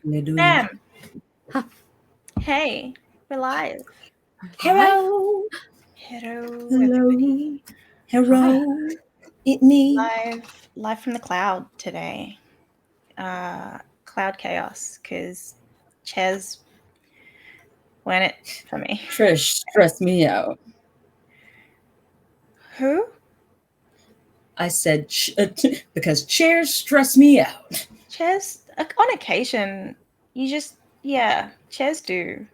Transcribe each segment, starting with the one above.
They're doing. Sam. Hey, we're live. Hello. Hello, Hello. everybody. Hello. It me. Live from the cloud today. Cloud chaos, because Ches went it for me. Trish stressed me out. Who? I said because chairs stress me out. Ches, on occasion, you just, Ches do.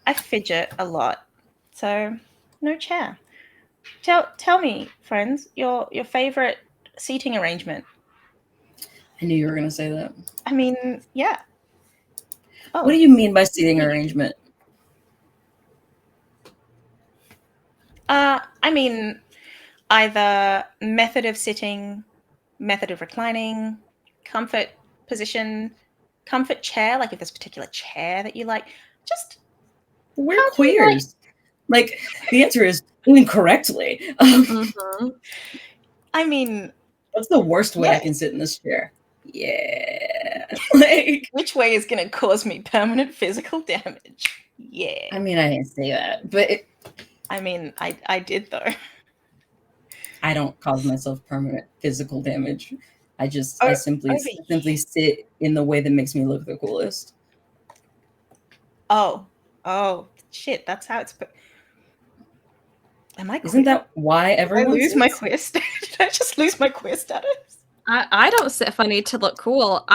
I fidget a lot, so no chair. Tell me, friends, your favorite seating arrangement. I knew you were gonna say that. I mean, yeah. Oh, What do you mean by seating arrangement? I mean, either method of sitting, method of reclining, comfort position, comfort chair, like if there's a particular chair that you like. Just We're how do you queers. Like the answer is incorrectly. I mean, What's the worst way I can sit in this chair? Yeah. Like, which way is going to cause me permanent physical damage? Yeah. I mean, I didn't say that, but I did though. I don't cause myself permanent physical damage. I Over simply sit in the way that makes me look the coolest. Oh, shit! That's how it's. Am I? Isn't that why everyone? Did I lose my queer status? Did I just lose my queer status? I don't sit funny to look cool.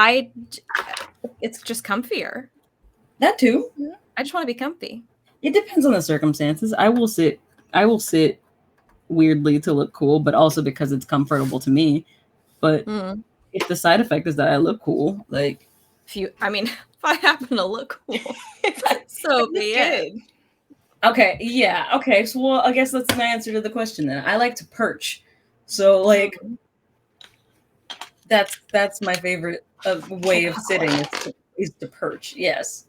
It's just comfier. That too. I just want to be comfy. It depends on the circumstances. I will sit weirdly to look cool, but also because it's comfortable to me. But if the side effect is that I look cool, like if I happen to look cool, so be it. Okay, yeah, okay. So, well, I guess that's my answer to the question then. I like to perch, so like that's my favorite way of sitting is to perch. Yes,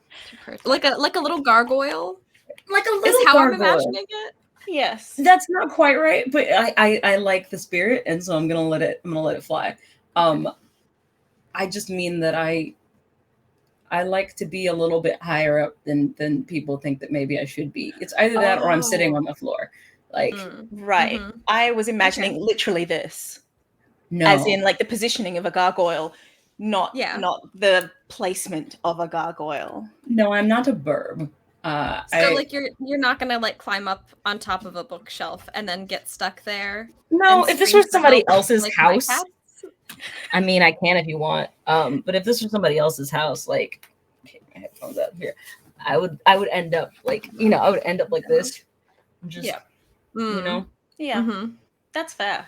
like a little gargoyle. Like a little is how gargoyle. I'm imagining it. Yes, that's not quite right, but I like the spirit, and so I'm gonna let it fly. I just mean that I like to be a little bit higher up than people think that maybe I should be. It's either that or I'm sitting on the floor. Like right. I was imagining literally this. No. As in like the positioning of a gargoyle, not the placement of a gargoyle. No, I'm not a burb. So like you're not gonna like climb up on top of a bookshelf and then get stuck there. No, if this was somebody else's house, I mean, I can if you want. But if this was somebody else's house, like take my headphones out here, I would end up like I would end up like this. Just That's fair.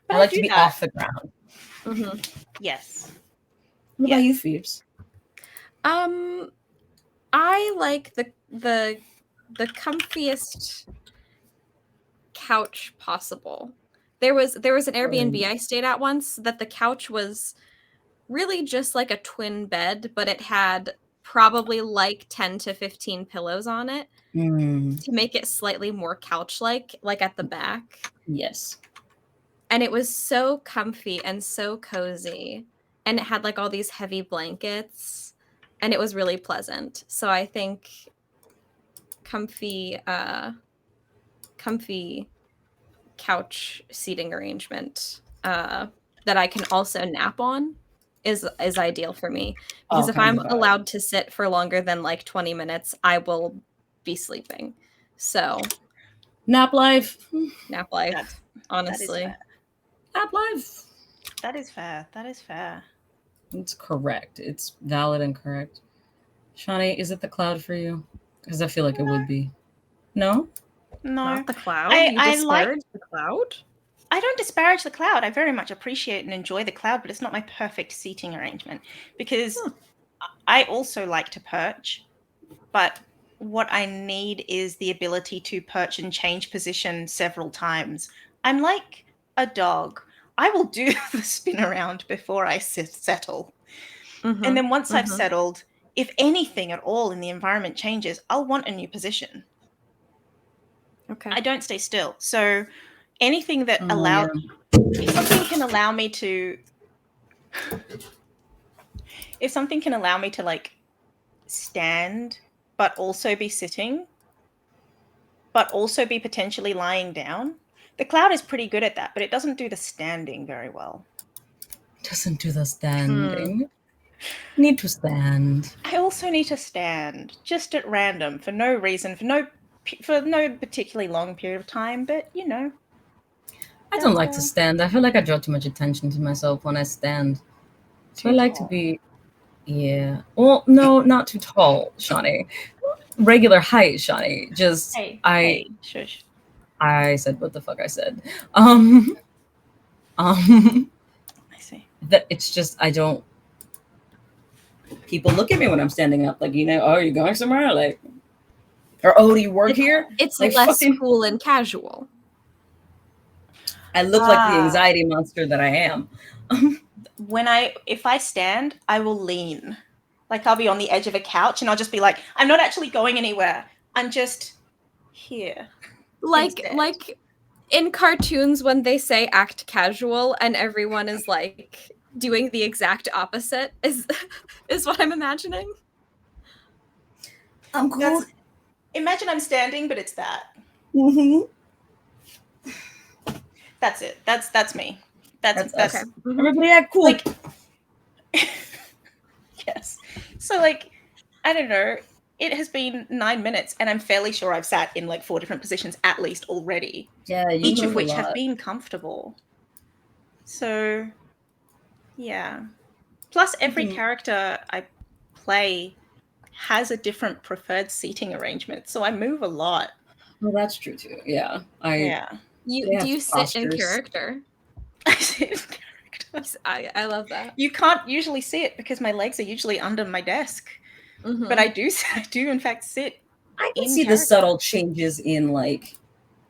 But I like to be off the ground. Yes. What about you, Phoebes? I like the comfiest couch possible. There was an Airbnb I stayed at once that the couch was really just like a twin bed, but it had probably like 10 to 15 pillows on it to make it slightly more couch-like, like at the back. Yes. And it was so comfy and so cozy. And it had like all these heavy blankets. And it was really pleasant. So I think comfy couch seating arrangement that I can also nap on is ideal for me. Because if I'm allowed to sit for longer than like 20 minutes, I will be sleeping. So nap life. Honestly. Nap life. That is fair. It's correct. It's valid and correct. Shawnee, is it the cloud for you? Because I feel like it would be. No? Not the cloud? You disparage the cloud? I don't disparage the cloud. I very much appreciate and enjoy the cloud, but it's not my perfect seating arrangement because I also like to perch, but what I need is the ability to perch and change position several times. I'm like a dog. I will do the spin around before I settle. And then once I've settled, if anything at all in the environment changes, I'll want a new position. Okay. I don't stay still. So anything that if something can allow me to if something can allow me to like stand, but also be sitting, but also be potentially lying down. The cloud is pretty good at that, but it doesn't do the standing very well. Doesn't do the standing. Need to stand. I also need to stand just at random for no reason, for no particularly long period of time, but you know. I don't like to stand. I feel like I draw too much attention to myself when I stand. So I like to be, yeah. Well, no, not too tall, Shawnee. Regular height, Shawnee. Just hey, shush. I said what the fuck I said. I see. That it's just I don't. People look at me when I'm standing up, like, you know, oh, you going somewhere, like, or oh, do you work here? It's like less cool and casual. I look like the anxiety monster that I am. If I stand, I will lean. Like I'll be on the edge of a couch and I'll just be like, I'm not actually going anywhere. I'm just here. Like in cartoons when they say act casual and everyone is like doing the exact opposite is what I'm imagining. I'm cool. Imagine I'm standing, but it's that. Mm-hmm. That's it. That's me. That's okay. Everybody act cool. Like, yes. So like, I don't know. It has been 9 minutes, and I'm fairly sure I've sat in like 4 different positions at least already. Yeah, each of which have been comfortable. So, yeah. Plus, every character I play has a different preferred seating arrangement, so I move a lot. Well, that's true too. Yeah, do you sit in character? I sit in character. I love that. You can't usually see it because my legs are usually under my desk, but I do in fact sit. I can see the subtle changes in like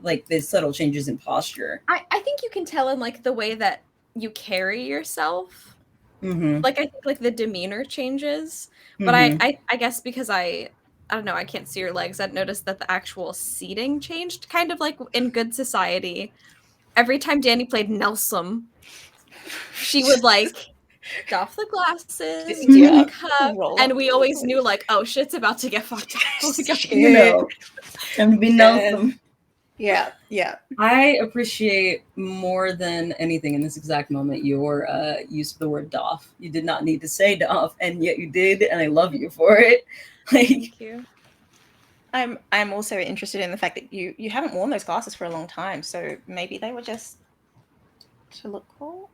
the subtle changes in posture. I think you can tell in like the way that you carry yourself. Like I think like the demeanor changes, but I guess because I don't know, I can't see your legs. I'd noticed that the actual seating changed, kind of like in Good Society. Every time Danny played Nelson, she would like doff the glasses, drink a cup, and we always knew like, oh, shit's about to get fucked up. You know, time to be Nelson. Yeah. I appreciate more than anything in this exact moment your use of the word doff. You did not need to say doff, and yet you did, and I love you for it. Thank you. I'm also interested in the fact that you haven't worn those glasses for a long time, so maybe they were just to look cool.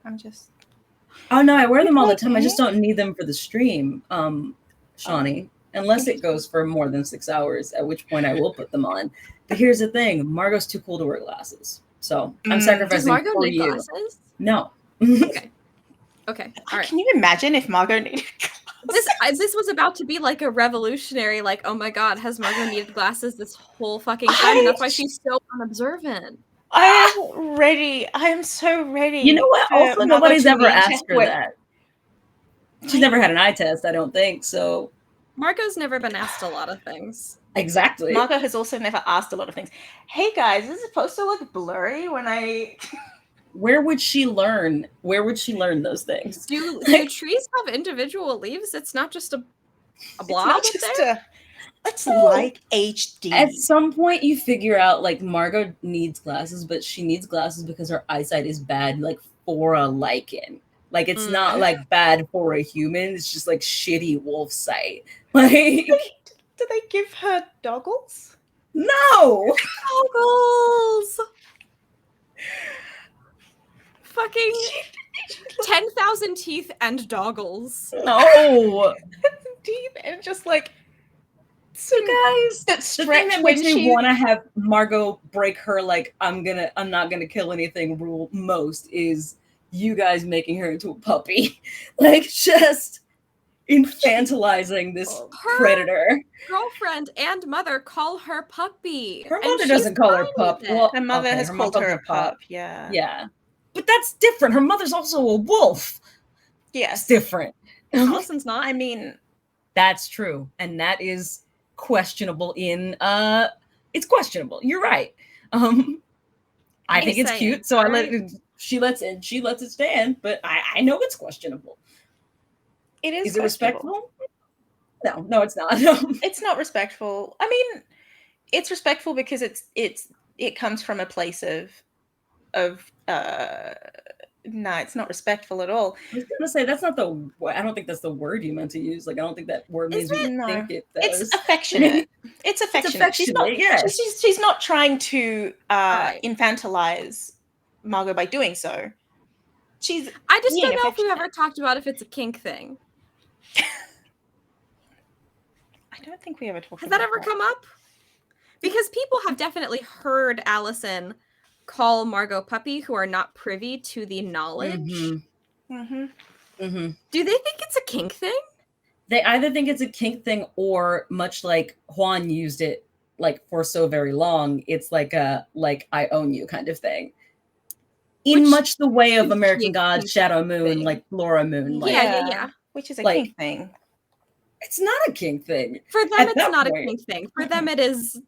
Oh no, I wear them all the time. I just don't need them for the stream, Shawnee. Unless it goes for more than 6 hours, at which point I will put them on. But here's the thing: Margot's too cool to wear glasses, so I'm sacrificing Does Margot for need you. Glasses? No. Okay. All right. Can you imagine if Margot needed glasses? This was about to be like a revolutionary, like, oh my god, has Margot needed glasses this whole fucking time? And that's why she's so unobservant. I am ready. I am so ready. You know what? Also, nobody's ever asked her that. She's never had an eye test, I don't think. So Margot's never been asked a lot of things. Exactly. Margot has also never asked a lot of things. Hey guys, is it supposed to look blurry when I... Where would she learn? Where would she learn those things? Do trees have individual leaves? It's not just a blob there? It's like HD. At some point you figure out like Margot needs glasses, but she needs glasses because her eyesight is bad, like for a lichen. Like it's not like bad for a human, it's just like shitty wolf sight. Like do they give her doggles? No! Doggles! Fucking 10,000 teeth and doggles. No! Teeth and just like so guys, the thing that makes me want to have Margot break her like I'm not gonna kill anything rule most is you guys making her into a puppy. Like just infantilizing this predator. Girlfriend and mother call her puppy. Her mother doesn't call her pup. Well, her mother has called her a pup. Yeah. Yeah. But that's different. Her mother's also a wolf. Yeah. It's different. Allison's not. I mean, that's true. And that is questionable in it's questionable. You're right. I think it's cute, so I let it she lets it stand, but I know it's questionable. It is. Is it questionable. respectful? No, it's not. No. It's not respectful. I mean, it's respectful because it comes from a place of no, it's not respectful at all. I was gonna say that's not the. I don't think that's the word you meant to use. Like I don't think that word means what you No, think it it's does. affectionate. It's affectionate. She's not. Yes. She's not trying to Right. infantilize Margot by doing so. She's. I just being don't know if we've affectionate. ever talked about if it's a kink thing. I don't think we ever talked. Has that ever come up? Because people have definitely heard Allison call Margot puppy who are not privy to the knowledge. Mm-hmm. Mm-hmm. Mm-hmm. Do they think it's a kink thing? They either think it's a kink thing, or much like Juan used it, like for so very long, it's like a I own you kind of thing. In Which much the way of could be American a Gods, kink Shadow Moon, thing. like Laura Moon. Like, Yeah. Which is a Like- kink thing. it's not a kink thing. For them, At it's that not point- a kink thing. For them, it is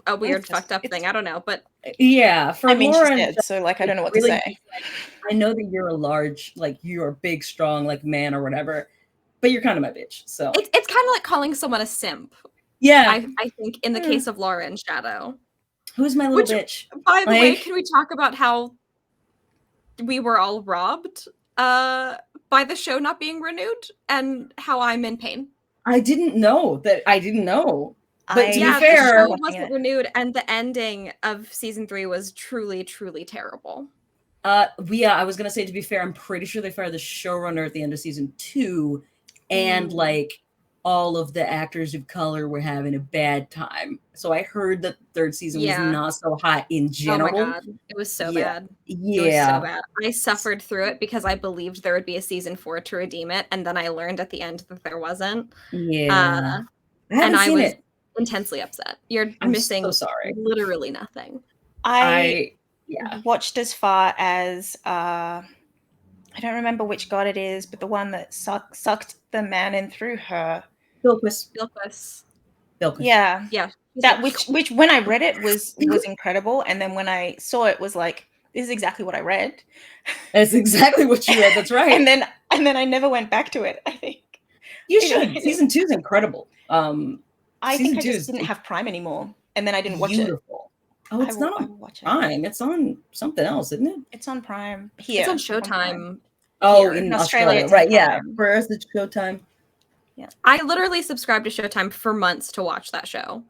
a weird, It's fucked up it's- thing. I don't know, but Yeah, for I mean, Laura she's and dead, so like I don't know what really, to say. I know that you're a large, like you're a big, strong, like man or whatever, but you're kind of my bitch. So it's kind of like calling someone a simp. yeah, I think in the case of Laura and Shadow. who's my little Which- bitch? By the way, Like- can we talk about how we were all robbed by the show not being renewed and how I'm in pain? I didn't know that. I didn't know. But to be Yeah, fair- the show wasn't renewed, and the ending of season 3 was truly, truly terrible. Yeah, I was gonna say, to be fair, I'm pretty sure they fired the showrunner at the end of season 2, and like all of the actors of color were having a bad time. So I heard that the third season was not so hot in general. Oh my god, it was so Yeah. bad. Yeah, It was so bad. I suffered through it because I believed there would be a season 4 to redeem it, and then I learned at the end that there wasn't. yeah. I And haven't I seen was it. intensely upset. You're I'm missing so sorry. literally nothing. I Yeah. watched as far as I don't remember which god it is, but the one that sucked the man in through her. Bilquis. Bilquis. Yeah, Yeah. that which when I read it was incredible, and then when I saw it was like, this is exactly what I read. That's exactly what you read. That's right. and then I never went back to it. I think You should. Season 2 is incredible. I Season think I 2 just is didn't have Prime anymore, and then I didn't watch it. beautiful. Oh, it's not I on will watch it. Prime. It's on something else, isn't it? It's on Prime here. It's on Prime. Showtime. Oh, Here. in In Australia, Australia, it's on right? Yeah, Prime. for us, it's Showtime. I literally subscribed to Showtime for months to watch that show.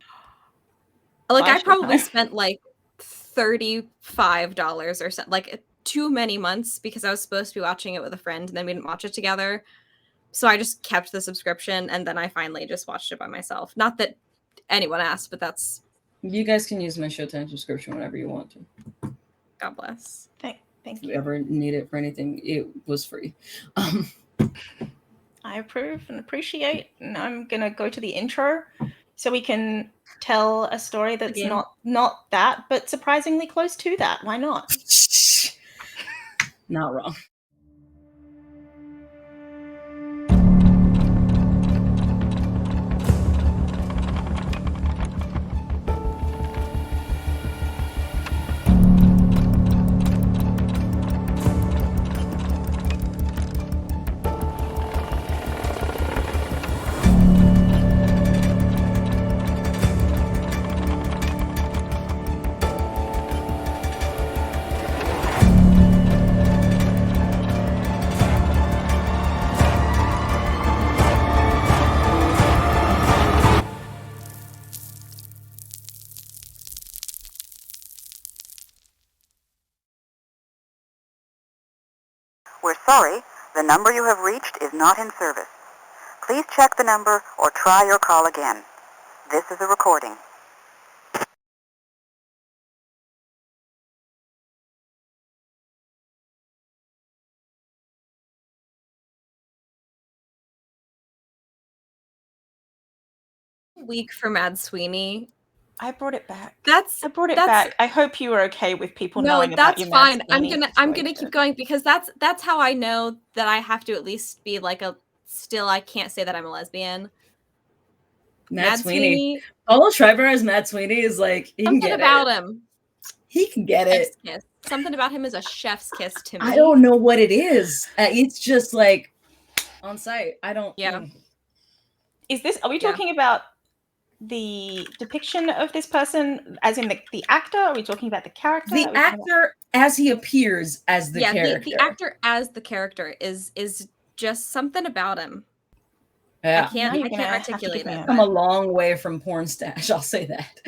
Like, Why I probably Showtime? spent like $35 or something, like too many months, because I was supposed to be watching it with a friend and then we didn't watch it together. So I just kept the subscription, and then I finally just watched it by myself. Not that anyone asked, but that's, You guys can use my Showtime subscription whenever you want to. God bless. Thank If you you. ever need it for anything, it was free. I approve and appreciate, and I'm gonna go to the intro so we can tell a story that's Again. not that, but surprisingly close to that. Why not? Not wrong. We're sorry, the number you have reached is not in service. Please check the number or try your call again. This is a recording. Week for Mad Sweeney. I brought it back. That's I brought it that's- back. I hope you were okay with people no, knowing about that's your fine. Mad I'm Sweeney gonna situation. keep going, because that's how I know that I have to at least be like still I can't say that I'm a lesbian. Matt Sweeney. Paula Schreiber as Matt Sweeney is like, he can Something get about it. him. He can get it. Chef's kiss. Something about him is a chef's kiss to me. I don't know what it is. It's just like, On site. I don't. Yeah. Is this? Are we Yeah. talking about the depiction of this person, as in the actor? Are we talking about the character? The actor as he appears as the character. The actor as the character is just something about him. Yeah. I can't articulate it. Come a long way from porn stash. I'll say that.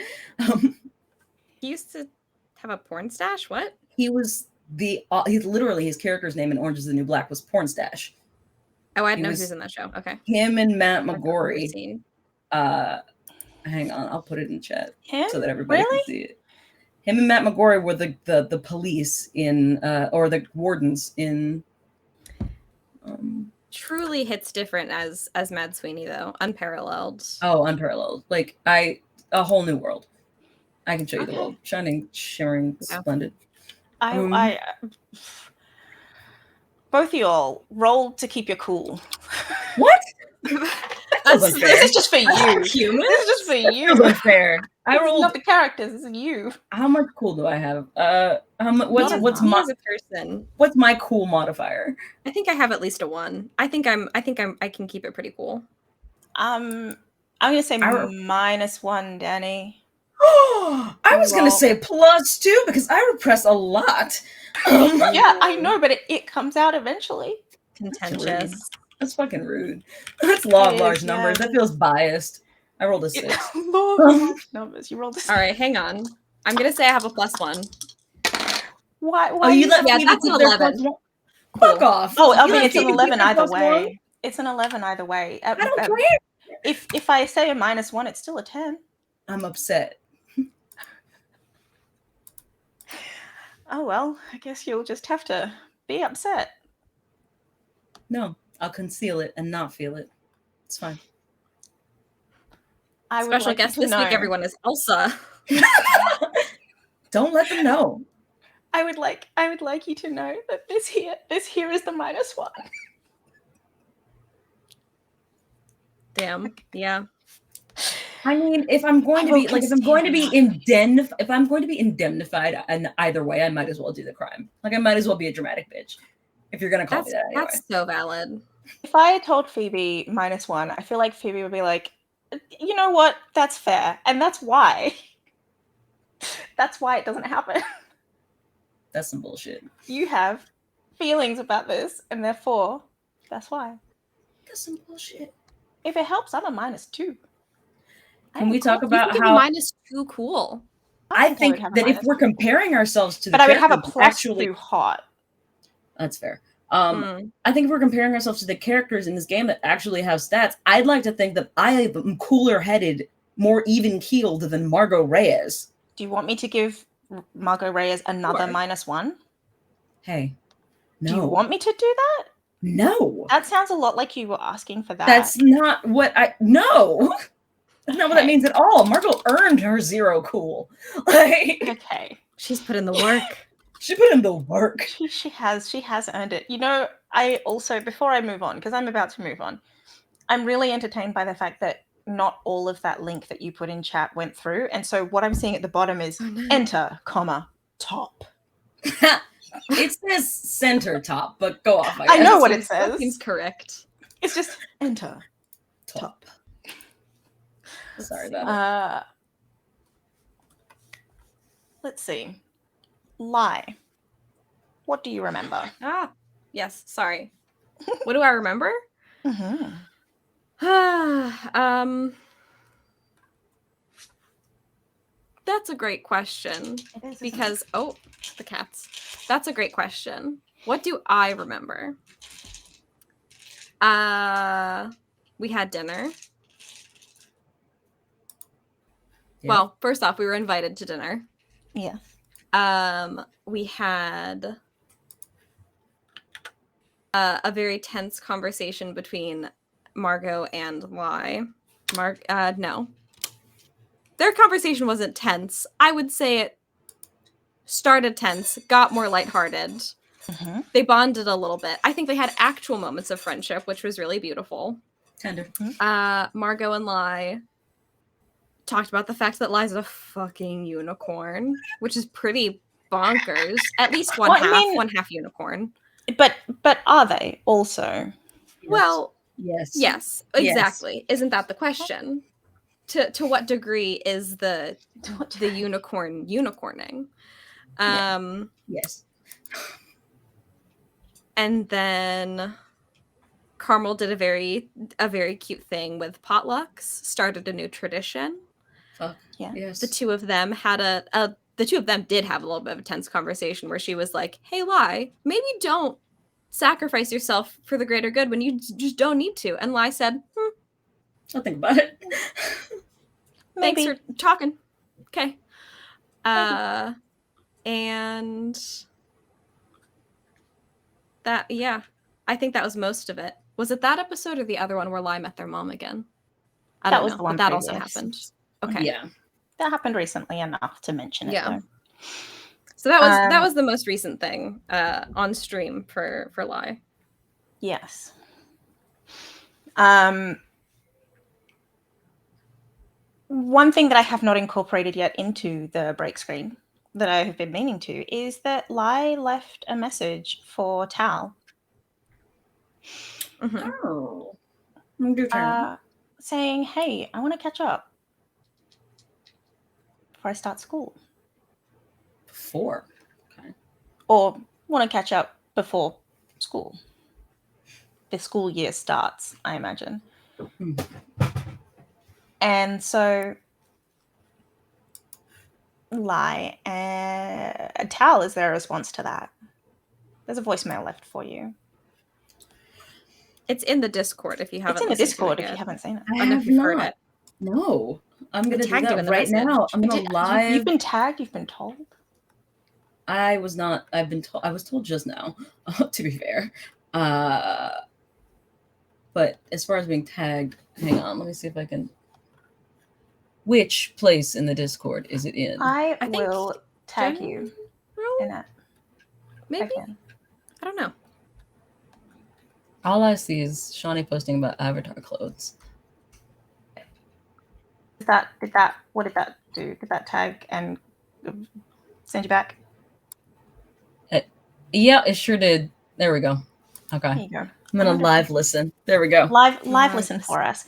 He used to have a porn stash. What? He was he's literally his character's name in Orange Is the New Black was Porn Stash. Oh, I didn't know he was in that show. Okay. Him and Matt McGorry. Hang on, I'll put it in chat so that everybody can see it. Him and Matt McGorry were the police in or the wardens in. Truly hits different as Mad Sweeney though, unparalleled. Oh, unparalleled! Like a whole new world. I can show you the world, shining, shimmering, splendid. I both of y'all rolled to keep your cool. What? This is just for you. This is just for you. That was unfair. I rolled not the characters. This is you. How much cool do I have? What's my as a person? What's my cool modifier? I think I have at least a 1. I can keep it pretty cool. I'm gonna say -1, Danny. I was gonna say +2 because I repress a lot. Yeah, I know, but it comes out eventually. Contentious. That's fucking rude. That's law of large numbers. That feels biased. I rolled a 6. Law of large numbers. You rolled a 6. All right, hang on. I'm gonna say I have a +1. Why? Oh, you let me that's an 11. Cool. Fuck off. Oh, I mean, it's an 11 either way. It's an 11 either way. I don't care. If I say a -1, it's still a 10. I'm upset. Oh well, I guess you'll just have to be upset. No, I'll conceal it and not feel it. It's fine. Special guest this week, everyone, is Elsa. Don't let them know. I would like you to know that this here is the -1. Damn. Yeah. I mean, if I'm going to be indemnified in either way, I might as well do the crime. Like I might as well be a dramatic bitch. If you're gonna call me that anyway. That's so valid. If I had told Phoebe -1, I feel like Phoebe would be like, you know what? That's fair. And that's why. That's why it doesn't happen. That's some bullshit. You have feelings about this, and therefore, that's why. That's some bullshit. If it helps, I'm a -2. Can we talk about how -2 cool? I think that if we're comparing ourselves to the but I would have a actually +2 hot. That's fair. I think if we're comparing ourselves to the characters in this game that actually have stats, I'd like to think that I am cooler headed, more even keeled than Margot Reyes. Do you want me to give Margot Reyes another -1? Hey, no. Do you want me to do that? No. That sounds a lot like you were asking for that. That's not what no. That's not what that means at all. Margot earned her 0 cool. Like, okay. She's put in the work. She put in the work. She has earned it. You know, I also, before I move on, because I'm about to move on, I'm really entertained by the fact that not all of that link that you put in chat went through. And so what I'm seeing at the bottom is enter, top. It says center top, but go off. I know what it says. That seems correct. It's just enter, top. Sorry about it. Let's see. Lie. What do you remember? Yes. Sorry. What do I remember? That's a great question. Because the cats. That's a great question. What do I remember? We had dinner. Yeah. Well, first off, we were invited to dinner. Yeah. We had a very tense conversation between Margot and Lai. No. Their conversation wasn't tense. I would say it started tense, got more lighthearted. They bonded a little bit. I think they had actual moments of friendship, which was really beautiful. Tender. Margot and Lai talked about the fact that Lai's a fucking unicorn, which is pretty bonkers. At least one half unicorn. But are they also? Well, Yes. yes, exactly. Isn't that the question? To what degree is the unicorn unicorning? Yes. And then Carmel did a very cute thing with potlucks, started a new tradition. Fuck. Yeah. Yes. The two of them had the two of them did have a little bit of a tense conversation where she was like, "Hey, Lai, maybe don't sacrifice yourself for the greater good when you just don't need to." And Lai said, I'll think about it. "Thanks Maybe. for talking." Okay. And that, yeah, I think that was most of it. Was it that episode or the other one where Lai met their mom again? I That don't was know, the one but that also previous. happened. Okay. Yeah. That happened recently enough to mention it, Yeah. though. So that was the most recent thing on stream for Lai. Yes. One thing that I have not incorporated yet into the break screen that I have been meaning to is that Lai left a message for Tal Mm-hmm. Oh. Your turn. saying, "Hey, I want to catch up before I start school." Before. Okay. Or want to catch up before school. The school year starts, I imagine. And so Lai and Tal is their response to that. There's a voicemail left for you. It's in the Discord if you haven't. It's in the listened to Discord it if you yet. haven't seen it. I don't know if you've heard it. No. I'm going to do tagged you in that the right message. now. I'm going to live. You've been tagged, you've been told. I was not. I've been told. I was told just now, to be fair. But as far as being tagged, hang on. Let me see if I can. Which place in the Discord is it in? I think will tag you in it. Maybe? I can. I don't know. All I see is Shawnee posting about Avatar clothes. What did that do? Did that tag and send you back? Yeah, it sure did. There we go. Okay. There you go. I'm gonna live listen. There we go. Live listen for us.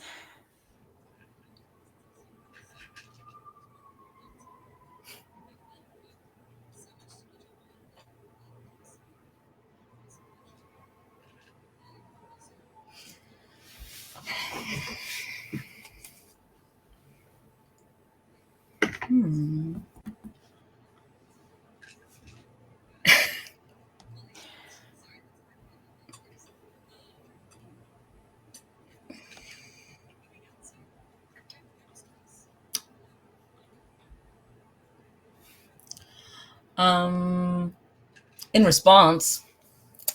In response,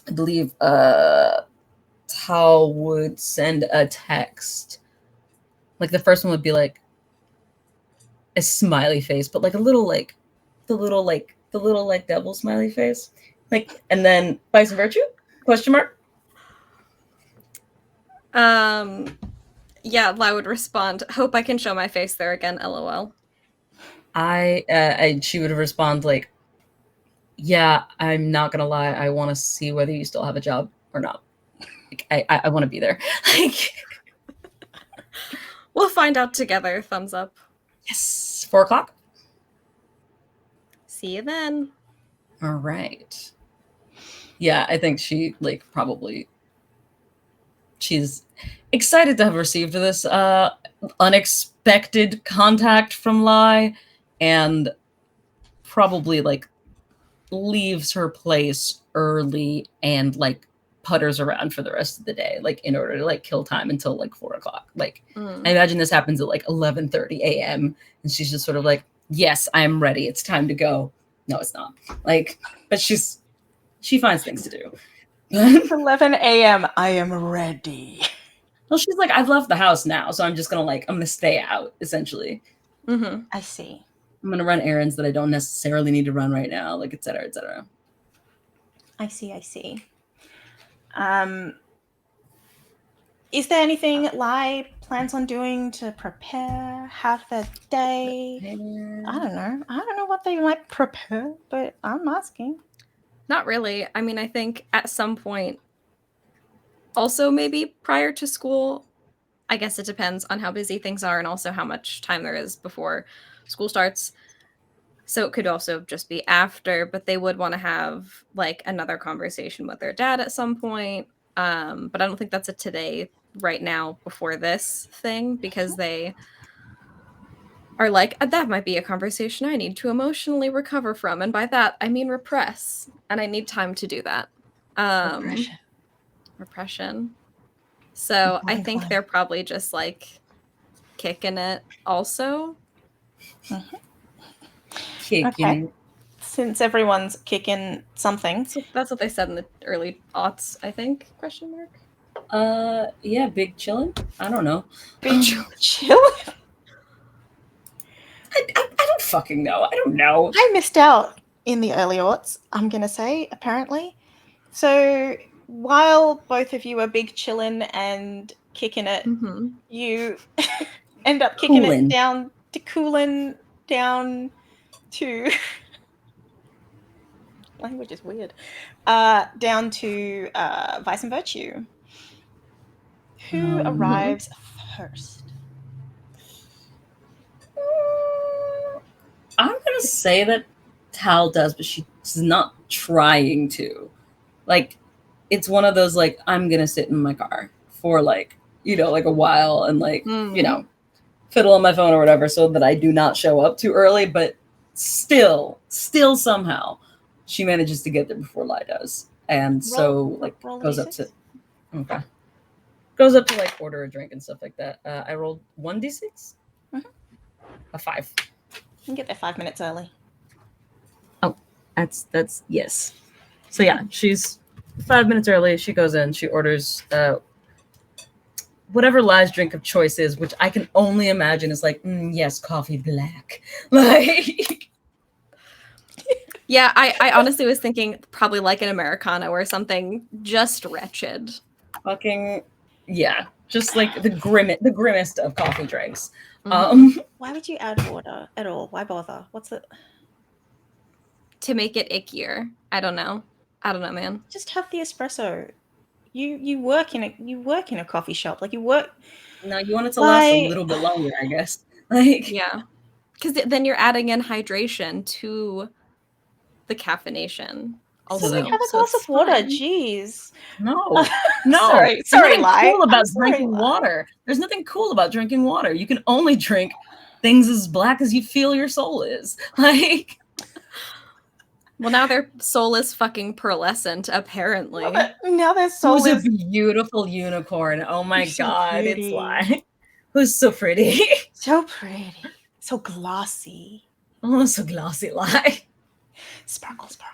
I believe Tal would send a text. Like the first one would be like a smiley face, but like a little like the little devil smiley face. Like, and then vice virtue? Question mark? Yeah, Lai would respond, "Hope I can show my face there again, LOL." She would respond like, "Yeah, I'm not gonna lie. I want to see whether you still have a job or not. Like, I want to be there." Like, we'll find out together. Thumbs up. Yes, 4:00. See you then. All right. Yeah, I think she she's excited to have received this unexpected contact from Lai, and probably like leaves her place early and like putters around for the rest of the day, like in order to like kill time until like 4:00. Like I imagine this happens at like 11:30 a.m. and she's just sort of like, yes, I'm ready. It's time to go. No, it's not. Like, but she finds things to do. It's 11 a.m. I am ready. Well, she's like, I've left the house now, so I'm gonna stay out, essentially. I see. I'm gonna run errands that I don't necessarily need to run right now, like et cetera, et cetera. I see. Is there anything Lai plans on doing to prepare, have the day? I don't know what they might prepare, but I'm asking. Not really. I mean, I think at some point Also, maybe prior to school. I guess it depends on how busy things are and also how much time there is before school starts. So it could also just be after, but they would want to have like another conversation with their dad at some point. But I don't think that's a today, right now, before this thing, because they are like, that might be a conversation I need to emotionally recover from. And by that, I mean repress. And I need time to do that. Repression. So I think Fine. they're probably just like kicking it also. Kicking. Since everyone's kicking something. So that's what they said in the early aughts, I think, question mark. Yeah, big chillin'. I don't know. Big chill. I don't fucking know. I don't know. I missed out in the early aughts, I'm going to say, apparently. So while both of you are big chillin' and kicking it, you end up kicking it down to coolin', down to... language is weird. Down to Vice and Virtue. Who arrives first? I'm gonna say that Tal does, but she's not trying to. Like, it's one of those, like, I'm gonna sit in my car for, like, you know, like a while and, like, you know, fiddle on my phone or whatever so that I do not show up too early, but still somehow she manages to get there before Lai does. And so, like, goes up to like order a drink and stuff like that. I rolled 1d6? A 5. You can get there 5 minutes early. Oh, that's yes. So yeah, she's 5 minutes early. She goes in, she orders whatever Lai's drink of choice is, which I can only imagine is like, yes, coffee black. Like, yeah, I honestly was thinking probably like an Americano or something just wretched. Fucking, yeah, just like the grimmest of coffee drinks. Why would you add water at all? Why bother? What's it? To make it ickier. I don't know, man. Just have the espresso. You work in a coffee shop. Like, you work. No, you want it to last a little bit longer, I guess. Like, yeah, because then you're adding in hydration to the caffeination. Also, have a glass of water. Jeez. No. Sorry, Lai. Cool about drinking water. There's nothing cool about drinking water. You can only drink things as black as you feel your soul is. Like, well, now their soul is fucking pearlescent, apparently. Now their soul is a beautiful unicorn. Oh my god, it's Lai. Who's so pretty. So pretty. So glossy. Oh, so glossy, Lai. Sparkle, sparkle.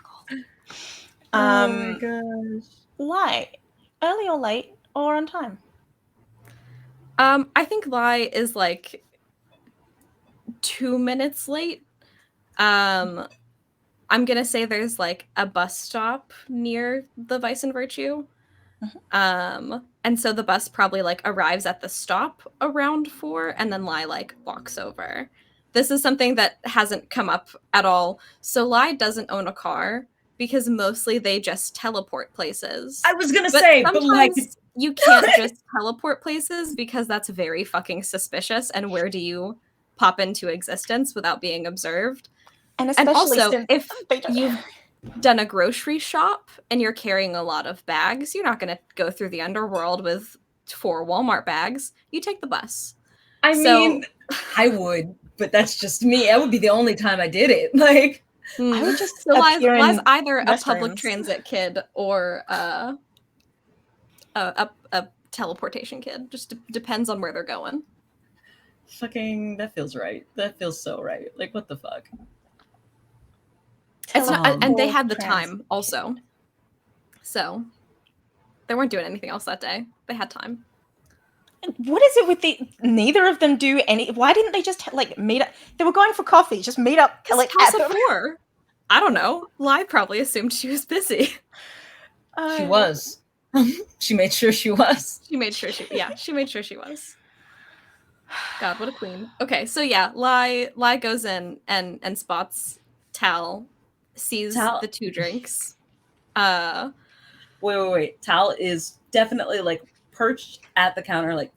Oh my gosh. Lai, early or late or on time? I think Lai is like 2 minutes late. I'm gonna say there's like a bus stop near the Vice and Virtue. And so the bus probably like arrives at the stop around 4 and then Lai like walks over. This is something that hasn't come up at all. So Lai doesn't own a car because mostly they just teleport places. I was gonna say, but like, you can't just teleport places because that's very fucking suspicious. And where do you pop into existence without being observed? And especially also, if you've done a grocery shop and you're carrying a lot of bags, you're not going to go through the underworld with 4 Walmart bags. You take the bus. I mean, I would, but that's just me. That would be the only time I did it. Like, I would just Lai's either a public transit kid or a teleportation kid. Just depends on where they're going. Fucking, that feels right. That feels so right. Like, what the fuck? It's not, and they had the time also. So they weren't doing anything else that day. They had time. What is it with neither of them do any? Why didn't they just like meet up? They were going for coffee. Just meet up like at 4. I don't know. Lai probably assumed she was busy. She was. She made sure she was. She made sure she was. God, what a queen. Okay, so yeah, Lai goes in and spots Tal, sees the 2 drinks. Wait. Tal is definitely like perched at the counter, like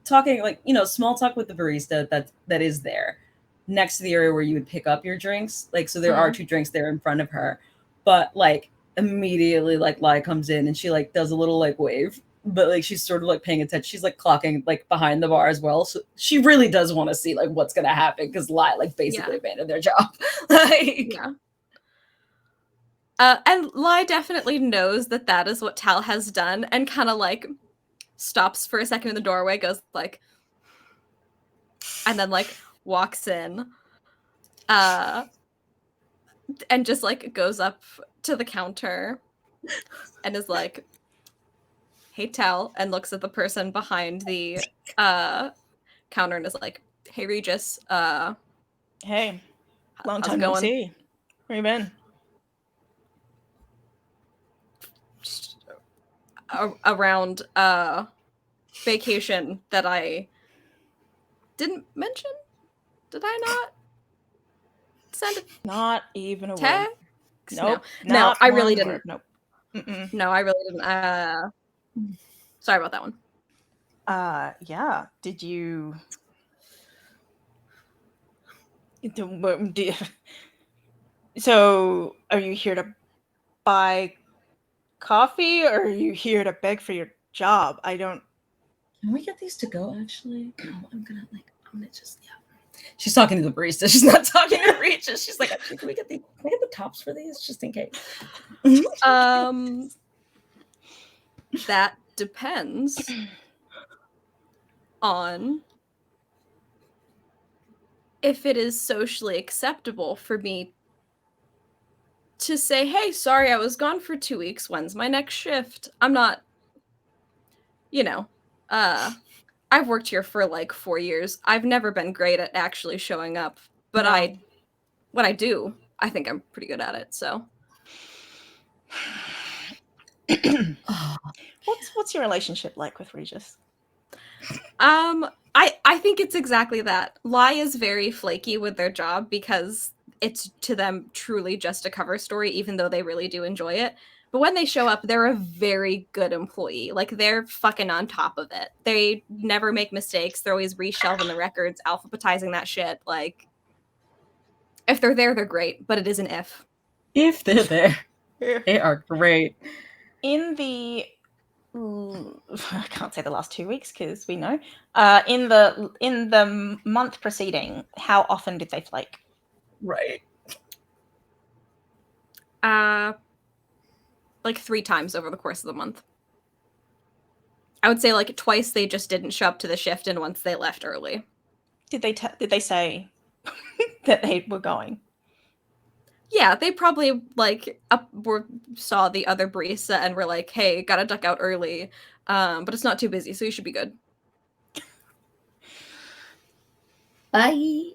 talking, like, you know, small talk with the barista that is there next to the area where you would pick up your drinks. Like, so there are 2 drinks there in front of her, but like immediately like Lai comes in and she like does a little like wave, but like she's sort of like paying attention. She's like clocking like behind the bar as well. So she really does want to see like what's gonna happen because Lai like basically abandoned their job. Like, Yeah. And Lai definitely knows that that is what Tal has done, and kind of like stops for a second in the doorway, goes like, and then like walks in, and just like goes up to the counter and is like, "Hey, Tal," and looks at the person behind the counter and is like, "Hey, Regis, Hey, long how's time it no going?" see. Where you been? Just around vacation that I didn't mention. Did I not send a Not even a word. text? Nope. No, Not I really one didn't. word. Nope. Mm-mm. No, I really didn't. Sorry about that one. Yeah. Did you? So, are you here to buy coffee, or are you here to beg for your job? I don't. can we get these to go? Actually, no, I'm gonna just She's talking to the barista. She's not talking to Regis. She's like, actually, can we get the tops for these just in case? That depends on if it is socially acceptable for me to say, "Hey, sorry, I was gone for 2 weeks. When's my next shift?" I'm not, you know, I've worked here for like 4 years. I've never been great at actually showing up, but No. when I do, I think I'm pretty good at it. So, What's your relationship like with Regis? I think it's exactly that. Lai is very flaky with their job because it's to them truly just a cover story, even though they really do enjoy it. But when they show up, they're a very good employee. Like, they're fucking on top of it. They never make mistakes. They're always reshelving the records, alphabetizing that shit. Like, if they're there, they're great. But it is an if. If they're there, they are great. In the I can't say the last 2 weeks because we know. In the month preceding, how often did they flake? Right. Like 3 times over the course of the month. I would say like twice they just didn't show up to the shift, and once they left early. Did they say that they were going? Yeah, they probably like saw the other barista and were like, "Hey, gotta duck out early, but it's not too busy, so you should be good." Bye.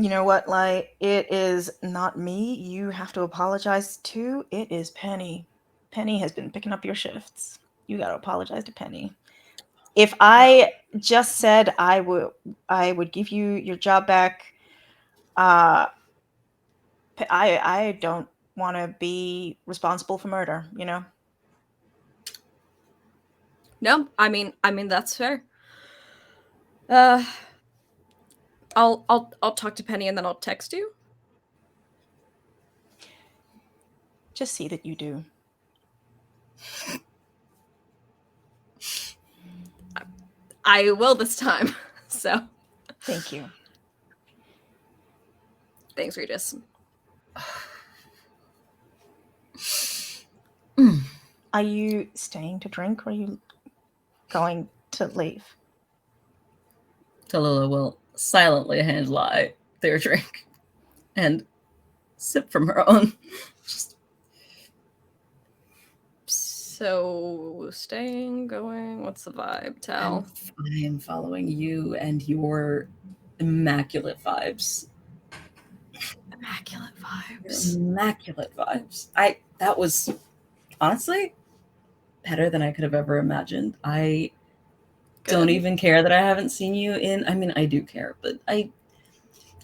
You know what? Like, it is not me. You have to apologize to. It is Penny. Penny has been picking up your shifts. You got to apologize to Penny. If I just said I would give you your job back, I don't want to be responsible for murder, you know? No, I mean that's fair. I'll talk to Penny and then I'll text you. Just see that you do. I will this time. So, Thank you. Thanks, Regis. Are you staying to drink, or are you going to leave? Tallulah will silently hand Lai their drink and sip from her own. So, staying, going, what's the vibe, Tal? I am following you and your immaculate vibes. Immaculate vibes. Immaculate vibes. That was honestly better than I could have ever imagined. I don't even care that I haven't seen you in, I mean, I do care, but I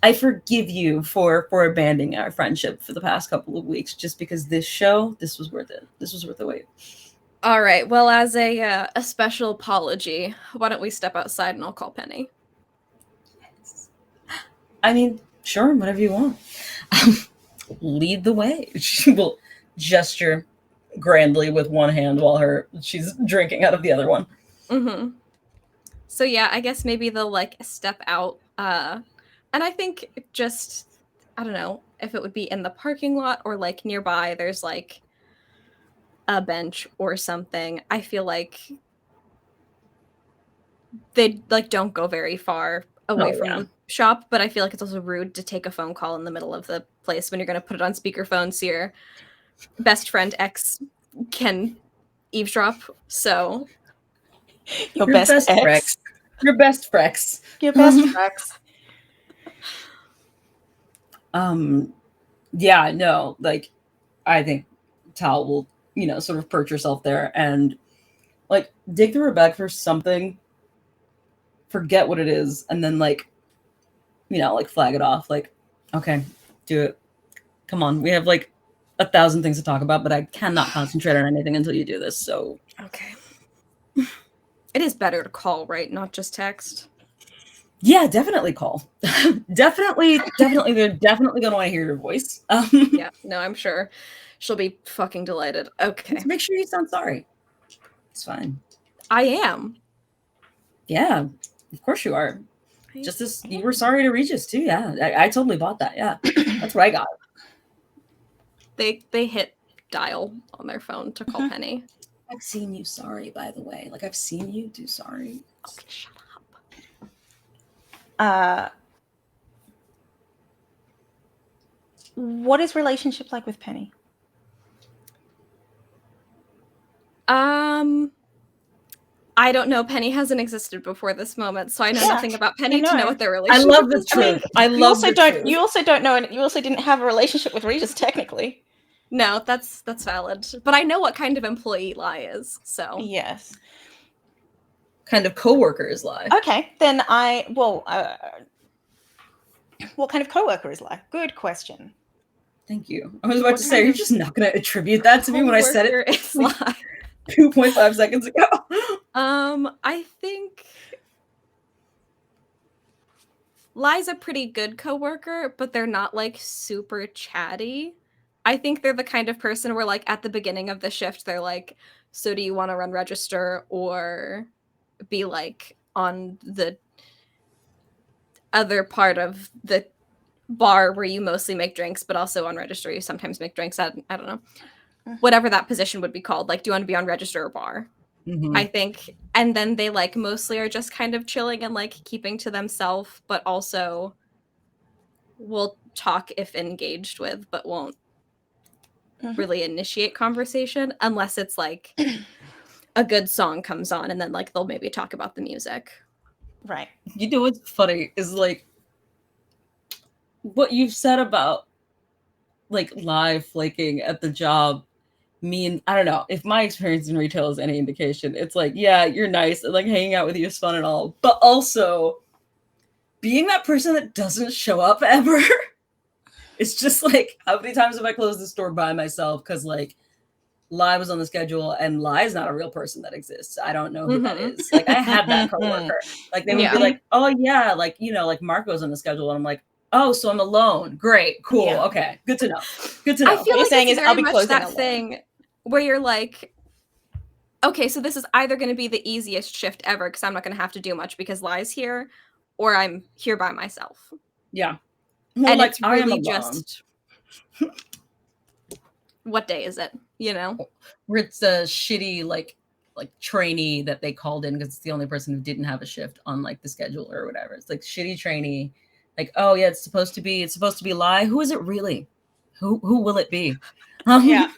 I forgive you for abandoning our friendship for the past couple of weeks, just because this was worth it. This was worth the wait. All right. Well, as a special apology, why don't we step outside and I'll call Penny? I mean, sure, whatever you want. Lead the way. She will gesture grandly with one hand while she's drinking out of the other one. Mm-hmm. So yeah, I guess maybe they'll like step out. And I think just, I don't know if it would be in the parking lot or like nearby. There's like a bench or something. I feel like they like don't go very far away from the shop, but I feel like it's also rude to take a phone call in the middle of the place when you're going to put it on speakerphone so your best friend X can eavesdrop. So your best X. Your best Frex. Your best Frex. Yeah, no, like I think Tal will, sort of perch herself there and like dig through her bag for something, forget what it is, and then like flag it off. Like, okay, do it. Come on. We have like 1,000 things to talk about, but I cannot concentrate on anything until you do this. So okay. It is better to call, right? Not just text. Yeah, definitely call. definitely. They're definitely gonna want to hear your voice. Yeah, no, I'm sure she'll be fucking delighted. Okay. Just make sure you sound sorry. It's fine. I am. Yeah, of course you are. Just as you were sorry to Regis too. Yeah, I totally bought that. Yeah, that's what I got. They hit dial on their phone to call Penny. I've seen you sorry, by the way. Like I've seen you do sorry. Okay, shut up. What is relationship like with Penny? I don't know. Penny hasn't existed before this moment, so I know nothing about Penny to know what their relationship is. I love the truth. You also don't know, and you also didn't have a relationship with Regis technically. No, that's valid. But I know what kind of employee Lai is, so. Yes. Kind of coworker is Lai. Okay, then what kind of coworker is Lai? Good question. Thank you. I was about to say, you're just not going to attribute that to me when I said it. It's Lai. 2.5 seconds ago. I think Lai's a pretty good coworker, but they're not like super chatty. I think they're the kind of person where like at the beginning of the shift, they're like, so do you want to run register or be like on the other part of the bar where you mostly make drinks, but also on register, you sometimes make drinks. I don't know. Whatever that position would be called. Like, do you want to be on register or bar? Mm-hmm. I think. And then they like mostly are just kind of chilling and like keeping to themselves, but also will talk if engaged with, but won't really initiate conversation unless it's like a good song comes on and then like they'll maybe talk about the music. Right. You know what's funny is like what you've said about like live flaking at the job. I don't know, if my experience in retail is any indication, it's like, yeah, you're nice and like hanging out with you is fun and all, but also being that person that doesn't show up ever. It's just like, how many times have I closed the store by myself because like Lai was on the schedule and Lai is not a real person that exists. I don't know who that is. Like I had that coworker. Like they would be like, oh yeah, like like Margot's on the schedule, and I'm like, oh, so I'm alone. Great, cool, okay, good to know. Good to know. I feel what like saying it's is I'll be very much closing that alone. thing where you're like, okay, so this is either going to be the easiest shift ever because I'm not going to have to do much because Lai's here, or I'm here by myself. Yeah. Well, and like, it's really just what day is it? Where it's a shitty like trainee that they called in because it's the only person who didn't have a shift on like the schedule or whatever. It's like shitty trainee. Like, oh yeah, it's supposed to be Lai. Who is it really? Who will it be? Yeah.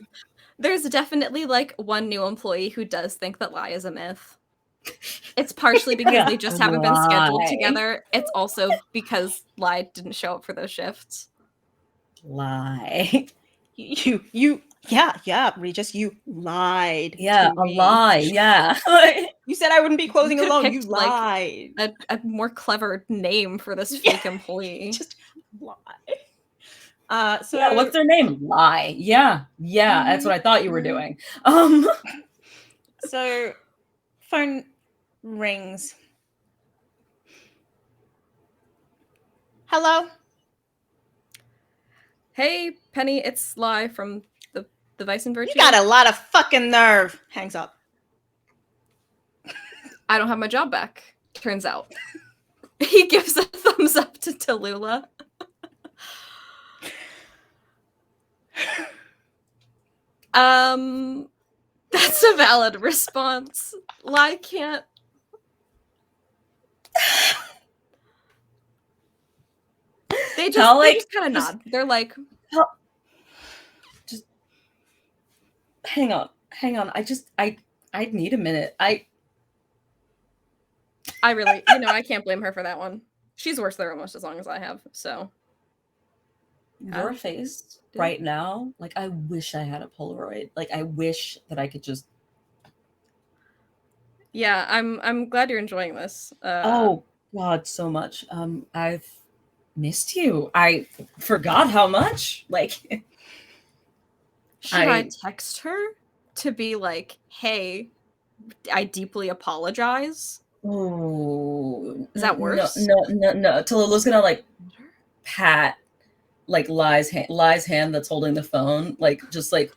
There's definitely like one new employee who does think that Lai is a myth. It's partially because they just haven't been scheduled together. It's also because Lai didn't show up for those shifts. Lie. Yeah, Regis, you lied. Yeah, a lie. Yeah. You said I wouldn't be closing alone. You picked, lied. Like, a more clever name for this fake employee. Just Lie. So yeah, what's their name? Lie. Yeah, that's what I thought you were doing. So phone rings. Hello? Hey, Penny, it's Sly from the Vice and Virtue. You got a lot of fucking nerve. Hangs up. I don't have my job back, turns out. He gives a thumbs up to Tallulah. That's a valid response. Lie can't. They just kind of nod. They're like, just hang on. I need a minute. I really, I can't blame her for that one. She's worked there almost as long as I have, so. Your face right now, like, I wish I had a Polaroid. Like, I wish that I could just. Yeah, I'm glad you're enjoying this. Oh God, so much. I've missed you. I forgot how much. Like, should I text her to be like, "Hey, I deeply apologize"? Oh, is that worse? No. Tallulah's gonna like pat like Lie's hand that's holding the phone, like just like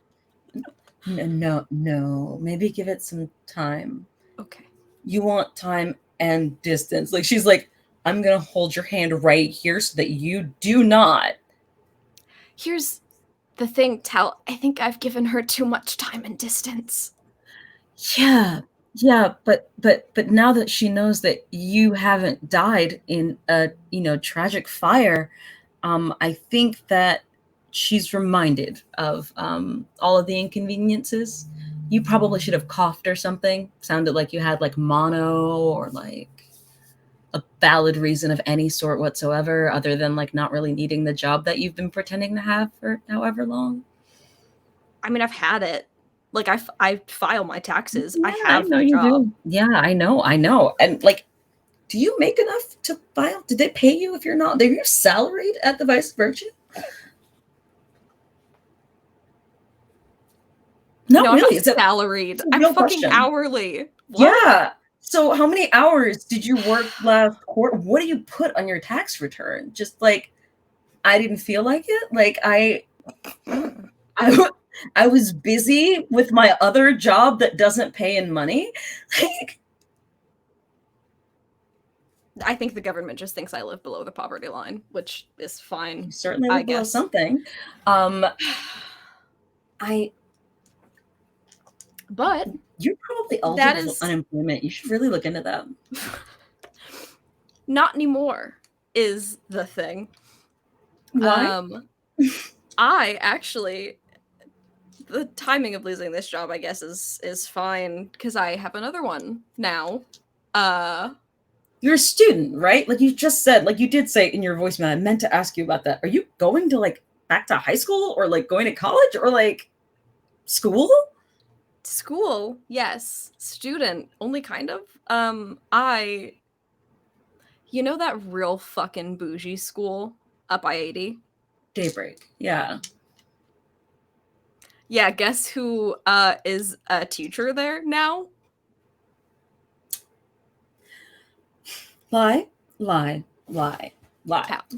no. Maybe give it some time. Okay. You want time and distance. Like she's like, I'm gonna hold your hand right here so that you do not. Here's the thing, Tal. I think I've given her too much time and distance. Yeah, but now that she knows that you haven't died in a tragic fire, I think that she's reminded of all of the inconveniences. You probably should have coughed or something. Sounded like you had like mono or like a valid reason of any sort whatsoever, other than like not really needing the job that you've been pretending to have for however long. I mean, I've had it. Like I file my taxes. Yeah, I have that you job. do. Yeah, I know. And like, do you make enough to file? Did they pay you if you're not? Are you salaried at the Vice Virtue? No, really. I'm not salaried. I'm fucking question. Hourly. What? Yeah. So how many hours did you work last quarter? What do you put on your tax return? Just like, I didn't feel like it. Like I was busy with my other job that doesn't pay in money. Like, I think the government just thinks I live below the poverty line, which is fine. You certainly live below something. But you're probably eligible for unemployment. You should really look into that. Not anymore is the thing. Why? I actually, the timing of losing this job, I guess, is fine because I have another one now. You're a student, right? Like you just said, like you did say in your voicemail, I meant to ask you about that. Are you going to like back to high school or like going to college or like school? School, yes. Student, only kind of. You know that real fucking bougie school up I-80? Daybreak, yeah. Yeah, guess who is a teacher there now? Lie. I'm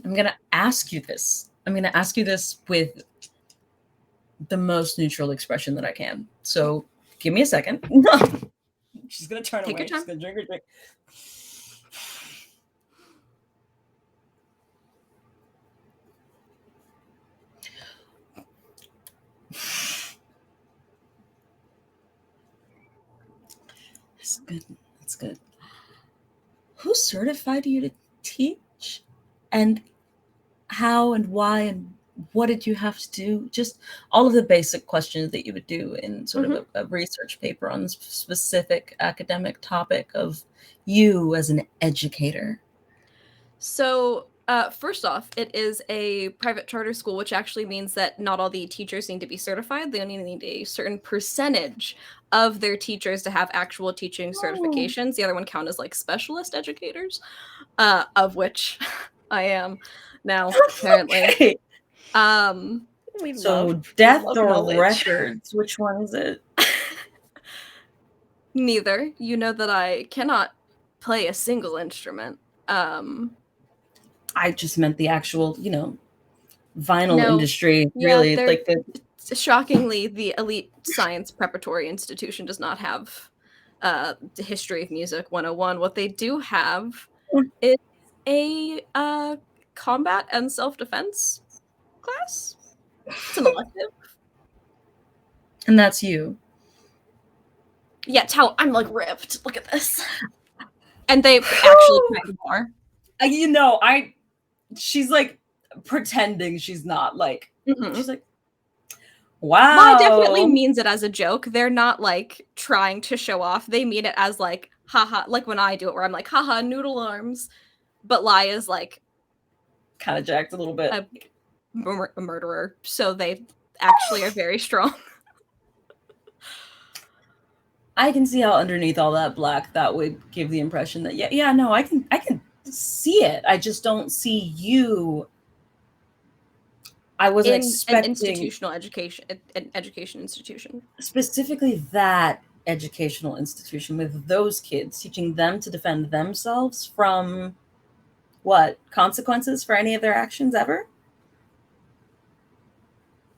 gonna ask you this. With the most neutral expression that I can. So give me a second. She's gonna turn away. She's gonna drink her drink. That's good. Who certified you to teach? And how and why and what did you have to do? Just all of the basic questions that you would do in sort of a research paper on this specific academic topic of you as an educator. So first off, it is a private charter school, which actually means that not all the teachers need to be certified. They only need a certain percentage of their teachers to have actual teaching certifications. The other one count as like specialist educators, of which I am now, apparently. Okay. We So love Death love or knowledge. Records? Which one is it? Neither. You know that I cannot play a single instrument. I just meant the actual, vinyl No. industry. Yeah, Really, they're- like the shockingly, the elite science preparatory institution does not have the history of music 101. What they do have is a combat and self-defense class. It's an elective. and that's you. Yeah, I'm like ripped. Look at this. And they actually kind of are. She's like pretending she's not like. Mhm. She's like, wow. Well, definitely means it as a joke. They're not like trying to show off. They mean it as like, haha, like when I do it, where I'm like, haha, noodle arms. But Lai is like kind of jacked a little bit. a murderer, so they actually are very strong. I can see how underneath all that black that would give the impression that no, I can see it. I just don't see you. I wasn't In expecting an institutional education, an education institution. Specifically that educational institution with those kids, teaching them to defend themselves from what consequences for any of their actions ever.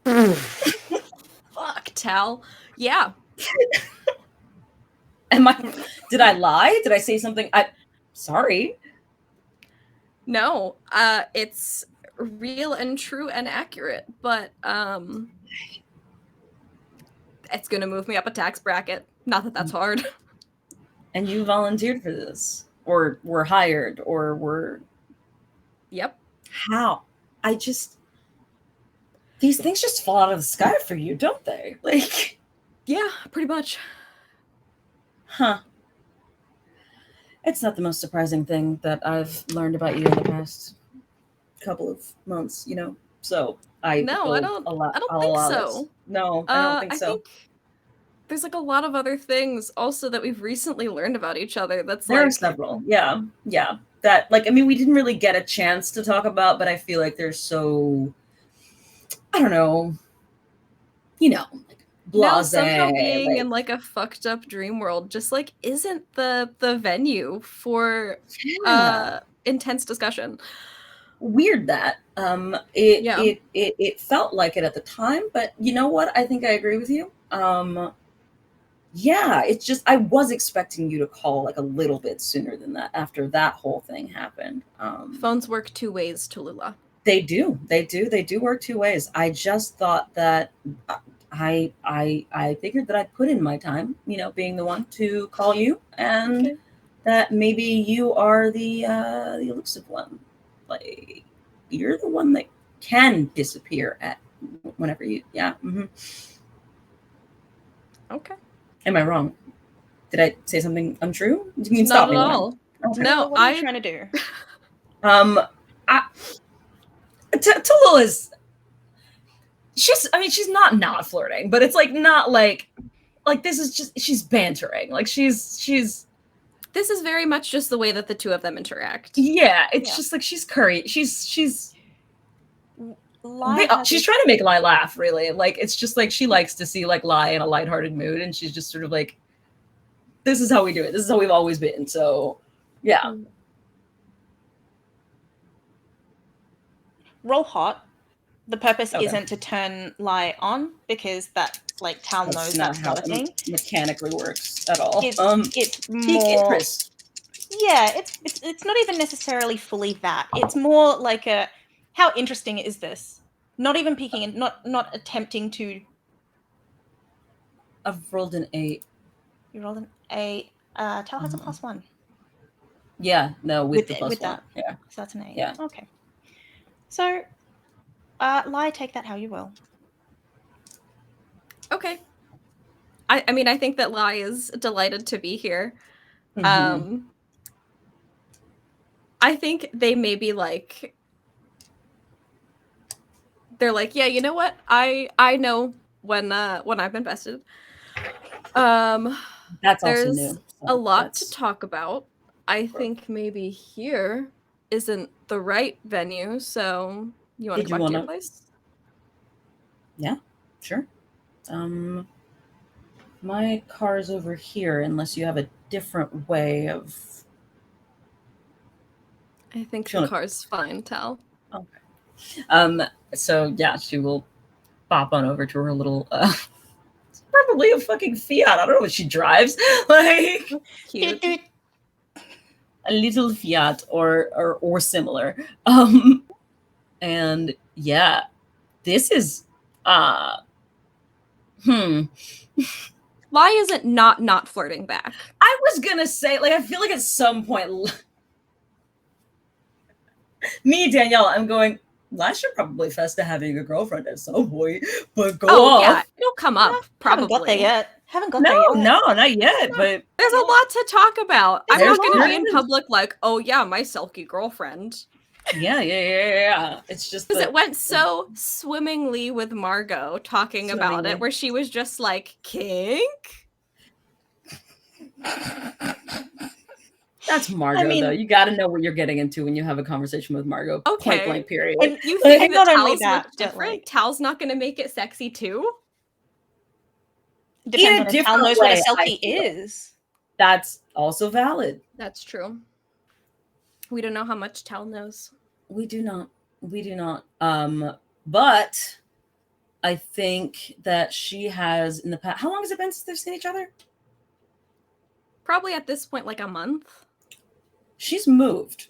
Fuck, Tal. Yeah. Did I lie? Did I say something? Sorry. No, it's real and true and accurate, but it's gonna move me up a tax bracket. Not that that's hard. And you volunteered for this, or were hired, or were. Yep. How? These things just fall out of the sky for you, don't they? Like, yeah, pretty much. Huh. It's not the most surprising thing that I've learned about you in the past couple of months, So I don't think so. No, I don't think so. I think there's like a lot of other things also that we've recently learned about each other. There are several. Yeah. That we didn't really get a chance to talk about, but I feel like there's so, I don't know, blase. Somehow being in like a fucked up dream world just like isn't the venue for intense discussion. Weird that it felt like it at the time, but you know what? I think I agree with you. It's just I was expecting you to call like a little bit sooner than that after that whole thing happened. Phones work two ways, Tallulah. They do work two ways. I just thought that I figured that I'd put in my time, being the one to call you, and that maybe you are the elusive one. Like, you're the one that can disappear at whenever you. Yeah. Mm-hmm. Okay. Am I wrong? Did I say something untrue? You can Not stop at me. all. Okay. No, what are you trying to do? Tallulah is. She's not flirting, but it's like not like this is just she's bantering. Like she's. This is very much just the way that the two of them interact. Yeah, it's just like she's curry. She's trying to make Lai laugh, really. Like, it's just like she likes to see like Lai in a lighthearted mood, and she's just sort of like, this is how we do it. This is how we've always been. So, yeah. Roll hot. The purpose isn't to turn Lai on, because that Tal knows that's not a thing. Mechanically works at all. It's more interest. Yeah, it's not even necessarily fully that. It's more like a, how interesting is this? Not even peeking and not attempting to. I've rolled an 8. You rolled an 8. Tal has a +1. Yeah, no, with the +1. That. Yeah. So that's an 8. Yeah. Okay. So, Lai, take that how you will. Okay. I think that Lai is delighted to be here. Mm-hmm. I think they may be like, they're like, yeah, you know what? I know when I've invested. That's there's also new. So a lot to talk about. I think maybe here isn't the right venue, so you want to go back to your place? Yeah, sure. My car's over here, unless you have a different way of... I think the car's fine, Tal. Okay. So yeah, she will pop on over to her little it's probably a fucking Fiat. I don't know what she drives. Like Cute. A little Fiat or similar. And yeah, this is Why is it not flirting back? I was gonna say, like, I feel like at some point me, Danielle, I'm going, I should probably fess to having a girlfriend at some point, but go off. Yeah, it'll come up, probably. Haven't got there yet. No, not yet, but... There's a lot to talk about. I'm There's not going to be a in lot. public like, oh yeah, my sulky girlfriend. Yeah. It's just Because it went so swimmingly with Margot talking about it, where she was just like, kink? That's Margot, though. You got to know what you're getting into when you have a conversation with Margot. Okay. Point blank, period. And you think not that only Tal's that, much different? Tal's not going to make it sexy too? Depends on if Tal knows what a selkie is. That's also valid. That's true. We don't know how much Tal knows. We do not. But I think that she has in the past... How long has it been since they've seen each other? Probably at this point, like a month. She's moved.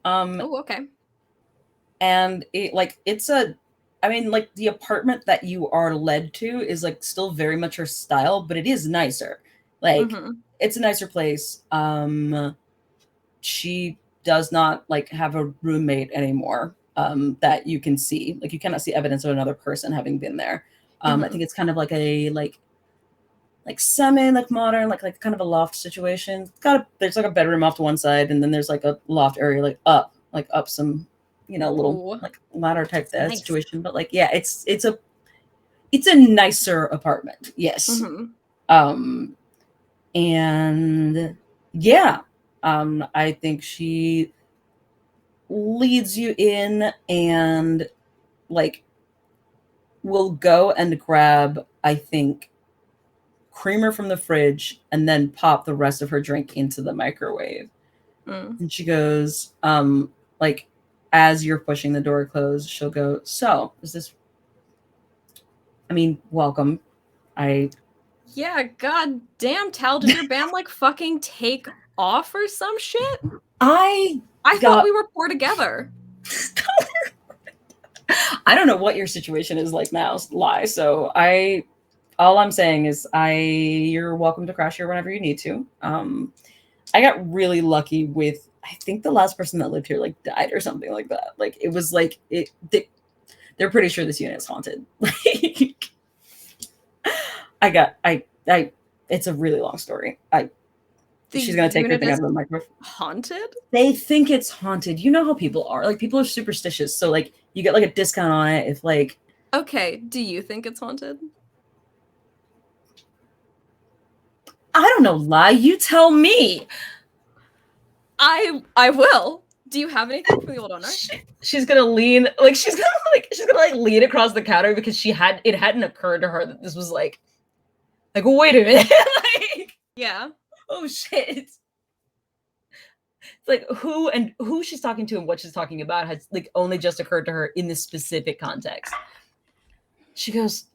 Oh, okay. And it's the apartment that you are led to is like still very much her style, but it is nicer. Like it's a nicer place. She does not like have a roommate anymore that you can see. Like you cannot see evidence of another person having been there. I think it's kind of like a semi modern, like kind of a loft situation. There's like a bedroom off to one side, and then there's like a loft area up some, little like ladder type situation. But like, yeah, it's a nicer apartment. Yes. And yeah, I think she leads you in and like will go and grab, I think, creamer from the fridge and then pop the rest of her drink into the microwave. And she goes, like, as you're pushing the door closed, she'll go, so is this, welcome. Yeah, god damn, Tal, did your band like fucking take off or some shit? I thought we were poor together. I don't know what your situation is like now, Lie. So all I'm saying is you're welcome to crash here whenever you need to. I got really lucky with, I think the last person that lived here like died or something like that. Like it was like they're pretty sure this unit is haunted. Like it's a really long story. She's gonna take her thing out of the microphone. Haunted? They think it's haunted. You know how people are. Like people are superstitious. So like you get like a discount on it if like. Okay, do you think it's haunted? I don't know, Lie. You tell me. I will. Do you have anything for the old owner? She's gonna lean, like she's gonna lean across the counter because it hadn't occurred to her that this was like wait a minute. Like, yeah. Oh shit. It's like who she's talking to and what she's talking about has like only just occurred to her in this specific context. She goes,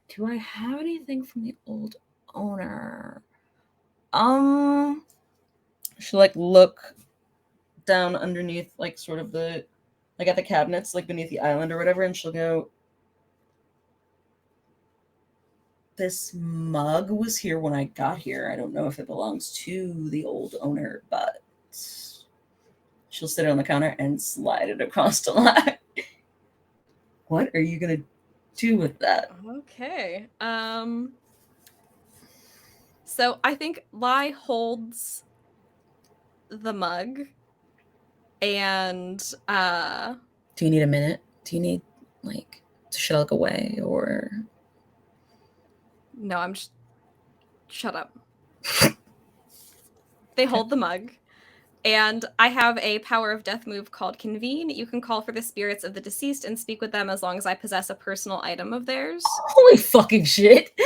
do I have anything from the old owner? She'll like look down underneath like sort of the at the cabinets like beneath the island or whatever, and she'll go, this mug was here when I got here. I don't know if it belongs to the old owner, but she'll sit it on the counter and slide it across to Lie. What are you gonna do with that? Okay. So I think Lie holds the mug and do you need a minute? Do you need like should I look away or no, I'm just shut up. They hold the mug And I have a power of death move called Convene. You can call for the spirits of the deceased and speak with them as long as I possess a personal item of theirs. Holy fucking shit.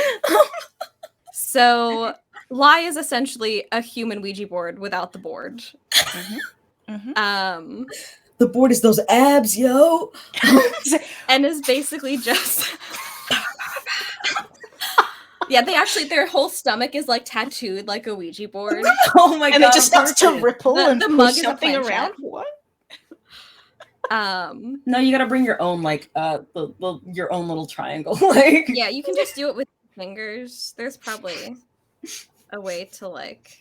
So Lie is essentially a human Ouija board without the board. The board is those abs, yo. And is basically just yeah, their whole stomach is like tattooed like a Ouija board. Oh my god. And it just starts to ripple and the push mug is a something planchette. around. What? No, you gotta bring your own like your own little triangle. Like Yeah, you can just do it with your fingers. There's probably a way to like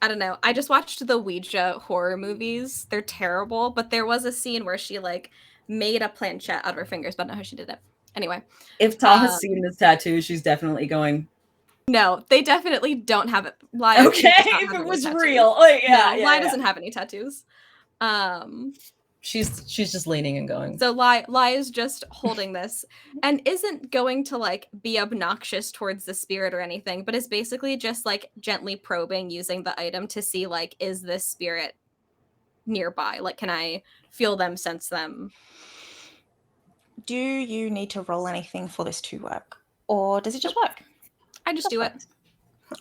I don't know. I just watched the Ouija horror movies. They're terrible, but there was a scene where she like made a planchette out of her fingers, but I don't know how she did it. Anyway. If Tal has seen this tattoo, she's definitely going. No, they definitely don't have it. Lie okay, if it was real. Like, yeah, no, Lie doesn't have any tattoos. She's just leaning and going. So Lie is just holding this and isn't going to like be obnoxious towards the spirit or anything, but is basically just like gently probing using the item to see like, is this spirit nearby? Like, can I feel them, sense them? Do you need to roll anything for this to work? Or does it just work? I just do it.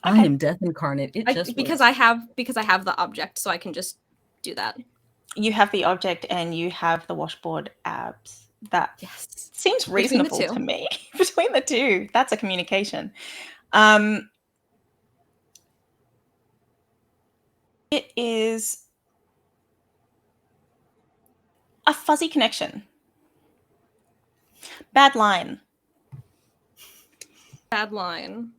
I am death incarnate. Because I have the object, so I can just do that. You have the object and you have the washboard abs. That seems reasonable to me. Between the two, that's a communication. It is a fuzzy connection. Bad line. Bad line.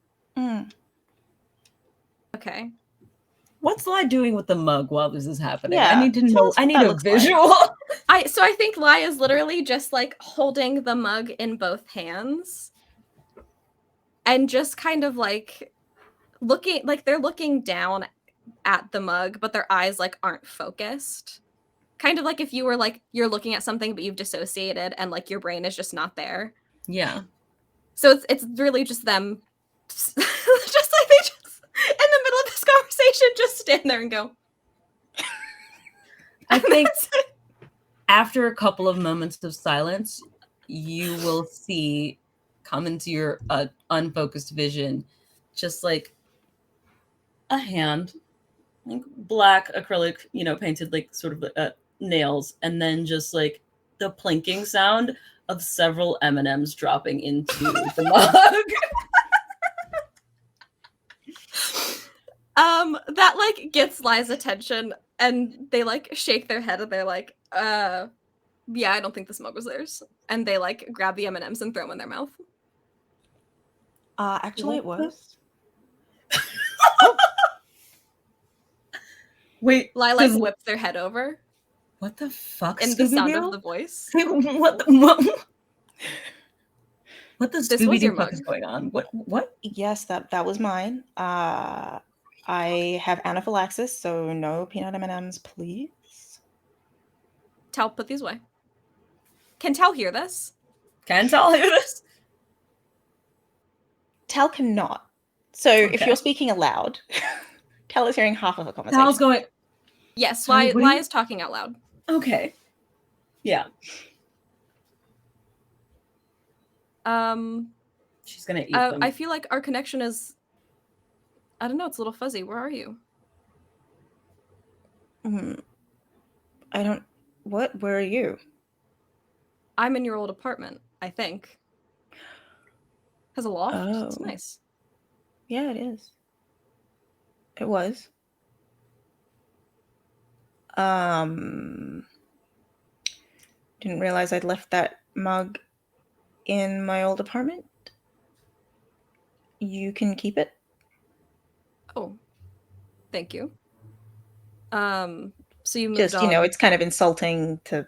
Okay. What's Lie doing with the mug while this is happening? Yeah, I need to know. I need a visual. Like. So I think Lie is literally just like holding the mug in both hands and just kind of like looking, like they're looking down at the mug, but their eyes like aren't focused. Kind of like if you were like, you're looking at something, but you've dissociated and like your brain is just not there. Yeah. So it's really just them just like they just in the middle of this conversation just stand there and go. I think after a couple of moments of silence, you will see come into your unfocused vision just like a hand, like black acrylic, painted like sort of nails, and then just like the plinking sound of several M&Ms dropping into the mug. That like gets Lie's attention and they like shake their head and they're like, yeah, I don't think the mug was theirs. And they like grab the M&Ms and throw them in their mouth. Actually it was. Wait, Lie like whips their head over. What the fuck? And the sound of the voice. What the Scooby-Doo fuck is going on? What? Yes, that was mine. I have anaphylaxis, so no peanut M&Ms, please. Tal, put these away. Can Tal hear this? Can Tal hear this? Tal cannot. So if you're speaking aloud, Tal is hearing half of a conversation. Tal's going. Yes, Lie is talking out loud. Okay. Yeah. She's gonna eat them. I feel like our connection is, I don't know, it's a little fuzzy. Where are you? I don't. What? Where are you? I'm in your old apartment, I think. Has a loft. Oh. It's nice. Yeah, it is. It was. Didn't realize I'd left that mug in my old apartment. You can keep it. Oh, thank you. So you moved just, on. It's kind of insulting to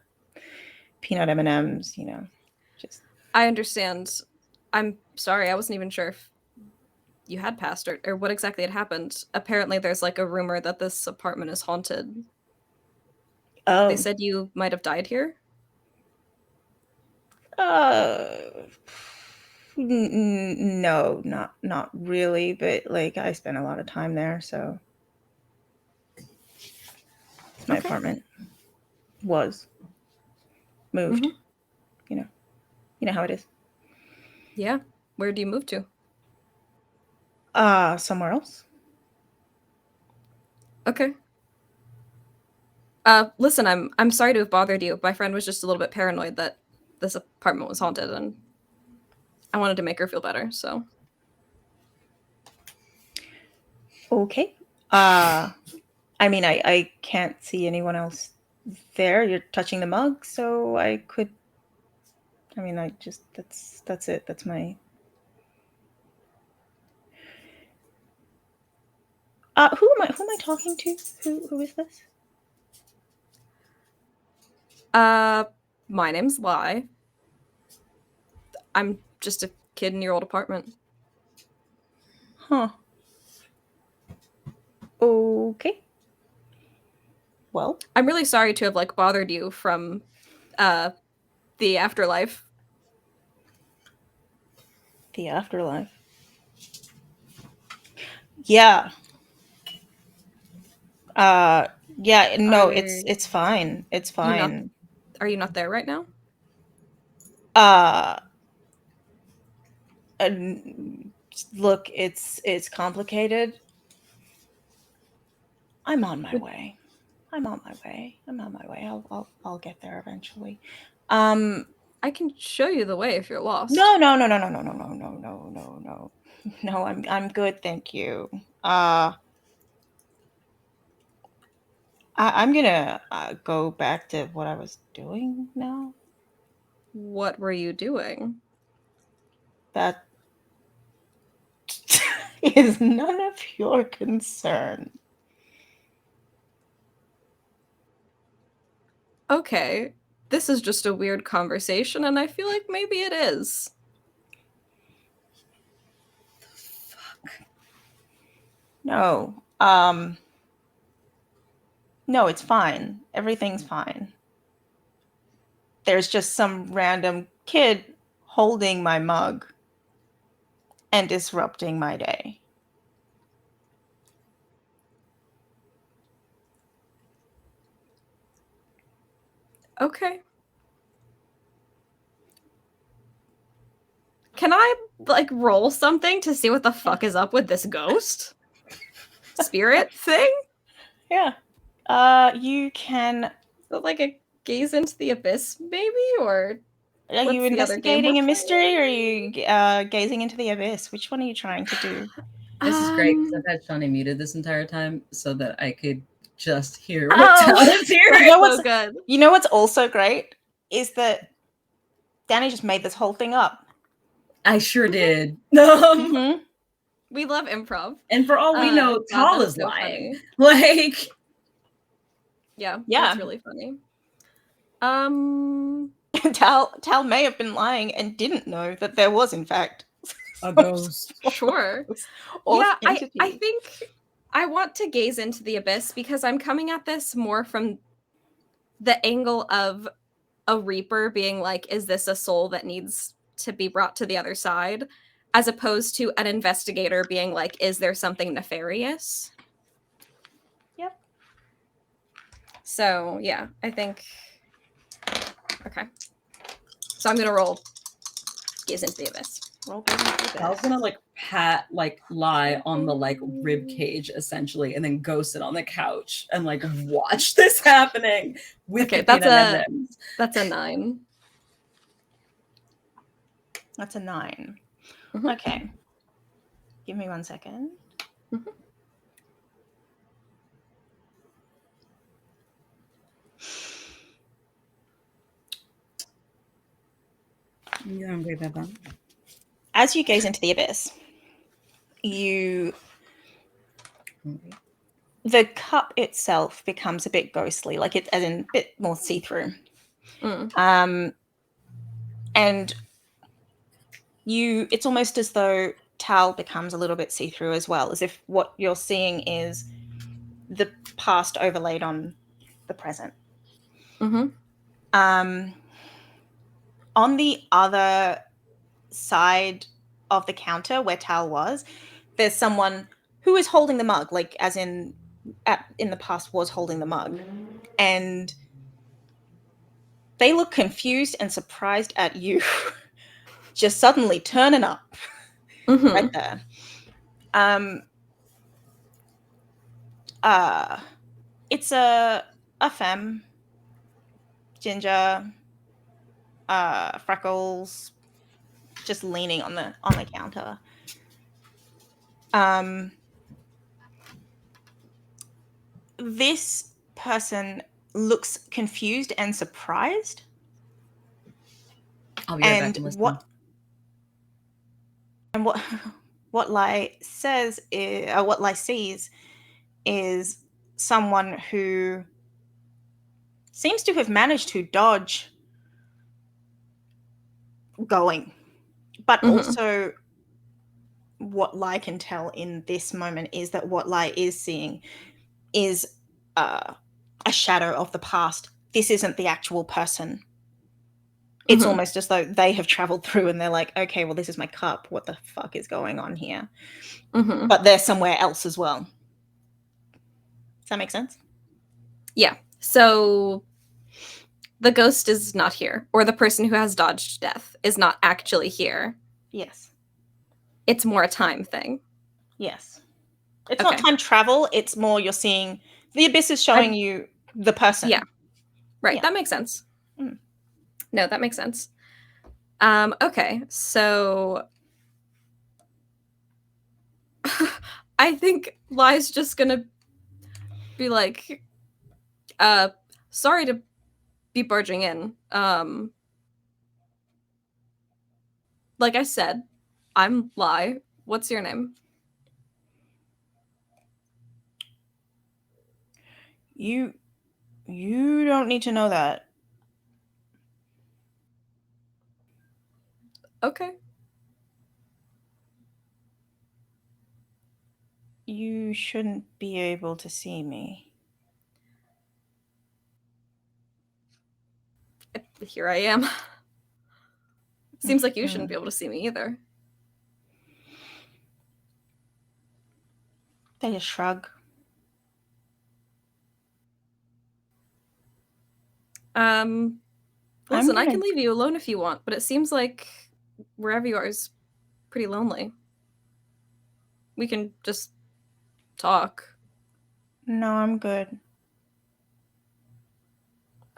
peanut M&Ms, just. I understand. I'm sorry. I wasn't even sure if you had passed or what exactly had happened. Apparently there's like a rumor that this apartment is haunted. Oh. They said you might have died here? No, not really, but like I spent a lot of time there, so. My Okay. apartment was moved. Mhm. You know how it is. Yeah. Where do you move to? Somewhere else. Okay. Listen, I'm sorry to have bothered you. My friend was just a little bit paranoid that this apartment was haunted, and I wanted to make her feel better. So Okay. I mean, I can't see anyone else there. You're touching the mug, so I could. I mean, that's it. That's my. Who am I talking to? Who is this? my name's Lai. I'm just a kid in your old apartment. Huh. Okay. Well, I'm really sorry to have like bothered you from the afterlife. the afterlife. Yeah. Yeah, no, it's fine. It's fine. Are you not there right now? Uh look, it's complicated. I'm on my way. I'm on my way. I'll get there eventually. I can show you the way if you're lost. No. No, I'm good, thank you. I'm gonna go back to what I was doing now. What were you doing? That is none of your concern. Okay, this is just a weird conversation, and I feel like maybe it is. No. No, it's fine. Everything's fine. There's just some random kid holding my mug and disrupting my day. Okay. Can I like roll something to see what the fuck is up with this ghost? Spirit thing? Yeah. You can. Is it like a gaze into the abyss, maybe? Or Are what's you the other game investigating we're a mystery, or are playing? you gazing into the abyss? Which one are you trying to do? This is great because I've had Shawnee muted this entire time so that I could just hear what Oh! Tal is hearing. So good. You know what's also great is that Danny just made this whole thing up. I sure did. Mhm. We love improv. And for all we know, God, Tal that's is so lying. funny. Like, Yeah, Yeah. that's really funny. Tal may have been lying and didn't know that there was, in fact, a ghost. Sure. or Yeah, I entity. think I want to gaze into the abyss because I'm coming at this more from the angle of a reaper being like, is this a soul that needs to be brought to the other side? As opposed to an investigator being like, is there something nefarious? Yep. So yeah, I think. Okay. So I'm gonna roll gaze into the abyss. Roll gaze into the abyss. Tal's gonna like pat like lie on the like rib cage essentially, and then ghost it on the couch and like watch this happening with Okay, the that's peanut a M&Ms. that's a 9. That's a 9. Mhm. Okay. Give me 1 second. Mhm. You hungry, Beba? As you gaze into the abyss, the cup itself becomes a bit ghostly, like it's as in a bit more see-through. Mm. And it's almost as though Tal becomes a little bit see-through as well, as if what you're seeing is the past overlaid on the present. Mm-hmm. On the other side of the counter where Tal was, there's someone who is holding the mug, like as in the past was holding the mug. and they look confused and surprised at you just suddenly turning up right there. It's a femme, ginger, freckles, just leaning on the counter. This person looks confused and surprised. I'll be right back and listen. What Lai says is, what Lai sees is someone who seems to have managed to dodge going, but also what Lai can tell in this moment is that what Lai is seeing is a shadow of the past. This isn't the actual person. It's almost as though they have traveled through and they're like, okay, well, this is my cup. What the fuck is going on here? But they're somewhere else as well. Does that make sense? Yeah. So the ghost is not here, or the person who has dodged death is not actually here. Yes. It's more a time thing. Yes. It's not time travel. It's more you're seeing the abyss is showing you the person. Yeah. Right. Yeah. That makes sense. No, that makes sense. Okay. So I think Lai's just gonna be like, sorry to be barging in. Like I said, I'm Lai. What's your name? You don't need to know that. Okay. You shouldn't be able to see me. Here I am. Seems like you shouldn't be able to see me either. They just shrug. Listen, I can leave you alone if you want, but it seems like wherever you are is pretty lonely. We can just talk. No, I'm good.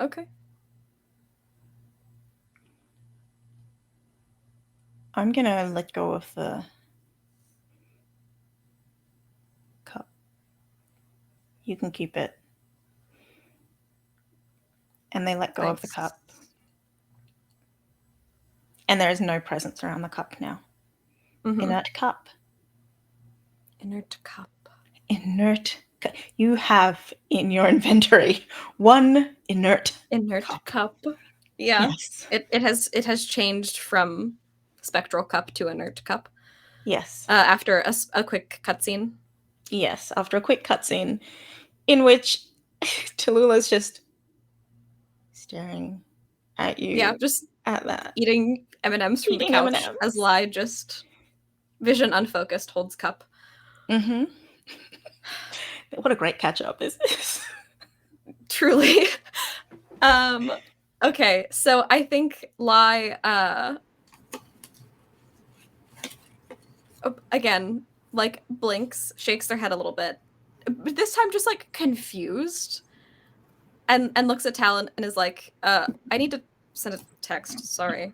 Okay. I'm gonna let go of the cup. You can keep it. And they let go of the cup. And there is no presence around the cup now. Inert cup. Inert cup. Inert cup. You have in your inventory one inert cup. Yeah. Yes. It has changed from spectral cup to inert cup. Yes. After a quick cutscene. Yes, after a quick cutscene in which Tallulah's just staring at you. Yeah, just at that. Eating M&Ms from the couch M&Ms. As Lai just vision unfocused holds cup. What a great catch up is this? Truly. Okay, so I think Lai again, like blinks, shakes their head a little bit. But this time just like confused. And looks at Talon and is like, I need to send a text, sorry.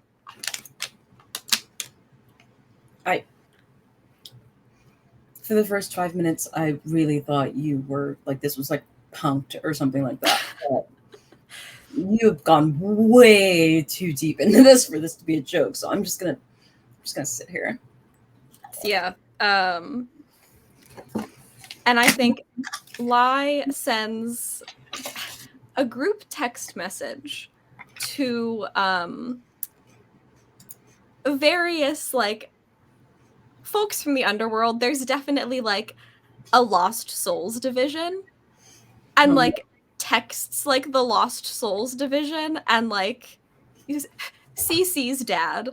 For the first 5 minutes, I really thought you were like this was like punked or something like that. But you have gone way too deep into this for this to be a joke. So I'm just gonna sit here. Yeah. And I think Lai sends a group text message to various like folks from the underworld. There's definitely like a Lost Souls division and like texts like the Lost Souls division and like CC's dad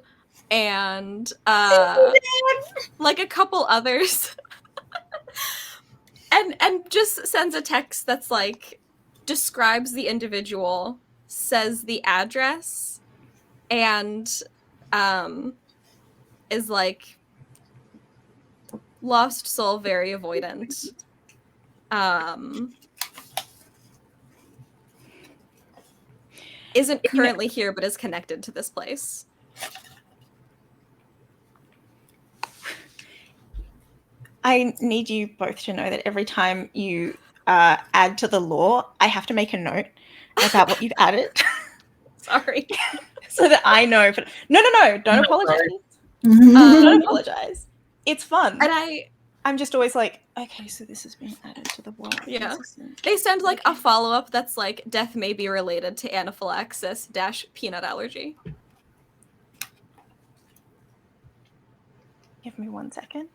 and like a couple others and just sends a text that's like describes the individual, says the address, and is like lost soul, very avoidant. Isn't currently here, but is connected to this place. I need you both to know that every time you add to the lore, I have to make a note about what you've added. Sorry. So that I know. But no, don't apologize. Don't apologize. It's fun. And I'm just always like, okay, so this has been added to the world. Yeah. They send like a follow-up that's like, death may be related to anaphylaxis - peanut allergy. Give me 1 second.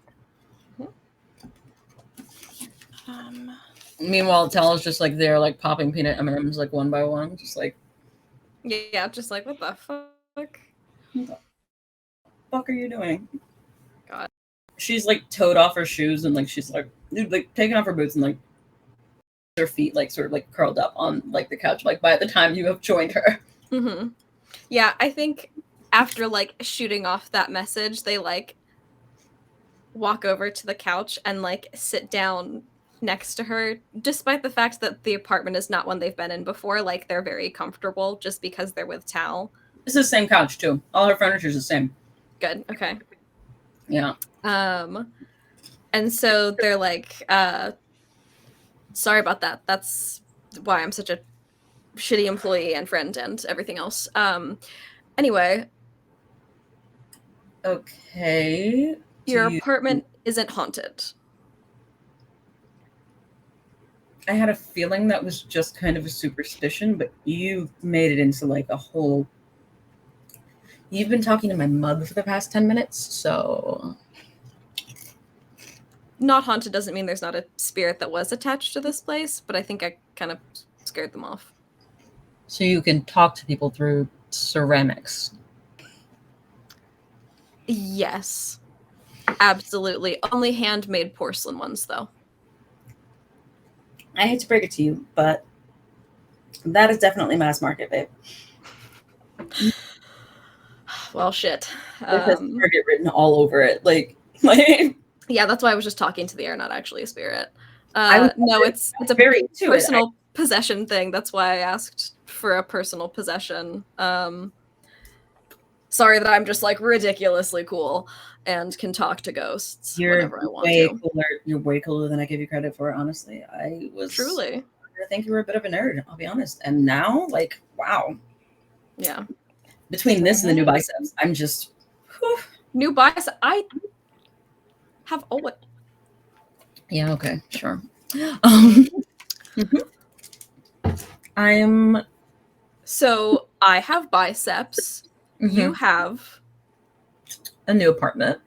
Meanwhile, Tal's just like there, like popping peanut M&Ms like one by one, just like. Yeah, just like, what the fuck? What the fuck are you doing? God. She's like toed off her shoes and like she's like taking off her boots and like her feet like sort of like curled up on like the couch. Like by the time you have joined her. Mm-hmm. Yeah, I think after like shooting off that message, they like walk over to the couch and like sit down next to her, despite the fact that the apartment is not one they've been in before. Like they're very comfortable just because they're with Tal. It's the same couch too. All her furniture's the same. Good. Okay. Yeah. And so they're like, sorry about that. That's why I'm such a shitty employee and friend and everything else. Anyway. Okay. Your apartment isn't haunted. I had a feeling that was just kind of a superstition, but you made it into like a whole. You've been talking to my mug for the past 10 minutes, so. Not haunted doesn't mean there's not a spirit that was attached to this place, but I think I kind of scared them off. So you can talk to people through ceramics. Yes. Absolutely. Only handmade porcelain ones, though. I hate to break it to you, but that is definitely mass market, babe. Well, shit. It has Target written all over it. Like yeah, that's why I was just talking to the air, not actually a spirit. No, it's a very personal possession thing. That's why I asked for a personal possession. Sorry that I'm just like ridiculously cool and can talk to ghosts whenever I want to. Cooler. You're way cooler than I give you credit for, honestly. I was truly. I think you were a bit of a nerd, I'll be honest. And now, like, wow. Yeah. Between this and the new biceps, I'm just whew. New biceps. I have always. Yeah. Okay. Sure. I'm. So I have biceps. You have a new apartment.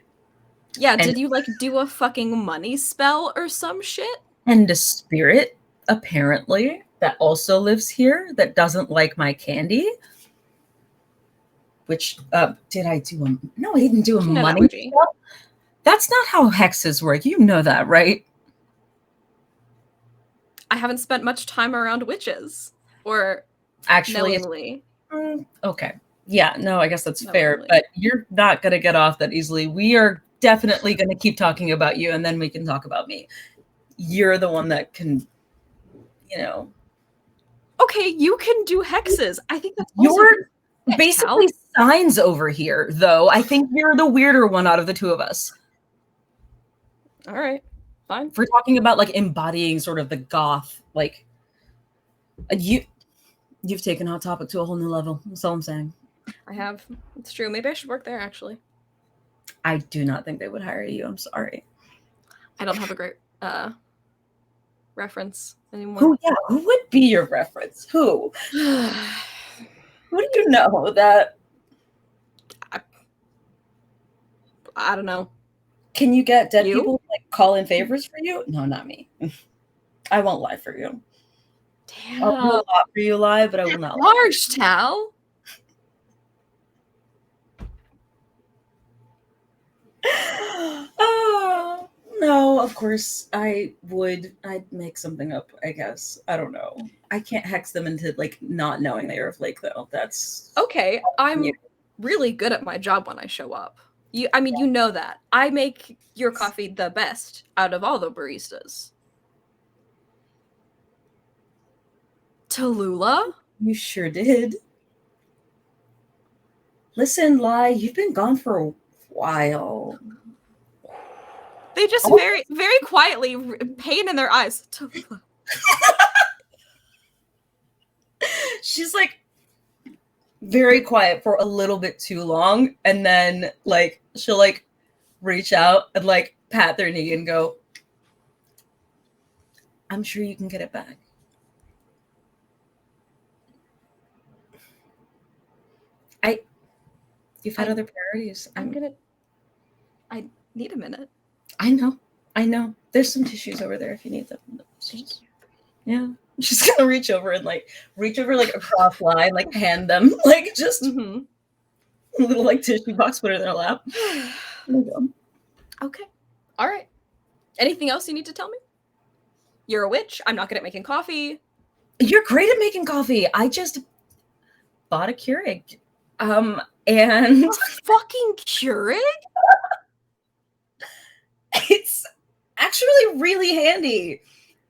Yeah, did you like do a fucking money spell or some shit? And a spirit, apparently, that also lives here that doesn't like my candy. Which did I do a no, I didn't do a money spell. That's not how hexes work. You know that, right? I haven't spent much time around witches. Or actually knowingly. Okay. Yeah, no, I guess that's fair, but you're not going to get off that easily. We are definitely going to keep talking about you, and then we can talk about me. You're the one that can, you know. Okay, you can do hexes. I think that's you're basically signs over here, though. I think you're the weirder one out of the two of us. All right, fine. If we're talking about like embodying sort of the goth, like you've taken Hot Topic to a whole new level. That's all I'm saying. I have. It's true. Maybe I should work there, actually. I do not think they would hire you. I'm sorry. I don't have a great reference anymore. Who would be your reference? Who? Who do you know that? I don't know. Can you get dead people to, like, call in favors for you? No, not me. I won't lie for you. Damn. I'll do a lot for you live, but I will not lie. Harsh, Tal. No, of course I would. I'd make something up, I guess. I don't know. I can't hex them into like not knowing they are a flake though. That's Okay, I'm you. really good at my job when I show up. I mean, you know that. I make your coffee the best out of all the baristas. Tallulah? You sure did. Listen, Lai, you've been gone for a while. They just Oh. very, very quietly, pain in their eyes. Tallulah. She's like very quiet for a little bit too long, and then like she'll like reach out and like pat their knee and go, I'm sure you can get it back. You've had other priorities. I need a minute. I know. There's some tissues over there if you need them. Yeah. She's gonna reach over like across line, like hand them, like just Mm-hmm. a little like tissue box, put it in their lap. There you go. Okay. All right. Anything else you need to tell me? You're a witch. I'm not good at making coffee. You're great at making coffee. I just bought a Keurig. And A fucking Keurig? it's actually really handy.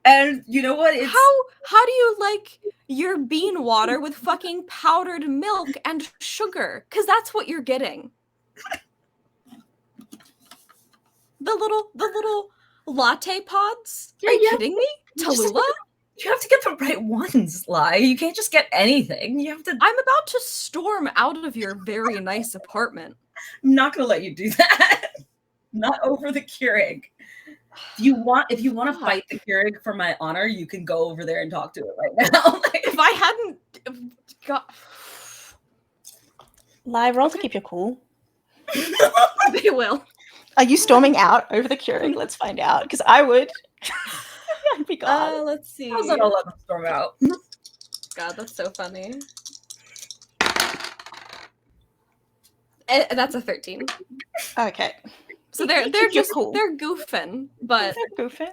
And you know what? It's How do you like your bean water with fucking powdered milk and sugar? Because that's what you're getting. The little latte pods? Are you kidding me? Tallulah? You have to get the right ones, Lai. You can't just get anything. You have to. I'm about to storm out of your very nice apartment. I'm not gonna let you do that. Not over the Keurig. If you want to fight the Keurig for my honor, you can go over there and talk to it right now. If I hadn't got Live roll to keep you cool. they will. Are you storming out over the Keurig? Let's find out. Because I would. I'd be gone. Let's see. How's that 11 storm out? God, that's so funny. That's a 13. Okay. So they're just cool. they're goofing, but They're goofing.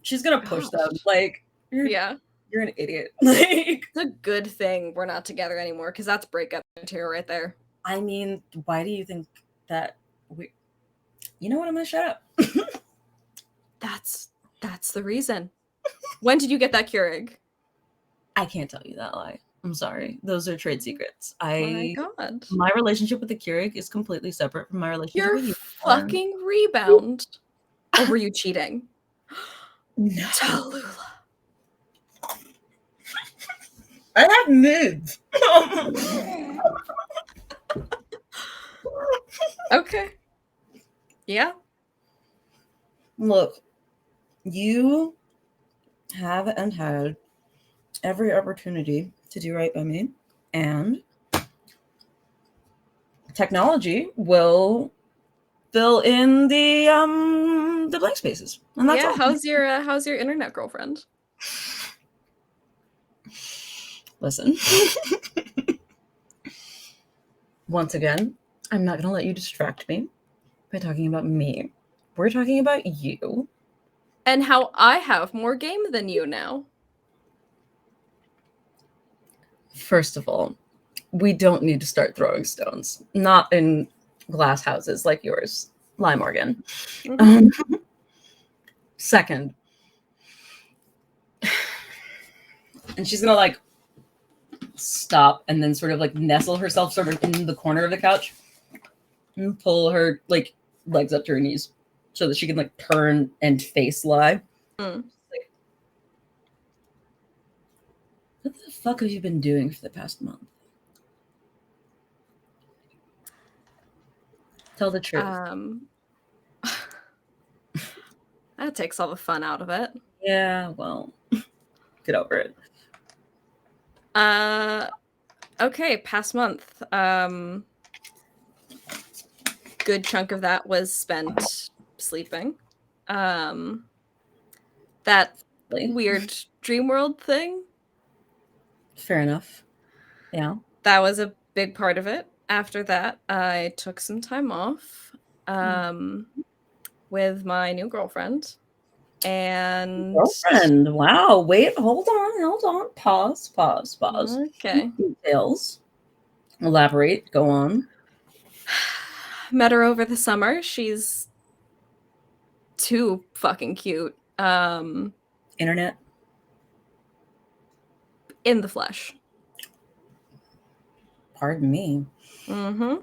She's gonna push them. Like, yeah, you're an idiot. Like, it's a good thing we're not together anymore because that's breakup material right there. I mean, why do you think that we? You know what? I'm gonna shut up. That's the reason. When did you get that Keurig? I can't tell you that lie. I'm sorry. Those are trade secrets. Oh my god. My relationship with the Keurig is completely separate from my relationship Your with you. fucking rebound. Or were you cheating? No. Tallulah. I have moods. Okay. Yeah. Look, you have and had every opportunity to do right by me, and technology will fill in the blank spaces. And that's yeah. all. How's your internet girlfriend? Listen. Once again, I'm not gonna let you distract me by talking about me. We're talking about you. And how I have more game than you now. First of all, we don't need to start throwing stones. Not in glass houses like yours, Lai Morgan. Mm-hmm. Second, and she's gonna like stop and then sort of like nestle herself sort of in the corner of the couch and pull her like legs up to her knees so that she can like turn and face Lai. Mm. Like, what the fuck have you been doing for the past month? Tell the truth. That takes all the fun out of it. Yeah, well, get over it. Okay, past month. Good chunk of that was spent sleeping. That weird dream world thing. Fair enough. Yeah. That was a big part of it. After that, I took some time off. with my new girlfriend. And Girlfriend. Wow. Wait, hold on. Pause. Okay. Details. Elaborate. Go on. Met her over the summer. She's too fucking cute. Internet. In the flesh. Pardon me. Mm-hmm.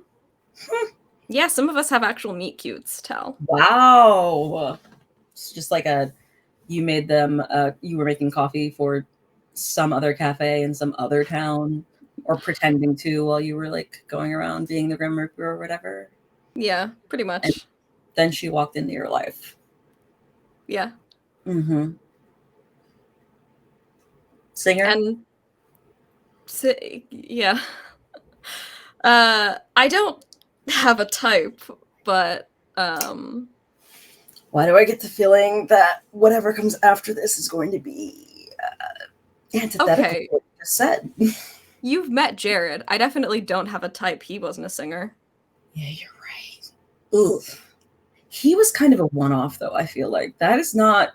Yeah, some of us have actual meet cutes, Tal. Wow. It's just like you made them, you were making coffee for some other cafe in some other town, or pretending to while you were like going around being the Grim Reaper or whatever. Yeah, pretty much. And then she walked into your life. Yeah. Mm-hmm. Singer? And yeah. I don't have a type, but why do I get the feeling that whatever comes after this is going to be antithetical to what you just said? You've met Jared. I definitely don't have a type. He wasn't a singer. Yeah, you're right. Ugh. He was kind of a one-off, though, I feel like. That is not...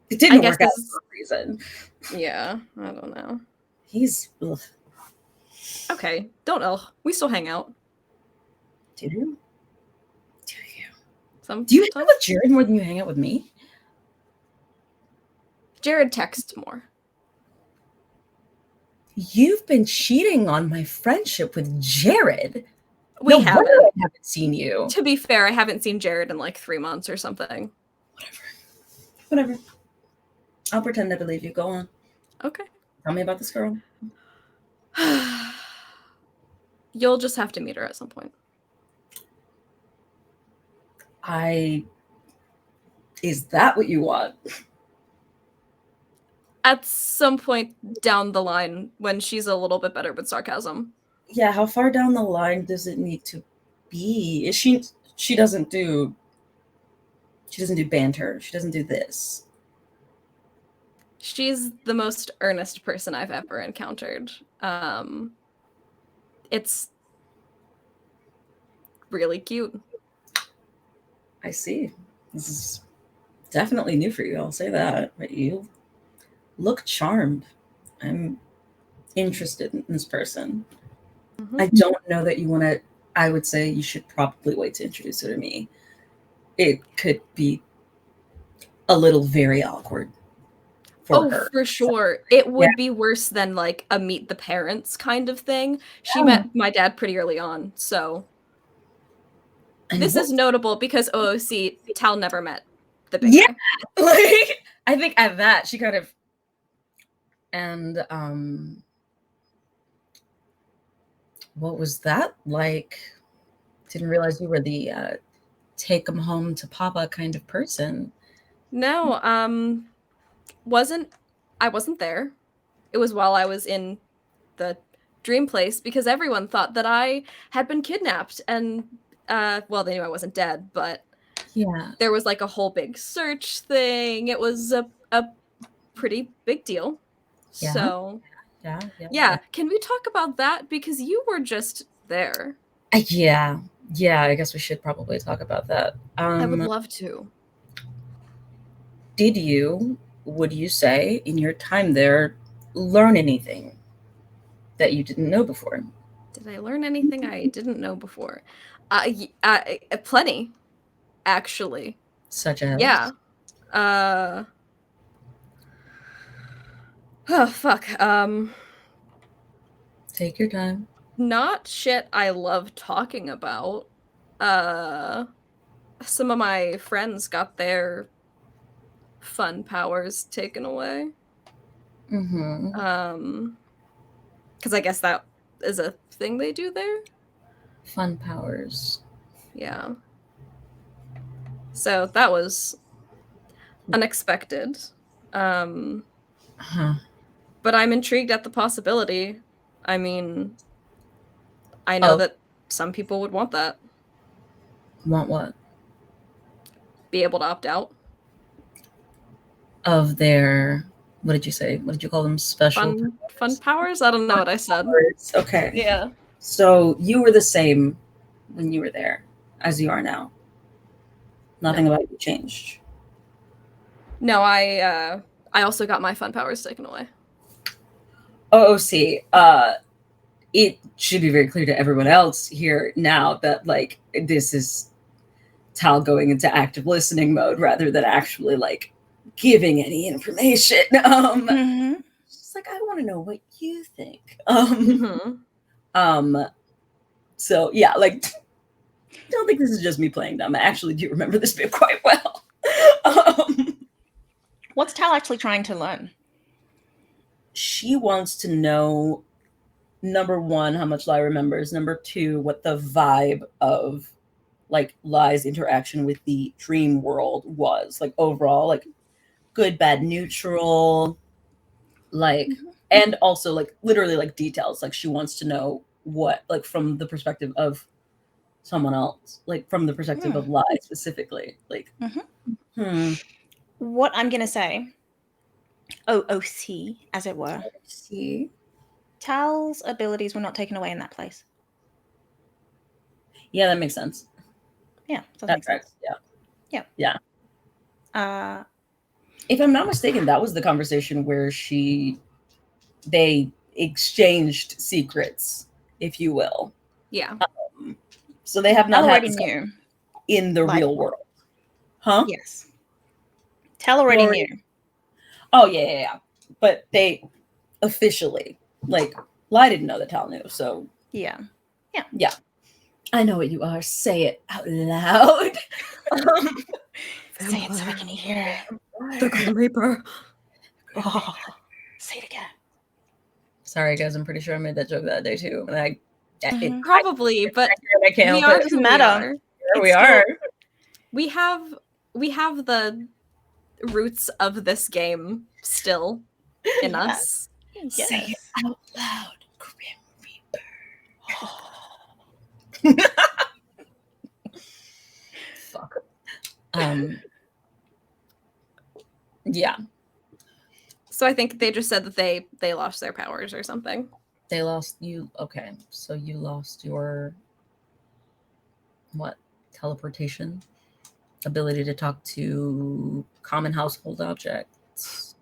It didn't work out for a reason. Yeah, I don't know. He's... Ugh. Okay, don't ugh. We still hang out. Do you? Sometimes. Do you hang out with Jared more than you hang out with me? Jared texts more. You've been cheating on my friendship with Jared. We haven't. I haven't seen you. To be fair, I haven't seen Jared in like 3 months or something. Whatever. I'll pretend I believe you. Go on. Okay. Tell me about this girl. You'll just have to meet her at some point. Is that what you want? At some point down the line when she's a little bit better with sarcasm. Yeah, how far down the line does it need to be? Is she doesn't do banter. She doesn't do this. She's the most earnest person I've ever encountered. It's really cute. I see. This is definitely new for you. I'll say that. But you look charmed. I'm interested in this person. Mm-hmm. I don't know that you want to. I would say you should probably wait to introduce her to me. It could be a little very awkward for her. For sure. It would be worse than like a meet the parents kind of thing. She met my dad pretty early on, so this is notable because OOC Tal never met the big guy. Like I think at that she kind of what was that like? Didn't realize you were the take him home to Papa kind of person. No, I wasn't there. It was while I was in the dream place because everyone thought that I had been kidnapped and well, they knew I wasn't dead, but yeah, there was like a whole big search thing. It was a pretty big deal. Yeah. So yeah. Can we talk about that? Because you were just there. Yeah, I guess we should probably talk about that. I would love to. Would you say, in your time there, learn anything that you didn't know before? Did I learn anything I didn't know before? Plenty, actually. Such as? Yeah. Oh, fuck. Take your time. Not shit I love talking about. Some of my friends got their fun powers taken away. Mm-hmm. Because I guess that is a thing they do there. Fun powers. Yeah. So that was unexpected. But I'm intrigued at the possibility. I mean, I know that some people would want that. Want what? Be able to opt out. Of their, what did you say? What did you call them? Special fun powers? I don't know what I said. Powers. Okay. Yeah. So you were the same when you were there as you are now. Nothing about you changed. No, I also got my fun powers taken away. OOC, it should be very clear to everyone else here now that like this is Tal going into active listening mode rather than actually like giving any information. Just like I want to know what you think. So yeah, like don't think this is just me playing dumb. I actually do remember this bit quite well. What's Tal actually trying to learn? She wants to know, number one, how much Lai remembers. Number two, what the vibe of like Lai's interaction with the dream world was. Like overall, like good, bad, neutral. Like and also like literally like details. Like she wants to know what, like from the perspective of someone else, like from the perspective of Lai specifically. Like what I'm gonna say, OOC, as it were. See, Tal's abilities were not taken away in that place. yeah, that makes sense. Yeah, That's right. Yeah. If I'm not mistaken, that was the conversation where they exchanged secrets, if you will. Yeah. So they have not Tal had already this knew in the real world. Huh? Yes. Tal already knew. Oh yeah. But they officially, like, Lai didn't know that Tal knew, so Yeah. I know what you are. Say it out loud. Say it so we can hear it. The Grim Reaper. Oh, say it again. Sorry, guys. I'm pretty sure I made that joke that day too, and Probably, but I can't we help are it. who we matter. are. Here we are. We have the roots of this game still in us. Yes. Say it out loud, Grim Reaper. Fuck. Yeah. So I think they just said that they lost their powers or something. They lost you. Okay, so you lost your what? Teleportation ability to talk to common household objects.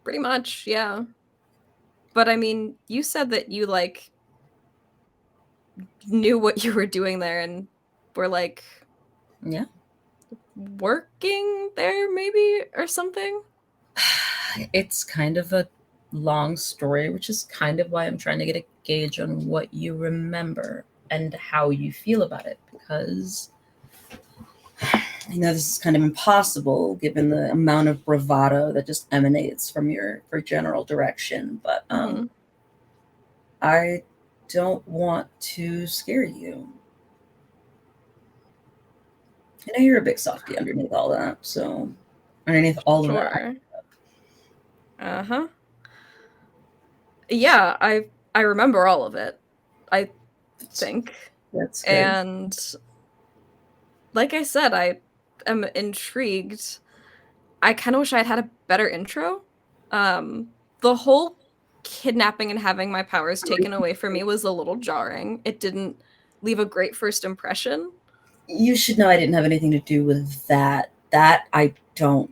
Pretty much, yeah. But I mean, you said that you like knew what you were doing there and were like Yeah. working there maybe or something. It's kind of a long story, which is kind of why I'm trying to get a gauge on what you remember and how you feel about it, because I know this is kind of impossible given the amount of bravado that just emanates from your general direction, but I don't want to scare you. I know you're a big softie underneath all that, so underneath all of that. Yeah, I remember all of it, I think. That's good. And like I said, I am intrigued. I kind of wish I had a better intro. The whole kidnapping and having my powers taken away from me was a little jarring. It didn't leave a great first impression. You should know I didn't have anything to do with that. I don't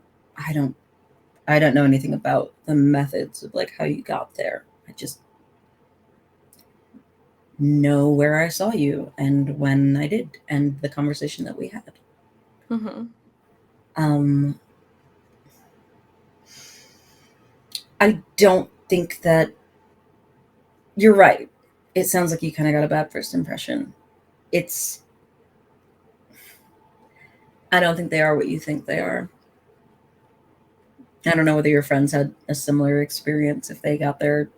know anything about the methods of like how you got there. I just know where I saw you and when I did and the conversation that we had. I don't think that you're right. It sounds like you kind of got a bad first impression. I don't think they are what you think they are. I don't know whether your friends had a similar experience, if they got their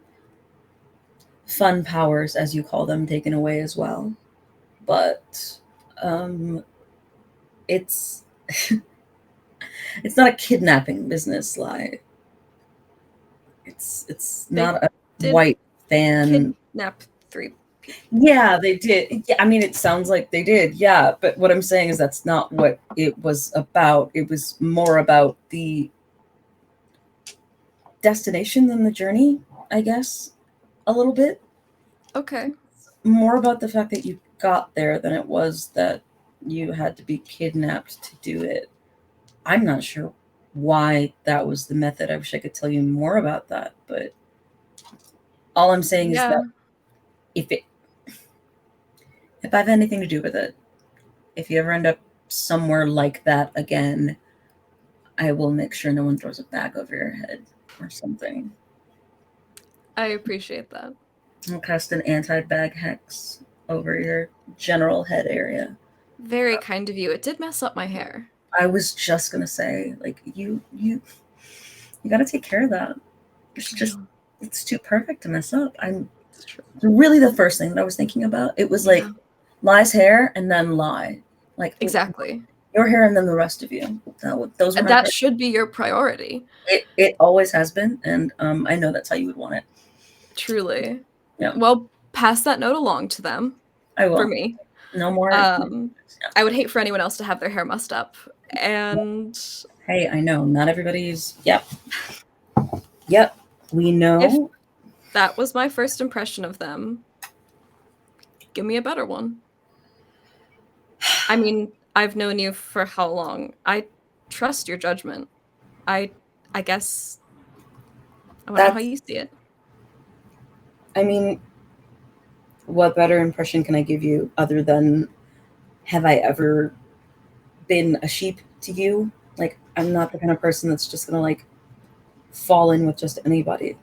fun powers, as you call them, taken away as well. But it's it's not a kidnapping business, Lai. It's not a white fan. Kidnap 3 people. Yeah, they did. Yeah, I mean, it sounds like they did. Yeah, but what I'm saying is that's not what it was about. It was more about the destination than the journey, I guess, a little bit. Okay. More about the fact that you got there than it was that you had to be kidnapped to do it. I'm not sure why that was the method. I wish I could tell you more about that, but all I'm saying is that if I have anything to do with it, if you ever end up somewhere like that again, I will make sure no one throws a bag over your head or something. I appreciate that. I'll cast an anti-bag hex over your general head area. Very kind of you. It did mess up my hair. I was just gonna say, like, you gotta take care of that. It's too perfect to mess up. It's true. Really the first thing that I was thinking about. It was like Lie's hair and then Lie. Like Exactly. your hair and then the rest of you. Those were That should be your priority. It always has been, and I know that's how you would want it. Truly. Yeah. Well, pass that note along to them. I will. For me. No more. I would hate for anyone else to have their hair mussed up. And hey, I know not everybody's. Yep. We know. If that was my first impression of them, give me a better one. I mean, I've known you for how long? I trust your judgment. I guess I want to know how you see it. I mean, what better impression can I give you other than, have I ever been a sheep to you? Like, I'm not the kind of person that's just gonna like fall in with just anybody.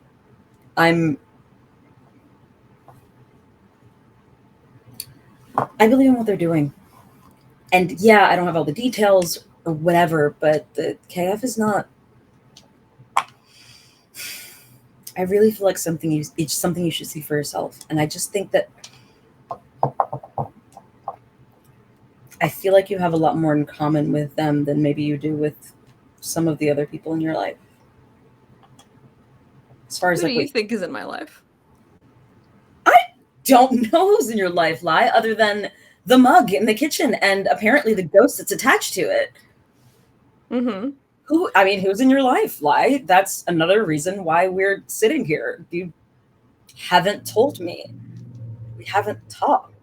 I believe in what they're doing. And yeah, I don't have all the details or whatever, but the KF is not. I really feel like it's something you should see for yourself. And I just think that I feel like you have a lot more in common with them than maybe you do with some of the other people in your life. As far as Who like do you think is in my life? I don't know who's in your life, Lie, other than the mug in the kitchen and apparently the ghost that's attached to it. Mm-hmm. Who's in your life, Lie? That's another reason why we're sitting here. You haven't told me. We haven't talked.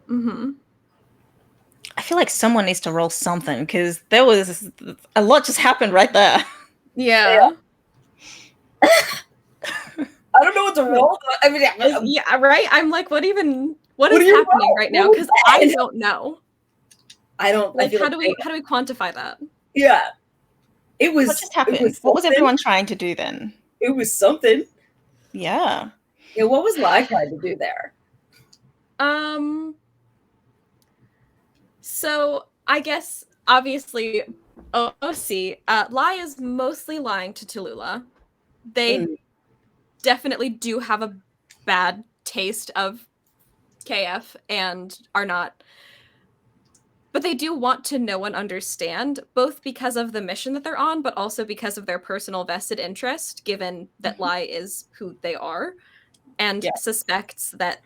Mm-hmm. I feel like someone needs to roll something because there was a lot just happened right there. Yeah. I don't know what to roll. I mean, yeah, right? I'm like, what is happening right now? Because I don't know. I don't. Like, how do we quantify that? Yeah, it was. What just happened? What was everyone trying to do then? It was something. Yeah. Yeah. What was Lai trying to do there? So I guess obviously, OC, Lai is mostly lying to Tallulah. They definitely do have a bad taste of KF and are not. But they do want to know and understand, both because of the mission that they're on, but also because of their personal vested interest, given that Lai is who they are, and suspects that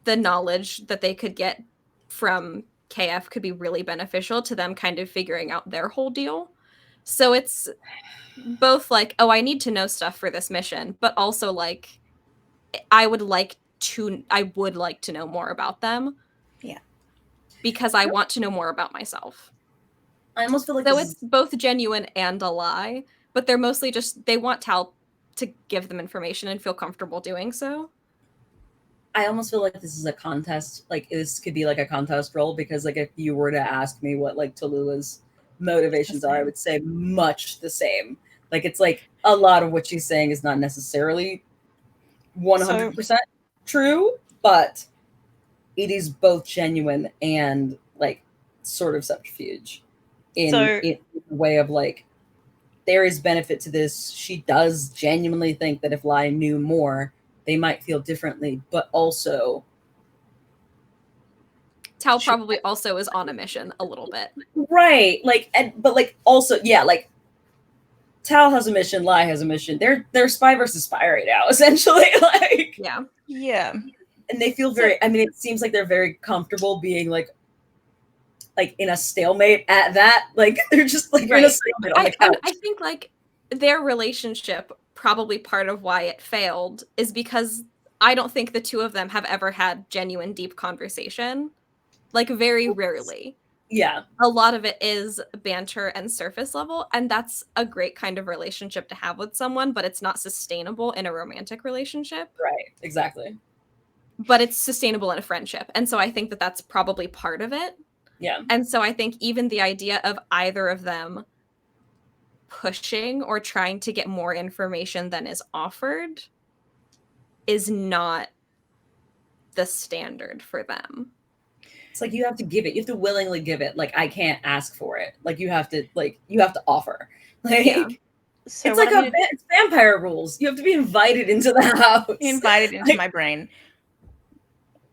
the knowledge that they could get from KF could be really beneficial to them kind of figuring out their whole deal. So it's both like, oh, I need to know stuff for this mission, but also like, I would like to know more about them. Yeah. Because I want to know more about myself. I almost feel like it's both genuine and a lie, but they're mostly just, they want Tal to give them information and feel comfortable doing so. I almost feel like this is a contest. Like, this could be like a contest role, because like if you were to ask me what like Tallulah's motivations are, I would say much the same. Like, it's like a lot of what she's saying is not necessarily 100% true, but it is both genuine and like sort of subterfuge in a way of like, there is benefit to this. She does genuinely think that if Lai knew more, they might feel differently, but also Tal probably also is on a mission a little bit. Right. Like, but like also, yeah, like Tal has a mission, Lai has a mission. They're spy versus spy right now, essentially. Like, yeah. And they feel very, I mean, it seems like they're very comfortable being like in a stalemate at that. Like, they're just like in a stalemate on the couch. I think like their relationship, probably part of why it failed, is because I don't think the two of them have ever had genuine, deep conversation. Like very rarely. Yeah. A lot of it is banter and surface level, and that's a great kind of relationship to have with someone, but it's not sustainable in a romantic relationship. Right. Exactly. But it's sustainable in a friendship. And so I think that that's probably part of it. Yeah. And so I think even the idea of either of them pushing or trying to get more information than is offered is not the standard for them. It's like you have to give it. You have to willingly give it. Like I can't ask for it. Like you have to offer. Like Yeah. So it's like it's vampire rules. You have to be invited into the house. invited into my brain.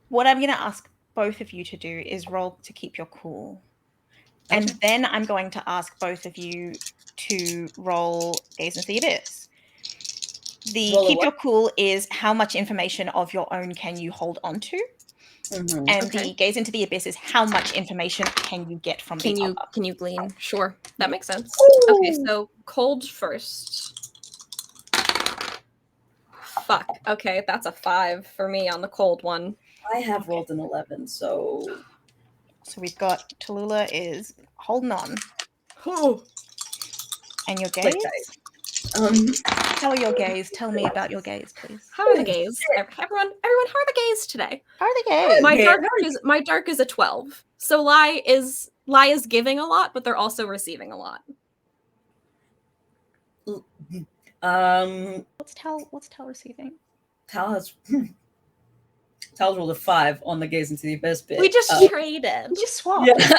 What I'm going to ask both of you to do is roll to keep your cool. Okay. And then I'm going to ask both of you to roll Gaze into the Abyss. The Roll a keep what? your cool is how much information of your own can you hold on to. Mhm. And Okay. the Gaze into the Abyss is how much information can you get from the other. Can you glean? Sure. That makes sense. Ooh. Okay, so cold first. Fuck. Okay, that's a 5 for me on the cold one. I have rolled an 11, so So we've got Tallulah is holding on. Oh. And your Play gaze? tight. Tell your gaze. Tell me about your gaze, please. How are the gays? Everyone, how are the gays today? How are the gaze? My dark is a 12. So Lie is giving a lot, but they're also receiving a lot. What's Tal receiving? Tal's rolled a 5 on the Gaze into the Abyss bit. We just traded. You just swapped. Yeah.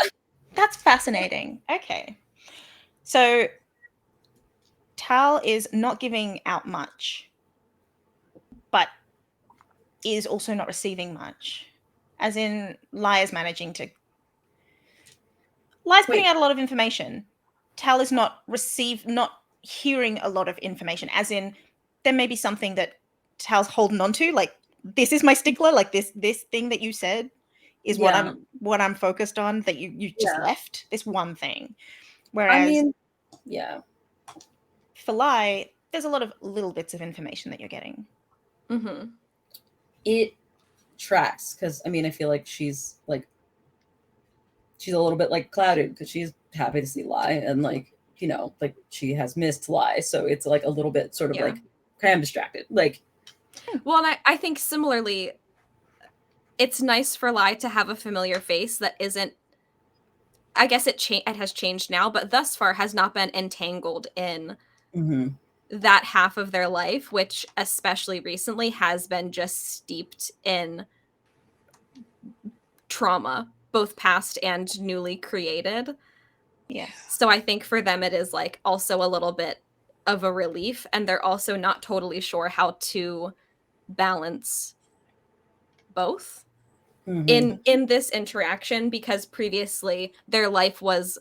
That's fascinating. Okay. So Tal is not giving out much, but is also not receiving much. As in, Lie's managing to... Lie's putting out a lot of information. Tal is not hearing a lot of information. As in, there may be something that Tal's holding on to, like, this is my stickler, like this thing that you said is what I'm focused on, that you just left, this one thing. Whereas for Lie, there's a lot of little bits of information that you're getting. Mm-hmm. It tracks because I feel like she's a little bit like clouded because she's happy to see Lie and like she has missed Lie, so it's like a little bit sort of like kind of distracted. Like, well, and I think similarly, it's nice for Lie to have a familiar face that isn't. I guess it has changed now, but thus far has not been entangled in that half of their life, which especially recently has been just steeped in trauma, both past and newly created. Yes. So I think for them it is like also a little bit of a relief, and they're also not totally sure how to balance both in this interaction, because previously their life was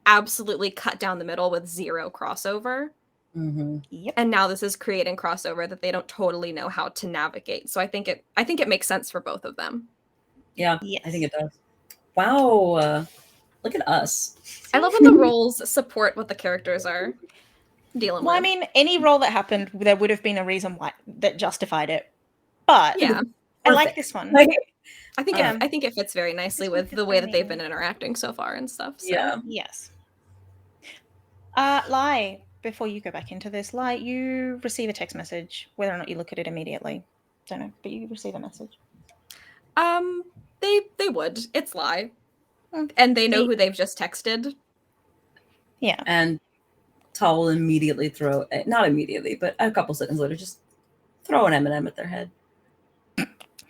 absolutely cut down the middle with zero crossover. Yep. And now this is creating crossover that they don't totally know how to navigate. So I think it makes sense for both of them. Yeah, yes. I think it does. Wow. Look at us. I love when the roles support what the characters are dealing with. I mean, any role that happened, there would have been a reason why that justified it. But yeah, I like this one. I think it fits very nicely with the way that they've been interacting so far and stuff. So. Yeah. Yes. Lie, before you go back into this, Lie, you receive a text message. Whether or not you look at it immediately, don't know, but you receive a message. They would. It's Lie. And they know who they've just texted. Yeah. And Tal will immediately not immediately, but a couple seconds later, just throw an M&M at their head.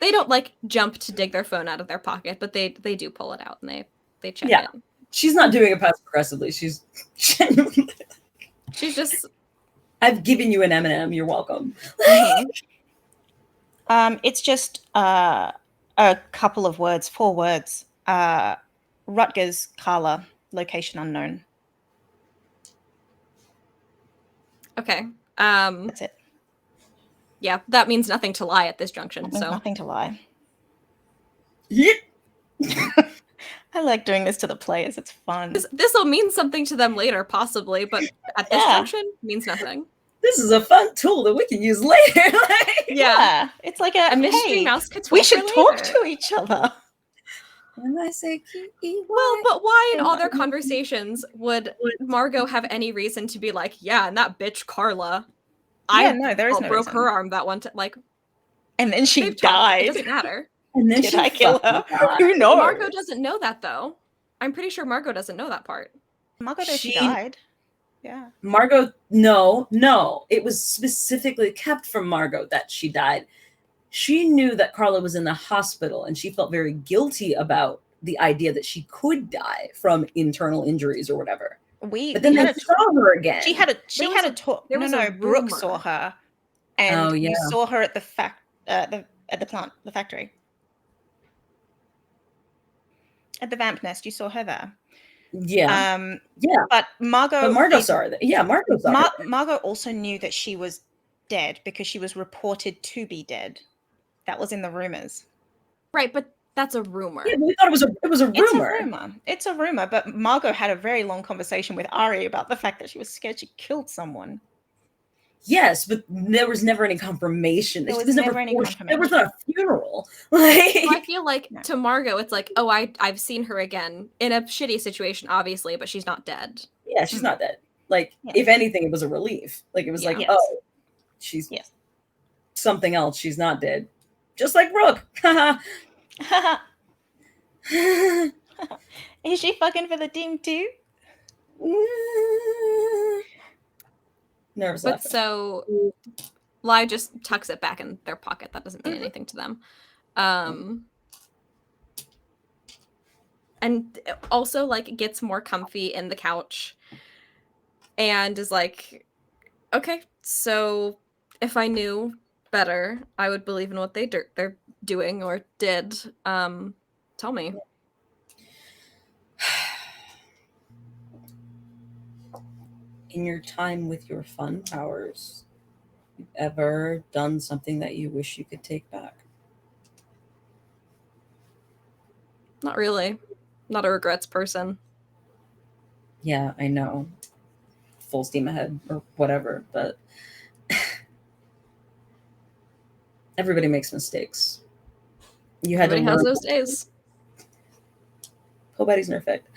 They don't like jump to dig their phone out of their pocket, but they do pull it out and they check it. She's not doing it passive aggressively. She's genuinely. She's just. I've given you an M&M. You're welcome. It's just a couple of words, 4 words. Rutgers, Carla, location unknown. Okay. That's it. Yeah, that means nothing to Lie at this junction. So nothing to Lie. Yeah. I like doing this to the players. It's fun. This will mean something to them later, possibly, but at this junction, means nothing. This is a fun tool that we can use later. Yeah, it's like a mystery mouse could we should talk to each other. And I say Key. Well, but why in all their conversations would Margot have any reason to be like, yeah, and that bitch Carla, Yeah, no, there is no broke reason. her arm that one time. Like, And then she they've talked. died. It doesn't matter. And then Did she I kill her? fucking died. Who knows? Margot doesn't know that though. I'm pretty sure Margot doesn't know that part. Margot knows she She- died. Yeah. Margot, no. It was specifically kept from Margot that she died. She knew that Carla was in the hospital and she felt very guilty about the idea that she could die from internal injuries or whatever. But then they saw her again. She had a talk. there was a Brooke rumor. saw her, and Oh, yeah. you saw her at the plant, the factory, at the vamp nest. You saw her there. Yeah. But Margot. But Margot saw her. Yeah, Margot saw her. Margot also knew that she was dead because she was reported to be dead. That was in the rumors. Right, but that's a rumor. Yeah, we thought it was a rumor. It's a rumor, but Margot had a very long conversation with Ari about the fact that she was scared she killed someone. Yes, but there was never any confirmation. There was never any There was confirmation. not a funeral. Like, So I feel like to Margot, it's like, oh, I've seen her again in a shitty situation, obviously, but she's not dead. yeah, she's not dead. Like, Yeah. if anything, it was a relief. Like, it was like, Yes. oh, she's Yes. something else. She's not dead. Just like Brooke. Is she fucking for the team too? Nervous But laughter. so Lai just tucks it back in their pocket. That doesn't mean anything to them. And also like gets more comfy in the couch and is like, okay, so if I knew better, I would believe in what they're doing or did. Tell me. In your time with your fun powers, you've ever done something that you wish you could take back? Not really. Not a regrets person. Yeah, I know. Full steam ahead or whatever, but everybody makes mistakes. You had Everybody to has learn. those days. Nobody's perfect.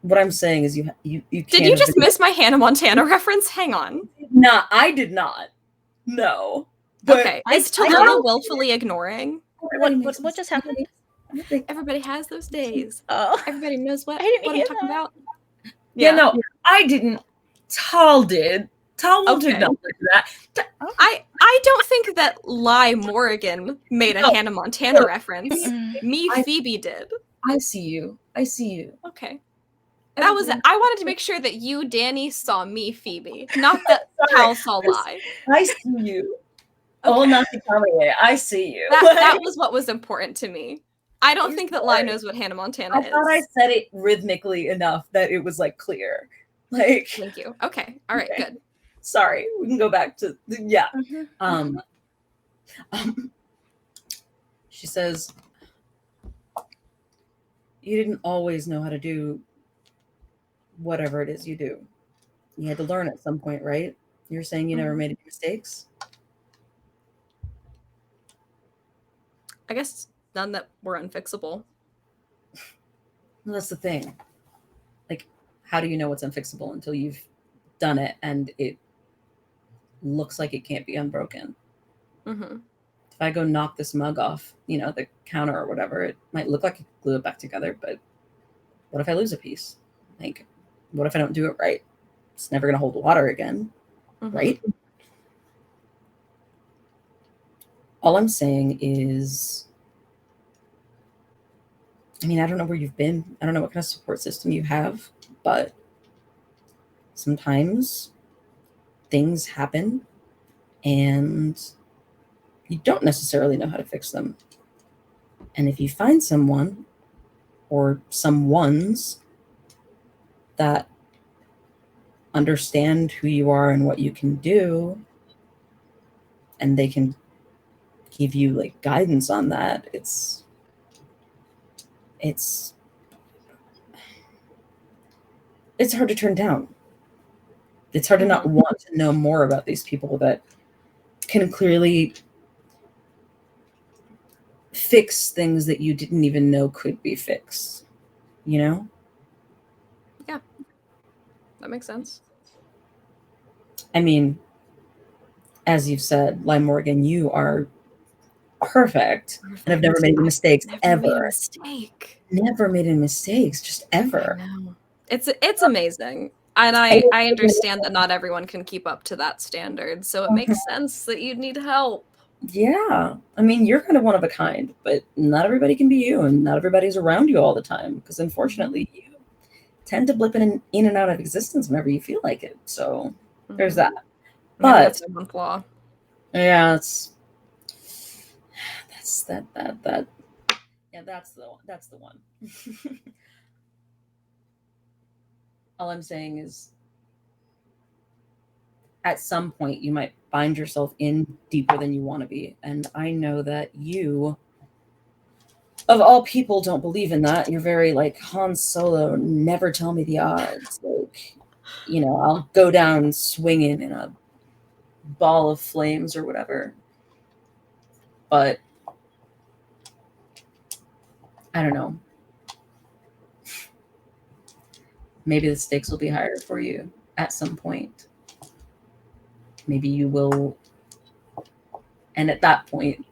What I'm saying is you Did can't you just miss my Hannah Montana reference? Hang on. Nah, I did not. No. But Okay. Is I Tallulah don't- willfully ignoring? What just happened? Everybody has those days. Oh, Everybody knows what I didn't I'm hear talking that. about. Yeah, no, I didn't. Tal did. Tal will Okay. acknowledge that. I don't think that Lai Morrigan made a No. Hannah Montana No. reference. Me, I- Phoebe did. I see you. I see you. Okay. That was I wanted to make sure that you, Danny, saw me, Phoebe. Not that Sorry. Tal saw Lai. I see you. Oh, Okay. not the Kanye. I see you. That was what was important to me. I don't think that Lai knows what Hannah Montana I is. thought I said it rhythmically enough that it was like clear. Like, Thank you. Okay. All right, Okay. good. sorry, we can go back to yeah. Mhm. She says, you didn't always know how to do whatever it is you do. You had to learn at some point, right? You're saying you never made any mistakes? I guess none that were unfixable. Well, that's the thing. Like, how do you know what's unfixable until you've done it and it looks like it can't be unbroken? Mm-hmm. If I go knock this mug off, the counter or whatever, it might look like I could glue it back together, but what if I lose a piece? Like, what if I don't do it right? It's never going to hold water again, Mm-hmm. right? All I'm saying is, I mean, I don't know where you've been. I don't know what kind of support system you have, but sometimes things happen and you don't necessarily know how to fix them. And if you find someone or someones that understand who you are and what you can do, and they can give you like guidance on that, it's hard to turn down. It's hard to not want to know more about these people that can clearly fix things that you didn't even know could be fixed, you know? Yeah. That makes sense. I mean, as you've said, Lime Morgan, you are perfect. And I've never made any mistakes Never made a ever. mistake. Never made any mistakes, just ever. I know. It's amazing. And I understand that not everyone can keep up to that standard. So it makes sense that you'd need help. Yeah. I mean, you're kind of one of a kind, but not everybody can be you, and not everybody's around you all the time, because unfortunately you tend to blip in and out of existence whenever you feel like it. So there's that. Maybe But that's one flaw. yeah, that's yeah, that's the one. All I'm saying is at some point you might find yourself in deeper than you want to be. And I know that you, of all people, don't believe in that. You're very like Han Solo, never tell me the odds. Like, you know, I'll go down swinging in a ball of flames or whatever. But I don't know. Maybe the stakes will be higher for you at some point. Maybe you will. And at that point,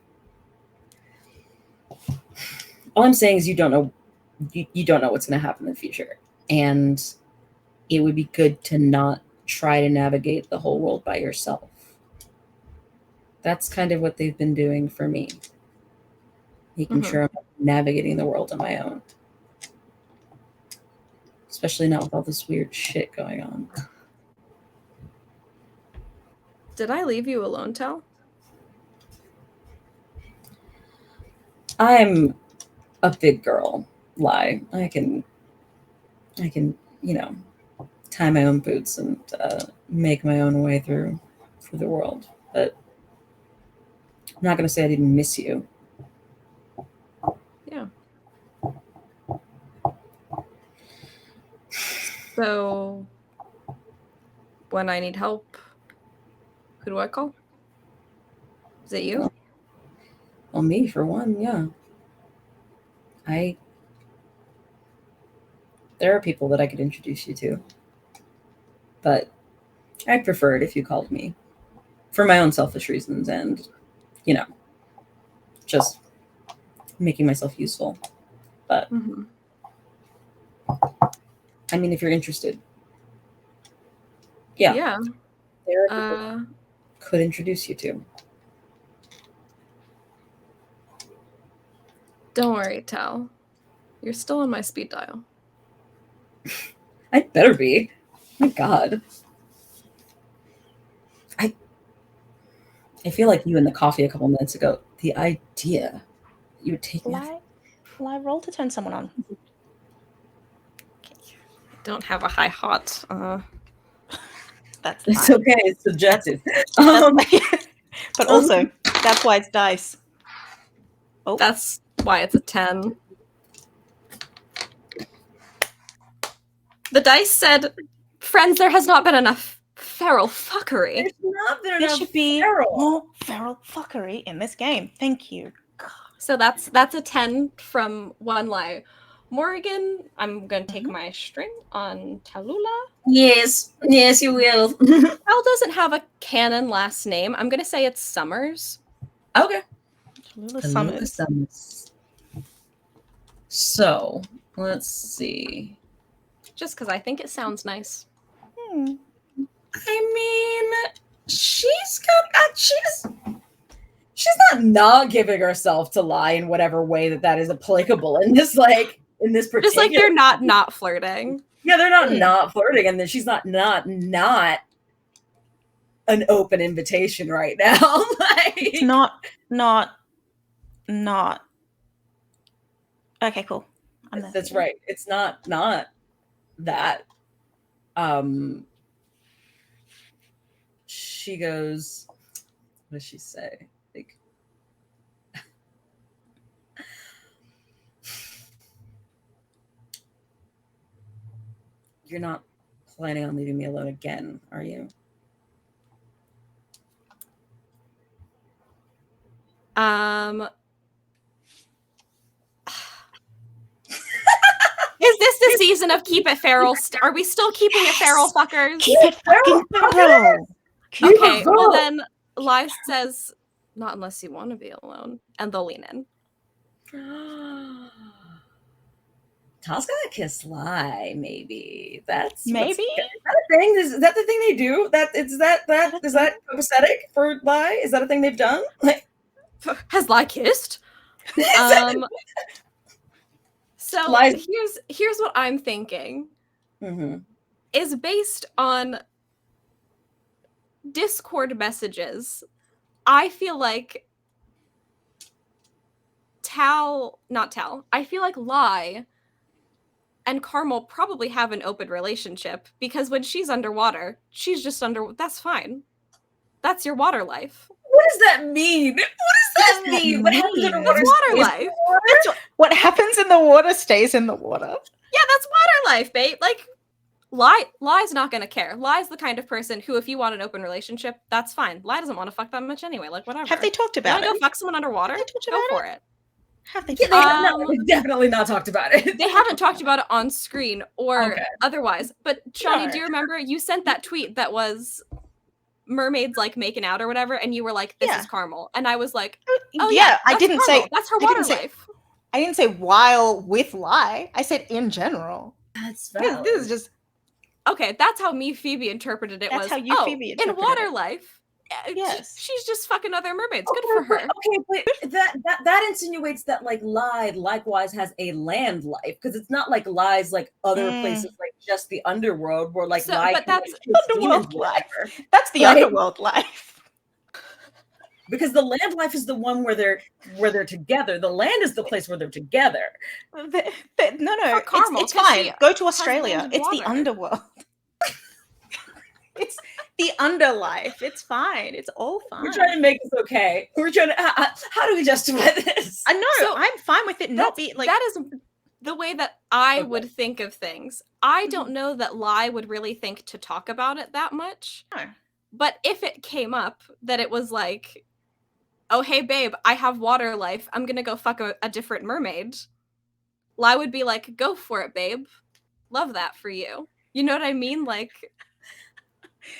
all I'm saying is you don't know. You don't know what's going to happen in the future. And it would be good to not try to navigate the whole world by yourself. That's kind of what they've been doing for me. Making sure I'm navigating the world on my own. Especially not with all this weird shit going on. Did I leave you alone, Tal? I'm a big girl. Lie. I can, you know, tie my own boots and make my own way through the world. But I'm not going to say I didn't miss you. Yeah. So when I need help, who do I call? Is it you? Well, me for one, yeah. There are people that I could introduce you to, but I'd prefer it if you called me for my own selfish reasons and, you know, just making myself useful. But I mean, if you're interested, yeah. There are people could introduce you to. Don't worry, Tal. You're still on my speed dial. I better be. My God. I feel like you and the coffee a couple minutes ago. The idea you would take me. Live roll to turn someone on. Don't have a high hot. That's It's fine. okay. It's subjective. But also, that's why it's dice. Oh, that's why it's a 10. The dice said, "Friends, there has not been enough feral fuckery." There's not been there enough should be feral. more feral fuckery in this game. Thank you. So that's a 10 from One Lie. Morgan, I'm going to take my string on Tallulah. Yes, you will. Tal doesn't have a canon last name. I'm going to say it's Summers. Okay. Tallulah Summers. So, let's see. Just because I think it sounds nice. I mean, she's not giving herself to lie in whatever way that is applicable in this particular. Just like they're not flirting. Yeah, they're not flirting, and then she's not an open invitation right now. It's not. Okay, cool. That's right. It's not that. She goes, what does she say? Like, you're not planning on leaving me alone again, are you? the season of keep it feral. Are we still keeping it feral, fuckers? Keep it fucking feral. Okay, well then, Lai says, "Not unless you want to be alone," and they'll lean in. Tal's gonna kiss Lai, maybe. That's Maybe? Is that a thing? Is that the thing they do? Is that copacetic for Lai? Is that a thing they've done? Like, Has Lai kissed? So Lai's- here's what I'm thinking. mm-hmm. Is based on Discord messages. I feel like I feel like Lai and Carmel probably have an open relationship because when she's underwater, she's just that's fine. That's your water life. What does that mean? What does that mean? What happens underwater? That's water life. What happens in the water stays in the water. Yeah, that's water life, babe. Like, Lai's not gonna care. Lai's the kind of person who, if you want an open relationship, that's fine. Lai doesn't want to fuck that much anyway. Like, whatever. Have they talked about you it? Want to go fuck someone underwater? Go for it. Have they? They've definitely not talked about it. They haven't talked about it on screen or otherwise. But Shawnee, do you remember you sent that tweet that was mermaids like making out or whatever, and you were like, "This is Carmel," and I was like, "Oh yeah, I didn't Carmel. say That's her water life." I didn't say while with Lai. I said in general. That's valid. This is just okay. That's how me Phoebe interpreted it. That's how you Phoebe interpreted in water it. life. Yes, she's just fucking other mermaids. Good for her. Okay, but that insinuates that like Lai likewise has a land life because it's not like Lai's like other places like just the underworld where like Lai. But that's underworld life. That's the underworld life. Because the land life is the one where they're together. The land is the place where they're together. No, Carmel, it's fine. Go to Australia. It's the underworld. It's the underlife. It's fine. It's all fine. We're trying to make this okay. We're trying to. How do we justify this? I know. So I'm fine with it not being like that is the way that I would think of things. I don't know that Lai would really think to talk about it that much. No. But if it came up that it was like, "Oh hey babe, I have water life. I'm gonna go fuck a different mermaid," Lai would be like, "Go for it, babe. Love that for you." You know what I mean? Like.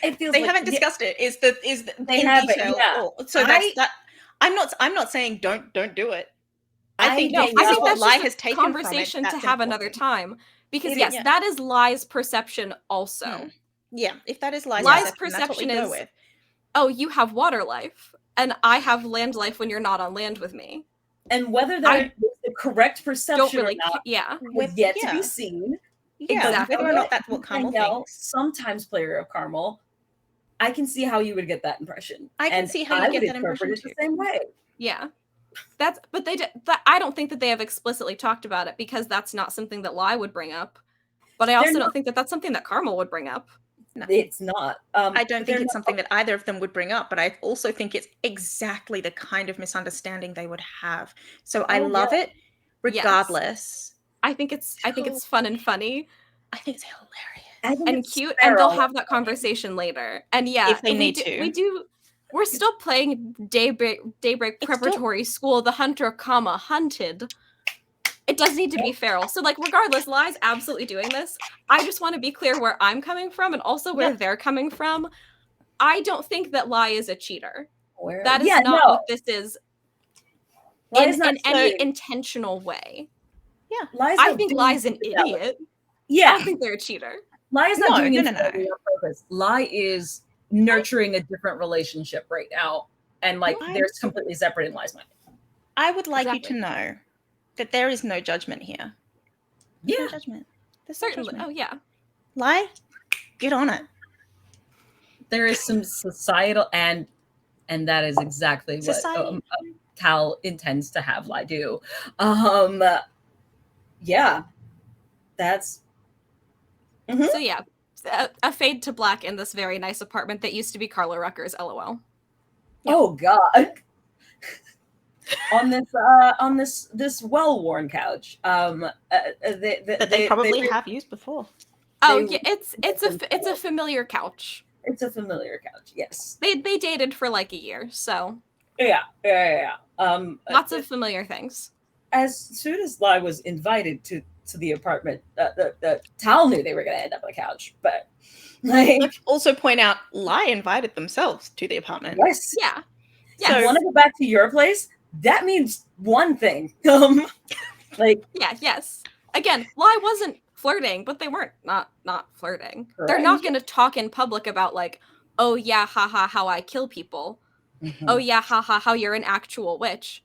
It feels they like, haven't discussed it. Is they in have detail? It, yeah. So that's that. I'm not saying don't do it. I think what that's Lai just has taken conversation from it, to have important. another time because that is Lai's perception also. Yeah, if that is Lai's perception that's what we is, go with. "Oh, you have water life, and I have land life when you're not on land with me." And whether that is the correct perception or not, with yet to be seen. Yeah, exactly. whether or not that's what Carmel thinks. Sometimes player of Carmel, I can see how you would get that impression. I can see how you get that impression too. The same way. Yeah, but they did. I don't think that they have explicitly talked about it because that's not something that Lai would bring up. But I also don't think that that's something that Carmel would bring up. No. It's not. I don't think it's something that either of them would bring up, but I also think it's exactly the kind of misunderstanding they would have. So I love it, regardless. Yes. I think it's fun and funny. I think it's hilarious and cute, and they'll have that conversation later. And if they need to, we're still playing Daybreak Preparatory School, the hunter, hunted. It does need to be feral. So like regardless, Lai's absolutely doing this. I just want to be clear where I'm coming from and also where they're coming from. I don't think that Lai is a cheater. That is not what this is in any intentional way. Yeah. I think Lai's an idiot. Yeah. I don't think they're a cheater. Lai is not doing it on purpose. Lai is nurturing a different relationship right now. And like they're completely separate in Lai's mind. I would like you to know that there is no judgment here. There's no judgment. There's certainly. No judgment. Oh yeah. Lai, get on it. There is some societal and that is exactly what Tal intends to have Lai do. Yeah. That's So yeah, a fade to black in this very nice apartment that used to be Carla Rucker's. LOL. Yeah. Oh God. on this well-worn couch. They probably have used before. Oh yeah, it's a familiar couch. It's a familiar couch. Yes. They dated for like a year, so yeah. Lots of familiar things. As soon as Lai was invited to to the apartment. Tal knew they were going to end up on the couch, but like, Let's also point out, Lai invited themselves to the apartment. yes, Yeah. So you want to go back to your place? That means one thing. Like, yeah, yes. Again, Lai wasn't flirting, but they weren't not flirting. Correct. They're not going to talk in public about like, oh yeah, haha, how I kill people. Oh yeah, haha, how you're an actual witch.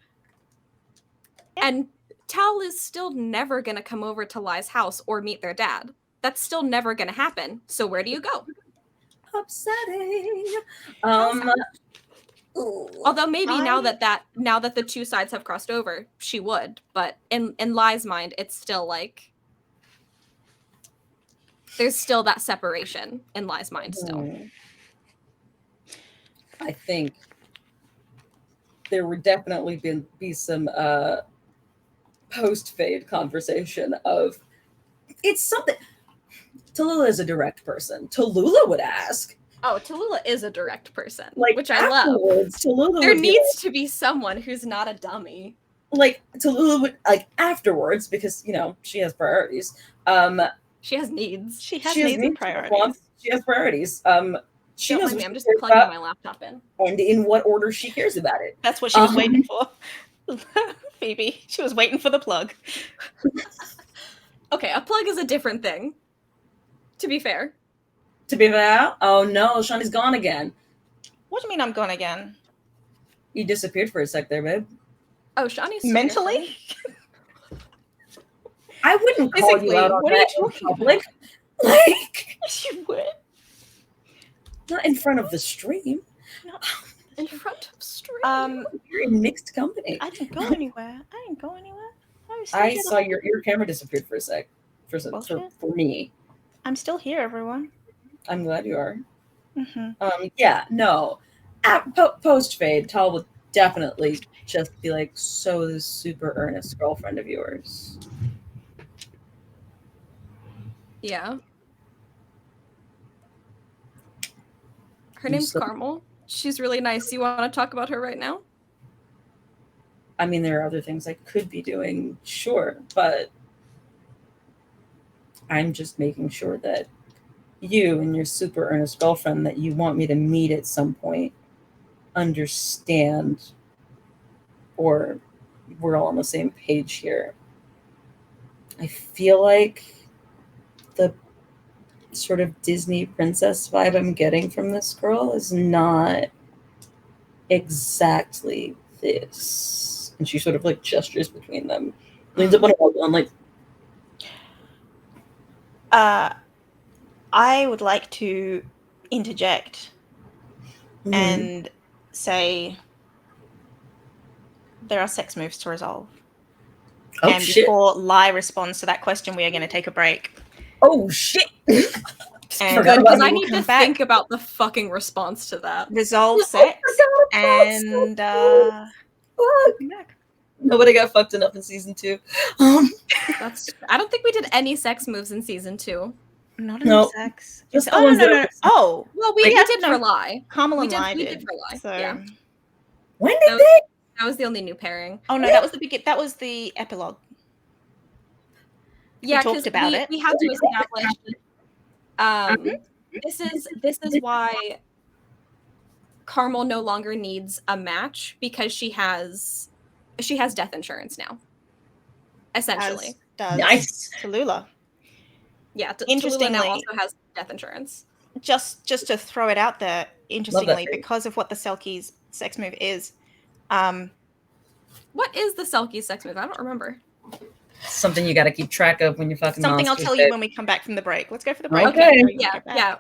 And Tal is still never going to come over to Lai's house or meet their dad. That's still never going to happen. So where do you go? Upsetting. Although maybe now that the two sides have crossed over, she would. But in Lai's mind, it's still like there's still that separation in Lai's mind still. I think there would definitely be some post-fade conversation of it's something. Tallulah is a direct person. Tallulah would ask. Oh, Tallulah is a direct person, like, which I love. Tallulah there needs to be someone who's not a dummy. Like Tallulah would like afterwards because she has priorities. She has needs. She has needs and priorities. She has priorities. She knows what I'm just plugging my laptop in. And in what order she cares about it. That's what she was waiting for. Phoebe. She was waiting for the plug. Okay, a plug is a different thing. To be fair. Oh no, Shawnee's gone again. What do you mean I'm gone again? You disappeared for a sec there, babe. Oh, Shawnee's mentally? I wouldn't call you out on that in public. Like, you would. Not in front of the stream. Not in front of stream. You're in mixed company. I didn't go anywhere. I saw your camera disappeared for a sec. For me. I'm still here, everyone. I'm glad you are. Mm-hmm. Yeah, no. Post fade, Tal would definitely just be like, so this super earnest girlfriend of yours. Yeah. Her name's Carmel. She's really nice. You want to talk about her right now? I mean, there are other things I could be doing, sure, but I'm just making sure that you and your super earnest girlfriend that you want me to meet at some point understand, or we're all on the same page here. I feel like the sort of Disney princess vibe I'm getting from this girl is not exactly this. And she sort of like gestures between them. Leans up on her elbow and like, I would like to interject and say there are sex moves to resolve. Oh, and shit. Before Lai responds to that question, we are going to take a break. Oh, shit. And good, because I need to think about the fucking response to that. Resolve sex and nobody got fucked enough in season 2. I don't think we did any sex moves in season 2. Not enough sex. Just no. Oh, well, we did for Lai. Carmel and Lai did for Lai. So. Yeah. When did they? That was the only new pairing. Oh no, that was the epilogue. Yeah, we talked about it. We had to establish. This is why Carmel no longer needs a match, because she has death insurance now. Essentially, nice. Tallulah. Yeah, interestingly, Tallulah now also has death insurance. Just to throw it out there, interestingly, because of what the Selkie's sex move is. What is the Selkie sex move? I don't remember. Something you got to keep track of when you're fucking. Something I'll tell you when we come back from the break. Let's go for the break. Okay. Yeah.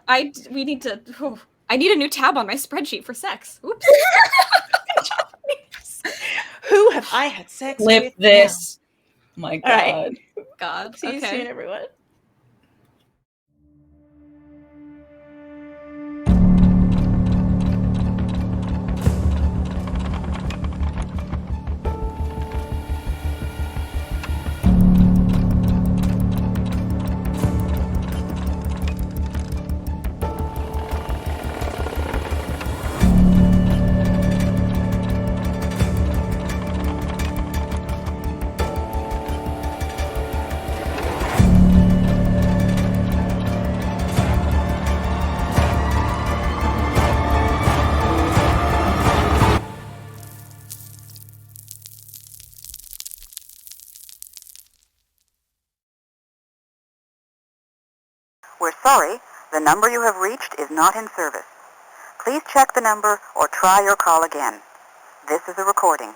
We need to. Oh, I need a new tab on my spreadsheet for sex. Oops. Who have I had sex with? Flip this. Now? My God. All right. God. See you soon, everyone. We're sorry, the number you have reached is not in service. Please check the number or try your call again. This is a recording.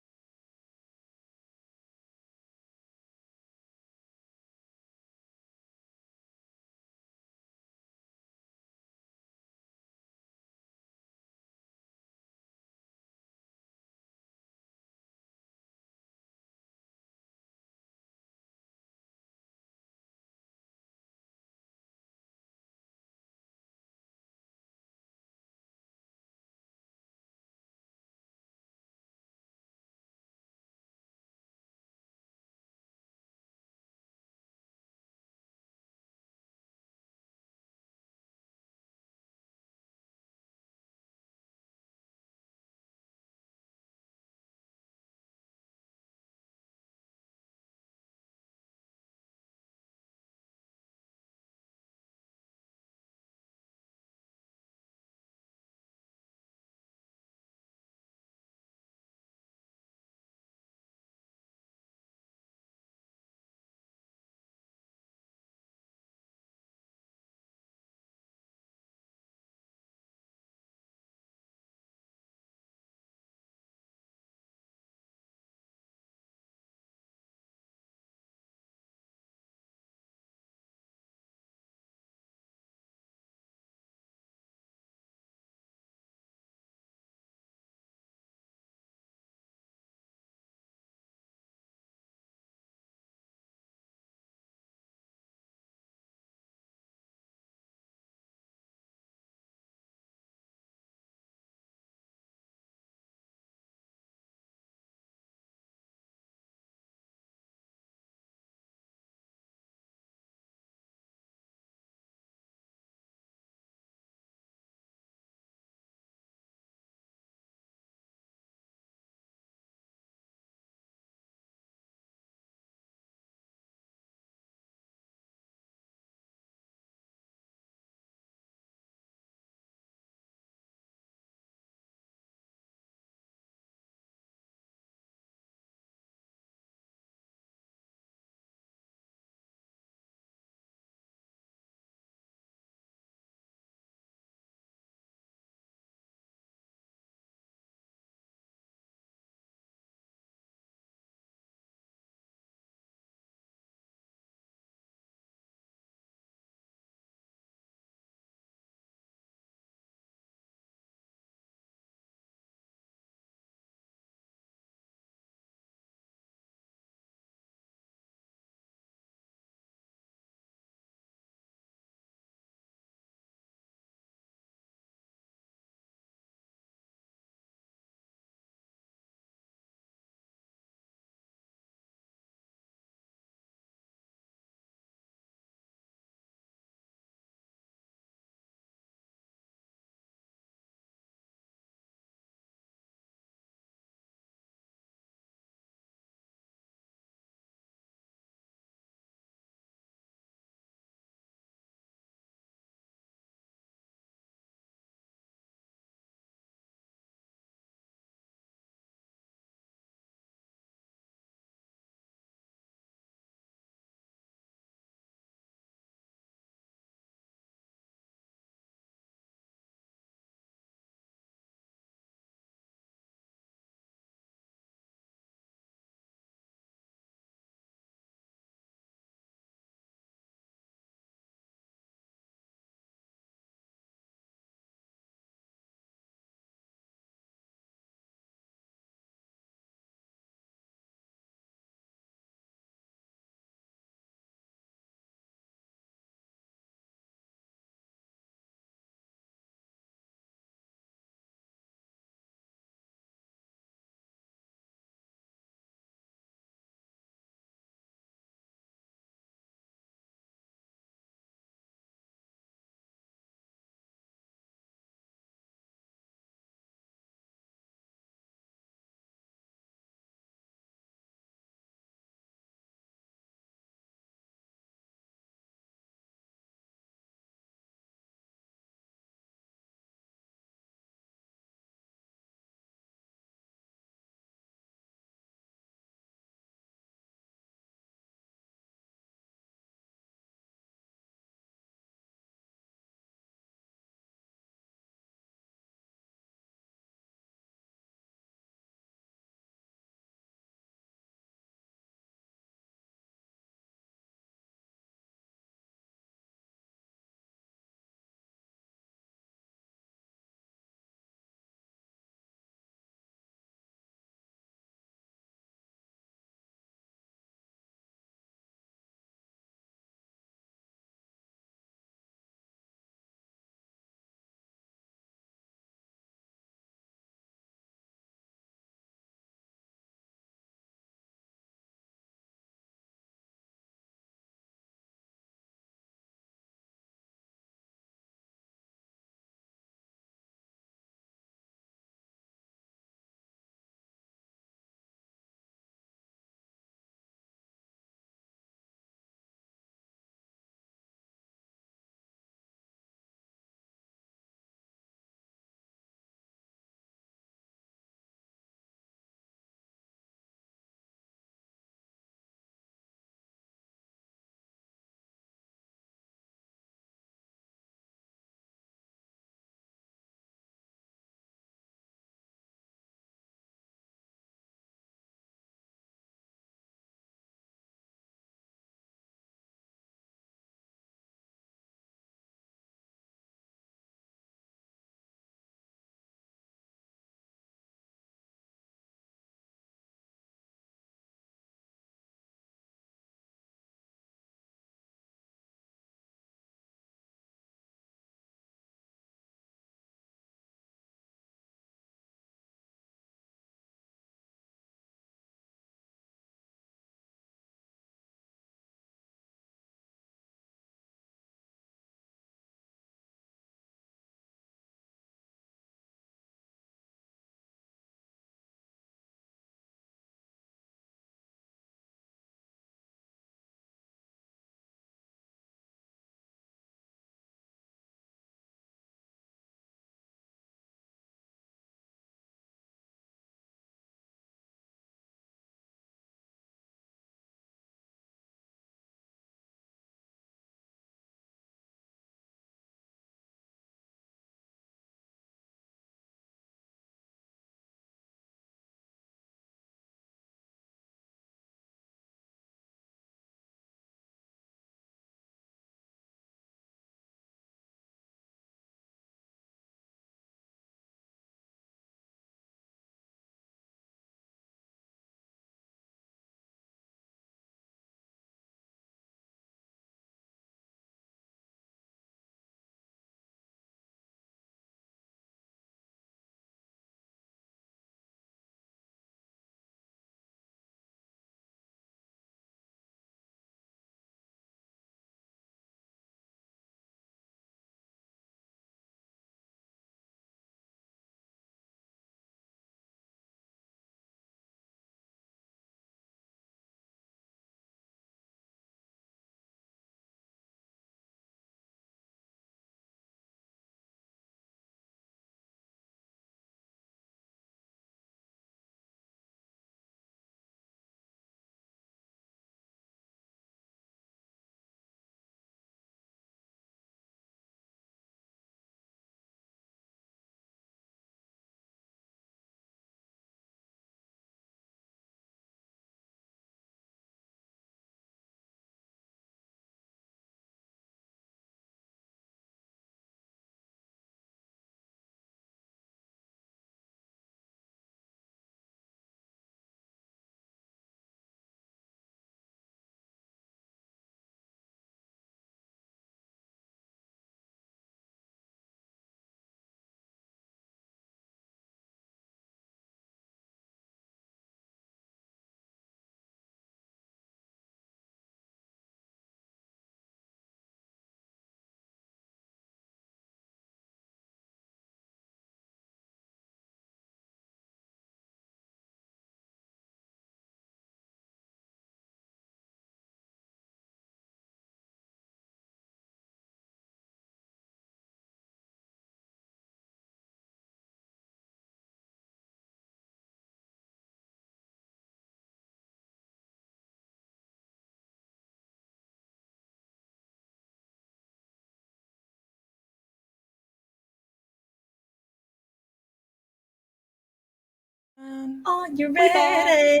Are you We back. ready?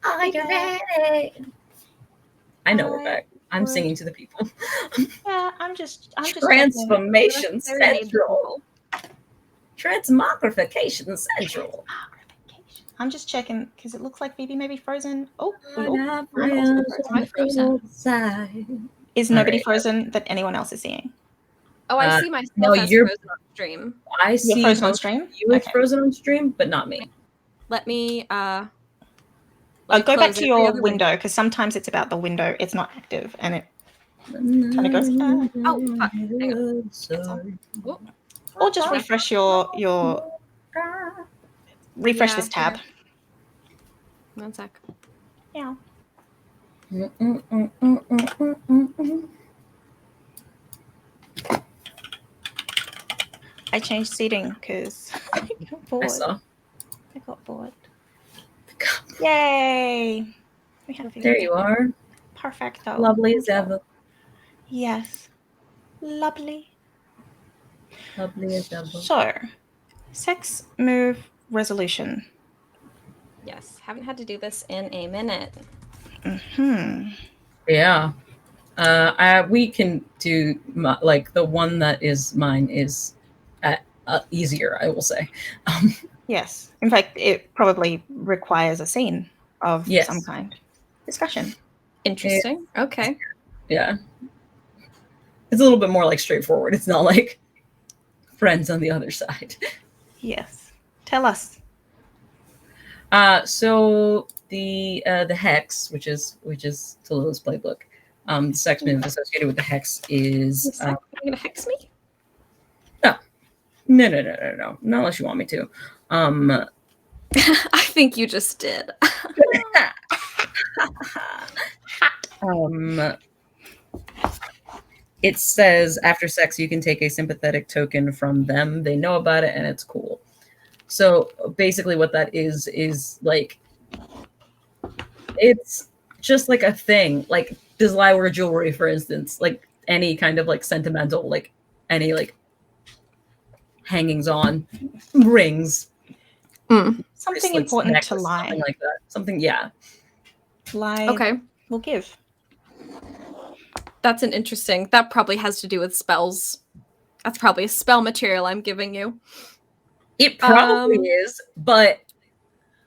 Are We you back. ready? I know we're I back. I'm would- singing to the people. Yeah, I'm just checking. Transformation Serenade the Central. people. Transmogrification Central. I'm just checking because it looks like Phoebe may be frozen. Oh, I oh, got I'm also friends frozen. on I'm frozen. both sides. Is nobody Alright. frozen that anyone else is seeing? Oh, I see myself no, as you're- frozen on stream. I You're see frozen on both stream? you as Okay. frozen on stream, but not me. Let me Go close back to every your other window because sometimes it's about the window. It's not active and it kind of goes. Oh, fuck. Hang on. Oh, Or just refresh refresh Yeah, this tab. 1 sec. Yeah. I changed seating because I got I bored. saw. I got bored. Yay! We have There you are. Perfecto. Lovely as ever. Yes. Lovely. Lovely as ever. So, sex move resolution. Yes, haven't had to do this in a minute. Yeah. We can do like the one that is mine is easier, I will say. Yes. In fact, it probably requires a scene of Yes. some kind. Discussion. Interesting. Okay. Yeah. It's a little bit more like straightforward. It's not like friends on the other side. Yes. Tell us. So the hex, which is Talila's playbook, the sex move associated with the hex is Are you gonna hex me? no, not unless you want me to. I think you just did. It says after sex you can take a sympathetic token from them. They know about it and it's cool. So basically what that is like, it's just like a thing. Like, does lie wear jewelry, for instance, like any kind of like sentimental, like any like hangings on, rings, Something bracelets, important necklace, to lie. something like that. Something, yeah. Lie Okay. will give. That's an interesting. That probably has to do with spells. That's probably a spell material I'm giving you. It probably is, but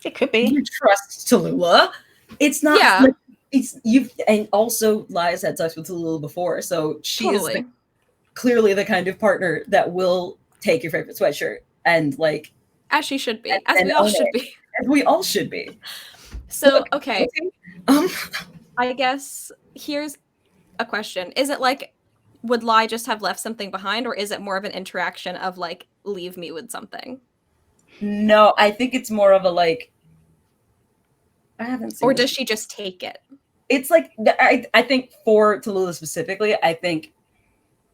It could be. you trust Tallulah. It's not. Yeah. Like, it's you, and also Lies had sex with Tallulah before, so she Totally. is clearly the kind of partner that will take your favorite sweatshirt and like, As she should be. and As we all own should it. be. As we all should be. So, Look, okay. Um, I guess here's a question. Is it like, would Lie just have left something behind, or is it more of an interaction of like, leave me with something? no, I think it's more of a like. I haven't seen. Or this. does she just take it? It's like I think for Tallulah specifically, I think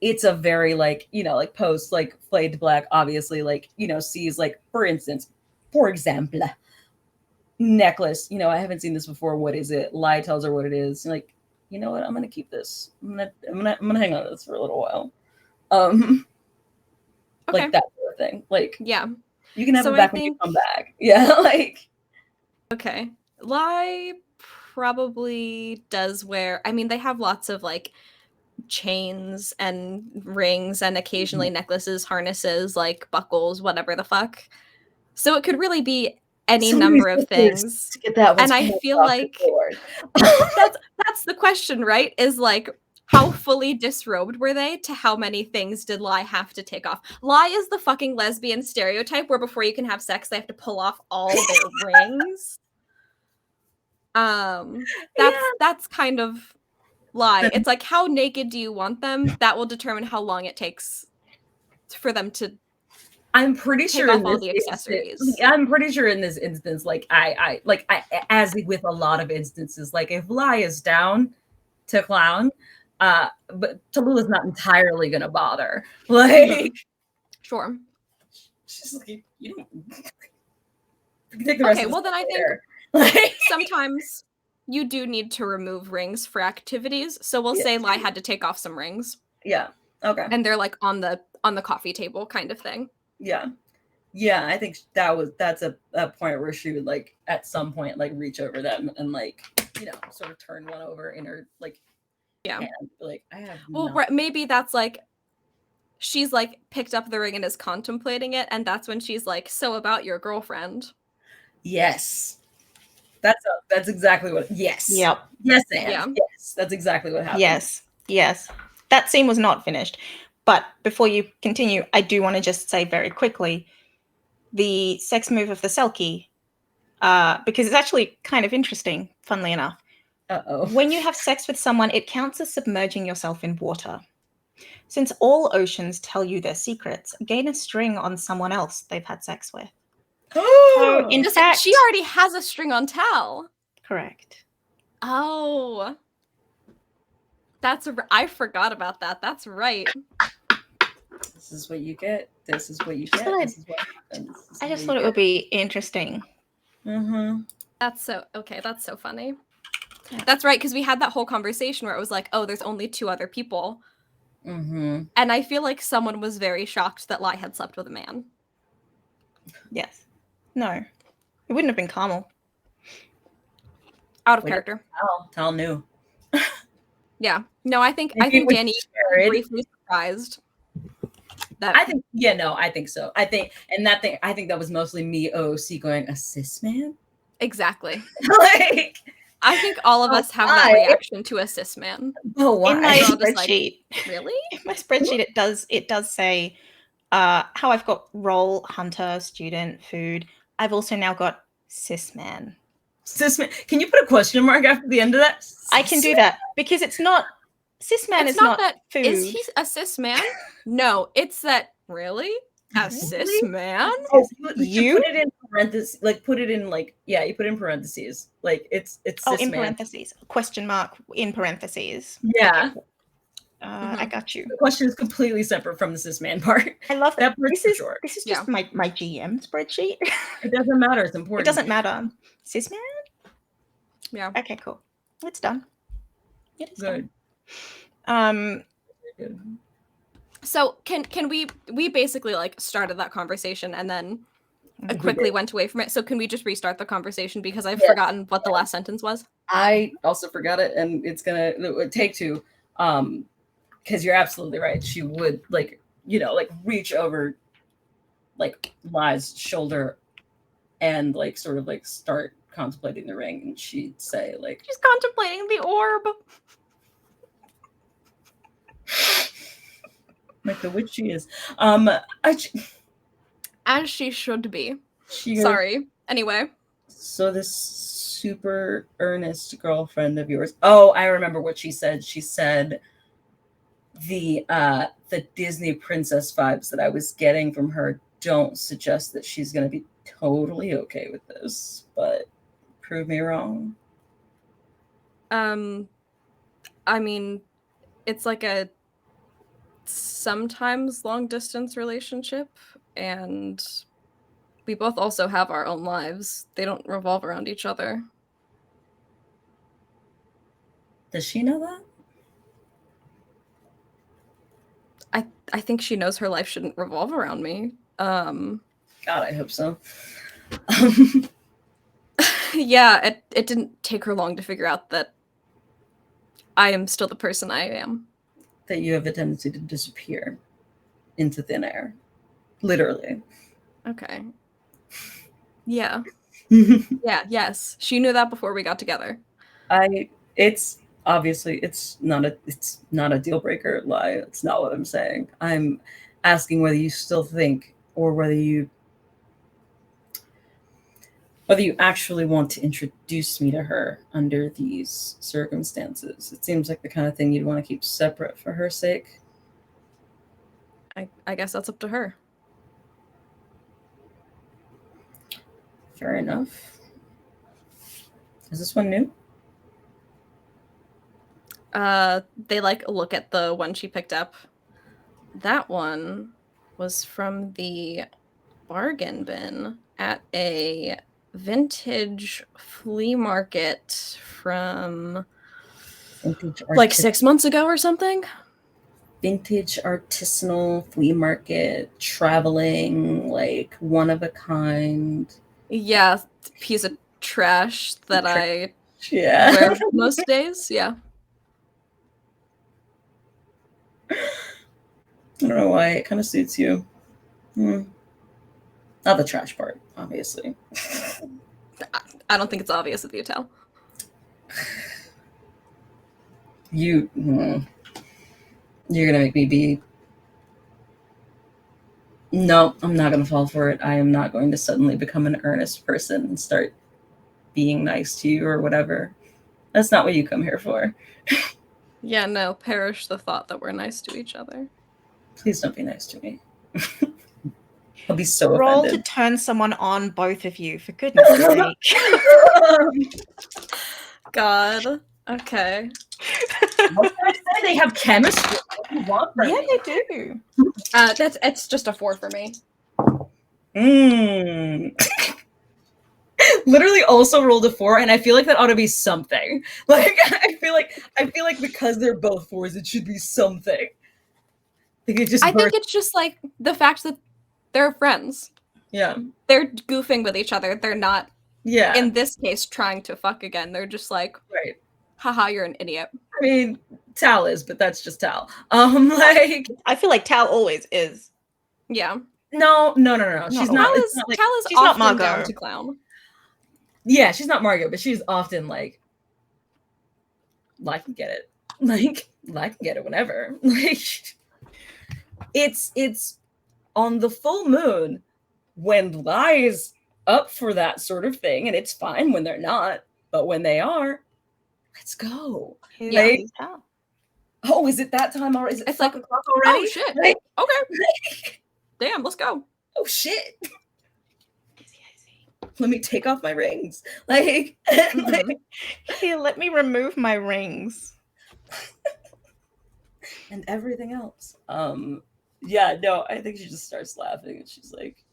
it's a very like, you know, like post like Flayed to Black, obviously, like, you know, sees like, for example, necklace. You know, I haven't seen this before. What is it? Lie tells her what it is. Like, you know what? I'm gonna keep this. I'm gonna hang on to this for a little while. Okay. Like that sort of thing. Like, Yeah. you can have So it back I when you think- come back. Yeah, like. Okay. Lie probably does wear, I mean, they have lots of like chains and rings and occasionally necklaces, harnesses, like buckles, whatever the fuck. So it could really be any So number many of things. to get that And I pants feel off like the board. that's the question, right? Is like, how fully disrobed were they to how many things did Lie have to take off? Lie is the fucking lesbian stereotype where before you can have sex, they have to pull off all their rings. That's kind of Lie. It's like, how naked do you want them? That will determine how long it takes for them to I'm pretty take sure off in all this the accessories. I'm pretty sure in this instance, like I as with a lot of instances, like if Lie is down to clown, but Tallulah's not entirely gonna bother. Like, Sure. she's like, you can take the rest Okay, of well this then I think later. Like, sometimes you do need to remove rings for activities. So we'll say Lie had to take off some rings. yeah, okay, And they're like on the coffee table kind of thing. yeah. Yeah, I think that's a point where she would like at some point like reach over them and like, you know, sort of turn one over in her like hand. Like I have maybe that's like she's like picked up the ring and is contemplating it, and that's when she's like, so about your girlfriend. Yes. That's exactly what yes. Yep. Yes, and yes, that's exactly what happened. Yes. That scene was not finished. But before you continue, I do want to just say very quickly the sex move of the Selkie, because it's actually kind of interesting, funnily enough. When you have sex with someone, it counts as submerging yourself in water. Since all oceans tell you their secrets, gain a string on someone else they've had sex with. So, in fact, she already has a string on Tal. Correct. Oh. I forgot about that. That's right. This is what you get. This is what you get. This is what happens. I just thought it would be interesting. Mm-hmm. That's so funny. Yeah. That's right, because we had that whole conversation where it was like, oh, there's only 2 other people. Mm-hmm. And I feel like someone was very shocked that Lai had slept with a man. Yes. No. It wouldn't have been Carmel. Out of character. Tal knew. Yeah. No, I think Danny was briefly surprised. I think so. I think that was mostly me OC going, a cis man? Exactly. Like I think all of us have that reaction to a cis man. Oh, why? In my spreadsheet, really? In my spreadsheet, it does say how I've got role, hunter, student, food. I've also now got cis man. Cis man. Can you put a question mark after the end of that? I can do that because it's not cis man. It's not that food. Is he a cis man? No, it's that really a cis man. Oh, you put it in parentheses. Like put it in like you put it in parentheses. Like it's cis in man. parentheses. Question mark in parentheses. Yeah. I got you. The question is completely separate from the cis man part. I love that. This is just my GM spreadsheet. It doesn't matter. It's important. It doesn't matter. Cis man. Yeah. Okay. Cool. It's done. It is good. Done. So can we basically like started that conversation and then quickly went away from it. So can we just restart the conversation because I've forgotten what the last sentence was? I also forgot it, and it would take 2. Because you're absolutely right. She would like reach over like Lai's shoulder and like sort of like start contemplating the ring, and she'd say like, she's contemplating the orb. Like the witch she is. As she should be. Sorry. Anyway. So this super earnest girlfriend of yours. Oh, I remember what she said. She said the Disney princess vibes that I was getting from her don't suggest that she's going to be totally okay with this, but prove me wrong. I mean, it's like a sometimes long distance relationship, and we both also have our own lives. They don't revolve around each other. Does she know that? I think she knows her life shouldn't revolve around me. God, I hope so. Yeah, it didn't take her long to figure out that I am still the person I am. That you have a tendency to disappear into thin air. Literally. Okay. Yeah. Yes. She knew that before we got together. It's obviously it's not a deal breaker, Lai. It's not what I'm saying. I'm asking whether you still think, or whether you actually want to introduce me to her under these circumstances. It seems like the kind of thing you'd want to keep separate for her sake. I guess that's up to her. Fair enough. Is this one new? They like look at the one she picked up. That one was from the bargain bin at a vintage flea market from like 6 months ago or something. vintage artisanal flea market, traveling, like one of a kind. Yeah, piece of trash that I Yeah. wear most days. Yeah. I don't know why. It kind of suits you. Not the trash part, obviously. I don't think it's obvious if you tell. You're gonna make me be. No, I'm not gonna fall for it. I am not going to suddenly become an earnest person and start being nice to you or whatever. That's not what you come here for. Yeah, no, perish the thought that we're nice to each other. Please don't be nice to me. I'll be so Roll offended. to turn someone on, both of you, for goodness sake. God. Okay. What did I say? They have chemistry. What do you want from Yeah, me? they do. It's just a 4 for me. Literally also rolled a 4, and I feel like that ought to be something. Like I feel like because they're both 4s, it should be something. Like it just I think it's just like the fact that they're friends. Yeah. They're goofing with each other. They're not, Yeah. in this case, trying to fuck again. They're just like, Right. haha, you're an idiot. I mean, Tal is, but that's just Tal. Like I feel like Tal always is. Yeah. No. She's not. Tal is, like, Tal is she's not often Margot. down to clown. Yeah, she's not Margot, but she's often like, I can get it. Like, I can get it whenever. Like, it's on the full moon when Lie's up for that sort of thing, and it's fine when they're not, but when they are, let's go. Yeah. Like, oh, is it that time already? Is it It's like, o'clock already? oh shit. Like, Okay. Damn, let's go. oh shit. Let me take off my rings. Like, like, Here, let me remove my rings. and everything else. Yeah, no, I think she just starts laughing and she's like,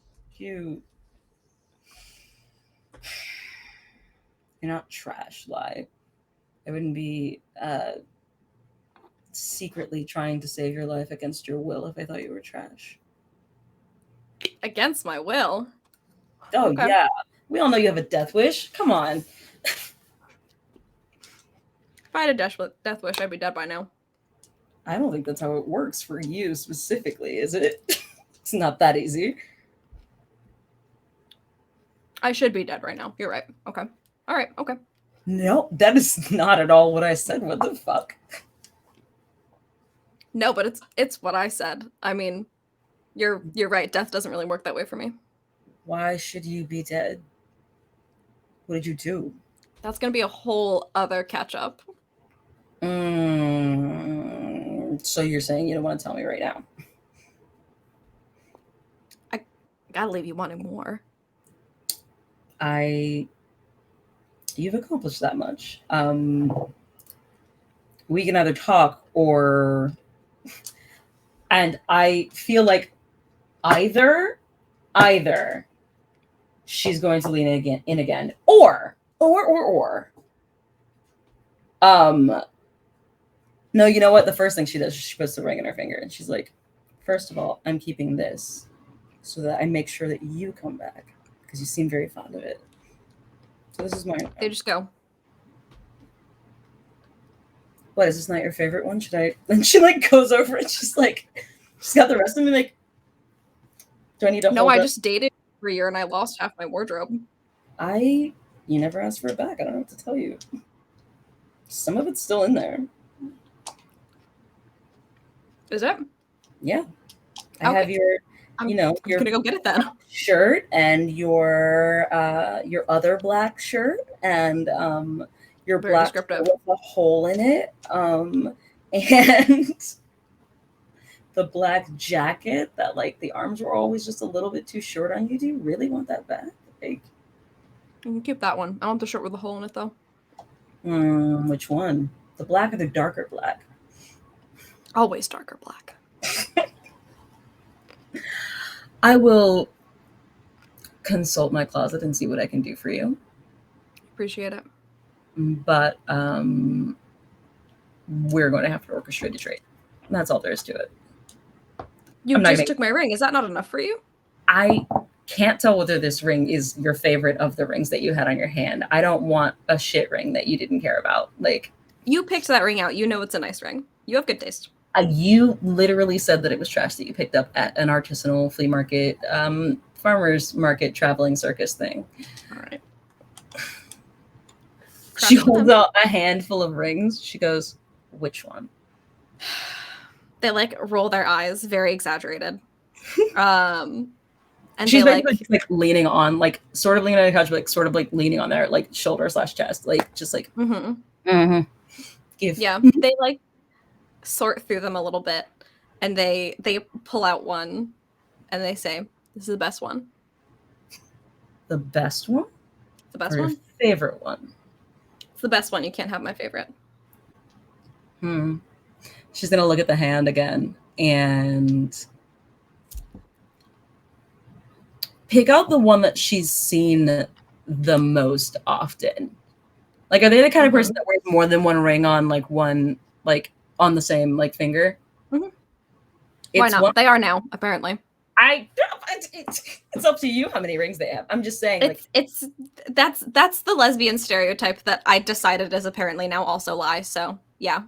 you're not trash, Lie. I wouldn't be secretly trying to save your life against your will if I thought you were trash. Against my will. Oh, Okay. yeah. We all know you have a death wish. Come on. If I had a death wish, I'd be dead by now. I don't think that's how it works for you specifically, is it? It's not that easy. I should be dead right now. You're right. Okay. All right. Okay. No, that is not at all what I said. What the fuck? No, but it's what I said. I mean, you're right. Death doesn't really work that way for me. Why should you be dead? What did you do? That's gonna be a whole other catch up. So you're saying you don't want to tell me right now? I gotta leave you wanting more. You've accomplished that much. We can either talk or, and I feel like either she's going to lean in again, or. No, you know what? The first thing she does is she puts the ring in her finger and she's like, first of all, I'm keeping this so that I make sure that you come back because you seem very fond of it. So this is mine. They just go. What, is this not your favorite one? Should I? And she like goes over and she's like, she's got the rest of me like, do I need to No, hold I up? just dated for a year and I lost half my wardrobe. You never asked for it back. I don't know what to tell you. Some of it's still in there. Is it? Yeah. I Okay. have your, I'm your gonna go get it then. shirt and your other black shirt and your Very black descriptive. shirt with a hole in it and the black jacket that like the arms were always just a little bit too short on you. Do you really want that back? Like, You can keep that one. I want the shirt with a hole in it though. which one? The black or the darker black? Always darker black. I will consult my closet and see what I can do for you. Appreciate it. But we're going to have to orchestrate a trade. That's all there is to it. You I'm not just gonna- took my ring. Is that not enough for you? I can't tell whether this ring is your favorite of the rings that you had on your hand. I don't want a shit ring that you didn't care about. Like, You picked that ring out. You know it's a nice ring. You have good taste. you literally said that it was trash that you picked up at an artisanal flea market, farmer's market, traveling circus thing. All right. She holds out a handful of rings. She goes, "Which one?" They like roll their eyes, very exaggerated. And She's they basically just, like leaning on, like sort of leaning on the couch, but like sort of like leaning on their like shoulder/chest, like just like. Give. Yeah, they like sort through them a little bit, and they pull out one, and they say, "This is the best one." The best one. The best or your one. favorite one. It's the best one. You can't have my favorite. She's gonna look at the hand again and pick out the one that she's seen the most often. Like, are they the kind of person that wears more than one ring on like one, like on the same like finger? Why not? They are now, apparently. It's up to you how many rings they have. I'm just saying, That's the lesbian stereotype that I decided is apparently now also lies. So yeah,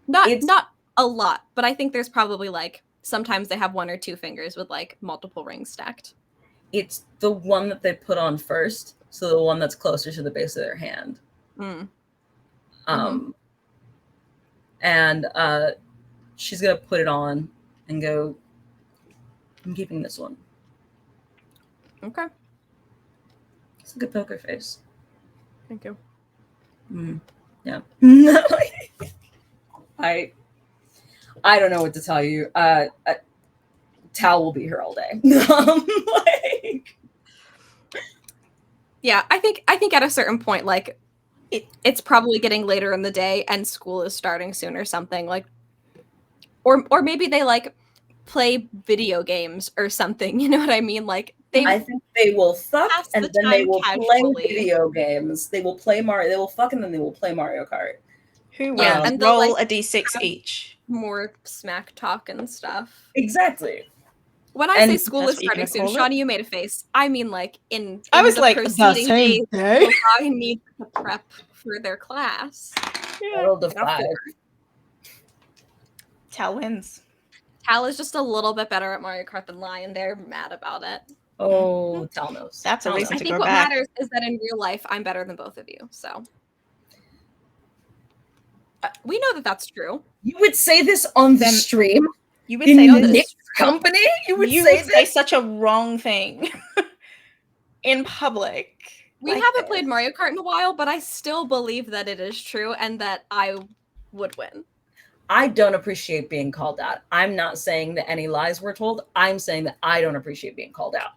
not a lot, but I think there's probably like sometimes they have one or two fingers with like multiple rings stacked. It's the one that they put on first, so the one that's closer to the base of their hand. And she's gonna put it on and go, "I'm keeping this one." Okay. It's a good poker face. Thank you. Yeah. I don't know what to tell you. Tal will be here all day. Yeah, I think at a certain point, like it's probably getting later in the day and school is starting soon or something, like or maybe they like play video games or something, you know what I mean? Like I think they will fuck and then they will casually. play video games. They will play Mario. They will fuck and then they will play Mario Kart. Who wins? Yeah, and roll like, a d6 each. More smack talk and stuff. Exactly. When I say school is starting soon, Shawnee, you made a face. I mean, like in I was the like preceding days, day. I need to prep for their class. I rolled a 5. Tal wins. Tal is just a little bit better at Mario Kart than Lion. They're mad about it. Oh, Tal knows. That's a reason I to think go what back. matters is that in real life, I'm better than both of you. So we know that that's true. You would say this on the stream? You would say this company? You would say such a wrong thing in public. We haven't played Mario Kart in a while, but I still believe that it is true and that I would win. I don't appreciate being called out. I'm not saying that any lies were told. I'm saying that I don't appreciate being called out.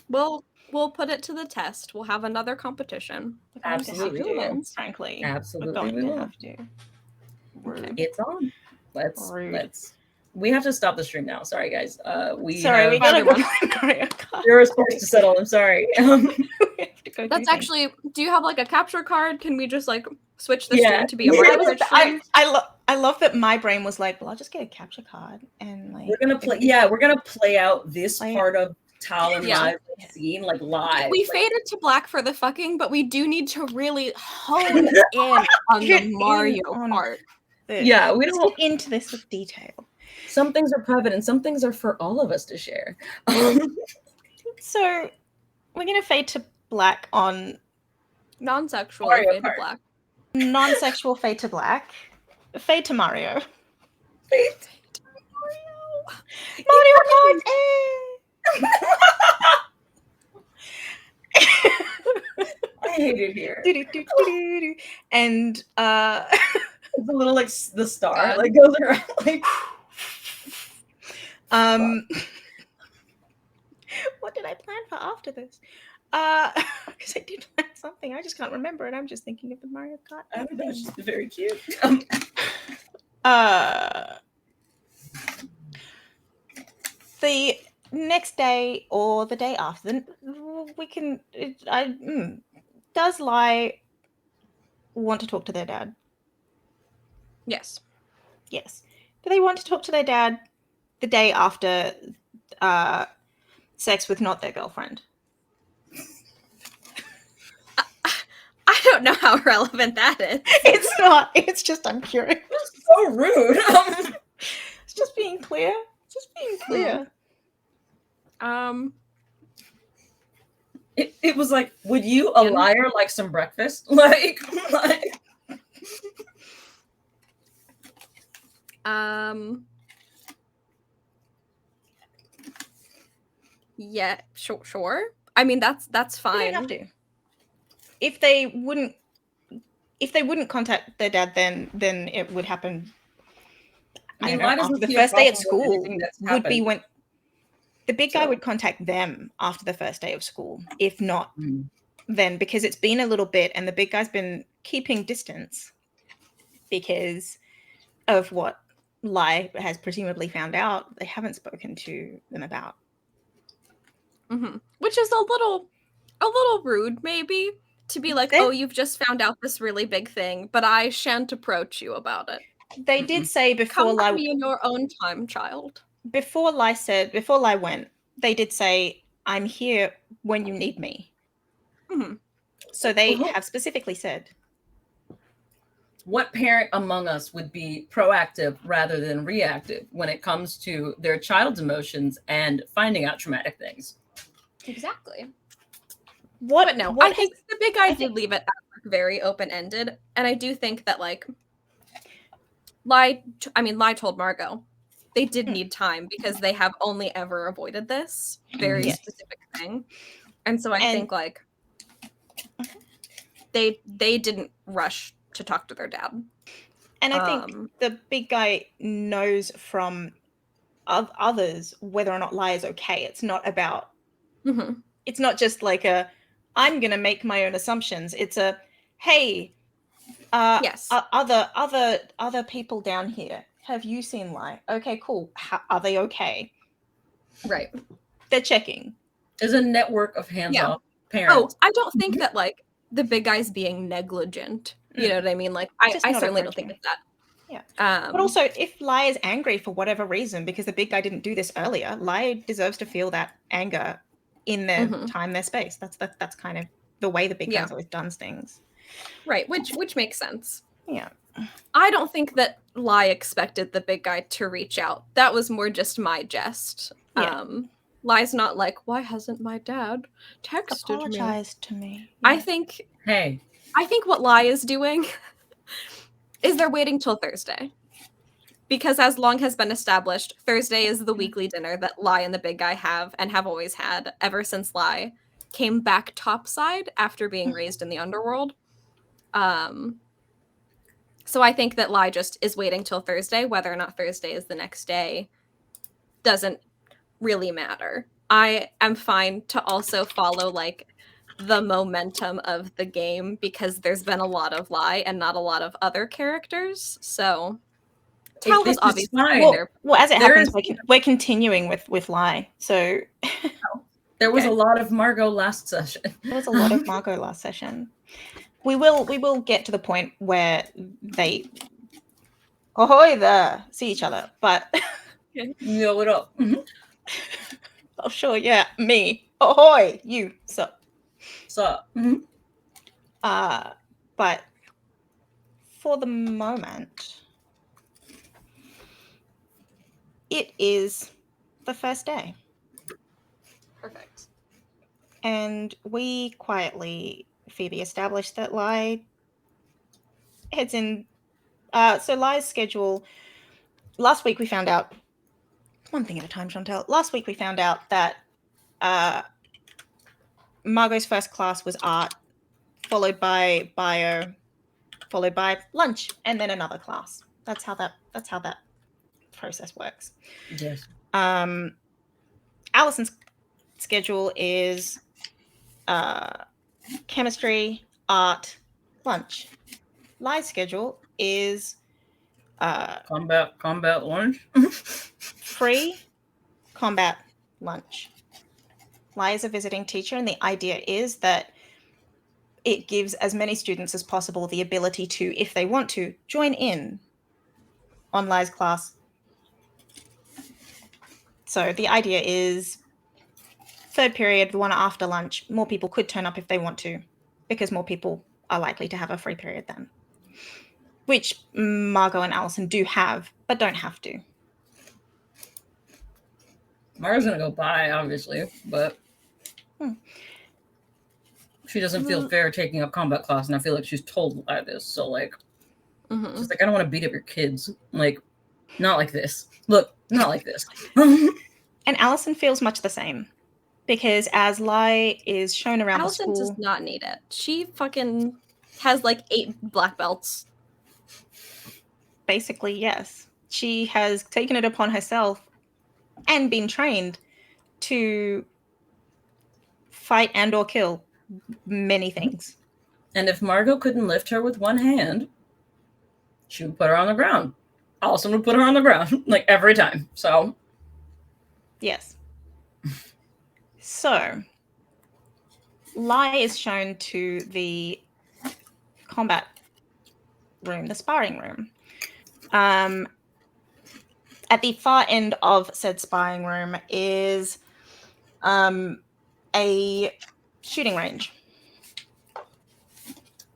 We'll put it to the test. We'll have another competition. Absolutely, frankly. Absolutely, we will. Have to. Okay. It's on. Let's. We have to stop the stream now. Sorry, guys. We gotta go play Kart. There are sports to settle. I'm sorry. That's actually. Do you have like a capture card? Can we just like switch the stream to be a Mario Kart stream? I love that my brain was like, well, I'll just get a capture card and like we're gonna play. We're gonna play out this part of Tal and live scene like live. We faded to black for the fucking, but we do need to really hone in on the Mario part. Yeah, we don't get into this with detail. Some things are private and some things are for all of us to share. So we're gonna fade to black on non-sexual fade to black. Non-sexual fade to black. Fade to Mario. Fade to Mario Kart. I hate it here. And it's a little like the star like goes around like what did I plan for after this? Because I did plan something. I just can't remember it. I'm just thinking of the Mario Kart. I don't know, it's just very cute. The next day or the day after, we can. Does Lai want to talk to their dad? Yes. Yes. Do they want to talk to their dad the day after sex with not their girlfriend? I don't know how relevant that is. It's not. It's just I'm curious. So rude. It's just being clear. Just being clear. It was like, would you, a liar, like some breakfast? Like yeah, sure. I mean, that's fine. They don't have to. If they wouldn't contact their dad, then it would happen. I mean, after the first day at school would be when the big guy would contact them after the first day of school. If not, then because it's been a little bit and the big guy's been keeping distance because of what Lai has presumably found out, they haven't spoken to them about. Which is a little rude, maybe, to be like, oh, you've just found out this really big thing, but I shan't approach you about it. They did say before Come to me in your own time, child. Before Lai went, they did say, I'm here when you need me. So they have specifically said. What parent among us would be proactive rather than reactive when it comes to their child's emotions and finding out traumatic things? Exactly. But no, I think the big guy did leave it very open-ended, and I do think that Lai told Margot they did need time because they have only ever avoided this very specific thing, and so I think they didn't rush to talk to their dad. And I think the big guy knows from others whether or not Lai is okay. It's not about. It's not just like I'm gonna make my own assumptions. It's a hey, other people down here. Have you seen Lai? Okay, cool. Are they okay? Right. They're checking. There's a network of hands-off parents. Oh, I don't think that the big guy's being negligent. You know what I mean? I certainly don't think it's that. Yeah. But also, if Lai is angry for whatever reason because the big guy didn't do this earlier, Lai deserves to feel that anger in their time, their space. That's kind of the way the big guy's always done things. Right, which makes sense. Yeah. I don't think that Lai expected the big guy to reach out. That was more just my jest. Yeah. Lai's not like, why hasn't my dad texted Apologized to me? Yeah. I think what Lai is doing is they're waiting till Thursday. Because as long has been established, Thursday is the weekly dinner that Lai and the big guy have and have always had ever since Lai came back topside after being raised in the underworld. So I think that Lai just is waiting till Thursday. Whether or not Thursday is the next day doesn't really matter. I am fine to also follow the momentum of the game because there's been a lot of Lai and not a lot of other characters. So Tal was obviously there. Well, as it happens, we're continuing with Lai. So there was a lot of Margot last session. There was a lot of Margot last session. We will get to the point where they ahoy there see each other, but yo, what up? Oh sure, yeah, me ahoy, you sup. But for the moment, it is the first day. Perfect. And we quietly, Phoebe, established that Lai heads in. So Lai's schedule, last week we found out, one thing at a time, Chantel. Last week we found out that Margot's first class was art, followed by bio, followed by lunch, and then another class. That's how that process works. Yes. Allison's schedule is chemistry, art, lunch. Lai's schedule is combat lunch. free combat lunch. Lai is a visiting teacher, and the idea is that it gives as many students as possible the ability to, if they want to, join in on Lai's class So the idea is third period, the one after lunch, more people could turn up if they want to, because more people are likely to have a free period then. Which Margot and Allison do have, but don't have to. Margo's gonna go by, obviously, but she doesn't feel fair taking up combat class, and I feel like she's told by this. So like, she's like, I don't want to beat up your kids. Like, not like this. Look, not like this. And Allison feels much the same, because as Lai is shown around Allison the school, does not need it. She fucking has like 8 black belts. basically, yes, she has taken it upon herself and been trained to fight and or kill many things. And if Margot couldn't lift her with one hand, she would put her on the ground. Allison would put her on the ground, like every time. So, yes. So, Lai is shown to the combat room, the sparring room. At the far end of said sparring room is a shooting range.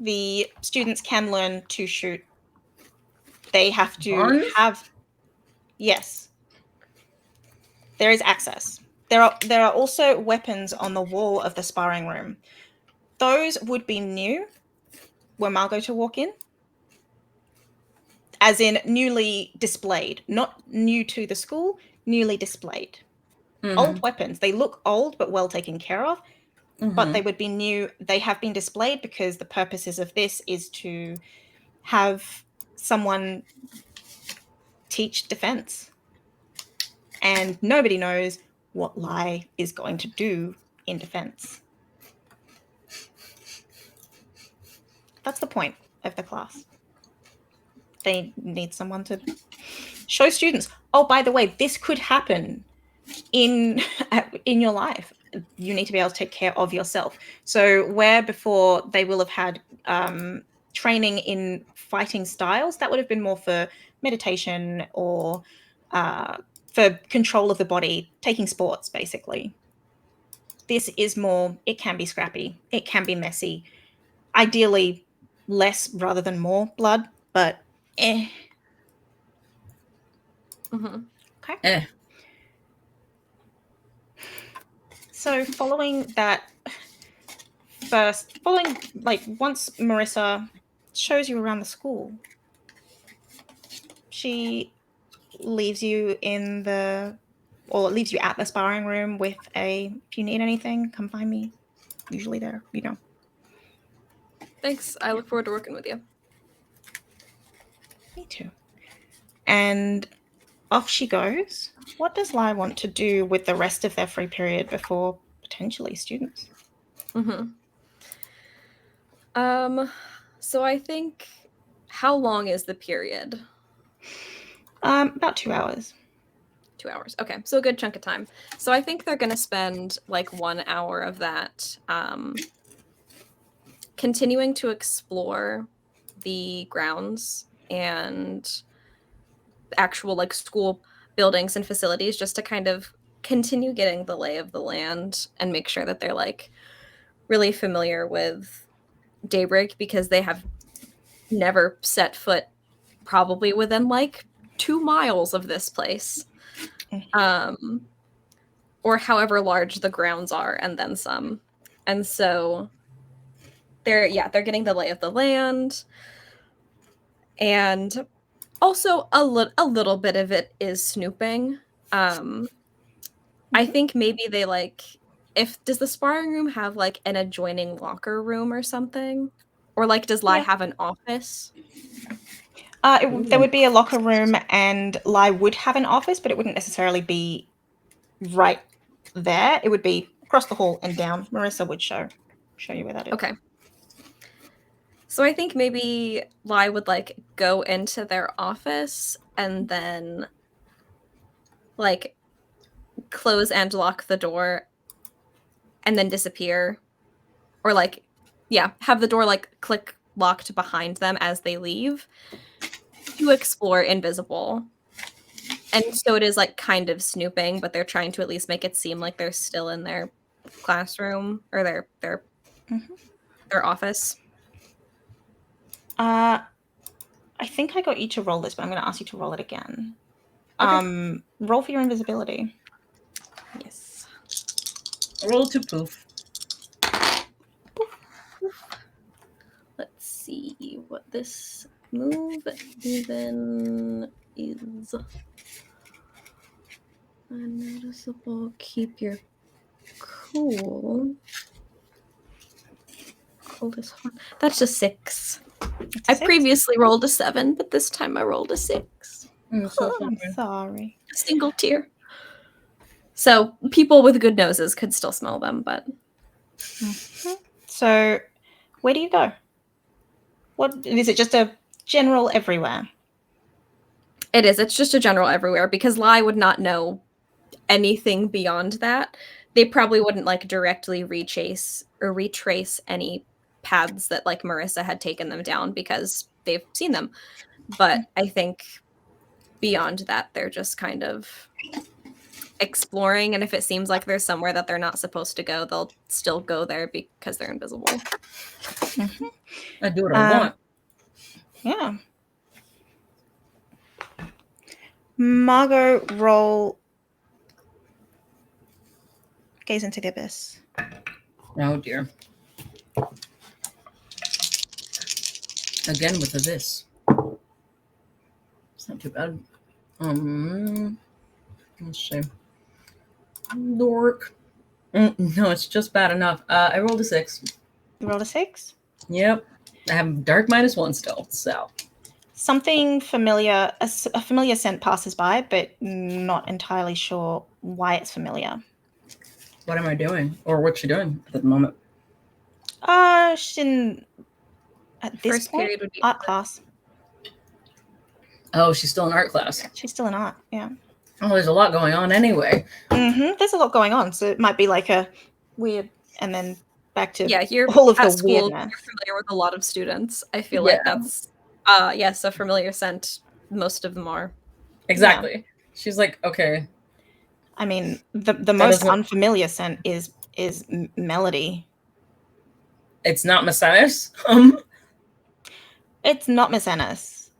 The students can learn to shoot. They have to have, yes. There is access. There are also weapons on the wall of the sparring room. Those would be new were Margot to walk in. As in newly displayed, not new to the school, newly displayed. Old weapons. They look old but well taken care of, but they would be new. They have been displayed because the purposes of this is to have someone teach defense. And nobody knows what Lai is going to do in defense. That's the point of the class. They need someone to show students, oh, by the way, this could happen in your life. You need to be able to take care of yourself. So where before they will have had training in fighting styles, that would have been more for meditation or for control of the body, taking sports, basically. This is more, it can be scrappy. It can be messy. Ideally, less rather than more blood, but Okay. So following once Marissa shows you around the school, she leaves you leaves you at the sparring room with if you need anything, come find me. Usually there, Thanks. I look forward to working with you. Me too. And off she goes. What does Lai want to do with the rest of their free period before potentially students? So I think, how long is the period? About 2 hours. 2 hours. Okay, so a good chunk of time. So I think they're going to spend like 1 hour of that continuing to explore the grounds and actual like school buildings and facilities, just to kind of continue getting the lay of the land and make sure that they're like really familiar with Daybreak, because they have never set foot probably within like 2 miles of this place, or however large the grounds are, and then some. And so they're getting the lay of the land, and also a little bit of it is snooping. I think maybe they does the sparring room have like an adjoining locker room or something? Or like, does Lai have an office? There would be a locker room, and Lai would have an office, but it wouldn't necessarily be right there. It would be across the hall and down. Marissa would show you where that is. Okay. So I think maybe Lai would like go into their office and then like close and lock the door and then disappear, or like have the door like click locked behind them as they leave to explore invisible. And so it is like kind of snooping, but they're trying to at least make it seem like they're still in their classroom or their office. I think I got you to roll this, but I'm going to ask you to roll it again. Okay. Roll for your invisibility. Yes. Roll to poof. Let's see what this move even is. Unnoticeable. Keep your cool. Coolest one. That's a 6. I previously rolled a 7, but this time I rolled a 6. I'm so I'm sorry. sorry. A single tear. So people with good noses could still smell them, but So, where do you go? What is it? Just a general everywhere? it is. It's just a general everywhere because Lai would not know anything beyond that. They probably wouldn't like directly retrace any paths that like Marissa had taken them down because they've seen them. But I think beyond that, they're just kind of exploring, and if it seems like there's somewhere that they're not supposed to go, they'll still go there because they're invisible. I do what I want. Yeah. Margot, roll gaze into the abyss. Oh dear. Again with this. It's not too bad. Let's see. Dork. No, it's just bad enough. I rolled a 6. You rolled a 6? Yep. I have dark -1 still, so. Something familiar, a familiar scent passes by, but not entirely sure why it's familiar. What am I doing? Or what's she doing at the moment? She's in, at this First point, period would be art class. Oh, she's still in art class. She's still in art, yeah. Oh, there's a lot going on anyway. There's a lot going on, so it might be like a weird, and then back to you're all of at the school, weirdness. You're familiar with a lot of students. I feel like that's yes, a familiar scent. Most of them are. Exactly. Yeah. She's like, okay. I mean, the most unfamiliar scent is Melody. It's not Miss Ennis? It's not Miss Ennis.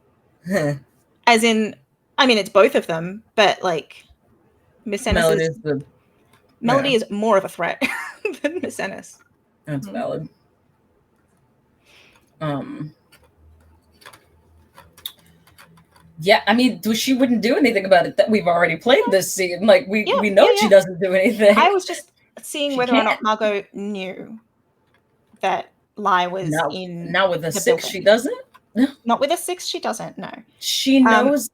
As in, I mean, it's both of them, but like Miss Ennis Melody is more of a threat than Miss Ennis. That's valid. Yeah, I mean, she wouldn't do anything about it. That we've already played this scene. Like we know she doesn't do anything. I was just seeing whether or not Margot knew that Lai was in. Now with a 6, she doesn't. Not with a 6, she doesn't. No, she knows.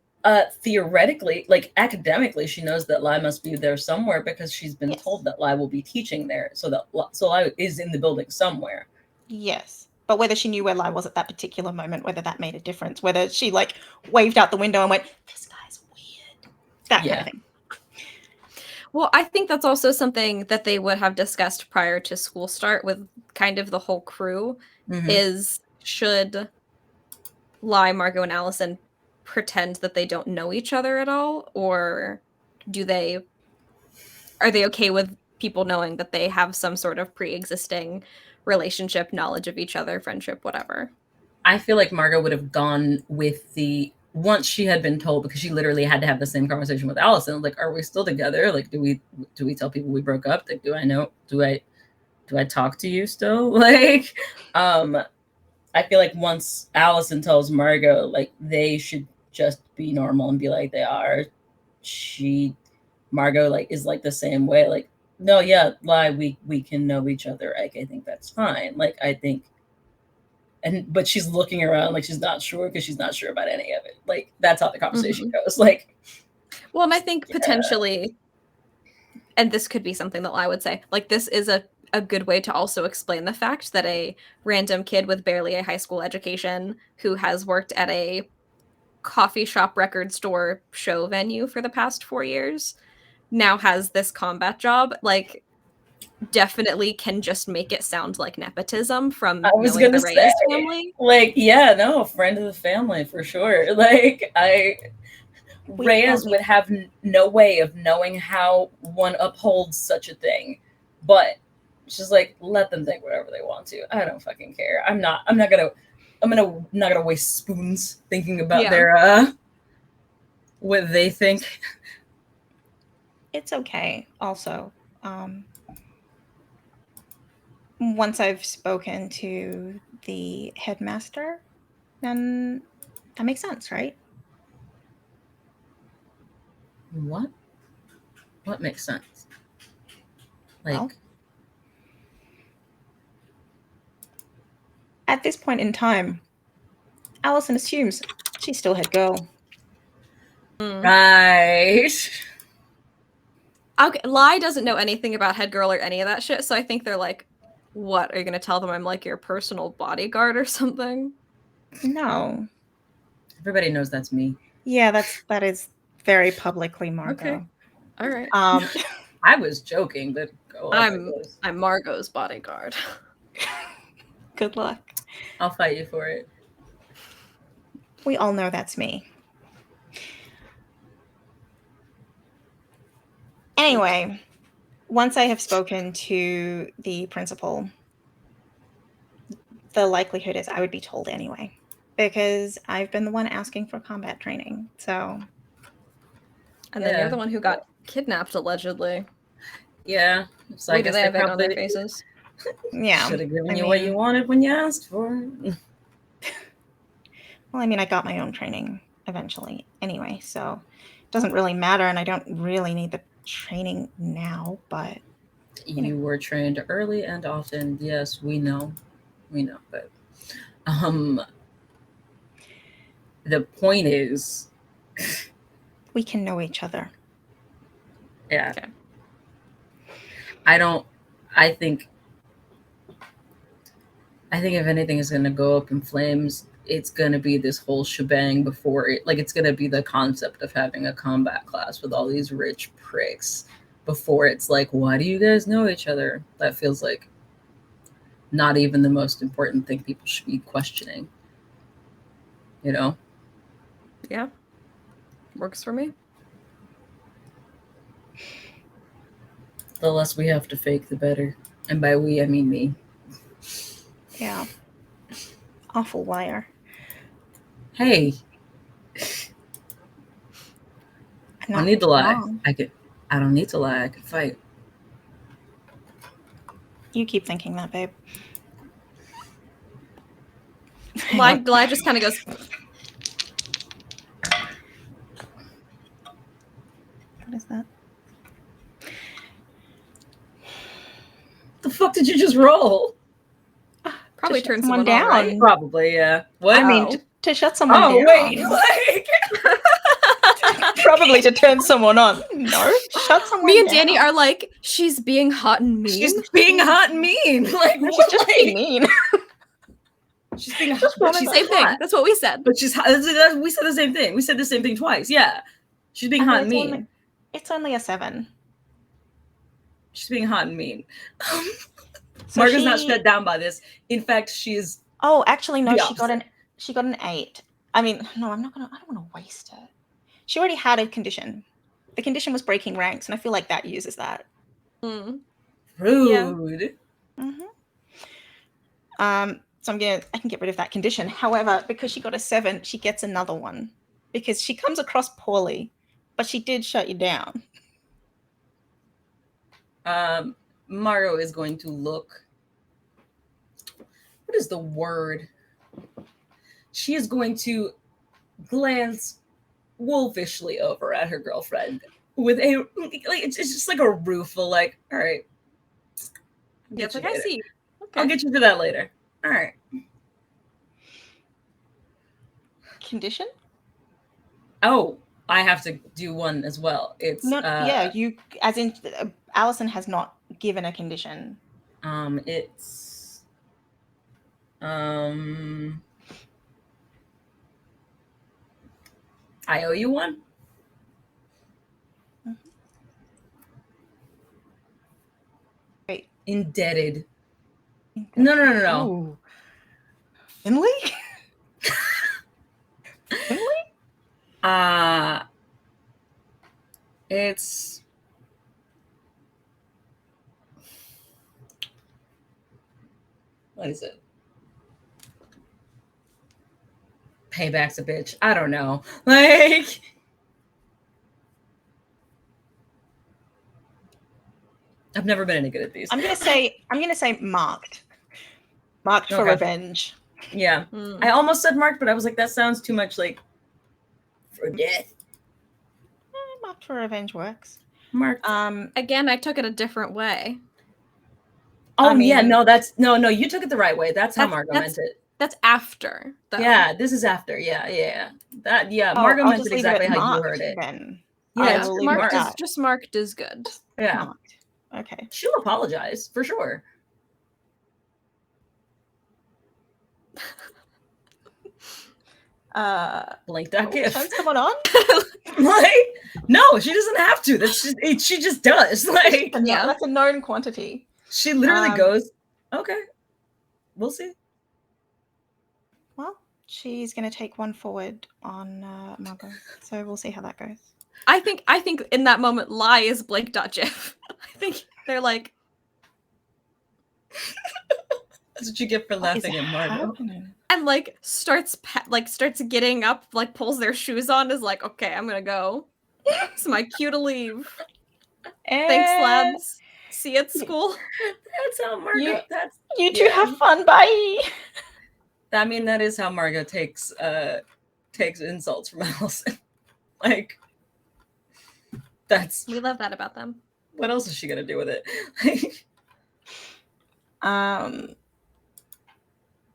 Theoretically, like academically, she knows that Lai must be there somewhere because she's been told that Lai will be teaching there. So Lai is in the building somewhere. Yes. But whether she knew where Lai was at that particular moment, whether that made a difference, whether she like waved out the window and went, "This guy's weird," that kind of thing. Well, I think that's also something that they would have discussed prior to school start with kind of the whole crew is should Lai, Margot, and Allison pretend that they don't know each other at all, or are they okay with people knowing that they have some sort of pre-existing relationship, knowledge of each other, friendship, whatever? I feel like Margot would have gone with once she had been told, because she literally had to have the same conversation with Allison. Like, are we still together? Like, do we tell people we broke up? Like, do I talk to you still? Like, I feel like once Allison tells Margot, like, they should just be normal and be like they are. Margot like is like the same way. Like, no, yeah, Lai, we can know each other. Like, I think that's fine. Like, I think, but she's looking around like she's not sure because she's not sure about any of it. Like, that's how the conversation goes. Like, well, and I think potentially, and this could be something that Lai would say, like, this is a good way to also explain the fact that a random kid with barely a high school education who has worked at a coffee shop, record store, show venue for the past 4 years now has this combat job, like, definitely can just make it sound like nepotism from knowing the Reyes family. Like, yeah, no, friend of the family for sure. Like, Reyes would have no way of knowing how one upholds such a thing, but she's like, let them think whatever they want to. I don't fucking care. I'm not gonna waste spoons thinking about their what they think. It's okay. Also, once I've spoken to the headmaster, then that makes sense, right? What makes sense? Like, well, at this point in time, Allison assumes she's still head girl. Right. Okay, Lai doesn't know anything about head girl or any of that shit, so I think they're like, what, are you gonna tell them I'm like your personal bodyguard or something? No. Everybody knows that's me. Yeah, that is very publicly Margot. Okay. All right. I was joking, but I'm Margot's bodyguard. Good luck. I'll fight you for it. We all know that's me. Anyway, once I have spoken to the principal, the likelihood is I would be told anyway, because I've been the one asking for combat training. So, and then you're the one who got kidnapped allegedly. Yeah. So Wait, do they have egg on their faces? Yeah. Should have given you what you wanted when you asked for it. Well, I mean, I got my own training eventually anyway, so it doesn't really matter, and I don't really need the training now, but... You were trained early and often. Yes, we know. But the point is... we can know each other. Yeah. Okay. I think if anything is going to go up in flames, it's going to be this whole shebang before it. Like, it's going to be the concept of having a combat class with all these rich pricks before it's like, why do you guys know each other? That feels like not even the most important thing people should be questioning. You know? Yeah. Works for me. The less we have to fake, the better. And by we, I mean me. Yeah. Awful liar. Hey. I don't need to lie. Wrong. I don't need to lie. I can fight. You keep thinking that, babe. Lai just kind of goes... What is that? The fuck did you just roll? Probably turn someone someone down. on, right? Probably, yeah. What? I mean, to shut someone down. Oh, wait. Like... Probably to turn someone on. No, shut someone Me and down. Danny are like, she's being hot and mean. She's being hot and mean. Like, She's what? just being mean. She's being hot. She's same thing. That's what we said. But she's hot. We said the same thing. We said the same thing twice. Yeah. She's being hot and mean. It's only a 7. She's being hot and mean. So Margot's not shut down by this. In fact, she's... Oh, actually, no. the She got an 8. I mean, no, I don't want to waste it. She already had a condition. The condition was breaking ranks, and I feel like that uses that. Mm. Rude. Yeah. So I can get rid of that condition. However, because she got a 7, she gets another one because she comes across poorly, but she did shut you down. Margot is going to look... What is the word? She is going to glance wolfishly over at her girlfriend with a... Like, it's just like a rueful, like, all right. Yeah, it's like, I see. Okay. I'll get you to that later. All right. Condition? Oh, I have to do one as well. It's Not, yeah, you, as in, Allison has not given a condition. It's I owe you one. Wait. Indebted. No. Ooh. Finley? Finley? It's what is it? Payback's a bitch. I don't know. Like I've never been any good at these. I'm gonna say marked. Marked for Okay. revenge. Yeah. I almost said marked, but I was like, that sounds too much like for death. Marked for revenge works. Marked. Again, I took it a different way. Oh I mean- yeah, no, no, you took it the right way. That's how Margot meant it. That's after, though. Yeah, this is after. Yeah. That Oh, Margot I'll meant just it leave exactly it at how you marked heard it. then. Yeah, I it's will leave it marked at is that. just marked is good. Yeah. Marked. Okay. She'll apologize for sure. Blink that gift. Turn someone on? Like, no, she doesn't have to. That's just she just does. Like, Yeah. That's a known quantity. she literally goes, okay, we'll see. Well, she's going to take one forward on Margot. So we'll see how that goes. I think in that moment, lie is Blake.gif. I think they're like, That's what you get for laughing at Margot. and like starts getting up, like pulls their shoes on, is like, okay, I'm gonna go. It's my cue to leave. Thanks, lads. See you at school. That's how Margot. You two have fun. Bye. I mean, that is how Margot takes insults from Allison. Like, we love that about them. What else is she gonna do with it?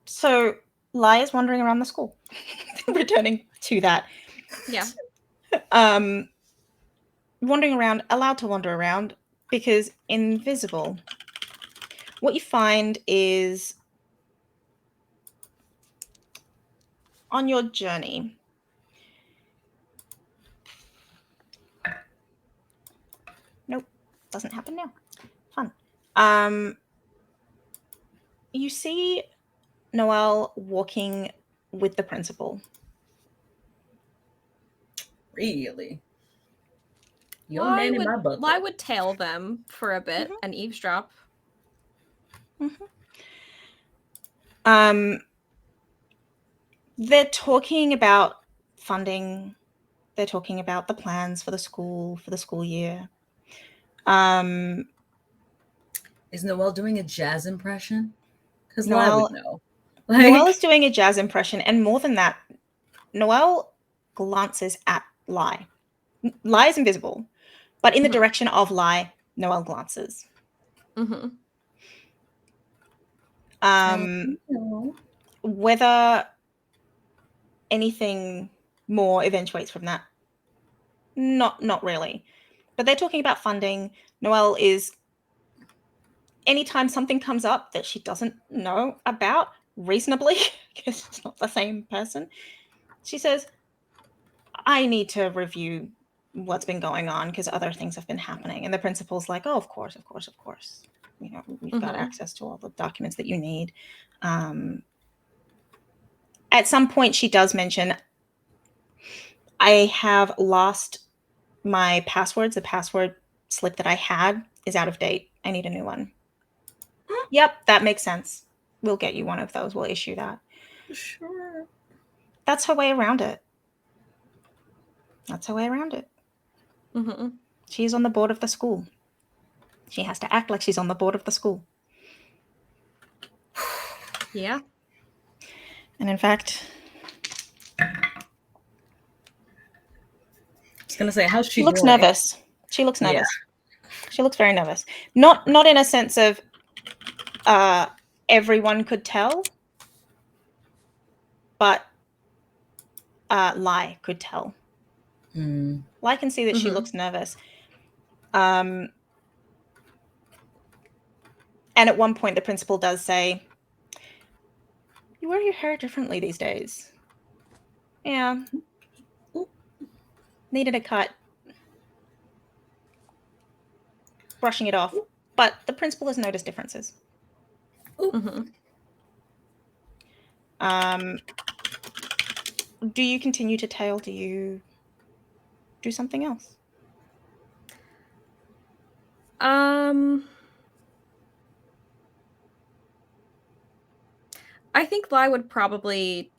So Lai is wandering around the school, returning to that. Yeah. Wandering around, allowed to wander around, because invisible. What you find is on your journey. Nope, doesn't happen now. Fun. You see Noelle walking with the principal. Really? Your man in my butt. Why would tail them for a bit and eavesdrop? They're talking about funding. They're talking about the plans for the school year. Is Noelle doing a jazz impression? Because Noelle Noelle would know. Noelle is doing a jazz impression, and more than that, Noelle glances at Lai. Lai is invisible, but in the direction of Lai, Noelle glances. Whether anything more eventuates from that, not really. But they're talking about funding. Noelle is, anytime something comes up that she doesn't know about reasonably, because it's not the same person, she says, I need to review what's been going on because other things have been happening. And the principal's like, oh, of course. You know, we've got access to all the documents that you need. At some point, she does mention, I have lost my passwords. The password slip that I had is out of date. I need a new one. Yep, that makes sense. We'll get you one of those. We'll issue that. Sure. That's her way around it. She's on the board of the school. She has to act like she's on the board of the school. Yeah. And in fact, I was gonna say, how's she? She looks doing? nervous. She looks nervous. Yeah. She looks very nervous. Not in a sense of everyone could tell, but Lai could tell. Lai can see that she looks nervous. And at one point, the principal does say, you wear your hair differently these days. Yeah. Needed a cut. Brushing it off. But the principal has noticed differences. Do you continue to tail? Do you do something else? I think Lai would probably.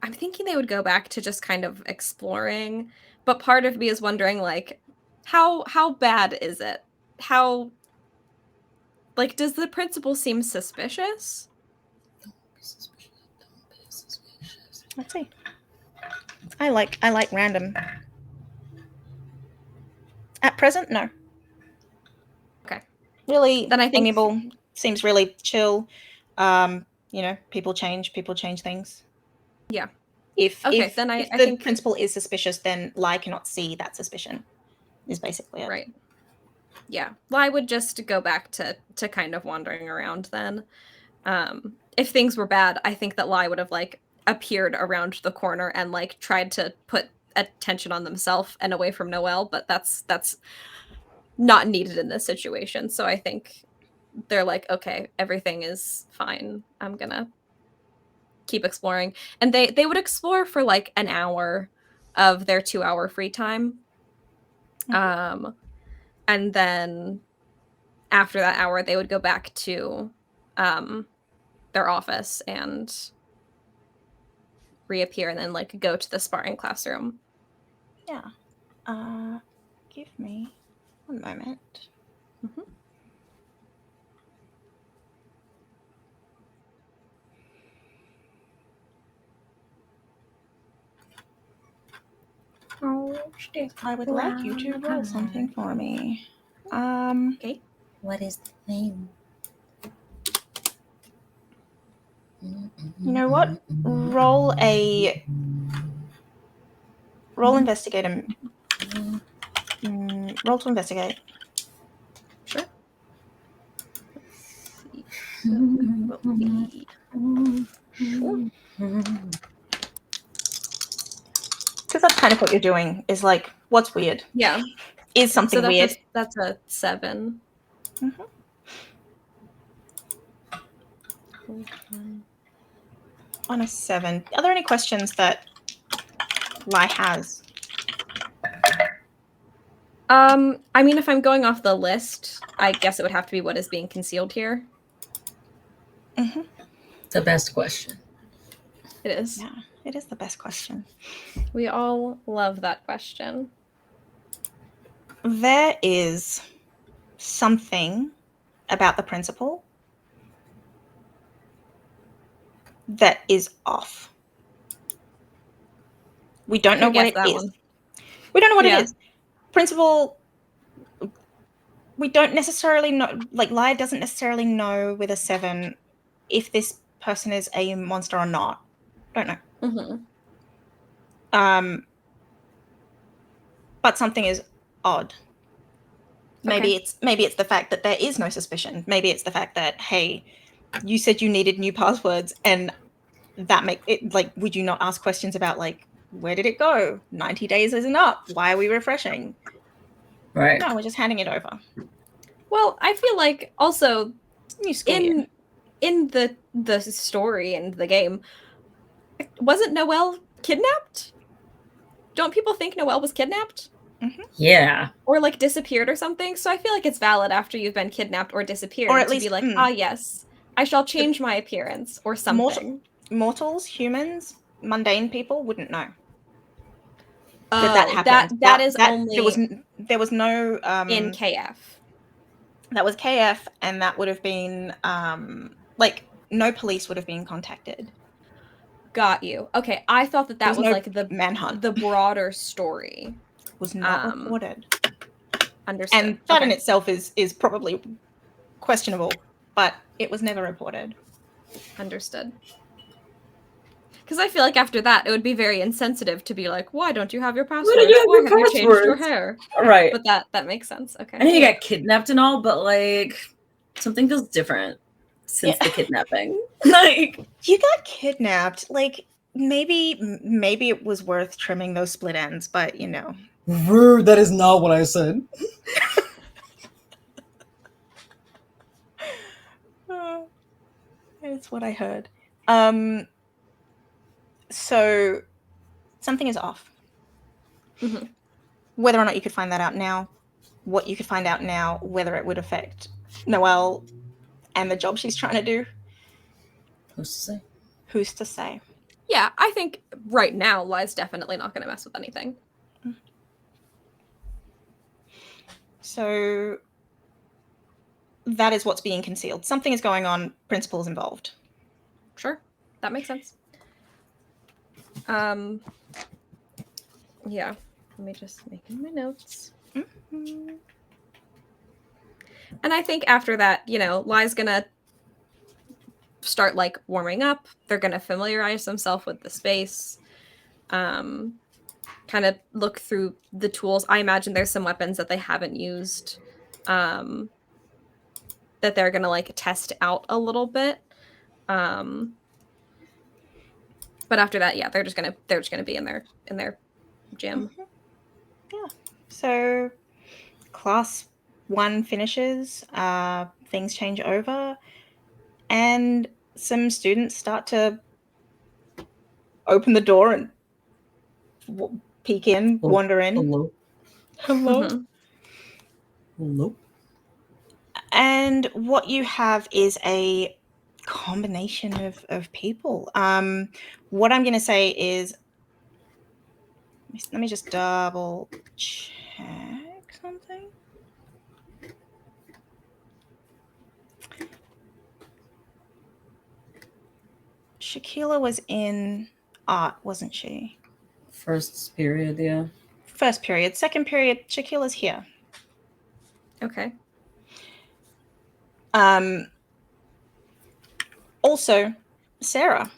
I'm thinking they would go back to just kind of exploring, but part of me is wondering, like, how bad is it? How, like, does the principal seem suspicious? Let's see. I like random. At present, no. Okay. Really Then I think amiable. Seems really chill. People change things. Yeah. If Okay, if then I the think principal is suspicious, then Lai cannot see that suspicion. Is basically it. right. Yeah. Lai would just go back to kind of wandering around then. If things were bad, I think that Lai would have like appeared around the corner and like tried to put attention on themselves and away from Noelle, but that's not needed in this situation. So I think they're like, okay, everything is fine. I'm gonna keep exploring. And they would explore for like an hour of their 2-hour free time. And then after that hour, they would go back to their office and reappear and then like go to the sparring classroom. Yeah. Give me one moment. Mm-hmm. Oh, I would like you to roll something for me. Okay. What is the name? You know what? Roll investigate. Roll to investigate. Sure. Let's see. So it will be... Because that's kind of what you're doing. Is like, what's weird? Yeah. Is something So weird? that's a 7. Mm-hmm. On a 7. Are there any questions that Lai has? I mean, if I'm going off the list, I guess it would have to be what is being concealed here. Mm-hmm. The best question. It is. Yeah, it is the best question. We all love that question. There is something about the principal that is off. We don't know what it is. We don't know what it is. Principal, we don't necessarily know, like Lai doesn't necessarily know with a 7 if this person is a monster or not. Don't know. Mm-hmm. But something is odd. Maybe it's the fact that there is no suspicion. Maybe it's the fact that, hey, you said you needed new passwords, and that make it like, would you not ask questions about like, where did it go? 90 days isn't up. Why are we refreshing? Right. No, we're just handing it over. Well, I feel like also New school year. in the story and the game, wasn't Noelle kidnapped? Don't people think Noelle was kidnapped? Mm-hmm. Yeah. Or like disappeared or something? So I feel like it's valid after you've been kidnapped or disappeared or at to least be like, yes, I shall change my appearance or something. Mortals, humans, mundane people wouldn't know that happened. That is only there was no in KF. That was KF, and that would have been like no police would have been contacted. Got you. Okay, I thought that was no like the manhunt. The broader story was not reported. Understood. And that in itself is probably questionable, but it was never reported. Understood. Because I feel like after that, it would be very insensitive to be like, why don't you have your passwords? Why have you changed your hair? Right. But that makes sense. Okay. I know you got kidnapped and all, but like something feels different since the kidnapping. Like you got kidnapped. Like maybe it was worth trimming those split ends, but you know. Rude. That is not what I said. That's what I heard. So something is off. Mm-hmm. Whether or not you could find that out now, what you could find out now, whether it would affect Noelle and the job she's trying to do. Who's to say? Who's to say? Yeah, I think right now Lai's definitely not going to mess with anything. So that is what's being concealed. Something is going on. Principal's involved. Sure, that makes sense. Yeah, let me just make my notes. Mm-hmm. And I think after that, you know, Lai's gonna start like warming up. They're gonna familiarize themselves with the space. Kind of look through the tools. I imagine there's some weapons that they haven't used, that they're gonna like test out a little bit. But after that, yeah, they're just gonna be in their gym. Mm-hmm. Yeah. So class 1 finishes. Things change over, and some students start to open the door and peek in, wander in. Hello. Hello. Mm-hmm. Hello. And what you have is a combination of people. What I'm going to say is, let me just double check something. Shaquila was in art, wasn't she? First period, yeah. First period. Second period, Shaquila's here. Okay. Also, Sarah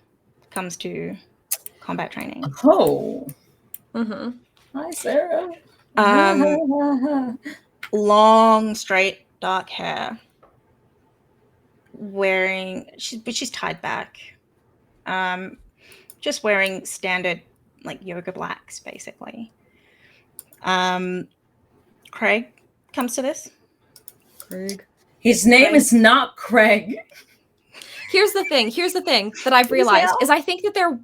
comes to combat training. Oh. Mm-hmm. Hi, Sarah. Long, straight, dark hair. But she's tied back. Just wearing standard like yoga blacks, basically. Craig comes to this. Craig. His name is not Craig. Here's the thing that I've realized is I think there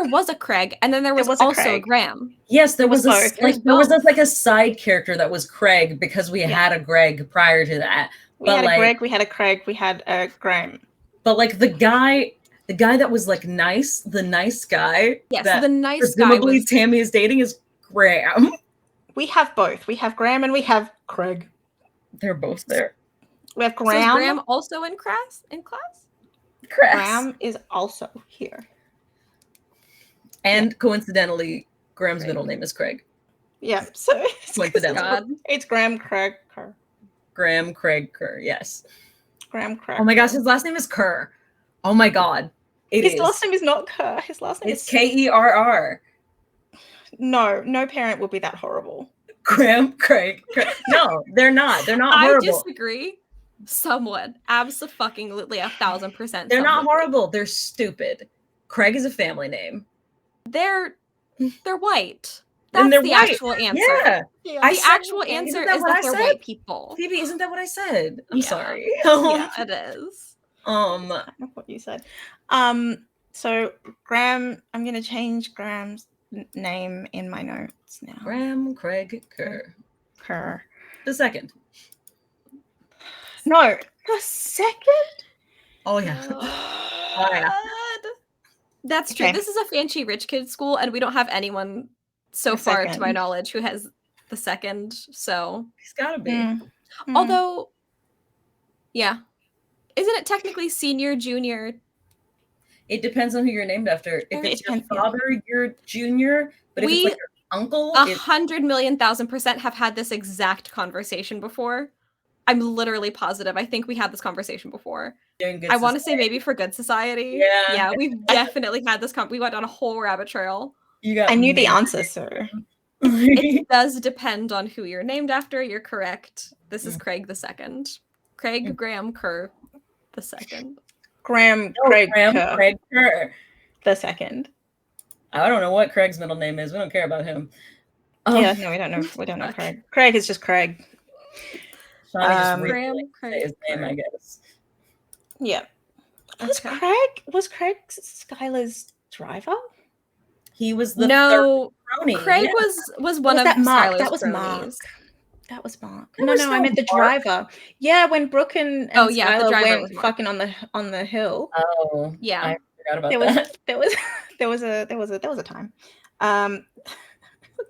was a Craig, and then there was also a Graham. Yes, there was a side character that was Craig because we had a Greg prior to that. We had a Greg, we had a Craig, we had a Graham. But like the guy that was like nice, the nice guy. Yes, that the nice presumably guy was Tammy is dating is Graham. We have both. We have Graham and we have Craig. They're both there. We have So Graham. is Graham also in class? Graham is also here. And coincidentally, Graham's middle name is Craig. Yeah, so coincidentally. It's Graham Craig Kerr. Graham Craig Kerr, yes. Graham Craig. Oh my gosh, his last name is Kerr. Oh my god. His last name is not Kerr. His last name is Kerr. No parent would be that horrible. Graham Craig Kerr. No, they're not. They're not horrible. I disagree. Someone. Absolutely 1,000%. They're not horrible. They're stupid. Craig is a family name. They're white. That's the actual answer. Yeah. The actual answer is that they're white people. Phoebe, isn't that what I said? I'm sorry. Yeah, it is. What you said. So Graham, I'm gonna change Graham's name in my notes now. Graham Craig Kerr. The second. No, the second? Oh yeah. Oh yeah. That's true. This is a fancy rich kid school, and we don't have anyone so far, to my knowledge, who has the second. So he's gotta be. Although, yeah, isn't it technically senior, junior? It depends on who you're named after. If it's your father, you're junior. But if it's like your uncle, 100,000,000% have had this exact conversation before. I'm literally positive. I think we had this conversation before. I want to say maybe for Good Society. Yeah, we've definitely had this. We went on a whole rabbit trail. I knew the answer, sir. It does depend on who you're named after. You're correct. This is Craig the second. Craig Graham Kerr the second. Graham Craig Kerr the second. I don't know what Craig's middle name is. We don't care about him. Yeah, no, we don't know. We don't know Craig. Craig is just Craig. Graham Craig his name, I guess. Yeah. Was Craig Skylar's driver? He was the third crony. Craig was one of that Mark. Skylar's That was cronies. Mark. That was Mark. There No, was I no meant the Mark. driver. Yeah, when Brooke and Oh, yeah, the Skylar driver went was Mark. fucking on the hill. Oh, Yeah. I forgot about There was that. there was a time.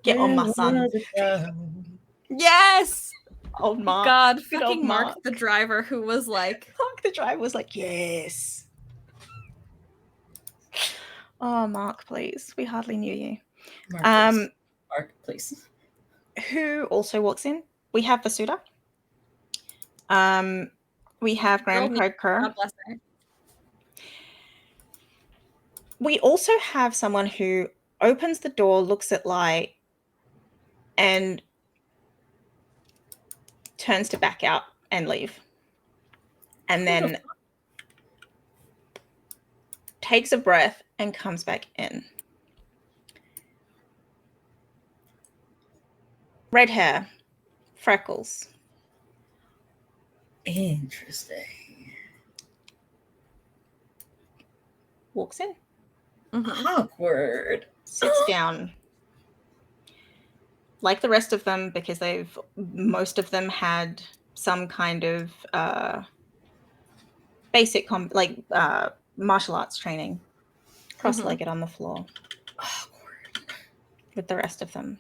Get on my son. Yes. Old Mark. God, Good fucking old Mark the driver, who was like, Mark the driver was like, yes. Oh, Mark, please. We hardly knew you. Mark, please. Who also walks in? We have Vasuda. We have Graham Croker. God bless her. We also have someone who opens the door, looks at light, and turns to back out and leave. And then takes a breath and comes back in. Red hair, freckles. Interesting. Walks in, Awkward. sits down. Like the rest of them, because most of them had some kind of basic martial arts training, cross-legged on the floor. Awkward. With the rest of them.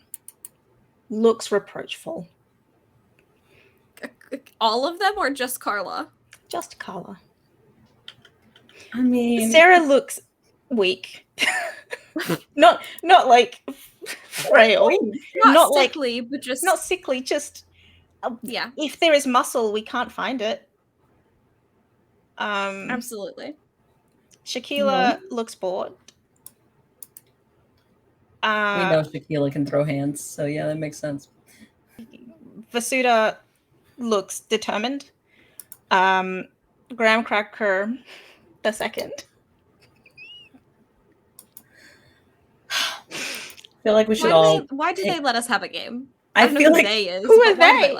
Looks reproachful. All of them, or just Carla? Just Carla. I mean, Sarah looks weak. not like frail. Not sickly, but just not sickly. Just yeah. If there is muscle, we can't find it. Absolutely. Shaquila looks bored. We know Shaquila can throw hands, so yeah, that makes sense. Vasuda looks determined. Graham Cracker the second. I feel like we should why do they let us have a game? I feel like they is. Who are they?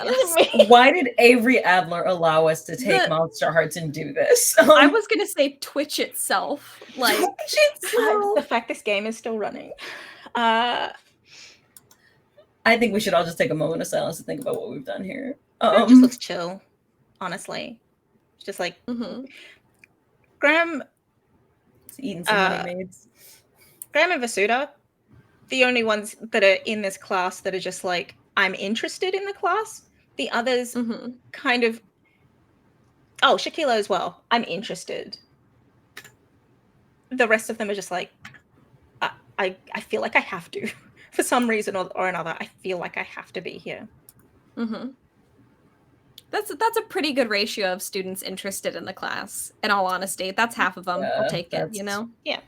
Why did Avery Adler allow us to take Monsterhearts and do this? I was gonna say Twitch itself. Like the fact this game is still running. I think we should all just take a moment of silence to think about what we've done here. Graham just looks chill, honestly. It's just like Graham. He's eating some honey maids. Graham and Vasuda, the only ones that are in this class that are just like, I'm interested in the class. The others kind of, Shaquila as well. I'm interested. The rest of them are just like, I feel like I have to. For some reason or another, I feel like I have to be here. That's a pretty good ratio of students interested in the class. In all honesty, that's half of them. I'll take it. Yeah,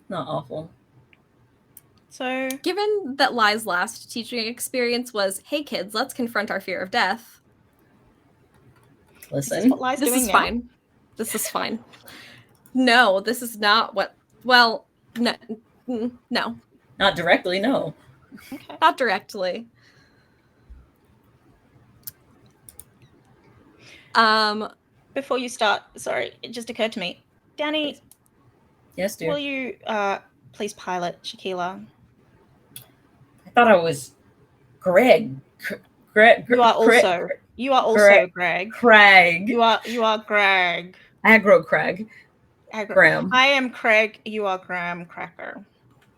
not awful. So, given that Lai's last teaching experience was, "Hey kids, let's confront our fear of death." Listen, this is fine. This is fine. No, this is not what. Well, no. Not directly, no. Okay. Not directly. Before you start, sorry, it just occurred to me. Danny. Yes, dear. Will you please pilot Shaquila? I thought I was Greg. Greg. You are also Greg. Craig. You are Greg. Aggro Craig. Graham. I am Craig. You are Graham Cracker.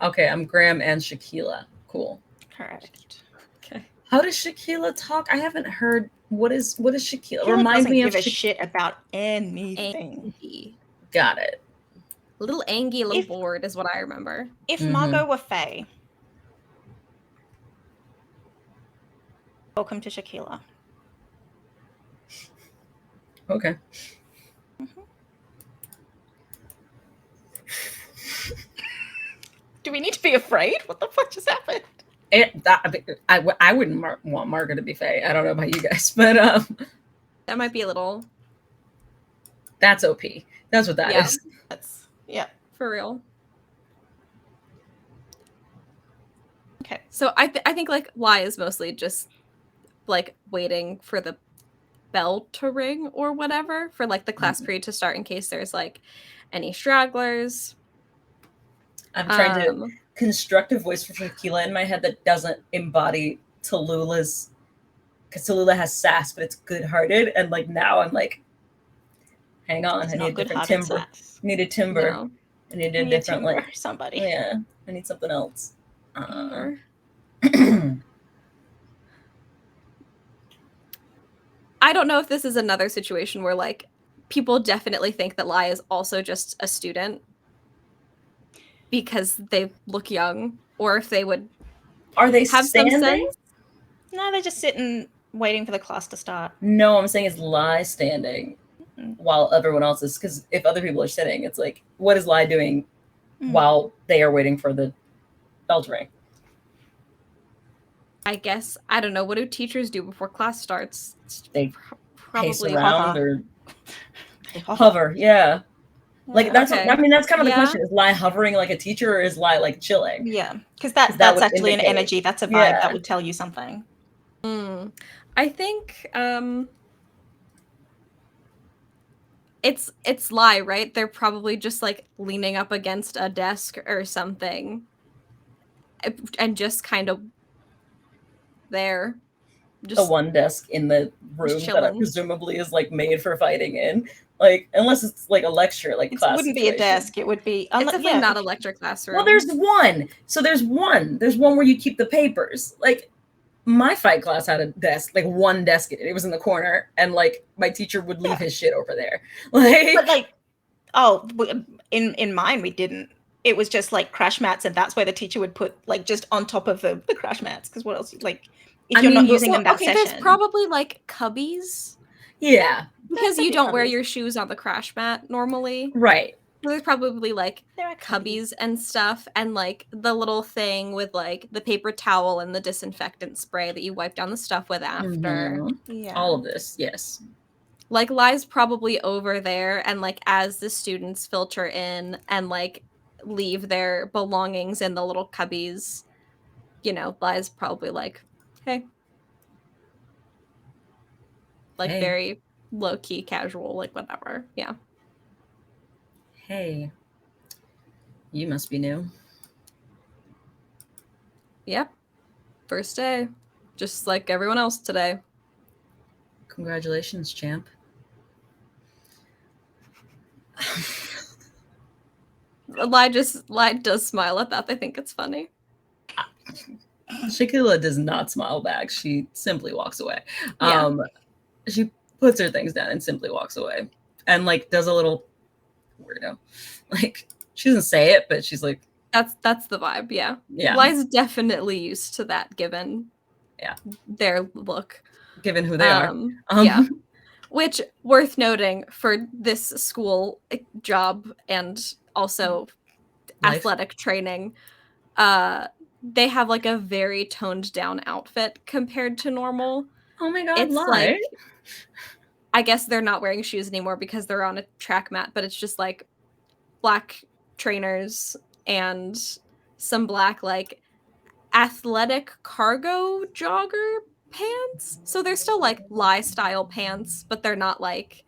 Okay, I'm Graham and Shaquila. Cool. Correct. Okay. How does Shaquila talk? I haven't heard. What is Shaquila? Remind me of a shit about anything. Got it. A little angry, a little bored is what I remember. If Margot were Faye, welcome to Shaquila. Okay. Do we need to be afraid? What the fuck just happened? I wouldn't want Margot to be Faye. I don't know about you guys, but that might be a little. That's OP. That's what that is. That's for real. Okay, so I think like Lai is mostly just like waiting for the bell to ring or whatever for like the class period to start in case there's like any stragglers. I'm trying to construct a voice for Shaquila in my head that doesn't embody Tallulah's because Tallulah has sass, but it's good-hearted, and like now I'm like, hang on, It's I not need a different good-hearted timbre. sass. I need a timbre. No. I need I a need a different timbre, like, somebody. yeah, I need something else. Timbre. Uh, I don't know if this is another situation where like people definitely think that Lai is also just a student because they look young, or if they would Are they have some standing? sense. No, they're just sitting, waiting for the class to start. No, I'm saying is Lai standing Mm. while everyone else is, because if other people are sitting, it's like, what is Lai doing Mm. while they are waiting for the bell to ring? I guess I don't know. What do teachers do before class starts? They pace Probably around hover. or They hover. Yeah. Like that's Okay. what, I mean, that's kind of the Yeah. question: is Lai hovering like a teacher, or is Lai like chilling? Yeah, because that that's would actually an indicate- energy. That's a vibe Yeah. that would tell you something. I think it's Lai, right? They're probably just like leaning up against a desk or something and just kind of there. The Just one desk in the room that chilling. presumably is like made for fighting in, like unless it's like a lecture, like It class wouldn't be a situation. desk. It would be. It's definitely not a lecture classroom. Well, there's one. So there's one where you keep the papers. Like my fight class had a desk, like one desk in it. It was in the corner, and like my teacher would leave his shit over there. But like, oh, in mine we didn't. It was just like crash mats, and that's where the teacher would put like just on top of the crash mats. Because what else? Like, if you're not using them that session, there's probably like cubbies. Yeah, because you don't wear your shoes on the crash mat normally. Right. So there's probably like there are cubbies and stuff, and like the little thing with like the paper towel and the disinfectant spray that you wipe down the stuff with after. Yeah. All of this, yes. Like Lai's probably over there, and like as the students filter in and like leave their belongings in the little cubbies, you know, Lai's probably like, hey. Like Hey. very low key, casual, like whatever. Yeah. Hey, you must be new. Yep. First day. Just like everyone else today. Congratulations, champ. Lai does smile at that. They think it's funny. Shaquilla does not smile back. She simply walks away. Yeah. She puts her things down and simply walks away, and like does a little weirdo. Like she doesn't say it, but she's like, that's the vibe. Yeah. Yeah. Lai's definitely used to that given their look. Given who they are. Yeah. Which worth noting for this school job and also Life. athletic training. They have like a very toned down outfit compared to normal. Oh my god, it's Lai. like I guess they're not wearing shoes anymore because they're on a track mat, but it's just like black trainers and some black like athletic cargo jogger pants. So they're still like Lai style pants, but they're not like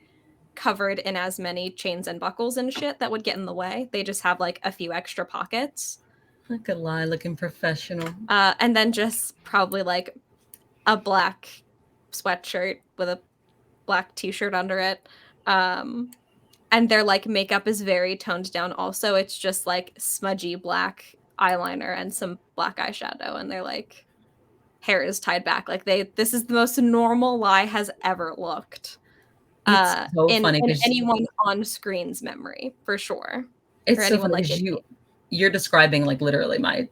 covered in as many chains and buckles and shit that would get in the way. They just have like a few extra pockets. Look at Lai looking professional. And then just probably like a black sweatshirt with a black t-shirt under it. And their like makeup is very toned down also. It's just like smudgy black eyeliner and some black eyeshadow, and their like hair is tied back. Like this is the most normal Lai has ever looked. It's so funny in anyone on screen's memory, for sure. It's so funny because you're describing like literally my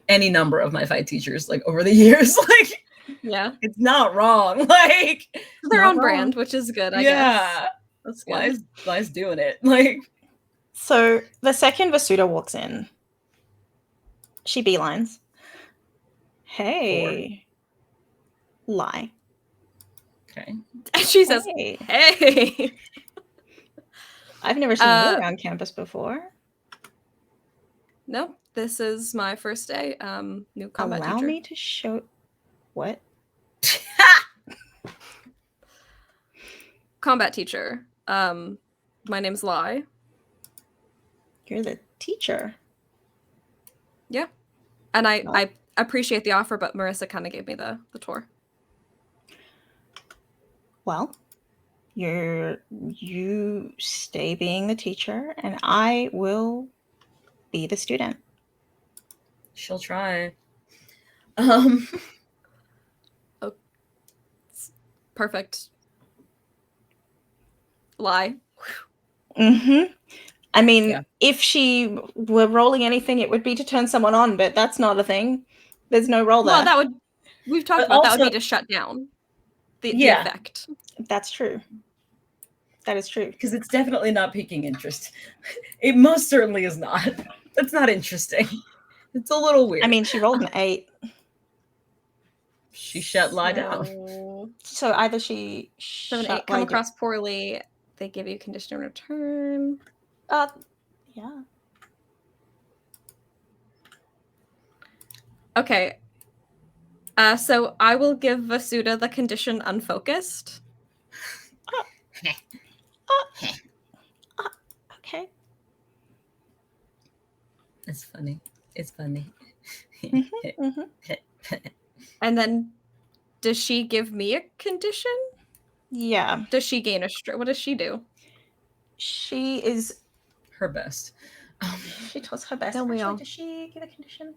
any number of my fight teachers like over the years. Like yeah, it's not wrong. Like they're on brand, which is good, I guess. That's Lai's doing it. Like so the second Vasuda walks in, she beelines. Hey, Lai. Okay. And she says, hey. I've never seen you around campus before. Nope. This is my first day. New combat teacher. Allow me to show what? Combat teacher. My name's Lai. You're the teacher. Yeah. And I appreciate the offer, but Marissa kind of gave me the tour. Well, you stay being the teacher, and I will be the student. She'll try. Perfect. Lie. Mm-hmm. I mean, Yeah. if she were rolling anything, it would be to turn someone on, but that's not a thing. There's no roll Well, there. we've talked But about that would also- be to shut down the Yeah. effect. That's true. That is true. Because it's definitely not piquing interest. It most certainly is not. That's not interesting. It's a little weird. I mean, she rolled an 8. She shut lie down. So either she 7, 8 shut come lie across poorly. They give you a condition in return. yeah. Okay. So I will give Vasuda the condition unfocused. Okay. It's funny. It's funny. Mm-hmm. And then does she give me a condition? Yeah. Does she gain a what does she do? She is. Her best. She does her best. Don't we all? Actually, does she give a condition?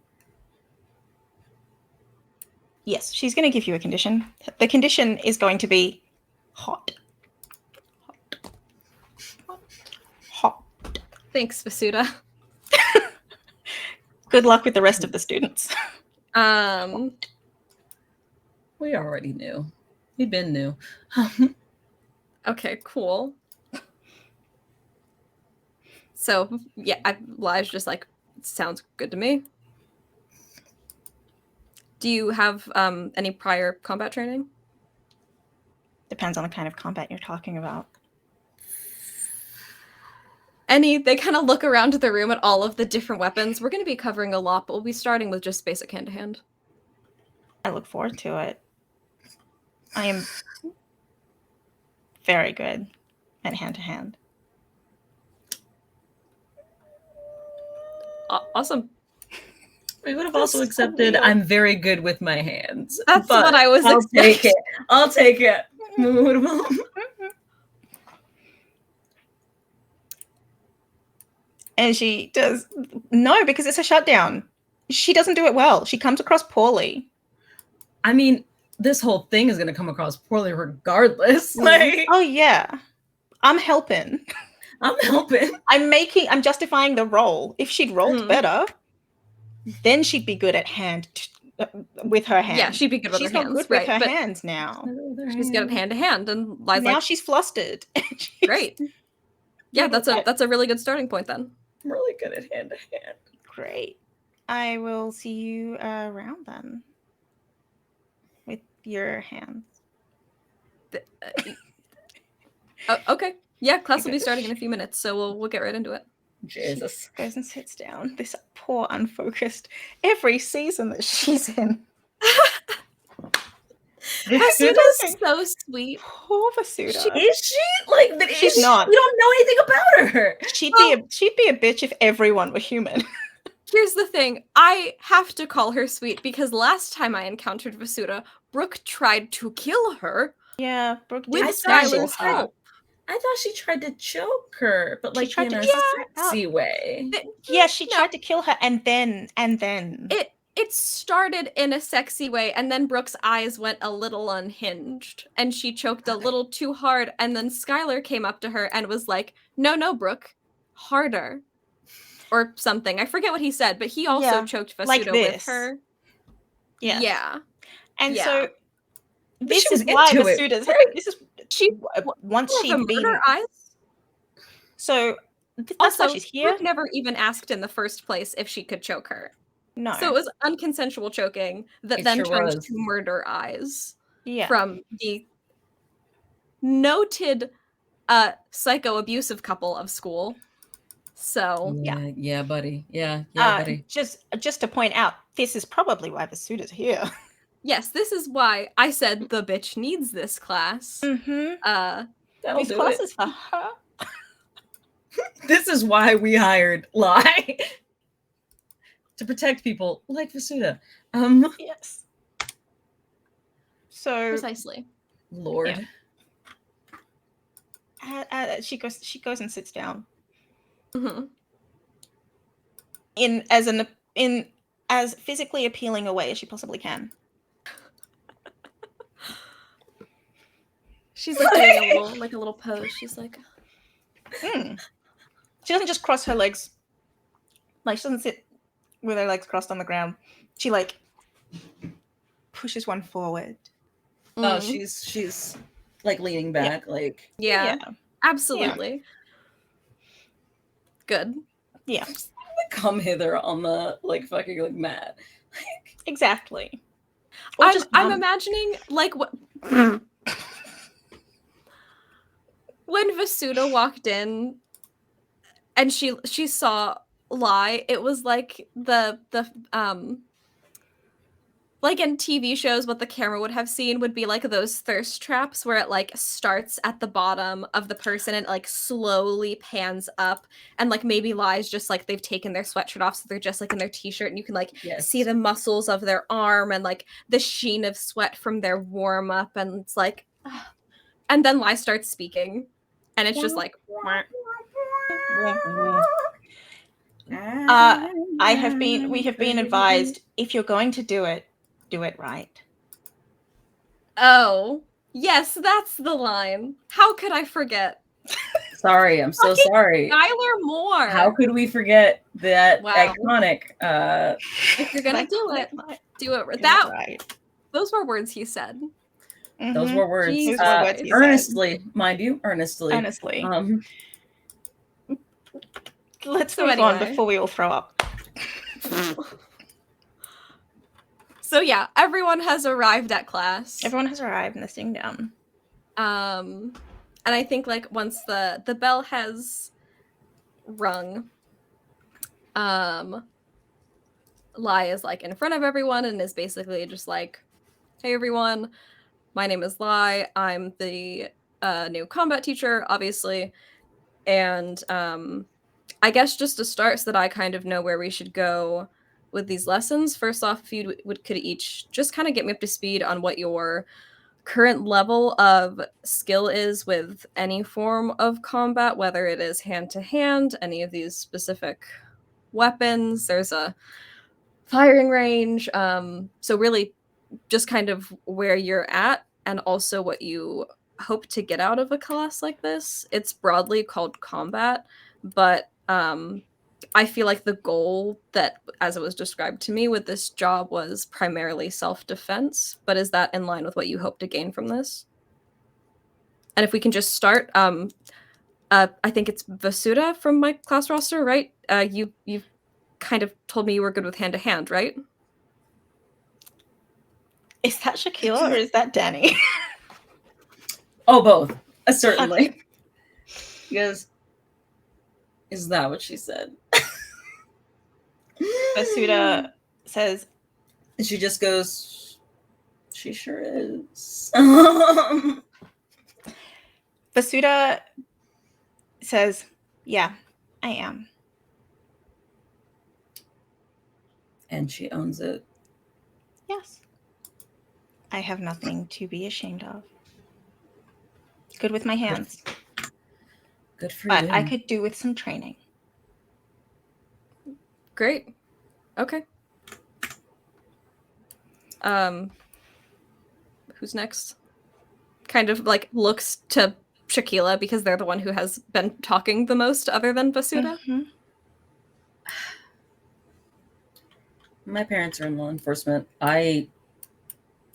Yes, she's going to give you a condition. The condition is going to be hot. Hot. Thanks, Vasuda. Good luck with the rest of the students. We already knew. We've been new. Okay, cool. So yeah, Lie's just like, sounds good to me. Do you have any prior combat training? Depends on the kind of combat you're talking about. They kind of look around the room at all of the different weapons. We're going to be covering a lot, but we'll be starting with just basic hand-to-hand. I look forward to it. I am very good at hand-to-hand. Awesome. We would have also accepted I'm very good with my hands. That's but what I was I'll expecting. take it. I'll take it. And she does no, because it's a shutdown. She doesn't do it well. She comes across poorly. I mean, this whole thing is going to come across poorly regardless. Like, oh yeah, I'm helping. I'm helping. I'm justifying the role. If she'd rolled better, then she'd be good at with her hands. Yeah, she'd be good with she's her hands. She's not good with her hands now. She's good at hand-to-hand, and Lie's now like, she's flustered. Great. Yeah, that's a really good starting point then. I'm really good at hand-to-hand. Great. I will see you around then. With your hands. Okay. Yeah, class will be starting in a few minutes, so we'll get right into it. Jesus. She goes and sits down. This poor unfocused. Every season that she's in. Vasuda's so sweet. Poor Vasuda. Is she? Like, but she's not. We don't know anything about her. She'd be a bitch if everyone were human. Here's the thing. I have to call her sweet because last time I encountered Vasuda, Brooke tried to kill her. Yeah, Brooke did. With Skylar's help. I thought she tried to choke her, but like in a sexy way. Yeah, she tried to kill her, and then it started in a sexy way, and then Brooke's eyes went a little unhinged, and she choked a little too hard, and then Skylar came up to her and was like, "No, Brooke, harder," or something. I forget what he said, but he also choked Vasuda with her. Yeah. And yeah. So this is why Vasuda's. This is once she'd been eyes. So that's also, why she's here. Brooke never even asked in the first place if she could choke her. No. So it was unconsensual choking that then turned to murder eyes. Yeah. From the noted psycho-abusive couple of school. So yeah, buddy. Yeah, buddy. Just to point out, this is probably why Vasuda's here. Yes, this is why I said the bitch needs this class. Mm-hmm. These classes for her. This is why we hired Lie. To protect people like Vasuda. Yes. So precisely. Lord. Yeah. She goes and sits down Mm-hmm. in as physically appealing a way as she possibly can. She's like doing a little pose. She's like, She doesn't just cross her legs. Like, she doesn't sit with her legs crossed on the ground. She like pushes one forward. Oh, she's like leaning back, like yeah, absolutely. Good. Yeah. come hither on the like fucking like mat. Exactly. I'm imagining like what when Vasuda walked in and she saw Lai, it was like the like in TV shows, what the camera would have seen would be like those thirst traps where it like starts at the bottom of the person and like slowly pans up, and like maybe Lai's just like they've taken their sweatshirt off, so they're just like in their t-shirt, and you can like see the muscles of their arm and like the sheen of sweat from their warm up, and it's like, and then Lai starts speaking, and it's just like. We have been advised, if you're going to do it right. Oh, yes, that's the line. How could I forget? Sorry, I'm so sorry. Skylar Moore. How could we forget that iconic? If you're gonna do it right. That those were words he said. Mm-hmm. Those were words. Earnestly, mind you, earnestly. Honestly. Let's So move on before we all throw up. So yeah, everyone has arrived at class. Everyone has arrived and they're sitting down. And I think like once the bell has rung, Lai is like in front of everyone and is basically just like, "Hey everyone, my name is Lai. I'm the new combat teacher, obviously, and I guess just to start, so that I kind of know where we should go with these lessons. First off, if you could each just kind of get me up to speed on what your current level of skill is with any form of combat, whether it is hand-to-hand, any of these specific weapons. There's a firing range. So really just kind of where you're at, and also what you hope to get out of a class like this. It's broadly called combat, but I feel like the goal that, as it was described to me with this job, was primarily self-defense. But is that in line with what you hope to gain from this? And if we can just start, I think it's Vasuda from my class roster, right? You kind of told me you were good with hand-to-hand, right? Is that Shaquille or is that Danny? Oh, both. Certainly. Okay. Because is that what she said? Vasuda says, and she just goes, "She sure is." Vasuda says, "Yeah, I am." And she owns it. Yes. I have nothing to be ashamed of. Good with my hands. Good for you. But you. I could do with some training. Great. Okay. Who's next? Kind of like looks to Shaquilla because they're the one who has been talking the most other than Vasuda. Mm-hmm. My parents are in law enforcement. I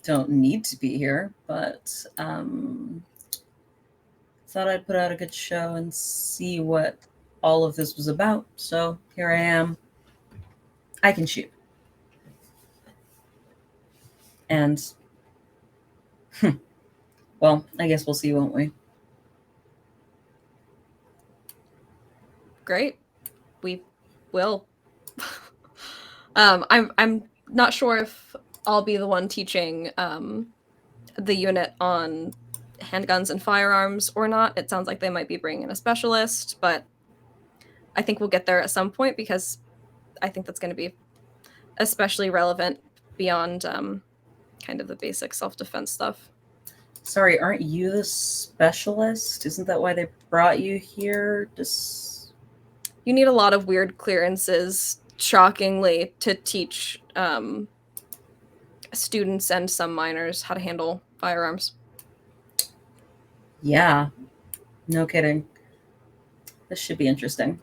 don't need to be here, but thought I'd put out a good show and see what all of this was about. So here I am. I can shoot. And well, I guess we'll see, won't we? Great. We will. I'm not sure if I'll be the one teaching the unit on handguns and firearms or not. It sounds like they might be bringing in a specialist, but I think we'll get there at some point because I think that's going to be especially relevant beyond kind of the basic self-defense stuff. Sorry, aren't you the specialist? Isn't that why they brought you here? Just You need a lot of weird clearances, shockingly, to teach students and some minors how to handle firearms. yeah, no kidding. This should be interesting.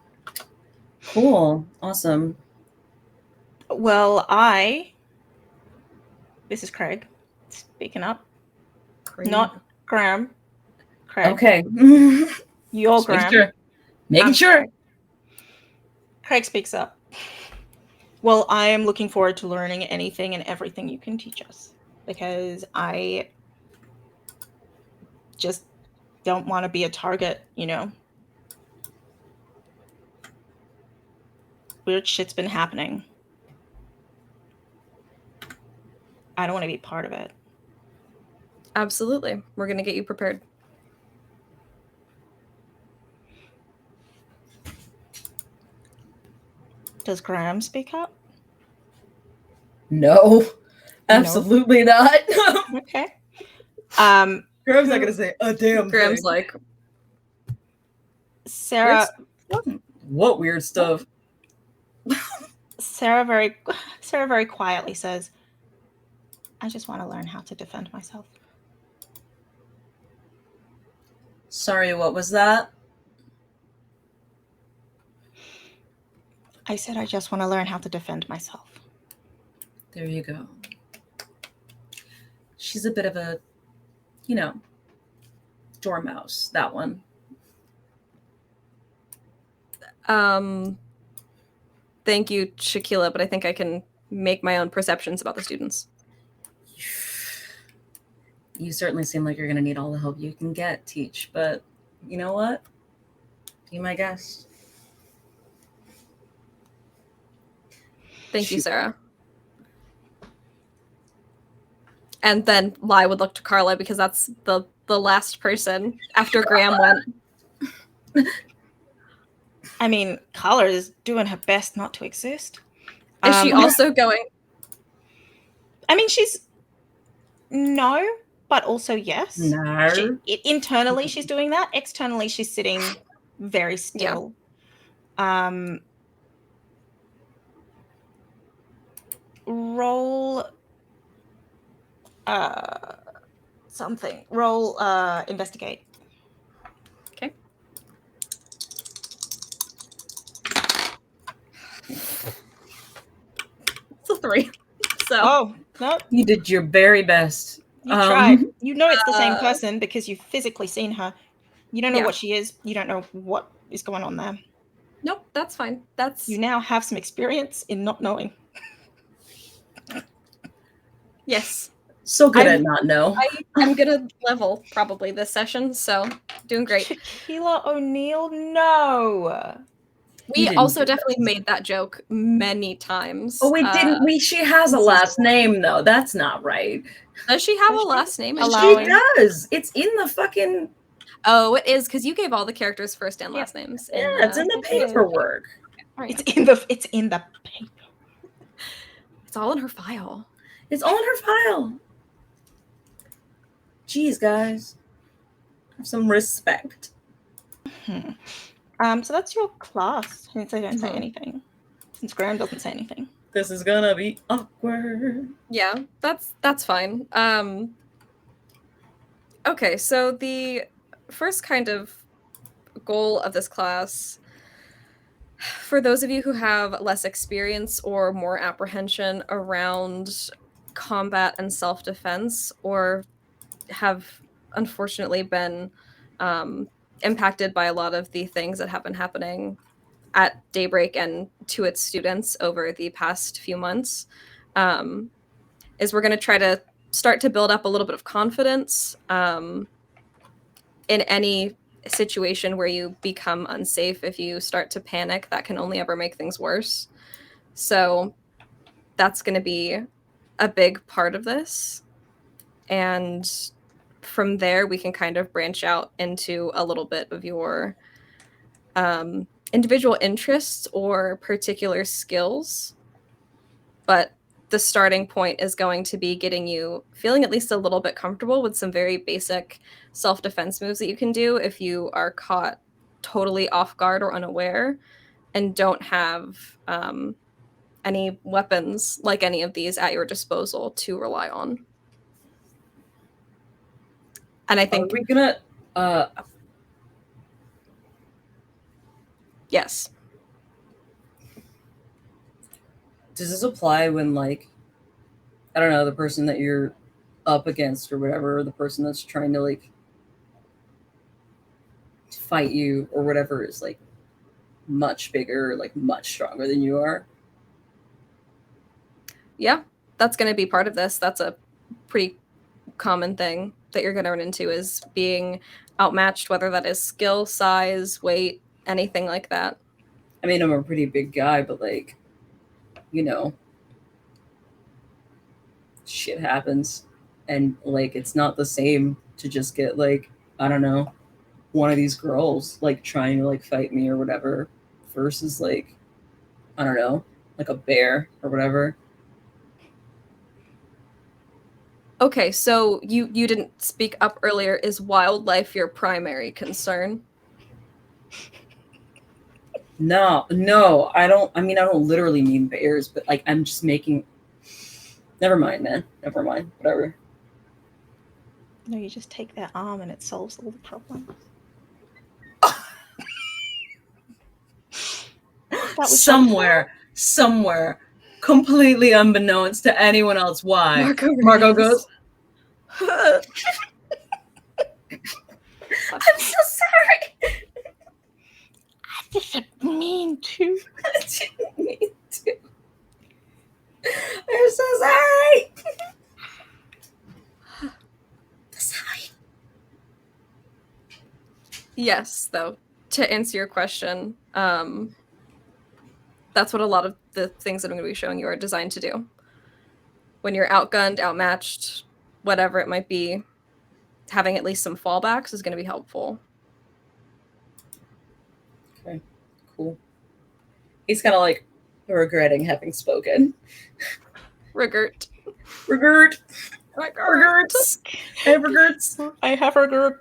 Cool, awesome. Well, this is Craig speaking up, not Graham. Craig. Okay. You're Just Graham. Making sure. Craig speaks up. Well, I am looking forward to learning anything and everything you can teach us, because I just don't want to be a target, you know? Weird shit's been happening. I don't want to be part of it. Absolutely. We're going to get you prepared. Does Graham speak up? No, absolutely not. Okay. Graham's not gonna say a damn Graham's thing. like, Sarah. What weird stuff? Sarah very quietly says, I just want to learn how to defend myself. Sorry, what was that? I said I just want to learn how to defend myself. There you go. She's a bit of a, dormouse, that one. Thank you, Shaquila, but I think I can make my own perceptions about the students. You certainly seem like you're going to need all the help you can get, Teach, but you know what? Be my guest. Thank you, Sarah. And then Lai would look to Carla because that's the last person after Graham went. I mean, Carla is doing her best not to exist. Is she also going? I mean, no, but also yes. No. Internally, she's doing that. Externally, she's sitting very still. Yeah. Roll something. Roll investigate. Okay. It's a 3. So. Oh, no. You did your very best. You tried. You know it's the same person because you've physically seen her. You don't know what she is. You don't know what is going on there. Nope, that's fine. You now have some experience in not knowing. Yes. So good at not know. I'm gonna level probably this session, so doing great. Shaquila O'Neal, no. We also definitely made that joke many times. Oh, we didn't. She has a last name though. That's not right. Does she have a last name? She does. It's in the fucking. Oh, it is because you gave all the characters first and last names. Yeah, it's in the paperwork. Right. It's in the paper. It's all in her file. It's all in her file. Jeez, guys, have some respect. So that's your class. Since I don't say anything. Since Graham doesn't say anything. This is gonna be awkward. Yeah, that's fine. Okay, so the first kind of goal of this class, for those of you who have less experience or more apprehension around combat and self-defense, or have unfortunately been impacted by a lot of the things that have been happening at Daybreak and to its students over the past few months, is we're going to try to start to build up a little bit of confidence in any situation where you become unsafe. If you start to panic, that can only ever make things worse. So that's going to be a big part of this. And from there, we can kind of branch out into a little bit of your individual interests or particular skills. But the starting point is going to be getting you feeling at least a little bit comfortable with some very basic self-defense moves that you can do if you are caught totally off guard or unaware and don't have any weapons like any of these at your disposal to rely on. And I think Are we gonna yes. does this apply when, like, I don't know, the person that you're up against or whatever, or the person that's trying to, like, fight you or whatever is, like, much bigger, like, much stronger than you are? Yeah, that's going to be part of this. That's a pretty common thing that you're going to run into, is being outmatched, whether that is skill, size, weight, anything like that. I mean, I'm a pretty big guy, but, like, you know, shit happens. And, like, it's not the same to just get, like, I don't know, one of these girls, like, trying to, like, fight me or whatever versus, like, I don't know, like a bear or whatever. Okay, so you didn't speak up earlier. Is wildlife your primary concern? No, I don't. I mean, I don't literally mean bears, but, like, I'm just making. Never mind, man. Never mind. Whatever. No, you just take their arm and it solves all the problems. Somewhere, completely unbeknownst to anyone else, why Margot goes, I'm so sorry. I didn't mean to. I didn't mean to. I'm so sorry. Sorry. Yes, though, to answer your question, that's what a lot of the things that I'm going to be showing you are designed to do. When you're outgunned, outmatched, whatever it might be, having at least some fallbacks is going to be helpful. Okay, cool. He's kind of, like, regretting having spoken. Regret. Regerts. I have regerts.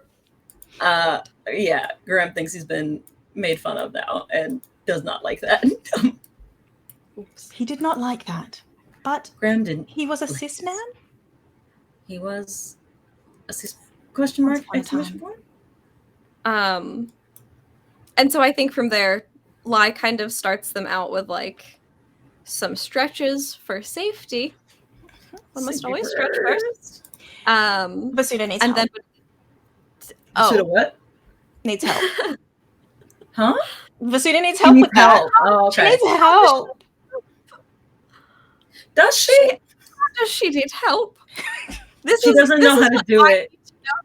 Yeah, Graham thinks he's been made fun of now and does not like that. Oops. He did not like that. But Graham didn't. He was a cis man? He was a cis question mark? Exclamation point? And so I think from there, Lai kind of starts them out with, like, some stretches for safety. One must always stretch first. Vasuda needs and help. Vasuda what? Needs help. Huh? Vasuda needs help with that. Oh, okay. She needs help. Does she? Does she need help? She doesn't know how to do it.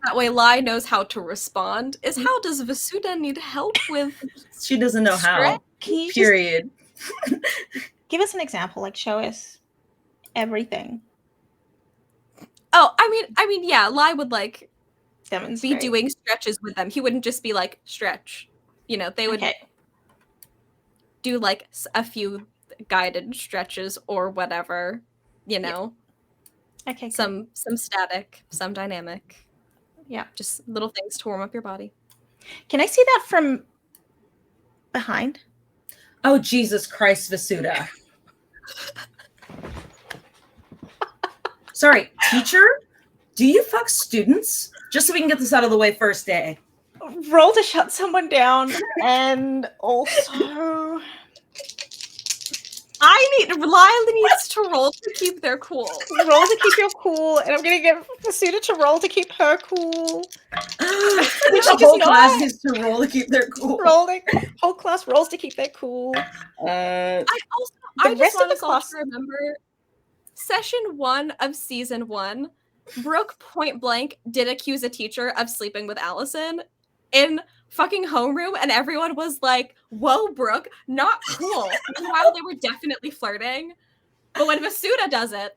That way Lai knows how to respond. Is how does Vasuda need help with? She doesn't know how. Period. Give us an example. Like, show us everything. Oh, I mean, yeah. Lai would, like, demonstrate. be doing stretches with them. He wouldn't just be like stretch. You know, they would do, like, a few guided stretches or whatever. You know. Yeah. Okay. Some static, some dynamic. Yeah. Just little things to warm up your body. Can I see that from behind? Oh, Jesus Christ, Vasuda. Sorry, teacher? Do you fuck students? Just so we can get this out of the way first day. Roll to shut someone down, and also... Lila needs to roll to keep their cool. Roll to keep your cool, and I'm gonna get Vasuda to roll to keep her cool. The whole class needs to roll to keep their cool. Whole class rolls to keep their cool. I just want us all to remember session 1 of season 1, Brooke point blank did accuse a teacher of sleeping with Allison in fucking homeroom, and everyone was like, whoa, Brooke, not cool. While they were definitely flirting. But when Vasuda does it,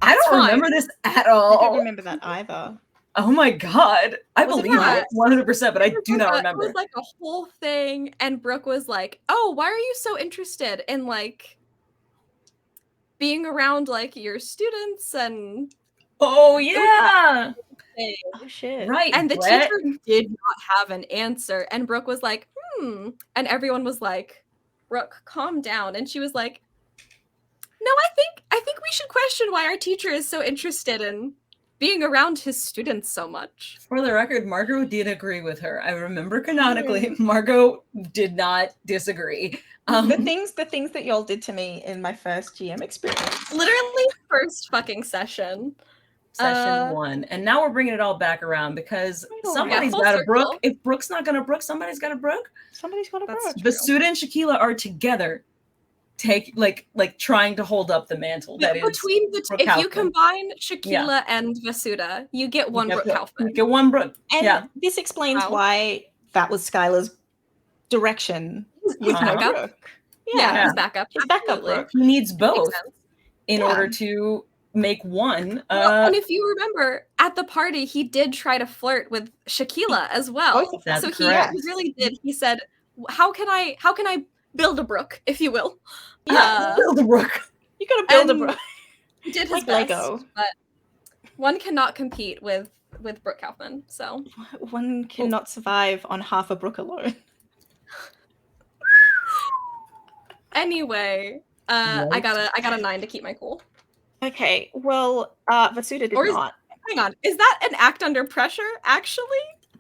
I don't remember this at all. I don't remember that either. Oh my god. I believe it 100%, but I do not remember. It was like a whole thing, and Brooke was like, oh, why are you so interested in, like, being around like your students and Oh yeah. Oh shit! Right. and the Brett. teacher did not have an answer. And Brooke was like, and everyone was like, Brooke, calm down. And she was like, no, I think we should question why our teacher is so interested in being around his students so much. For the record, Margot did agree with her. I remember canonically, Margot did not disagree. The things that y'all did to me in my first GM experience. Literally first fucking session. Session 1. And now we're bringing it all back around because somebody's full got a circle. Brooke. If Brooke's not going to Brooke, somebody's got a Brooke. Somebody's got a That's Brooke. Vasuda and Shaquilla are together, trying to hold up the mantle. That is Between the Brooke if you Kaufman. combine Shaquilla and Vasuda, you get one Brooke Kaufman. You get one Brooke. And yeah. this explains Wow. why that was Skylar's direction with no backup. Brooke. Yeah, his backup. His backup Absolutely. Brooke. He needs Makes both sense. in Yeah. order to make one. Well, and if you remember, at the party, he did try to flirt with Shaquilla as well. Both of them. So That's he correct. really did. He said, "How can I build a Brooke, if you will?" Build a Brooke. You gotta build a and Brooke. He did his Like best, Lego. but one cannot compete with Brooke Kaufman. So One cannot survive on half a Brooke alone. anyway, I got a 9 to keep my cool. Okay, well, Vasuda did Or is- not. Hang on, is that an act under pressure? Actually,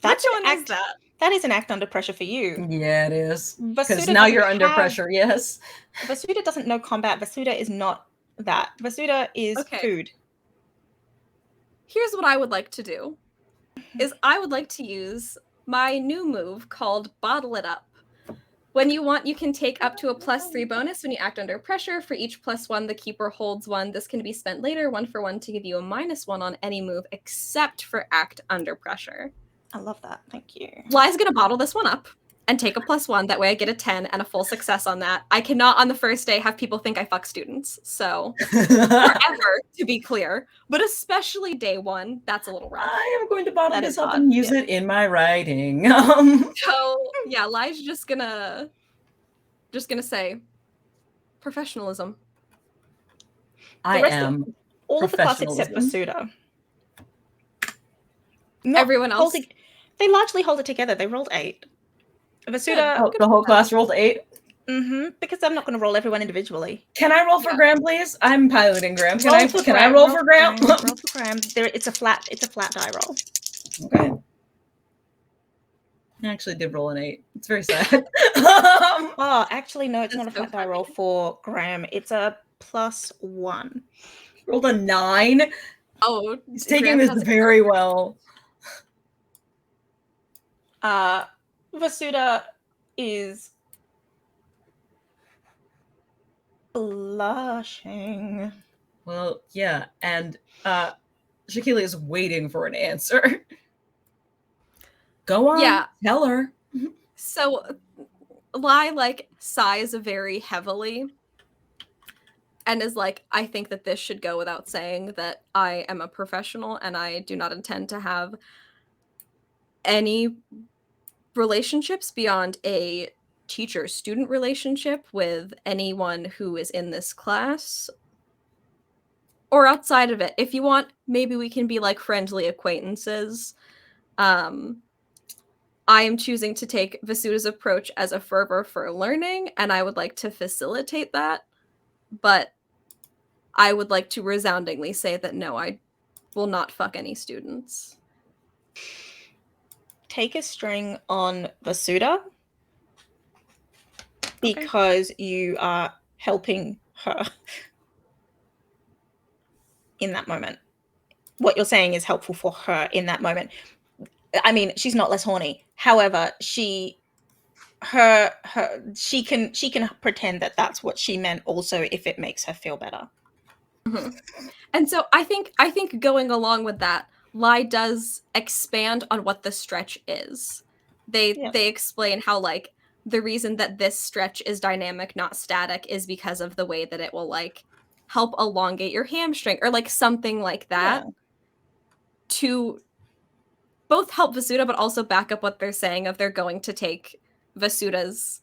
That's which an one is act. that? That is an act under pressure for you. Yeah, it is. Because Vasuda now you're doesn't under have- pressure. Yes. Vasuda doesn't know combat. Vasuda is not that. Vasuda is Okay. food. Here's what I would like to do. Is I would like to use my new move called Bottle It Up. When you want, you can take up to a +3 bonus when you act under pressure. For each +1, the keeper holds 1. This can be spent later, 1 for 1, to give you a -1 on any move except for act under pressure. I love that. Thank you. Lai's gonna bottle this one up and take a +1. That way I get a 10 and a full success on that. I cannot on the first day have people think I fuck students. So forever, to be clear. But especially day 1, that's a little rough. I am going to bottle That this is up odd, and use yeah. it in my writing. So yeah, Lai's just gonna say professionalism. I rest of- am. All of the class except Professionalism. Vasuda. Not Everyone else. holding- they largely hold it together. They rolled 8. Vasuda. Oh, the whole class rolled 8. Because I'm not going to roll everyone individually. Can I roll for Yeah. Graham, please? I'm piloting Graham. Can I for can I Graham, roll for Graham? Roll for Graham. It's a flat die roll. Okay. I actually did roll an 8. It's very sad. Oh, actually, no, it's That's not a so flat die roll for Graham. It's a +1. Rolled a 9. Oh, He's taking Graham this has a- very well. Vasuda is blushing. Well, yeah, and Shaquilla is waiting for an answer. Go on. Yeah. Tell her. So Lai sighs very heavily and is like, I think that this should go without saying that I am a professional and I do not intend to have any relationships beyond a teacher-student relationship with anyone who is in this class or outside of it. If you want, maybe we can be friendly acquaintances. I am choosing to take Vasuda's approach as a fervor for learning, and I would like to facilitate that. But I would like to resoundingly say that no, I will not fuck any students. Take a string on Vasuda because you are helping her in that moment. What you're saying is helpful for her in that moment. I mean, she's not less horny. However, she can pretend that that's what she meant also if it makes her feel better. Mm-hmm. And so I think going along with that, Lai does expand on what the stretch is. They explain how the reason that this stretch is dynamic, not static, is because of the way that it will help elongate your hamstring or something like that to both help Vasuda but also back up what they're saying of they're going to take Vasuda's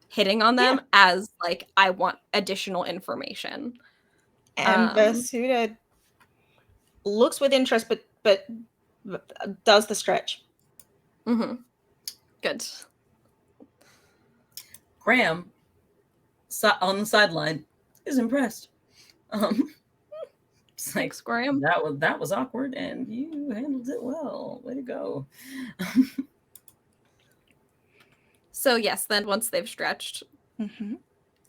hitting on them as I want additional information. And Versuda looks with interest, but does the stretch. Mm-hmm. Good. Graham, on the sideline, is impressed. It's like, Thanks, Graham. that was awkward, and you handled it well. Way to go. So yes, then once they've stretched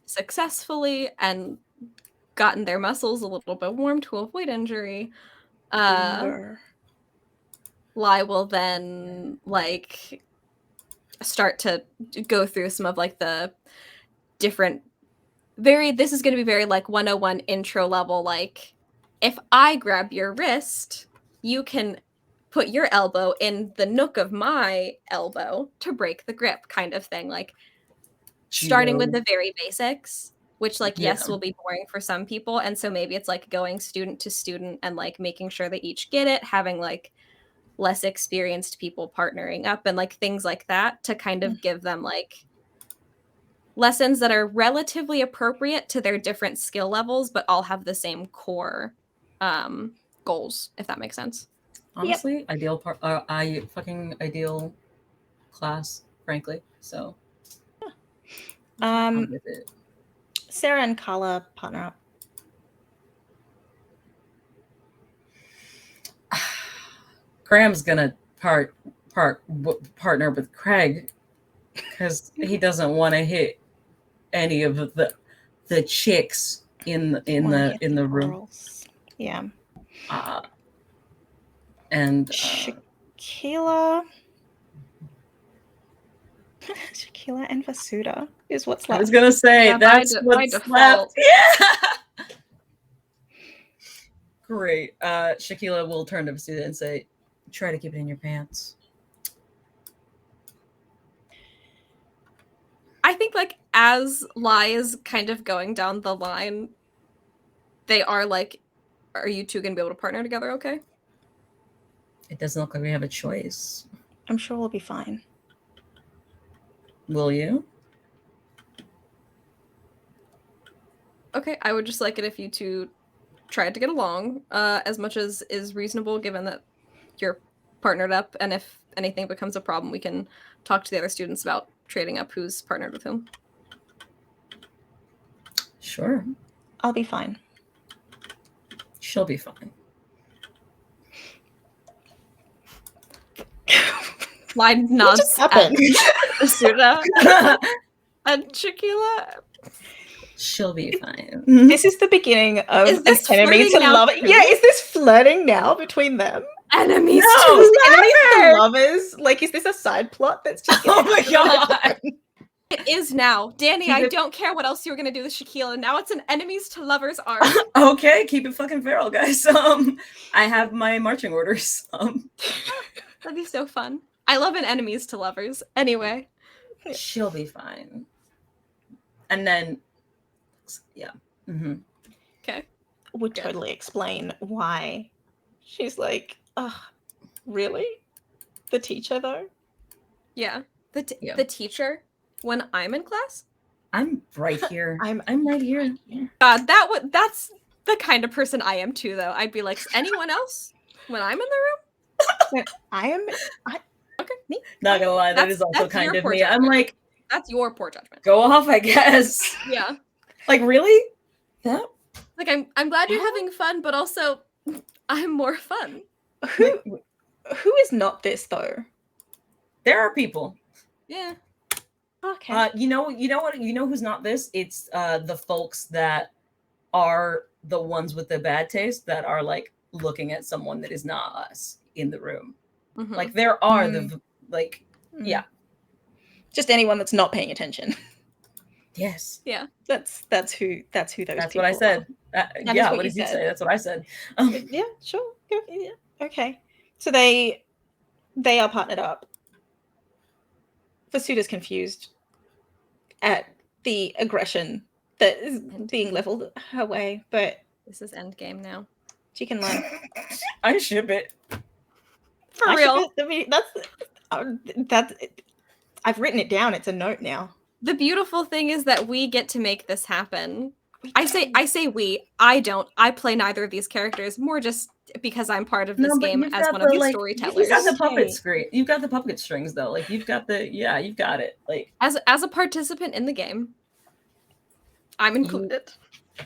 successfully and gotten their muscles a little bit warm to avoid injury, Lai will then like start to go through some of like the different this is going to be very like 101 intro level, like if I grab your wrist, you can put your elbow in the nook of my elbow to break the grip kind of thing, like starting with the very basics, which like yes will be boring for some people, and so maybe it's like going student to student and like making sure they each get it, having like less experienced people partnering up and like things like that to kind of give them like lessons that are relatively appropriate to their different skill levels, but all have the same core goals, if that makes sense. Honestly, ideal ideal class, frankly. So, I'm with it. Sarah and Carla partner up. Graham's gonna partner with Craig because he doesn't want to hit any of the chicks in the room. Yeah. And Shaquila and Versuda is what's left. I was gonna say that's what's left. Yeah. Great. Shaquila will turn to Versuda and say, "Try to keep it in your pants." I think like as Lai is kind of going down the line, they are like, are you two gonna be able to partner together okay? It doesn't look like we have a choice. I'm sure we'll be fine. Will you? Okay, I would just like it if you two tried to get along as much as is reasonable given that you're partnered up, and if anything becomes a problem, we can talk to the other students about trading up who's partnered with whom. Sure. I'll be fine. She'll be fine. Lai nods at Versuda and Shaquila. She'll be fine. This is the beginning of an enemy to lover. Yeah, is this flirting now between them? Enemies enemies to lovers. Like, is this a side plot that's just? Oh my god! It is now, Danny. I don't care what else you were gonna do with Shaquila. Now it's an enemies to lovers arc. Okay, keep it fucking feral, guys. I have my marching orders. That'd be so fun. I love an enemies to lovers. Anyway, she'll be fine. And then, yeah. Okay. Would totally explain why she's like, oh, really? The teacher, though? Yeah. The teacher, when I'm in class? I'm right here. I'm right here. God, that's the kind of person I am too, though. I'd be like, anyone else? When I'm in the room? Okay, me. Not gonna lie, that is also kind of me. Judgment. I'm like, that's your poor judgment. Go off, I guess. Yeah. Like, really? That? Like, I'm glad you're having fun, but also I'm more fun. Who is not this though? There are people. Yeah. Okay. You know what? You know who's not this? It's the folks that are the ones with the bad taste that are like looking at someone that is not us in the room. Mm-hmm. Like there are yeah. Just anyone that's not paying attention. Yes. Yeah. That's who those That's people what I said. Yeah, what did you said. say? That's what I said. Yeah, sure. Yeah. Okay. So they are partnered up. Versuda's confused at the aggression that is being leveled her way, but this is endgame now. She can learn. I ship it. For real. That's I've written it down. It's a note now. The beautiful thing is that we get to make this happen I say we. I don't. I play neither of these characters. More just because I'm part of this No, but game you've as got one the, of the like, storytellers. You've got the puppet Okay. screen. You've got the puppet strings though. Like you've got you've got it. Like As a participant in the game, I'm included.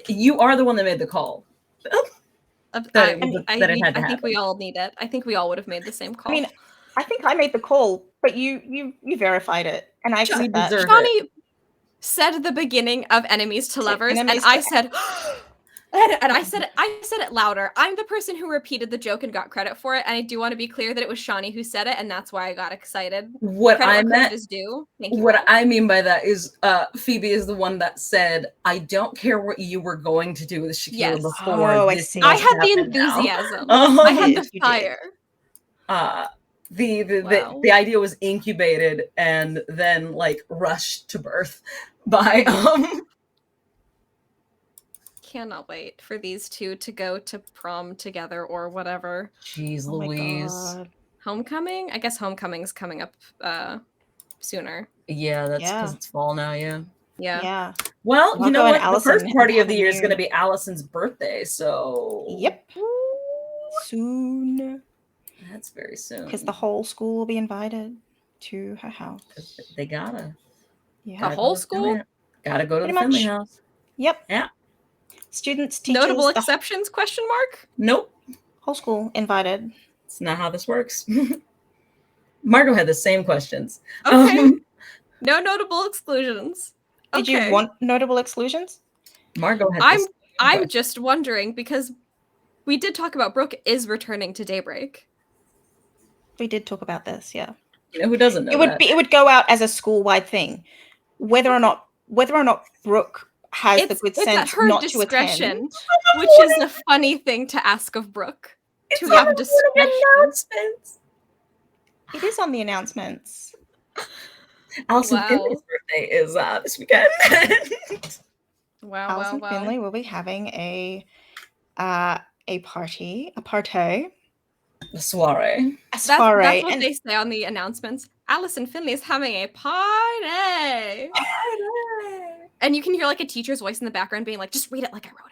you are the one that made the call. That it had to I think happen. we all need it. I think we all would have made the same call. I mean, I think I made the call, but you verified it, and I accept that. deserve Shawnee said the beginning of Enemies to Lovers, and I said, and I said it louder. I'm the person who repeated the joke and got credit for it, and I do want to be clear that it was Shawnee who said it, and that's why I got excited. What Credit I where meant credit is due. Thank you. What all. I mean by that is Phoebe is the one that said, I don't care what you were going to do with Shakira Yes. before. Oh, I this see. must I had the happen now." enthusiasm. Oh, I had you the did. fire. The Wow. idea was incubated and then like rushed to birth by Cannot wait for these two to go to prom together or whatever. Jeez Oh my Louise. God. Homecoming? I guess homecoming's coming up sooner. Yeah, that's because Yeah. it's fall now, yeah. Yeah. Yeah. Well, you Margot know and what? The Allison first party have of the a year is new- going to be Allison's birthday, so Yep. Soon. that's very soon. Because the whole school will be invited to her house. They gotta. Yeah. The whole school? Gotta go to Pretty the Finley much. house. Yep. Yeah. Students, teachers, Notable the exceptions? Question mark. Nope. whole school invited. It's not how this works. Margot had the same questions. Okay. No notable exclusions. Did Okay. you want notable exclusions? Margot had I'm just wondering because we did talk about Brooke is returning to Daybreak. We did talk about this, yeah. You know who doesn't know that? It would go out as a school-wide thing. Whether or not Brooke has the good it's at sense her not to discretion, attend. which is a funny thing to ask of Brooke. It's To not have one of the discretion. announcements. It is on the announcements. Allison Wow. Finley's birthday is this weekend. Wow, Allison wow. Finley will be having a party. The soiree. That's soiree. what And they say on the announcements. Allison Finley is having a party. And you can hear like a teacher's voice in the background being like, just read it like I wrote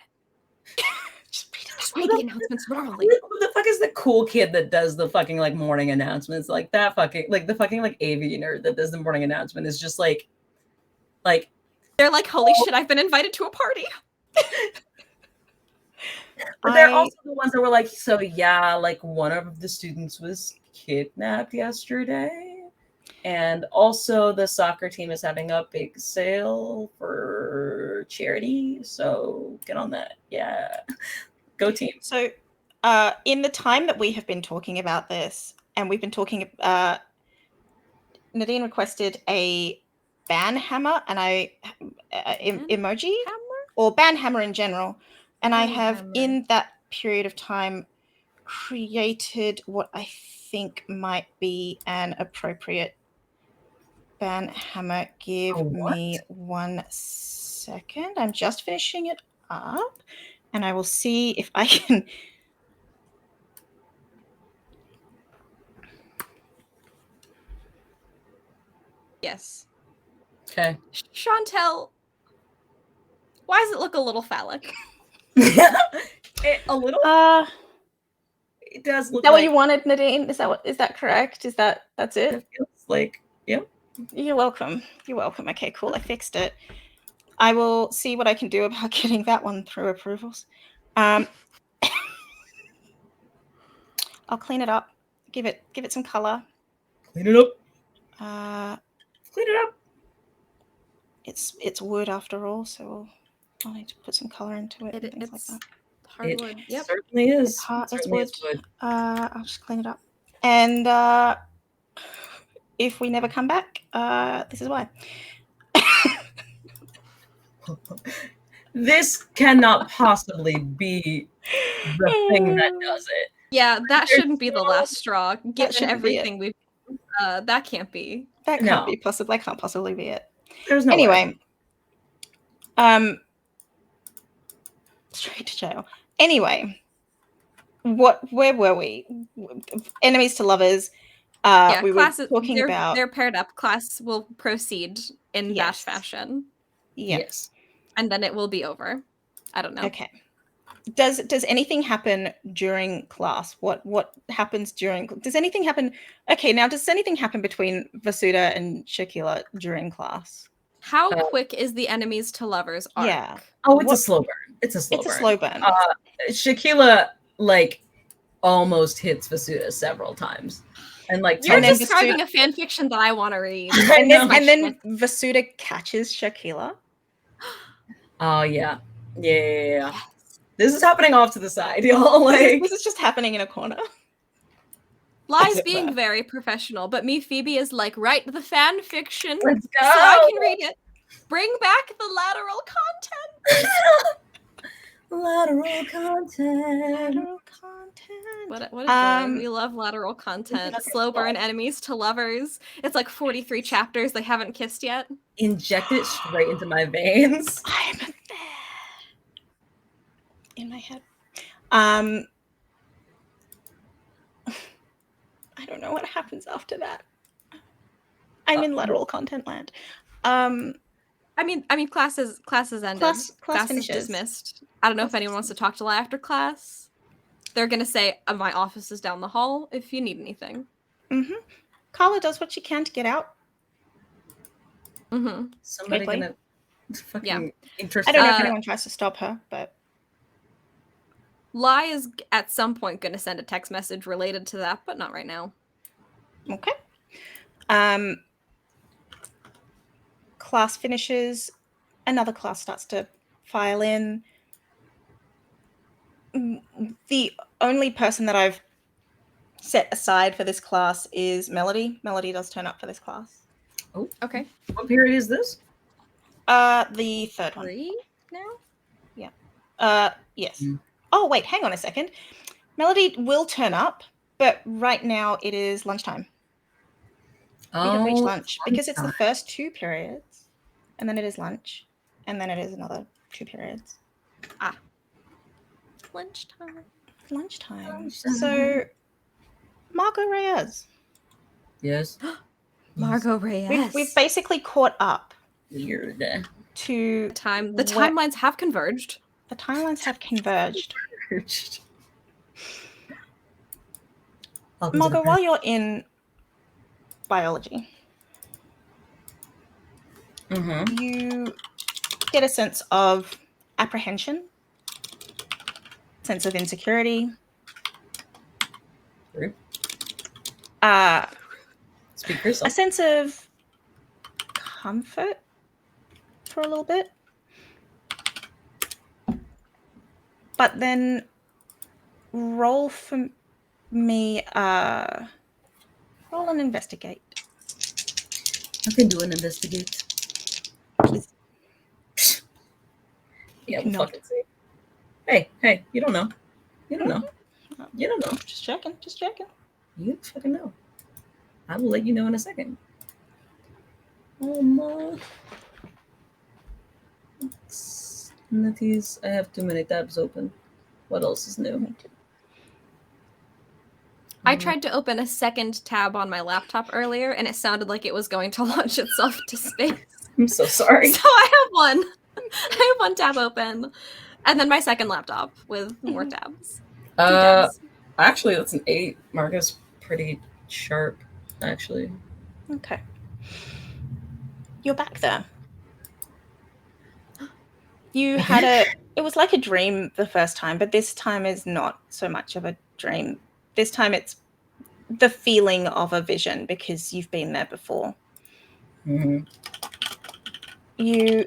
it. Just read the announcements normally. Who the fuck is the cool kid that does the fucking like morning announcements? Like that fucking like the fucking like AV nerd that does the morning announcement is just like They're like, holy shit, I've been invited to a party. but they're also the ones that were like, so yeah, like one of the students was kidnapped yesterday. And also the soccer team is having a big sale for charity. So get on that. Yeah. Go team. So in the time that we have been talking about this, and we've been talking, Nadine requested a ban hammer and emoji or ban hammer in general. And I have in that period of time created what I think might be an appropriate ban hammer. Give me 1 second. I'm just finishing it up and I will see if I can. Yes. Okay. Chantel, why does it look a little phallic? A little. It does look. Is that what you wanted, Nadine? Is that correct? That's it? It feels like, yep. You're welcome. You're welcome. Okay, cool. I fixed it. I will see what I can do about getting that one through approvals. I'll clean it up. Give it some color. Clean it up. Clean it up. It's wood after all, so I'll need to put some color into it and things like that. Hardwood. It certainly is. It's hard. It It's certainly wood. is wood. I'll just clean it up. And if we never come back, this is why. This cannot possibly be the thing that does it. Yeah, that shouldn't be the last straw. Given shouldn't be it. everything we've that can't be. That No. can't be possible. That can't possibly be it. There's no Anyway, way. Straight to jail. Anyway, where were we? Enemies to lovers. We were talking about. They're paired up. Class will proceed in that Yes. fashion. Yeah. Yes. And then it will be over. I don't know. Okay. Does anything happen during class? What happens during? Does anything happen? Okay, now does anything happen between Vasuda and Shakila during class? How quick is the enemies to lovers arc? Yeah. Oh, it's a slow burn. It's a slow It's burn. a slow burn. Shakila like almost hits Vasuda several times, and like You're And then describing Vasuda- a fan fiction that I want to read. and then know. and then Vasuda catches Shakila. Oh yeah. Yeah. Yes. This is happening off to the side, y'all. Like This is just happening in a corner. Lies being very professional, but me, Phoebe, is like, write the fan fiction let's go. so I can read it. Bring back the lateral content. Lateral content. Lateral content. What a joy. We love lateral content. Slow burn enemies to lovers. It's like 43 chapters. They haven't kissed yet. Inject it straight into my veins. I'm there. In my head. I don't know what happens after that. I'm in lateral content land. I mean, class is ended. Class Class is finishes. dismissed. I don't know if anyone wants to talk to Lie after class. They're gonna say, my office is down the hall if you need anything. Mm-hmm. Carla does what she can to get out. Mm-hmm. Somebody Quickly. gonna fucking Yeah. interesting. I don't know if anyone tries to stop her, but Lie is at some point gonna send a text message related to that, but not right now. okay. Class finishes. Another class starts to file in. The only person that I've set aside for this class is Melody. Melody does turn up for this class. Oh, Okay. what period is this? The third one. 3 now? Yes. Mm. Oh, wait, hang on a second. Melody will turn up, but right now it is lunchtime. We have reached lunch because it's the first 2 periods, and then it is lunch, and then it is another 2 periods. Lunchtime. Lunchtime. So, Margot Reyes. Yes. Margot Reyes. We've basically caught up Weird. to the What- timelines have converged. the timelines have converged. Margot, while you're in biology, you get a sense of apprehension, sense of insecurity, Rude. Speak for a yourself. sense of comfort for a little bit. But then roll for me, roll and investigate. I can do an investigate. Please. Yeah, can we'll not. fucking see. Hey, you don't know. You don't know. You don't know. Just checking. You don't fucking know. I will let you know in a second. Oh my. I have too many tabs open. What else is new? I tried to open a second tab on my laptop earlier, and it sounded like it was going to launch itself to space. I'm so sorry. So I have one tab open, and then my second laptop with more tabs. 2 tabs. Actually, that's an 8. Margot's pretty sharp, actually. Okay. You're back there. You had it was like a dream the first time, but this time is not so much of a dream. This time it's the feeling of a vision because you've been there before. Mm-hmm. You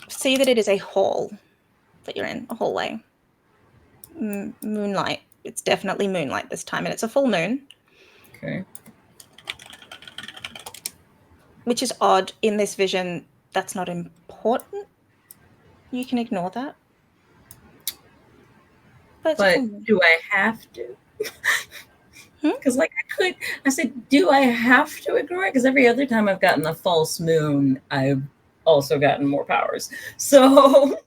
see that it is a hall that you're in, a hallway. Moonlight. It's definitely moonlight this time, and it's a full moon. Okay. Which is odd in this vision. That's not important. You can ignore that. But do I have to? Because I said, do I have to ignore it? Because every other time I've gotten a false moon, I've also gotten more powers. So,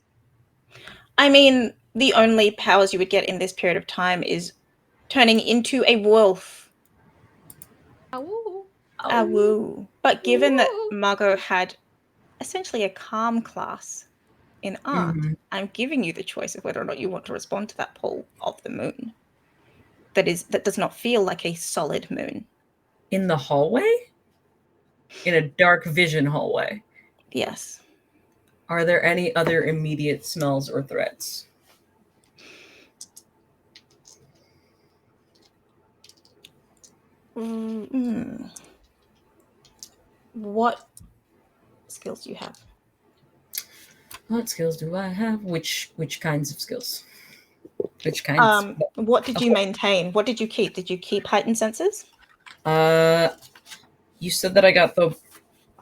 I mean, the only powers you would get in this period of time is turning into a wolf. Awoo. Awoo. But given that Margot had essentially a calm class In art, Mhm. I'm giving you the choice of whether or not you want to respond to that pull of the moon. That does not feel like a solid moon. In the hallway? In a dark vision hallway. Yes. Are there any other immediate smells or threats? What skills do you have? What skills do I have? Which kinds of skills? Which kinds? What did you maintain? What did you keep? Did you keep heightened senses? You said that I got the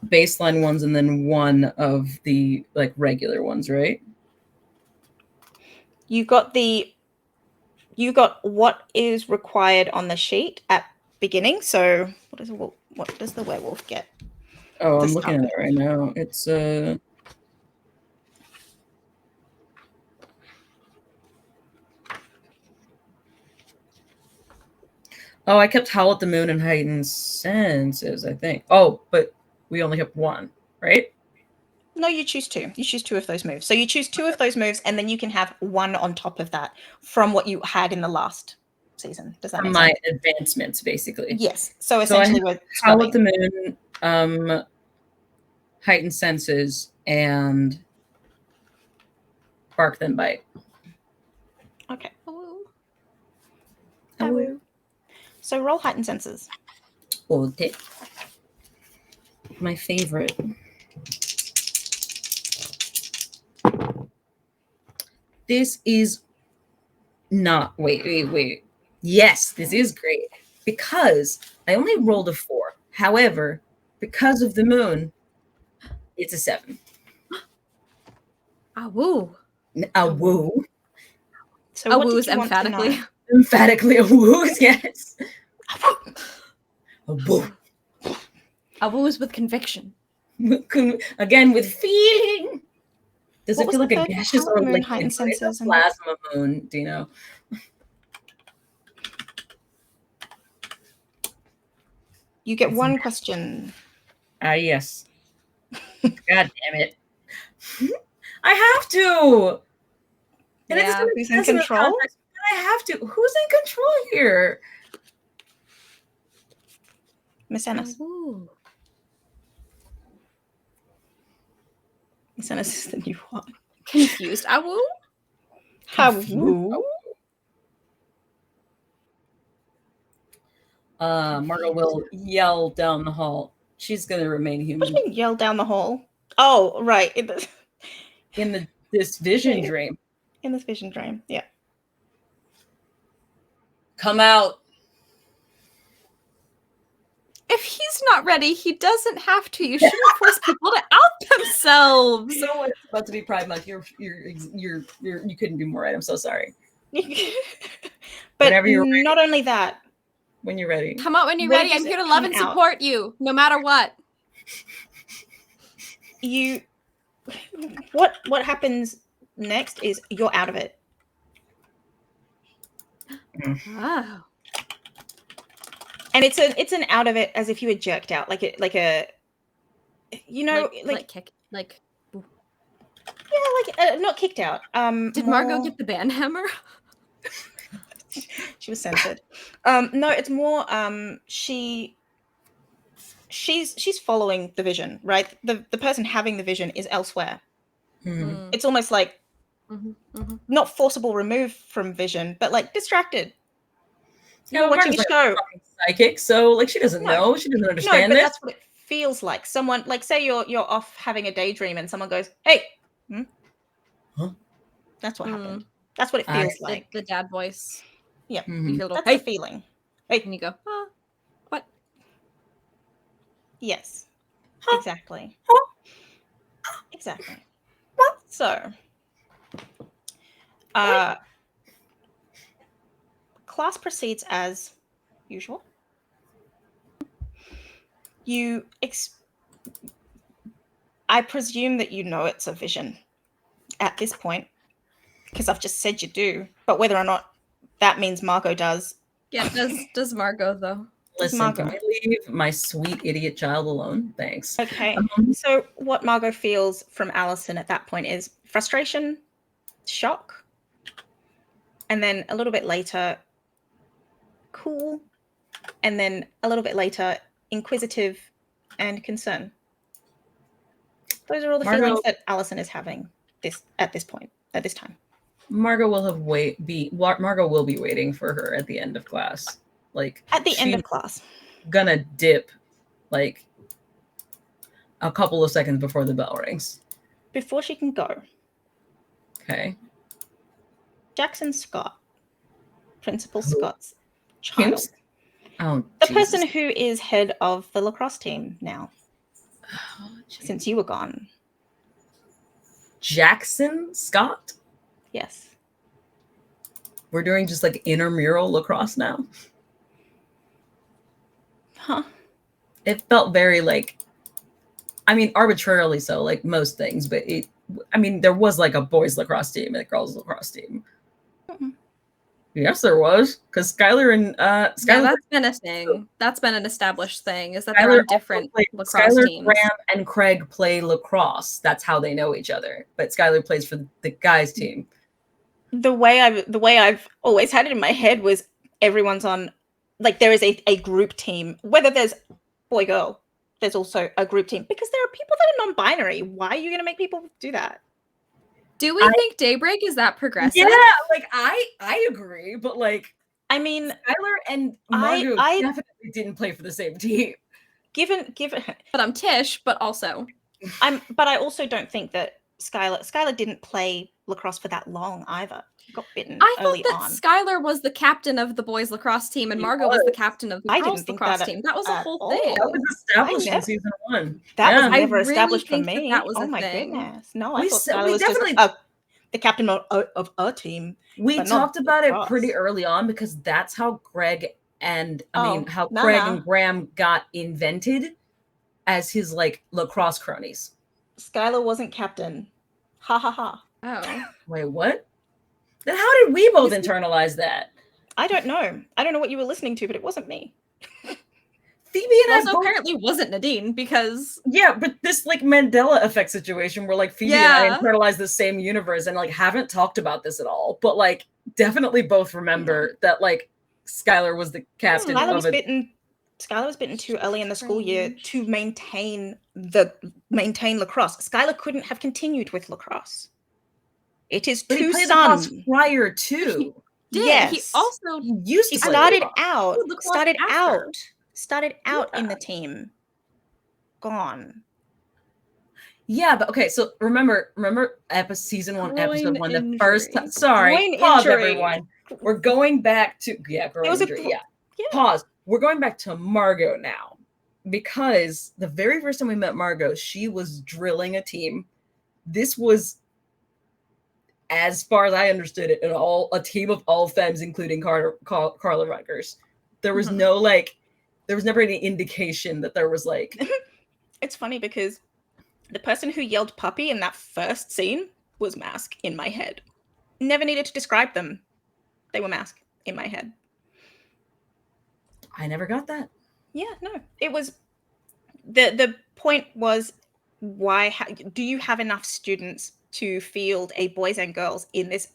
baseline ones and then one of the like regular ones, right? You got what is required on the sheet at beginning. So what does the werewolf get? Oh, To I'm start looking at with. it right now. It's Oh, I kept Howl at the Moon and Heightened Senses, I think. Oh, but we only have one, right? No, you choose two. You choose two of those moves. So you choose two of those moves, and then you can have one on top of that from what you had in the last season. Does that From make my sense? advancements, basically. Yes. So So I essentially, have we're Howl at scrubbing. the Moon, Heightened Senses, and Bark Then Bite. Okay. Oh. So roll heightened senses. Okay. My favorite. This is not. Wait. Yes, this is great because I only rolled a 4. However, because of the moon, it's a 7. Ah, woo. A woo. So A what woo did is you want to emphatically. know? Emphatically a woo, yes. A woo. A woo is with conviction. Again, with feeling. Does What it was feel the like a third one? gaseous Howl at or the moon, liquid? heightened It's a senses, and plasma moon, do you know? you get It's one question. Yes. God damn it. I have to. And it Yeah. doesn't make Who's in sense in this control? context, but I have to. Who's in control here? Miss Ennis. Woo. Miss Ennis is the new one. Confused. A woo? How? Margot will yell down the hall. She's going to remain What human do you mean yell down the hall? Oh, right. in this vision dream. In this vision dream, yeah. Come out. If he's not ready, he doesn't have to. You shouldn't force people to out themselves. You know what? It's about to be Pride Month. You couldn't be more right. I'm so sorry. But Whenever you're ready. not only that. When you're ready. Come out when you're What ready. does I'm it here to come love and out? support you, no matter what. What happens next is you're out of it. Oh. And it's an out of it as if you were jerked out, like a kick, not kicked out. Did Margot get the band hammer? She was censored. No, it's more she's following the vision, right? The person having the vision is elsewhere. Mm-hmm. It's almost like not forcible remove from vision, but like distracted. You're watching a show. Psychic, so like she doesn't know. She doesn't understand but this. that's what it feels like. Someone, like, say you're off having a daydream and someone goes, "Hey." Huh? That's what happened. That's what it feels like. The dad voice. Yeah. Mm-hmm. That's the feeling. Hey. And you go, what? Yes. Huh? Exactly. Huh? Exactly. What? So class proceeds as usual. I presume that you know it's a vision at this point, because I've just said you do, but whether or not that means Margot does. Yeah, does Margot though? Listen, Margot. can we leave my sweet idiot child alone? Thanks. Okay. So what Margot feels from Allison at that point is frustration, shock, and then a little bit later, cool, and then a little bit later, inquisitive and concern. Those are all the Margot- feelings that Allison is having at this time. Margot will be waiting for her at the end of class. Like At the end of class. Gonna dip like a couple of seconds before the bell rings. Before she can go, Okay. Jackson Scott, Principal Who? Scott's child. Kim's? Oh, The Jesus. person who is head of the lacrosse team now, Oh, since you were gone. Jackson Scott? Yes. We're doing just like intramural lacrosse now. Huh. It felt very like, I mean, arbitrarily so, like most things, but there was like a boys lacrosse team and a girls lacrosse team. Mhm. Yes, there was, because Skylar and Yeah, Skylar, that's been a thing. That's been an established thing. Is that Skylar they're on also different played- lacrosse Skylar, teams. Graham, and Craig play lacrosse. That's how they know each other. But Skylar plays for the guys team. The way I've always had it in my head was everyone's on, like, there is a group team. Whether there's boy girl, there's also a group team, because there are people that are non-binary. Why are you going to make people do that? Do we think Daybreak is that progressive? Yeah, like I agree, but like I mean, Skylar and Margot I definitely didn't play for the same team. given But I'm Tish, but also but I also don't think that Skylar didn't play lacrosse for that long either. She got bitten I thought early that on. Skylar was the captain of the boys lacrosse team and He Margot was the captain of the I girls didn't think lacrosse that team. That was a at whole all. thing. That was established I in season 1. That was I never really established for think that me. that was Oh a my thing. goodness! No, We I thought said- Skylar we was definitely- just the captain of a team. We but not talked about it lacrosse. pretty early on because that's how Craig and No. and Graham got invented as his like lacrosse cronies. Skylar wasn't captain. Ha ha ha. Oh. Wait, what? Then how did we both This is- internalize that? I don't know. I don't know what you were listening to, but it wasn't me. Phoebe It and I also both. apparently wasn't Nadine because Yeah, but this like Mandela effect situation where like Phoebe and Yeah. I internalize the same universe and like haven't talked about this at all, but like definitely both remember that like Skylar was the captain Skylar of was it. bitten too early in the school year Strange. to maintain lacrosse. Skylar couldn't have continued with lacrosse. It is But he too played lacrosse son. prior to. did. Yes. He also He used to He play started lacrosse. out. played lacrosse after. Started out in Yeah. the team. Gone. Yeah, but okay, so remember season 1, episode Groin 1, the first injury. time. Sorry, Groin pause injury. everyone. We're going back to groin It was a injury. gro- Yeah. Yeah. Pause. We're going back to Margot now. Because the very first time we met Margot, she was drilling a team. This was, as far as I understood it, a team of all femmes, including Carla Rutgers. There was Mhm. no like, there was never any indication that there was like, It's funny because the person who yelled puppy in that first scene was Mask in my head. Never needed to describe them. They were Mask in my head. I never got that. Yeah, no. It was the point was, why do you have enough students to field a boys and girls in this,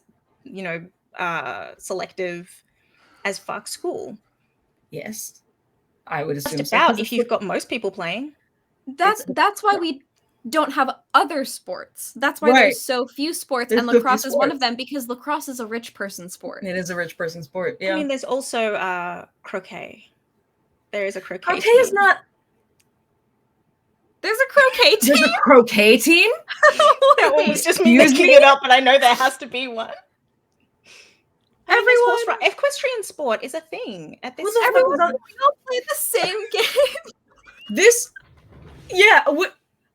selective as fuck school? Yes. I would assume Just so. about 'Cause if it's you've like- got most people playing. That's why we don't have other sports. That's why Right. there's so few sports, There's and so few lacrosse is one of sports. them because lacrosse is a rich person sport. It is a rich person sport. Yeah. I mean, there's also croquet. There is a croquet. Croquet is team. not. There's a croquet There's team. a croquet team? That one was just me Excuse making me? it up, but I know there has to be one. I mean, there's horse Everyone- equestrian sport is a thing at this. Who the fuck Everyone, was on- we all play the same game. This. Yeah. Were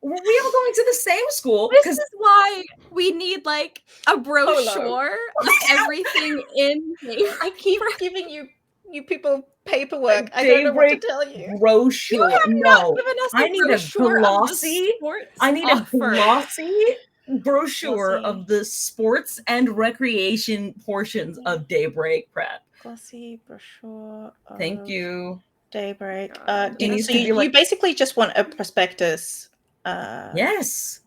we all going to the same school? This Because is why we need like a brochure of everything in here. I keep giving you people paperwork. I don't know what to Daybreak tell you. brochure. You have No. not given us I a need a brochure of the glossy- sports I need a offered. glossy brochure Glossy. of the sports and recreation portions of Daybreak Prep. Glossy brochure. Thank you. Daybreak. God. It needs So to be you like- basically just want a prospectus. Yes.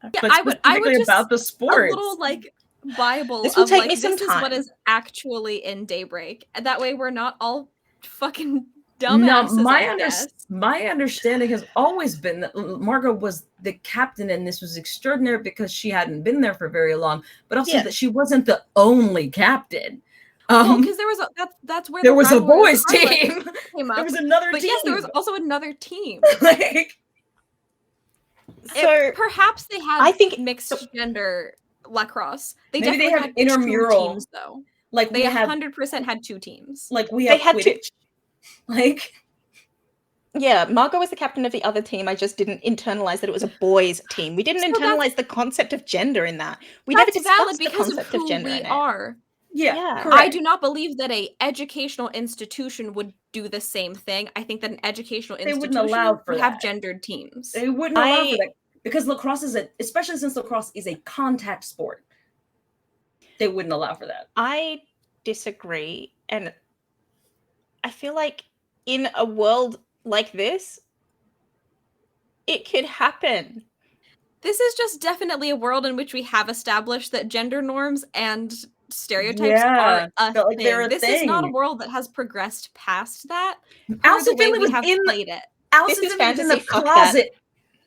Yeah, But I would specifically just about the a sports. little like Bible This will of take like me some this is what time. is actually in Daybreak. And that way we're not all fucking No, dumbasses, I guess. my understanding has always been that Margot was the captain, and this was extraordinary because she hadn't been there for very long, but also that she wasn't the only captain. Well, because there was that's where there the was a rivalry boys with Harlot team. came up. There was another But team. yes, there was also another team. Like, So Perhaps they had I think mixed gender lacrosse. They maybe they definitely have had intramural two teams though. like They we have 100% had two teams. like we They have had to- Quidditch. Like, yeah, Margot was the captain of the other team. I just didn't internalize that it was a boys team. We didn't So internalize the concept of gender in that. We That's never discussed valid the because of concept who of gender we in it. are. Yeah. correct. I do not believe that a educational institution would do the same thing. I think that an educational They wouldn't institution allow for would have that. gendered teams. They wouldn't allow for that because lacrosse is especially since lacrosse is a contact sport. They wouldn't allow for that. I disagree, and I feel like in a world like this, it could happen. This is just definitely a world in which we have established that gender norms and stereotypes are a but, like, thing. they're a This is not a thing. world that has progressed past that. Allison the way Finley we was have in played it. Allison This is Finley was in the fantasy, fuck that. closet.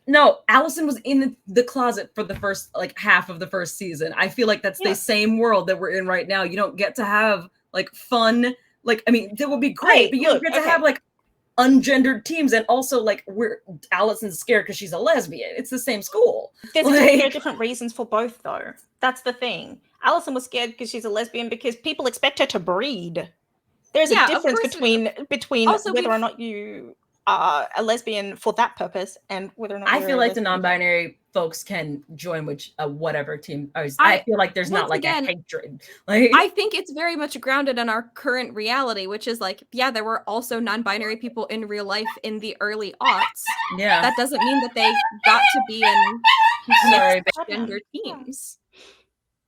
No, Allison was in the closet for the first like half of the first season. I feel like that's the same world that we're in right now. You don't get to have like fun, like I mean, that would be great, Hey, but you look, don't get to have like ungendered teams, and also like Allison's scared because she's a lesbian. It's the same school. There are Like, different reasons for both, though. That's the thing. Allison was scared because she's a lesbian because people expect her to breed. There's Yeah, a of difference course. between Also, whether or not you are a lesbian for that purpose and whether or not I you're feel a like the lesbian. non-binary folks can join whatever team. I feel like there's not once like again, a hatred. Like, I think it's very much grounded in our current reality, which is like, yeah, there were also non-binary people in real life in the early aughts. yeah. That doesn't mean that they got to be in Sorry, mixed gender teams.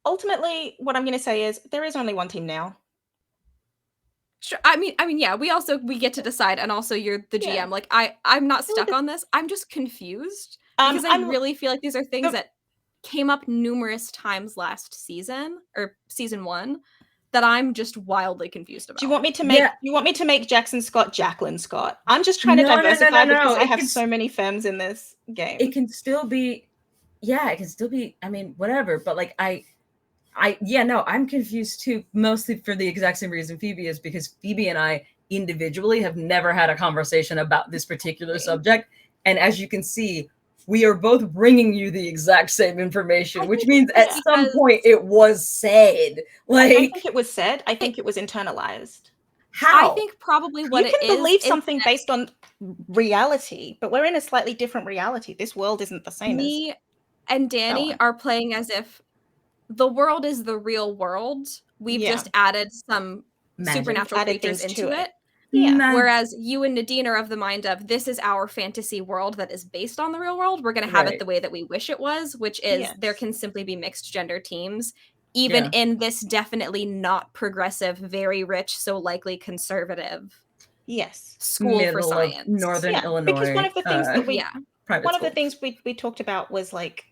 Ultimately, what I'm going to say is there is only one team now. Sure. I mean, yeah. We get to decide, and also you're the GM. Yeah. Like, I'm not stuck on this. I'm just confused because I really feel like these are things that came up numerous times last season or season 1 that I'm just wildly confused about. Do you want me to make? You want me to make Jackson Scott Jacqueline Scott? I'm just trying to diversify because I have so many femmes in this game. It can still be, it can still be. I mean, whatever. But like, I'm confused too. Mostly for the exact same reason Phoebe is, because Phoebe and I individually have never had a conversation about this particular subject, and as you can see, we are both bringing you the exact same information, which means at some point it was said. Like, I don't think it was said. I think it was internalized. How? I think probably what you can believe something based on reality, but we're in a slightly different reality. This world isn't the same. Me and Danny are playing as if the world is the real world. We've just added some supernatural creatures into it. Yeah. Whereas you and Nadine are of the mind of, this is our fantasy world that is based on the real world. We're going to have it the way that we wish it was, which is there can simply be mixed gender teams, even in this definitely not progressive, very rich, so likely conservative school for science. Northern Illinois. Because one of the things that the things we talked about was like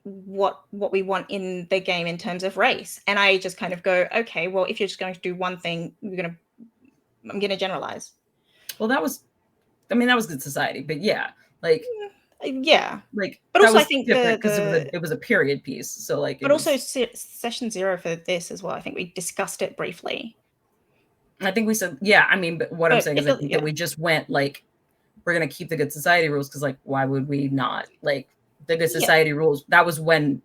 what we want in the game in terms of race. And I just kind of go, okay, well, if you're just going to do one thing, I'm gonna generalize. Well, that was Good Society, but like, but also I think because it was a period piece, so like, but also session 0 for this as well. I think we discussed it briefly. I think we said, but what I'm saying is, I think that we just went like, we're gonna keep the Good Society rules because, like, why would we not? Like, the Good Society rules. That was when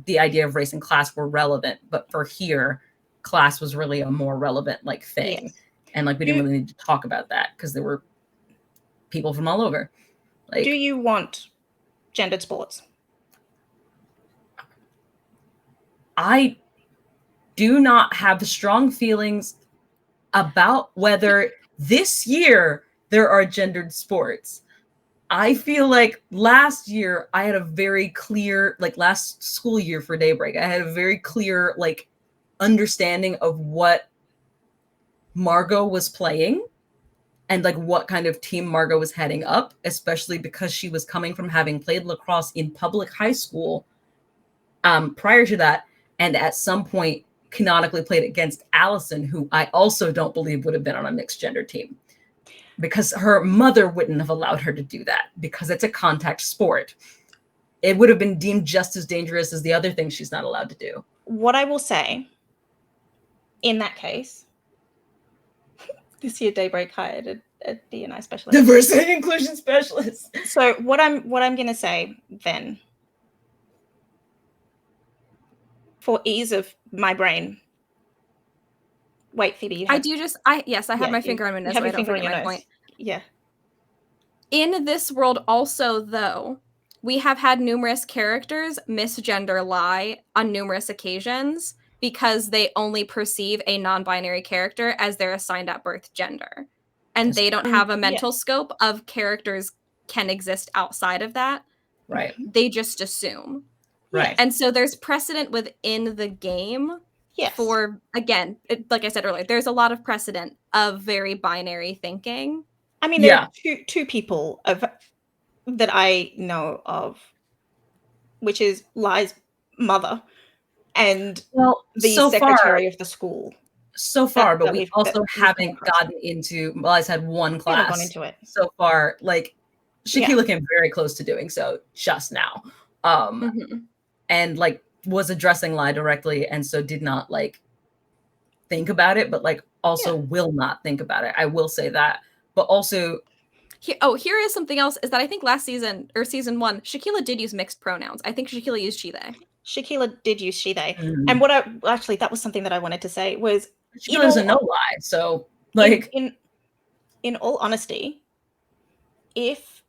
the idea of race and class were relevant, but for here, class was really a more relevant like thing. And like, we didn't really need to talk about that because there were people from all over. Like, do you want gendered sports? I do not have strong feelings about whether this year there are gendered sports. I feel like last year I had a very clear, like last school year for Daybreak, I had a very clear like understanding of what Margot was playing, and like what kind of team Margot was heading up, especially because she was coming from having played lacrosse in public high school prior to that, and at some point canonically played against Allison, who I also don't believe would have been on a mixed gender team, because her mother wouldn't have allowed her to do that because it's a contact sport. It would have been deemed just as dangerous as the other things she's not allowed to do. What I will say in that case, this year Daybreak hired a D&I specialist. Diversity and inclusion specialist. So what I'm gonna say then, for ease of my brain. Wait, Phoebe, you have... I have my finger on my nose, so I don't forget my point. Yeah. In this world also, though, we have had numerous characters misgender lie on numerous occasions because they only perceive a non-binary character as their assigned at birth gender. And they don't have a mental scope of characters can exist outside of that. Right. They just assume. Right. And so there's precedent within the game for, again, like I said earlier, there's a lot of precedent of very binary thinking. I mean, there are two people that I know of, which is Lai's mother and the secretary of the school. So far, but we also haven't gotten into, Lai's had one class. We haven't gone into it. So far, like, Shaquilla came very close to doing so just now. And like was addressing Lai directly, and so did not like think about it, but like also will not think about it. I will say that. But also here is something else, is that I think last season or season 1, Shaquilla did use mixed pronouns. I think Shaquilla used she they. Shaquilla did use she they. And what actually that was something that I wanted to say was Shaquilla doesn't know Lai, so like in all honesty, if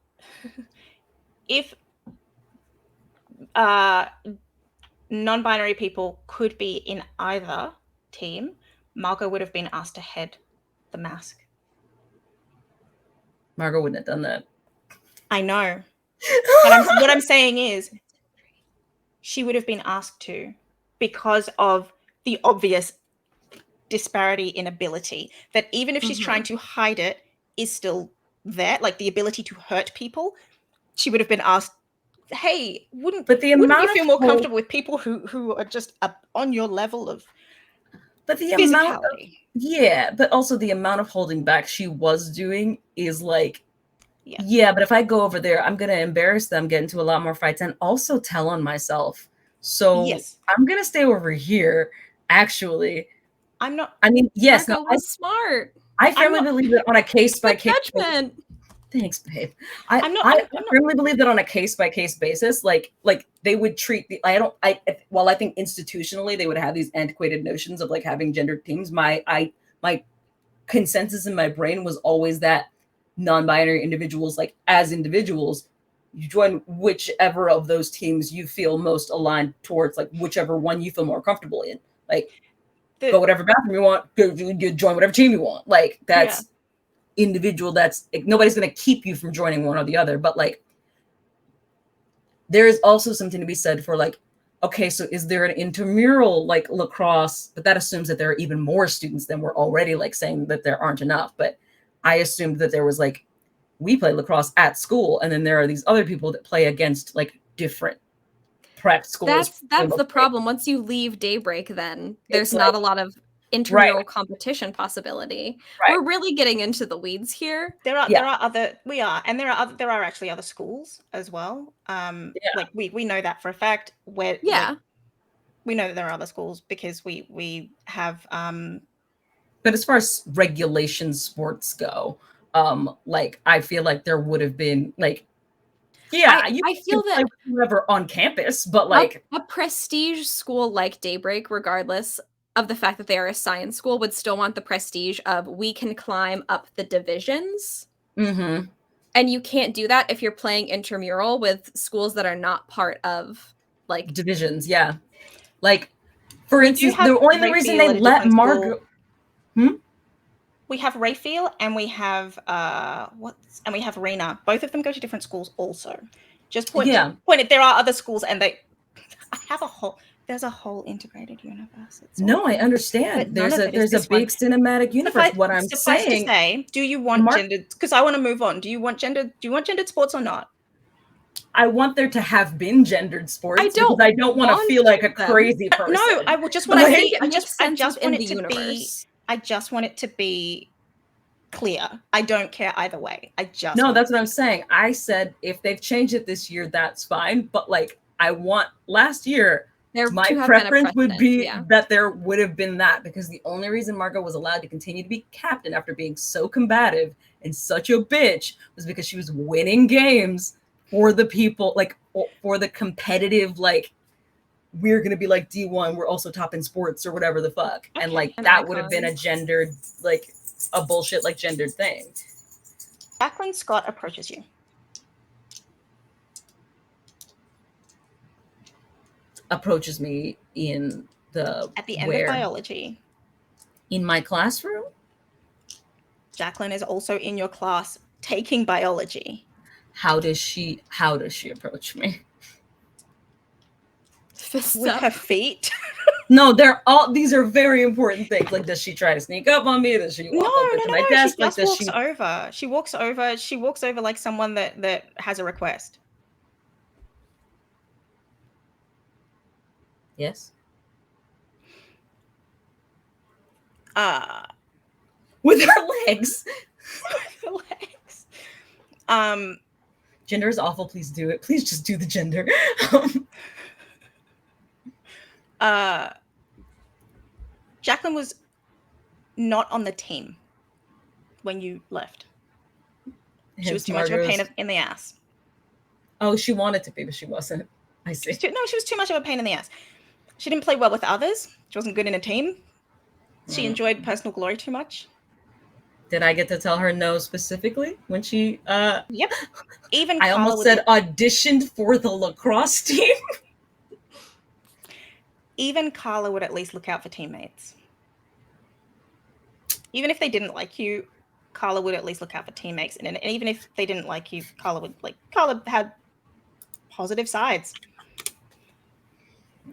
non-binary people could be in either team, Margot would have been asked to head the mask. Margot wouldn't have done that. I know. But what I'm saying is she would have been asked to because of the obvious disparity in ability, that even if she's trying to hide it is still there, like the ability to hurt people. She would have been asked, hey, wouldn't you feel more comfortable with people who are just on your level of physicality? But also the amount of holding back she was doing is like, but if I go over there, I'm going to embarrass them, get into a lot more fights, and also tell on myself. So I'm going to stay over here, actually. I'm not... Margot was smart. I firmly believe that on a case-by-case judgment. Thanks, babe. I firmly believe that on a case-by-case basis, like they would treat the... While I think institutionally they would have these antiquated notions of like having gendered teams, my consensus in my brain was always that non-binary individuals, like as individuals, you join whichever of those teams you feel most aligned towards, like whichever one you feel more comfortable in. Like, go whatever bathroom you want, you join whatever team you want. Like, that's individual. That's nobody's going to keep you from joining one or the other. But like, there is also something to be said for like, okay, so is there an intramural like lacrosse? But that assumes that there are even more students than we're already like saying that there aren't enough. But I assumed that there was like, we play lacrosse at school, and then there are these other people that play against like different prep schools. That's the problem. Once you leave Daybreak, then there's not a lot of intramural competition possibility. We're really getting into the weeds here. There are actually other schools as well. Like we know that for a fact. Like, we know that there are other schools because we have but as far as regulation sports go, like I feel like there would have been like, I feel that whoever on campus, but like a prestige school like Daybreak, regardless of the fact that they are a science school, would still want the prestige of we can climb up the divisions. And you can't do that if you're playing intramural with schools that are not part of like divisions. Like, for instance, the only reason they let Margot. We have Rayfield and we have Rena. Both of them go to different schools also. Just point it. There are other schools, and I have a whole There's a whole integrated universe. No, I understand. But none of it is There's a this one. big cinematic universe. What I'm Suffice saying, to say, do you want gendered? Because I want to move on. Do you want gendered sports or not? I want there to have been gendered sports. I don't want to feel like a them. crazy person. No, I will just want to see. I just want in it the to universe. I just want it to be clear. I don't care either way. No, that's what I'm saying. I said if they've changed it this year, that's fine. But like, I want last year. My preference would be that there would have been that, because the only reason Margot was allowed to continue to be captain after being so combative and such a bitch was because she was winning games for the people, like for the competitive, like we're gonna be like D1, we're also top in sports or whatever the fuck. Okay. And like that would have been a gendered, like a bullshit like gendered thing. Jacqueline Scott approaches you. Approaches me in the at the end of biology. In my classroom? Jacqueline is also in your class taking biology. How does she approach me? With her feet? No, these are very important things. Like, does she try to sneak up on me? Does she walk over to my desk? She just walks over. She walks over like someone that has a request. Yes. With her legs. With her legs. Gender is awful. Please do it. Please just do the gender. Jacqueline was not on the team when you left. She was too much of a pain in the ass. Oh, she wanted to be, but she wasn't. I see. She was too much of a pain in the ass. She didn't play well with others. She wasn't good in a team. She enjoyed personal glory too much. Did I get to tell her no specifically when she Yep. Even I almost said auditioned for the lacrosse team. Even Carla would at least look out for teammates. Even if they didn't like you, Carla would at least look out for teammates. And even if they didn't like you, Carla had positive sides.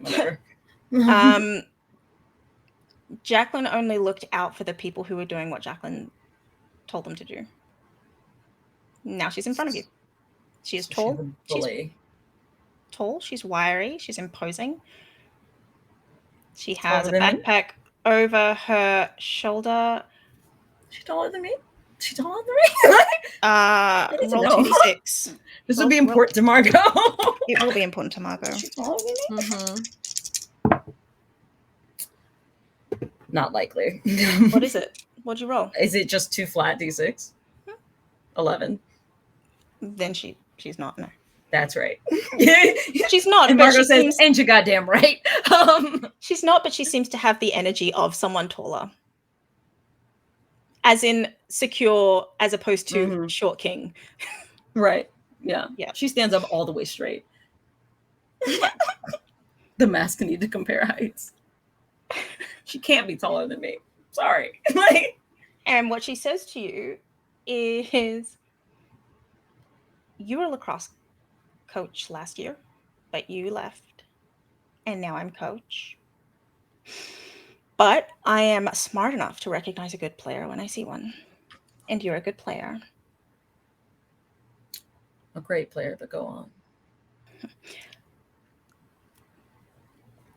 Whatever. Jacqueline only looked out for the people who were doing what Jacqueline told them to do. Now she's in front of you. She is tall. She's tall. She's wiry. She's imposing. She has a backpack over her shoulder. She's taller than me. She's taller than me. Roll 2d6. This would be important to Margot. It will be important to Margot. She's taller than me. Not likely. What is it? What'd you roll? Is it just 2 flat d6? 11. Then she's not. No. That's right. She's not. And Margot says, "And you goddamn right." She's not, but she seems to have the energy of someone taller. As in secure, as opposed to short king. Right. Yeah. Yeah. She stands up all the way straight. The mask need to compare heights. She can't be taller than me. Sorry. And what she says to you is, you were a lacrosse coach last year, but you left, and now I'm coach. But I am smart enough to recognize a good player when I see one, and you're a good player. A great player, but go on.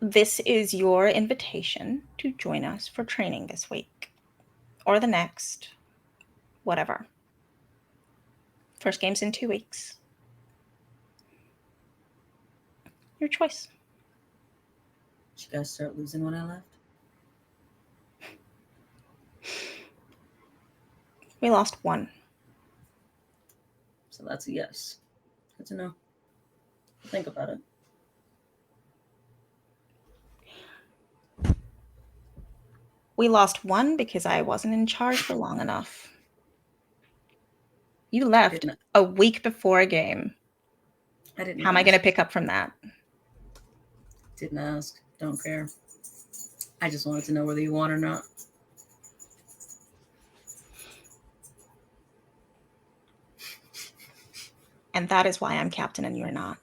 This is your invitation to join us for training this week or the next, whatever. First game's in 2 weeks. Your choice. Did you guys start losing when I left? We lost 1. So that's a yes. Good to know. Think about it. We lost 1 because I wasn't in charge for long enough. You left a week before a game. How am I going to pick up from that? Didn't ask. Don't care. I just wanted to know whether you won or not. And that is why I'm captain and you're not.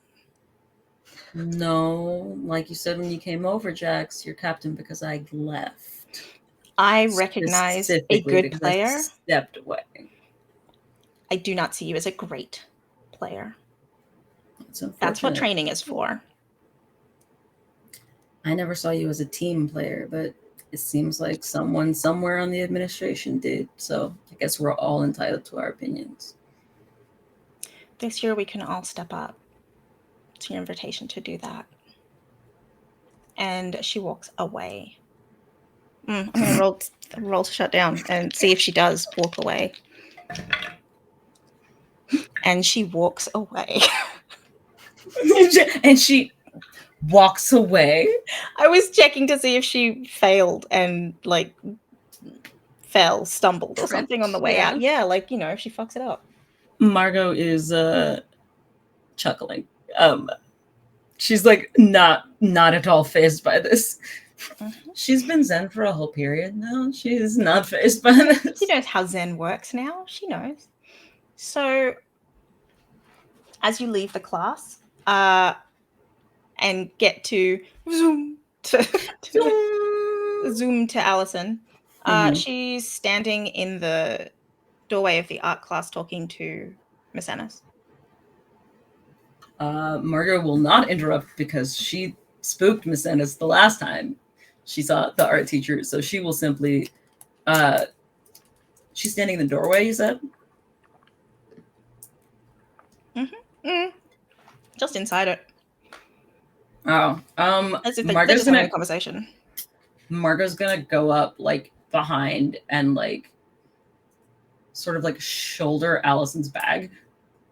No, like you said when you came over, Jax, you're captain because I left. I recognize a Specifically good because I player. stepped away. I do not see you as a great player. It's unfortunate. That's what training is for. I never saw you as a team player, but it seems like someone somewhere on the administration did. So I guess we're all entitled to our opinions. This year we can all step up. It's your invitation to do that. And she walks away. I'm going to roll to shut down and see if she does walk away. And she walks away. And she walks away. I was checking to see if she failed and like fell, stumbled or something on the way out. Yeah, like, you know, if she fucks it up. Margot is chuckling. She's like not at all fazed by this. She's been Zen for a whole period now. She's not fazed by this. She knows how Zen works now. She knows. So as you leave the class and get to zoom to Allison, she's standing in the doorway of the art class talking to Miss Ennis. Margot will not interrupt because she spooked Miss Ennis the last time she saw the art teacher. So she will simply, she's standing in the doorway, you said? Just inside it. Oh, as if they're just having a conversation. Margot's gonna go up like behind and like sort of like shoulder Allison's bag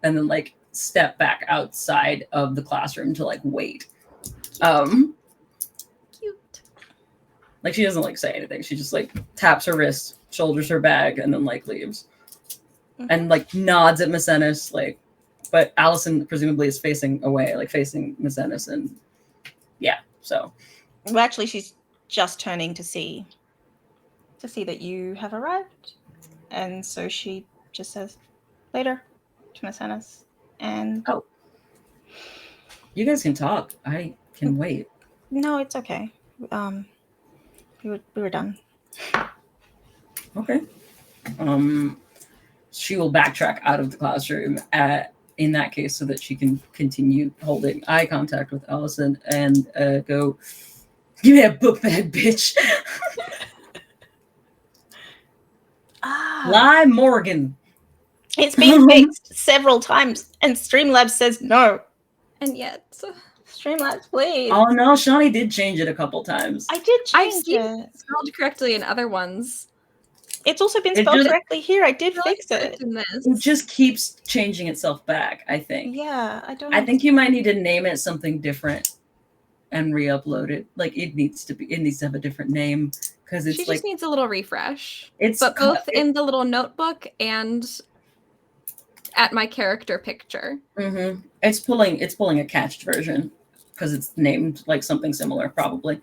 and then like step back outside of the classroom to like wait. Cute. Like she doesn't like say anything. She just like taps her wrist, shoulders her bag, and then like leaves. And like nods at Miss Ennis, like, but Allison presumably is facing away, like facing Miss Ennis, and yeah, so. Well, actually, she's just turning to see that you have arrived, and so she just says, "Later," to Miss Ennis, and oh, you guys can talk. I can wait. No, it's okay. We were done. Okay. She will backtrack out of the classroom in that case so that she can continue holding eye contact with Allison and go, "Give me a book bag, bitch." Lie, Morgan. It's been fixed several times, and Streamlabs says no. And yet, Streamlabs, please. Oh no, Shawnee did change it a couple times. I did change I've seen it. it spelled correctly in other ones. It's also been spelled correctly here. I did fix it. It just keeps changing itself back, I think. Yeah, I don't. I think you might need to name it something different and re-upload it. Like it needs to have a different name because it's she just needs a little refresh. It's but both in the little notebook and at my character picture. Mm-hmm. It's pulling a cached version because it's named like something similar. Probably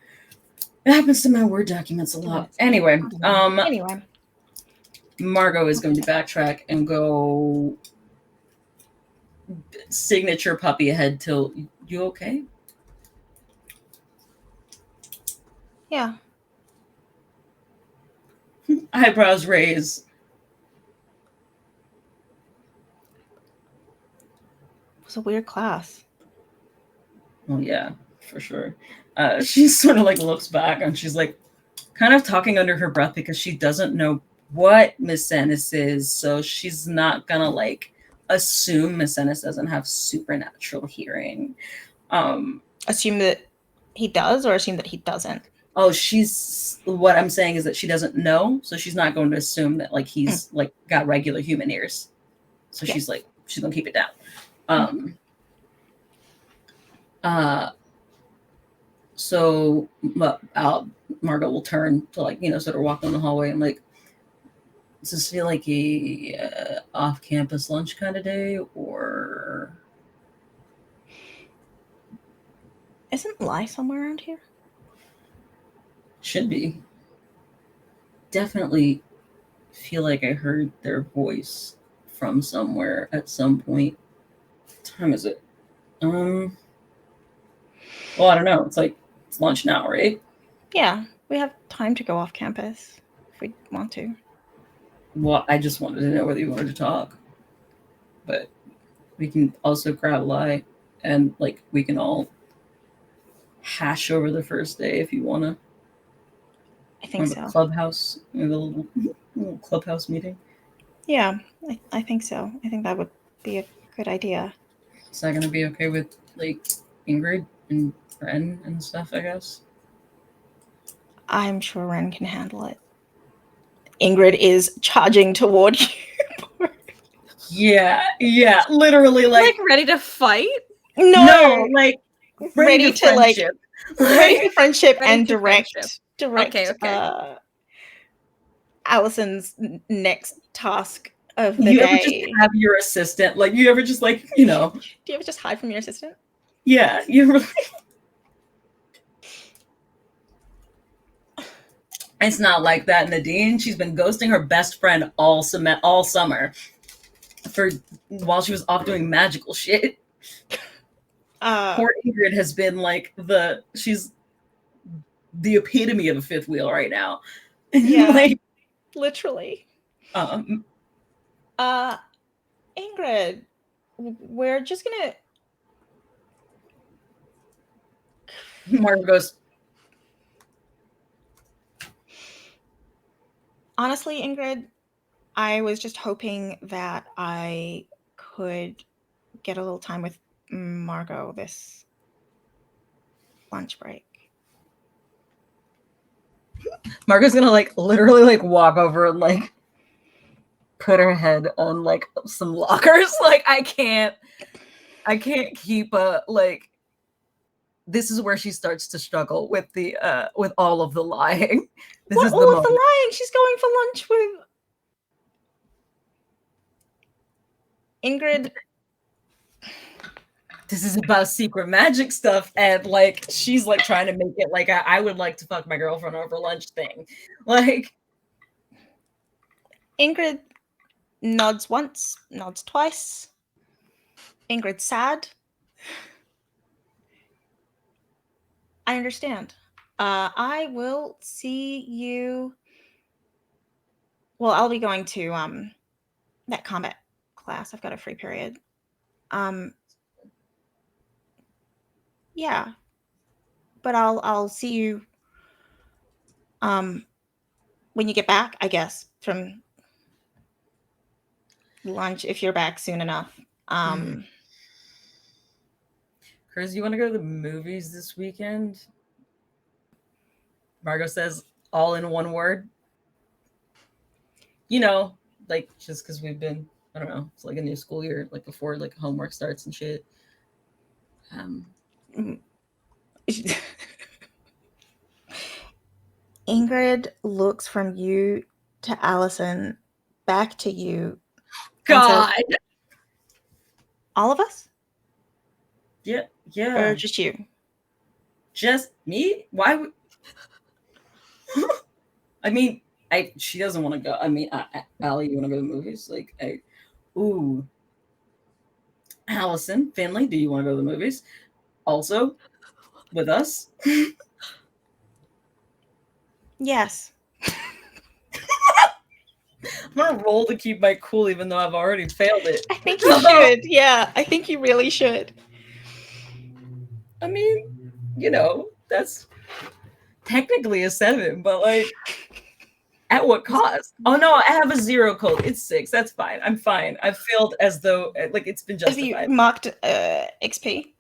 it happens to my Word documents a lot. Anyway, Margot is going to backtrack and go signature puppy ahead till you okay? Yeah. Eyebrows raise. It was a weird class. Oh yeah, for sure. She sort of like looks back and she's like kind of talking under her breath because she doesn't know what Miss Ennis is, so she's not gonna like assume Miss Ennis doesn't have supernatural hearing. Assume that he does, or assume that he doesn't. Oh, what I'm saying is that she doesn't know, so she's not going to assume that like he's like got regular human ears. So she's like she's gonna keep it down. So Margot will turn to like sort of walk down the hallway and like, does this feel like a off-campus lunch kind of day, or isn't Lai somewhere around here? Should be. Definitely feel like I heard their voice from somewhere at some point. What time is it? Well, I don't know. It's lunch now, right? Yeah, we have time to go off campus if we want to. Well, I just wanted to know whether you wanted to talk. But we can also crowd lie, and like we can all hash over the first day if you want to. I think A so. clubhouse, a little clubhouse meeting. Yeah, I think so. I think that would be a good idea. Is that gonna be okay with like Ingrid and Ren and stuff? I guess. I'm sure Ren can handle it. Ingrid is charging toward you. Yeah, literally Like ready to fight? no, like ready to friendship. Ready for friendship Ready and to direct friendship. Okay. Allison's next task of the You day. ever just have your assistant, like you ever just like, you know. Do you ever just hide from your assistant? Yeah, you ever. It's not like that, Nadine. She's been ghosting her best friend all summer while she was off doing magical shit. Poor Ingrid has been like she's the epitome of a fifth wheel right now. Yeah, like literally. Ingrid, we're just gonna. Margot goes. Honestly, Ingrid, I was just hoping that I could get a little time with Margot this lunch break. Margot's gonna like literally like walk over and like put her head on like some lockers. Like I can't keep like. This is where she starts to struggle with the with all of the lying. This is all of the lying? She's going for lunch with Ingrid. This is about secret magic stuff, and like she's like trying to make it like I would like to fuck my girlfriend over lunch thing. Like Ingrid nods once, nods twice. Ingrid's sad. I understand. I will see you. Well, I'll be going to that combat class. I've got a free period. Yeah. But I'll see you when you get back, I guess, from lunch if you're back soon enough. Chris, you want to go to the movies this weekend? Margot says all in one word. You know, like just because we've been, I don't know, it's like a new school year, like before like homework starts and shit. Ingrid looks from you to Allison, back to you. God. Says, all of us? Yeah. Or just you? Just me? Why would... I mean, she doesn't want to go. I mean, Allie, you want to go to the movies? Like, ooh. Allison, Finley, do you want to go to the movies? Also, with us? Yes. I'm gonna roll to keep my cool, even though I've already failed it. I think you should. Yeah, I think you really should. I mean, you know, that's technically a 7, but like, at what cost? Oh no, I have a 0 code. It's 6. That's fine. I'm fine. I've failed as though like it's been justified. Have you marked XP?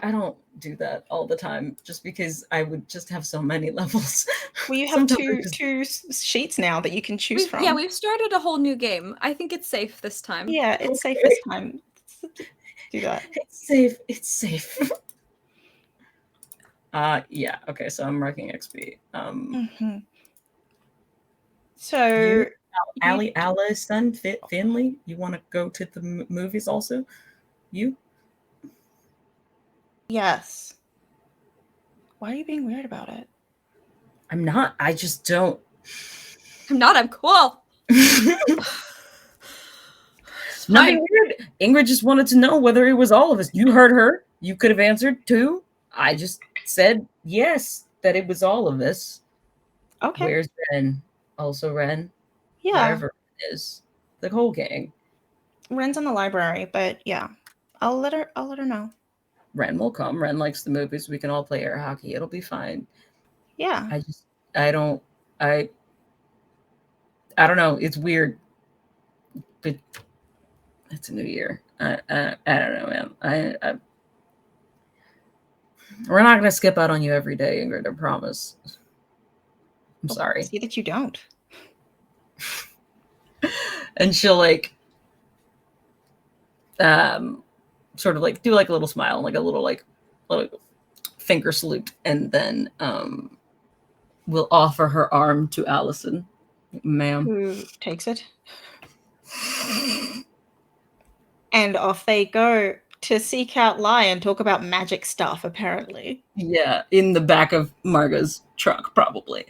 I don't do that all the time, just because I would just have so many levels. Well, you have two sheets now that you can choose from. Yeah, we've started a whole new game. I think it's safe this time. Yeah, it's safe this time. Do that. It's safe. It's safe. Yeah. Okay, so I'm marking XP. So, Allie, Allison, Finley, you want to go to the movies also? You? Yes. Why are you being weird about it? I'm not. I just don't. I'm not. I'm cool. Nothing weird. Ingrid just wanted to know whether it was all of us. You heard her. You could have answered too. I just said yes, that it was all of this. Okay. Where's Ren? Also Ren? Yeah. Wherever it is. The whole gang. Ren's in the library, but yeah. I'll let her know. Ren will come. Ren likes the movies. We can all play air hockey. It'll be fine. Yeah. I don't know. It's weird. But it's a new year. I don't know, man. We're not gonna skip out on you every day, Ingrid. I promise. I'm sorry. See that you don't. And she'll like sort of like do like a little smile, like a little finger salute, and then will offer her arm to Allison. Ma'am. Who takes it? And off they go to seek out Lai and talk about magic stuff, apparently. Yeah, in the back of Margot's truck, probably.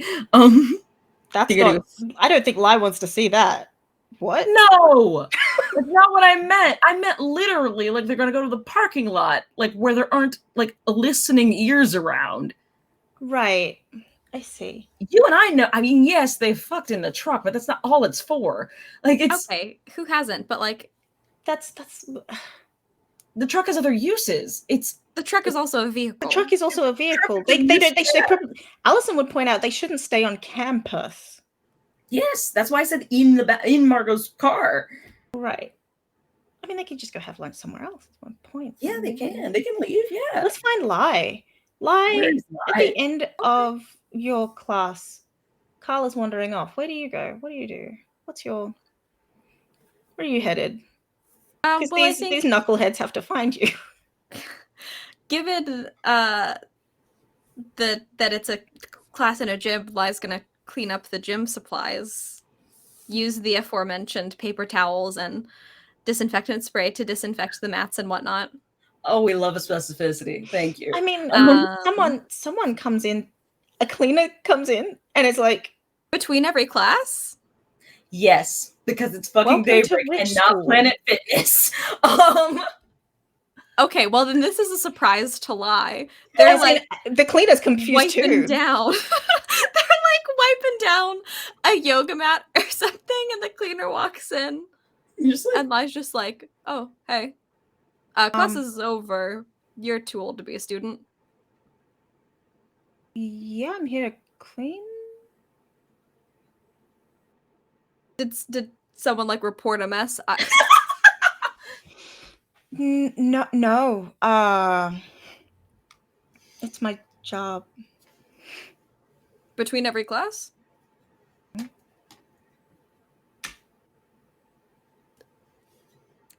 That's not. I don't think Lai wants to see that. What? No! That's not what I meant. I meant literally, like, they're gonna go to the parking lot, like, where there aren't, like, listening ears around. Right. I see. You and I know, I mean, yes, they fucked in the truck, but that's not all it's for. Like, it's... Okay, who hasn't? But, like... That's... The truck has other uses. The truck is also a vehicle. The truck is also a vehicle. Allison would point out they shouldn't stay on campus. Yes, that's why I said in Margot's car. Right. I mean, they could just go have lunch somewhere else. That's one point. Yeah, they can. They can leave, yeah. Let's find Lai. Lai, at the end of your class, Carla's wandering off. Where do you go? What do you do? Where are you headed? Because these knuckleheads have to find you. Given that it's a class in a gym, Lai's gonna clean up the gym supplies, use the aforementioned paper towels and disinfectant spray to disinfect the mats and whatnot. Oh, we love a specificity. Thank you. I mean, someone comes in, a cleaner comes in, and it's like... Between every class? Yes, because it's fucking Daybreak and not Planet Fitness. Okay, well then this is a surprise to Lai. They're like the cleaner's confused wiping too. down. They're like wiping down a yoga mat or something, and the cleaner walks in, and Lai's just like, "Oh, hey, class is over. You're too old to be a student." Yeah, I'm here to clean. Did someone like report a mess? No. It's my job. Between every class?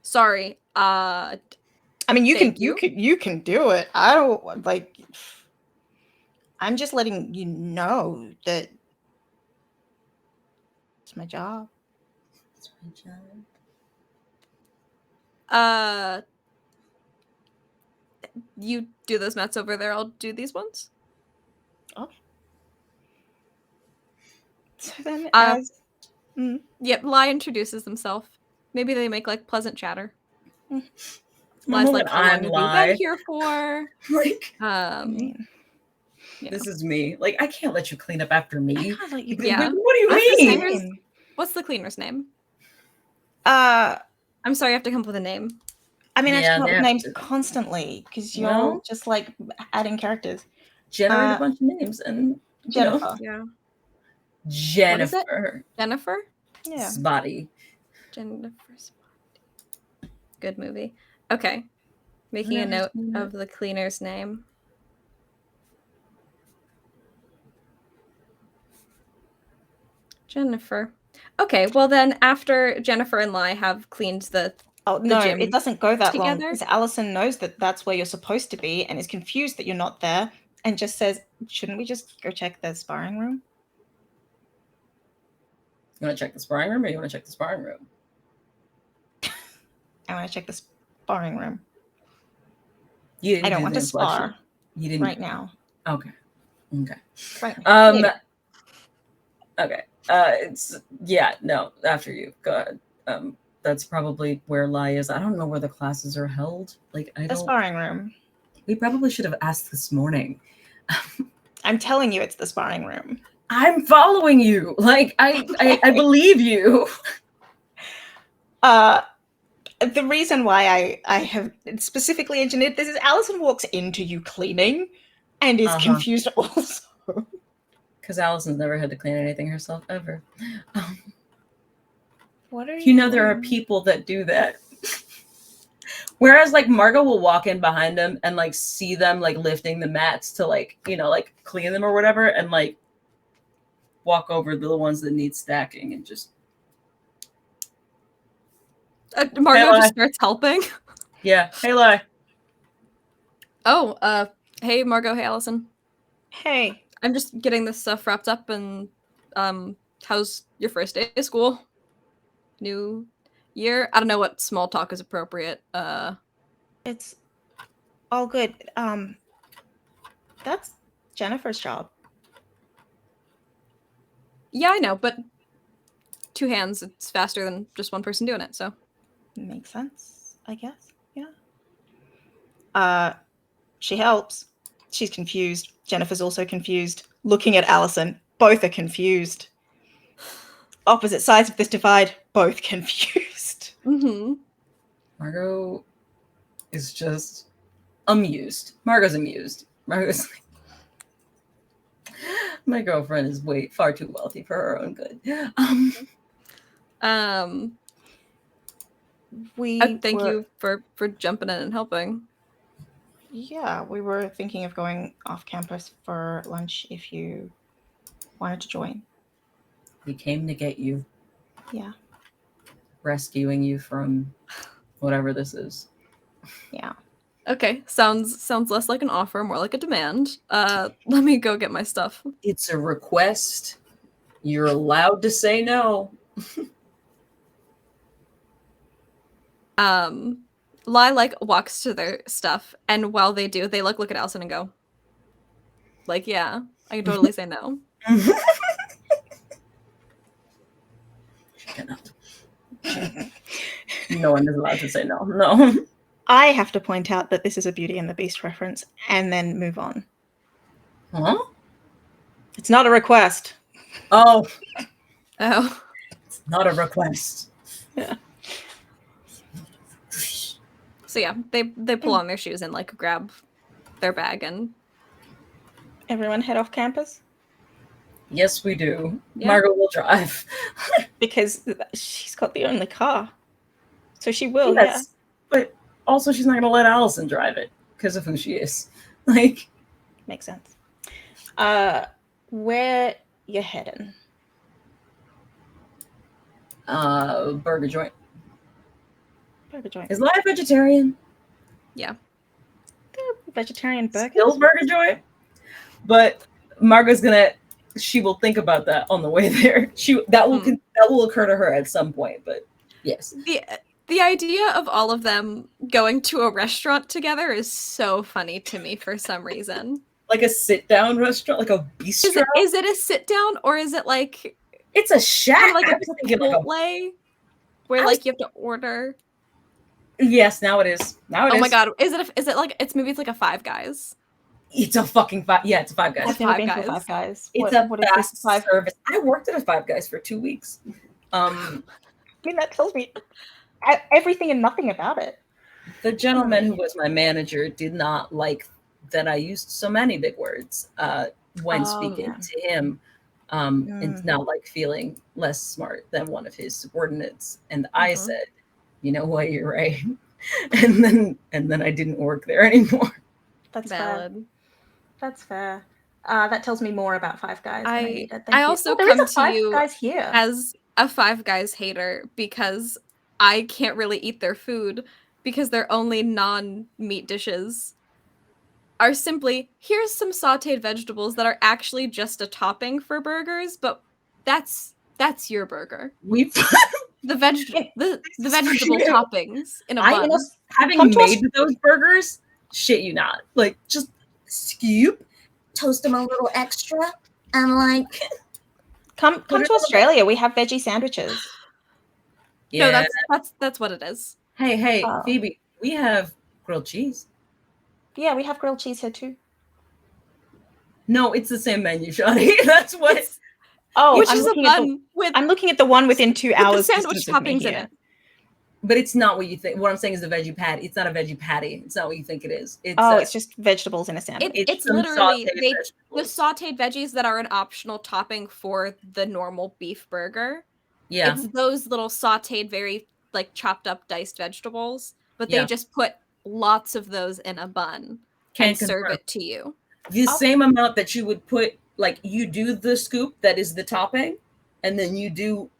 Sorry. I mean, you can do it. I don't like. I'm just letting you know that it's my job. It's my job. You do those mats over there. I'll do these ones. Okay. So then, yep. Lai introduces himself. Maybe they make like pleasant chatter. Lai's like, "How long have you been here for?" Like, yeah. This is me. Like, I can't let you clean up after me. I can't let you. Yeah. What do you mean? What's the cleaner's name? I'm sorry, I have to come up with a name. I mean, I come up with names constantly because you're just like adding characters. Generate a bunch of names and Jennifer. Yeah. Jennifer. Jennifer? Yeah. Spotty. Jennifer Spotty. Good movie. Okay. Making a note of the cleaner's name. Jennifer. Okay, well then after Jennifer and Lai have cleaned the gym it doesn't go that long together. because Allison knows that that's where you're supposed to be and is confused that you're not there and just says, shouldn't we just go check the sparring room? You want to check the sparring room or you want to check the sparring room? I want to check the sparring room. I don't want to spar right now. Okay. Right. Okay. After you. Go ahead. That's probably where Lai is. I don't know where the classes are held. Like, the sparring room. We probably should have asked this morning. I'm telling you, it's the sparring room. I'm following you. Like, I believe you. The reason why I have specifically engineered this is Allison walks into you cleaning and is confused also. Because Allison's never had to clean anything herself ever. What are You know, there are people that do that. Whereas, like, Margot will walk in behind them and, like, see them, like, lifting the mats to, like, you know, like, clean them or whatever, and, like, walk over the ones that need stacking and just... Margot just starts helping. Yeah. Hey, Lai. Oh, hey, Margot. Hey, Allison. Hey. I'm just getting this stuff wrapped up, and how's your first day of school? New year? I don't know what small talk is appropriate. It's all good. That's Jennifer's job. Yeah, I know, but 2 hands, it's faster than just 1 person doing it, so. Makes sense, I guess. Yeah. She helps. She's confused. Jennifer's also confused. Looking at Allison, both are confused. Opposite sides of this divide, both confused. Mm-hmm. Margot is just amused. Margot's amused. Margot's like, my girlfriend is far too wealthy for her own good. Thank you for jumping in and helping. Yeah, we were thinking of going off campus for lunch if you wanted to join. We came to get you. Yeah. Rescuing you from whatever this is. Yeah. Okay, sounds less like an offer, more like a demand. Let me go get my stuff. It's a request. You're allowed to say no. Lai, like, walks to their stuff, and while they do, they look at Allison and go, like, yeah, I can totally say no. She cannot. No one is allowed to say no. No. I have to point out that this is a Beauty and the Beast reference, and then move on. Huh? It's not a request. Oh. It's not a request. Yeah. So yeah, they pull on their shoes and, like, grab their bag and... Everyone head off campus? Yes, we do. Yeah. Margot will drive. Because she's got the only car. So she will, yes. Yeah. But also she's not going to let Allison drive it because of who she is. Like, makes sense. Where you heading? Burger joint. Burger joint. Is Live vegetarian? Yeah. They're vegetarian burgers. Still burger joint? But Margot's she will think about that on the way there. That will occur to her at some point, but yes. The idea of all of them going to a restaurant together is so funny to me for some reason. Like a sit-down restaurant, like a bistro? Is it a sit-down, or is it like... It's a shack. Like a Chipotle, where, like, you have to order... Yes, now it is. Oh my god, is it like... Maybe it's like a Five Guys. It's a fucking yeah, it's a Five Guys. I've never been to a Five Guys. It's a fast service. I worked at a Five Guys for 2 weeks. I mean, that tells me everything and nothing about it. The gentleman who was my manager did not like that I used so many big words when speaking to him, and now, like, feeling less smart than one of his subordinates. And I said, you know what, you're right. and then I didn't work there anymore. That's valid. Fair. That's fair. That tells me more about Five Guys. I also come to you as a Five Guys hater because I can't really eat their food because their only non-meat dishes are simply, here's some sauteed vegetables that are actually just a topping for burgers, but that's your burger. The vegetable toppings in a bun. Having made those burgers, shit you not. Like, just scoop, toast them a little extra, and like... Come to Australia, we have veggie sandwiches. Yeah. No, that's what it is. Hey, Phoebe, we have grilled cheese. Yeah, we have grilled cheese here too. No, it's the same menu, Shawty. That's what. Oh, Which I'm is a looking at bun with I'm looking at the one within 2 the hours sandwich distance of me toppings in here. it. But it's not what you think. What I'm saying is the veggie patty. It's not a veggie patty. It's not what you think it is. It's It's just vegetables in a sandwich. It's some literally sauteed the vegetables. sauteed veggies that are an optional topping for the normal beef burger. Yeah, It's those little sauteed, very like chopped up diced vegetables, but Yeah. they just put lots of those in a bun Can't and serve confirm. it to you. The same amount that you would put, like you do the scoop that is the topping, and then you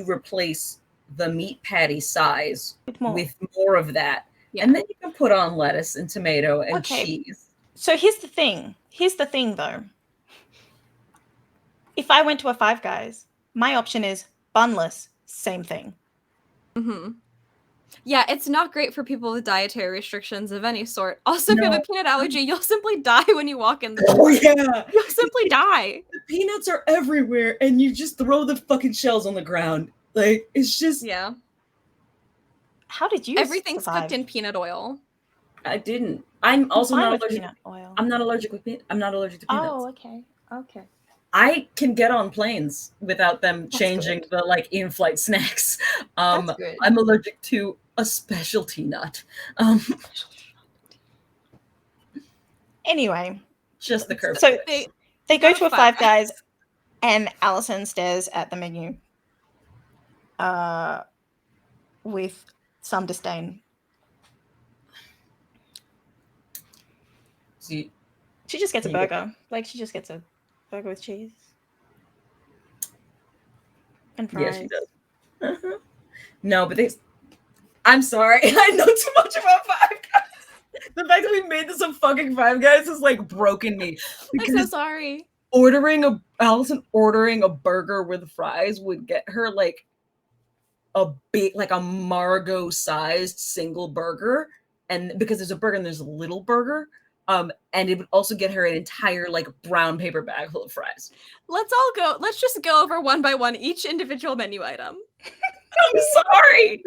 replace the meat patty size with more of that. Yeah. And then you can put on lettuce and tomato and cheese. So here's the thing. Here's the thing though. If I went to a Five Guys, my option is bunless, same thing. Mm-hmm. Yeah, it's not great for people with dietary restrictions of any sort. Also, if you have a peanut allergy, you'll simply die when you walk in the door. Oh yeah. You'll simply die. The peanuts are everywhere and you just throw the fucking shells on the ground. Like it's just How did you Everything's survive? cooked in peanut oil. I didn't. I'm also fine not with allergic. peanut oil. I'm not allergic with I'm not allergic to peanuts. Oh, okay. Okay. I can get on planes without them That's changing good. the like in-flight snacks. That's good. I'm allergic to a specialty nut. Anyway, Just the curve. so they go to a Five Guys. Guys, and Allison stares at the menu with some disdain. See, she just gets a burger. Like she just gets a burger with cheese and fries. Yeah, she does. No, but I'm sorry. I know too much about Five Guys. The fact that we made this a fucking Five Guys has like broken me. I'm so sorry. Allison ordering a burger with fries would get her like a Margot sized single burger, and because there's a burger and there's a little burger, and it would also get her an entire like brown paper bag full of fries. Let's just go over one by one each individual menu item. I'm sorry.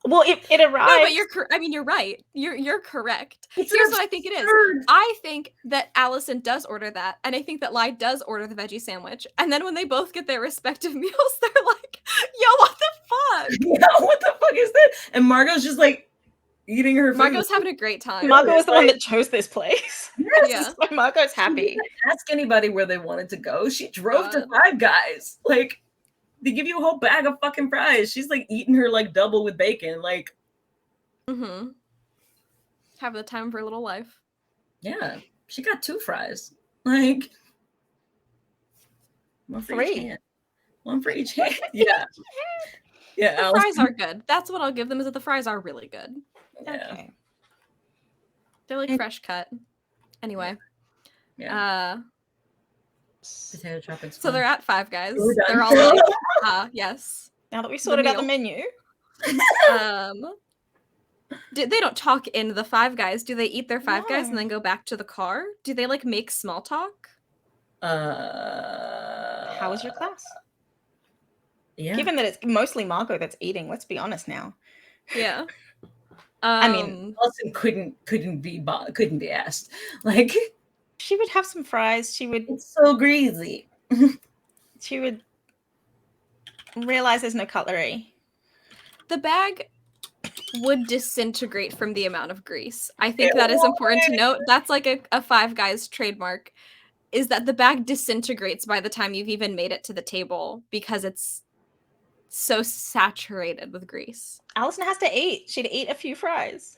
Well, it arrives. No, but you're right. You're correct. Here's what I think it is. I think that Allison does order that, and I think that Lai does order the veggie sandwich. And then when they both get their respective meals, they're like, "Yo, what the fuck? Yeah, what the fuck is that?" And Margot's just like eating her food. Margot's having a great time. Margot was the one that chose this place. Yes, yeah. Margot's happy. She didn't ask anybody where they wanted to go. She drove to Five Guys. Like, they give you a whole bag of fucking fries. She's like eating her like double with bacon. Like, have the time of her little life. Yeah, she got 2 fries. Like, one for each hand. One for each hand. Yeah. Yeah. The fries are good. That's what I'll give them, is that the fries are really good. Yeah. Okay. They're like fresh cut. Anyway. Yeah. Potato choppings. So they're at Five Guys. We're done. They're all like, yes. Now that we sorted out the menu. They don't talk in the Five Guys. Do they eat their Five Guys and then go back to the car? Do they like make small talk? How was your class? Yeah. Given that it's mostly Margot that's eating, let's be honest now. Yeah. I mean, Allison couldn't be asked. Like, she would have some fries. She would. It's so greasy. She would realize there's no cutlery. The bag would disintegrate from the amount of grease. I think that is important to note. That's like a Five Guys trademark, is that the bag disintegrates by the time you've even made it to the table because it's so saturated with grease. Allison has to eat. She'd eat a few fries.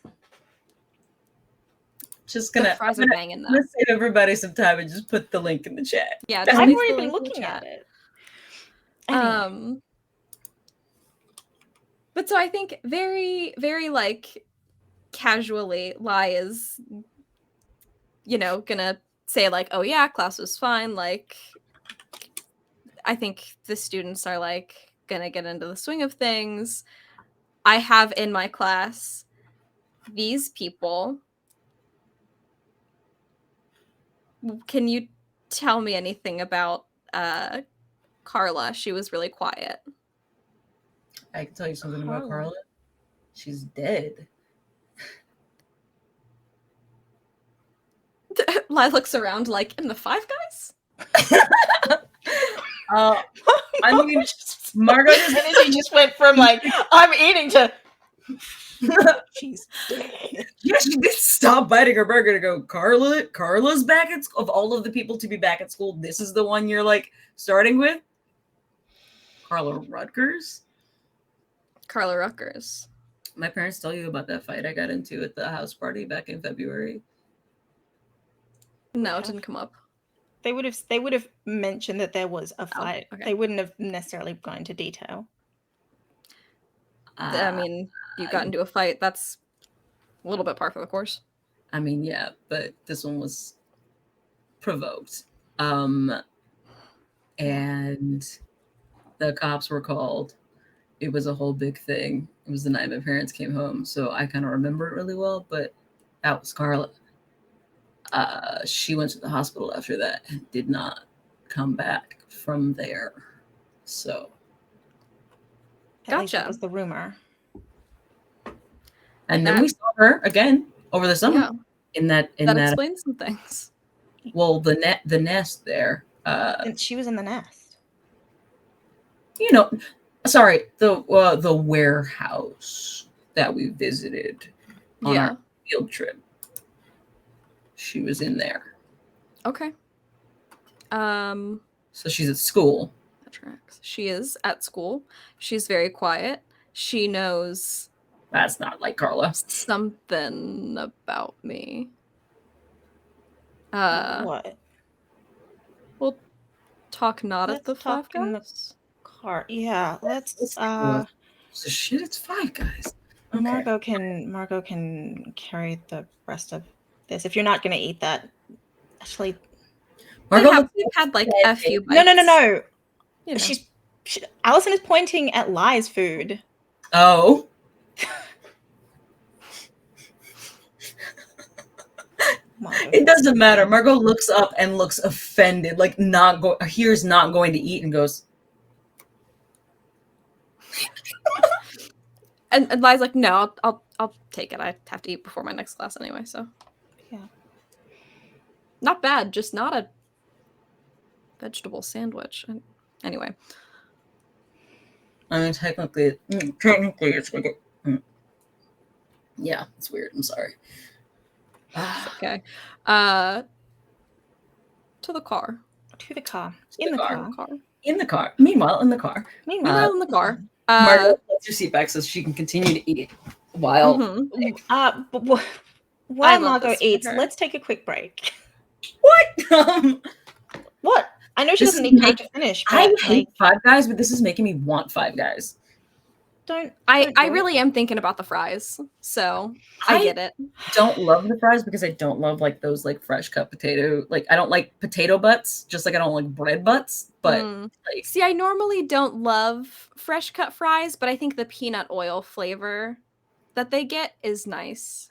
Just gonna, I'm gonna save everybody some time and just put the link in the chat. Yeah, I've already been looking at it. Anyway. But so I think very, very like casually, Lai is, gonna say like, "Oh yeah, class was fine." Like, I think the students are like gonna get into the swing of things. I have in my class these people. Can you tell me anything about Carla? She was really quiet. I can tell you something about Carla. She's dead. Lai looks around like, in the Five Guys? I mean, Margot just energy just went from like, I'm eating to she's yeah, she did stop biting her burger to go, Carla's back at school. Of all of the people to be back at school, this is the one you're like starting with? Carla Rutgers? Carla Ruckers. My parents tell you about that fight I got into at the house party back in February? No, it didn't come up. They would have mentioned that there was a fight. Okay. They wouldn't have necessarily gone into detail. I mean, you got into a fight. That's a little bit par for the course. I mean, yeah, but this one was provoked. And the cops were called. It was a whole big thing. It was the night my parents came home, so I kind of remember it really well, but that was Carla. She went to the hospital after that and did not come back from there. So At least Gotcha. that was the rumor. and then we saw her again over the summer Yeah, in that that explains some things. well the nest there. And she was in the nest. You know, sorry, the warehouse that we visited on Yeah. our field trip. She was in there. Okay. So she's at school. That tracks. She is at school. She's very quiet. She knows That's not like Carla. something about me. What? We'll talk not at Let's the Five talk in the Guys. car. Yeah, let's So shit, it's Five Guys. Okay. Margot can carry the rest of this. If you're not gonna eat that. Actually, Margot, We've had like a few no. bites. You know. Allison is pointing at Lai's food. oh. Margot. It doesn't matter. Margot looks up and looks offended, like here's not going to eat and goes, and Lai's like, no, I'll take it. I have to eat before my next class anyway, so Yeah. not bad, just not a vegetable sandwich. Anyway. I mean, technically it's like yeah, it's weird. I'm sorry. Okay. To the car. To the car. To In the the car. car. In the car. Meanwhile, in the car. Meanwhile, in the car. Margot puts her seat back so she can continue to eat while But while love Margot this for eats, her. let's take a quick break. what? What? I know she This doesn't is need time to finish, but I hate Five Guys, but this is making me want Five Guys. I don't really am thinking about the fries, so I get it. Don't love the fries because I don't love like those like fresh cut potato. Like I don't like potato butts, just like I don't like bread butts. But like, See, I normally don't love fresh cut fries, but I think the peanut oil flavor that they get is nice.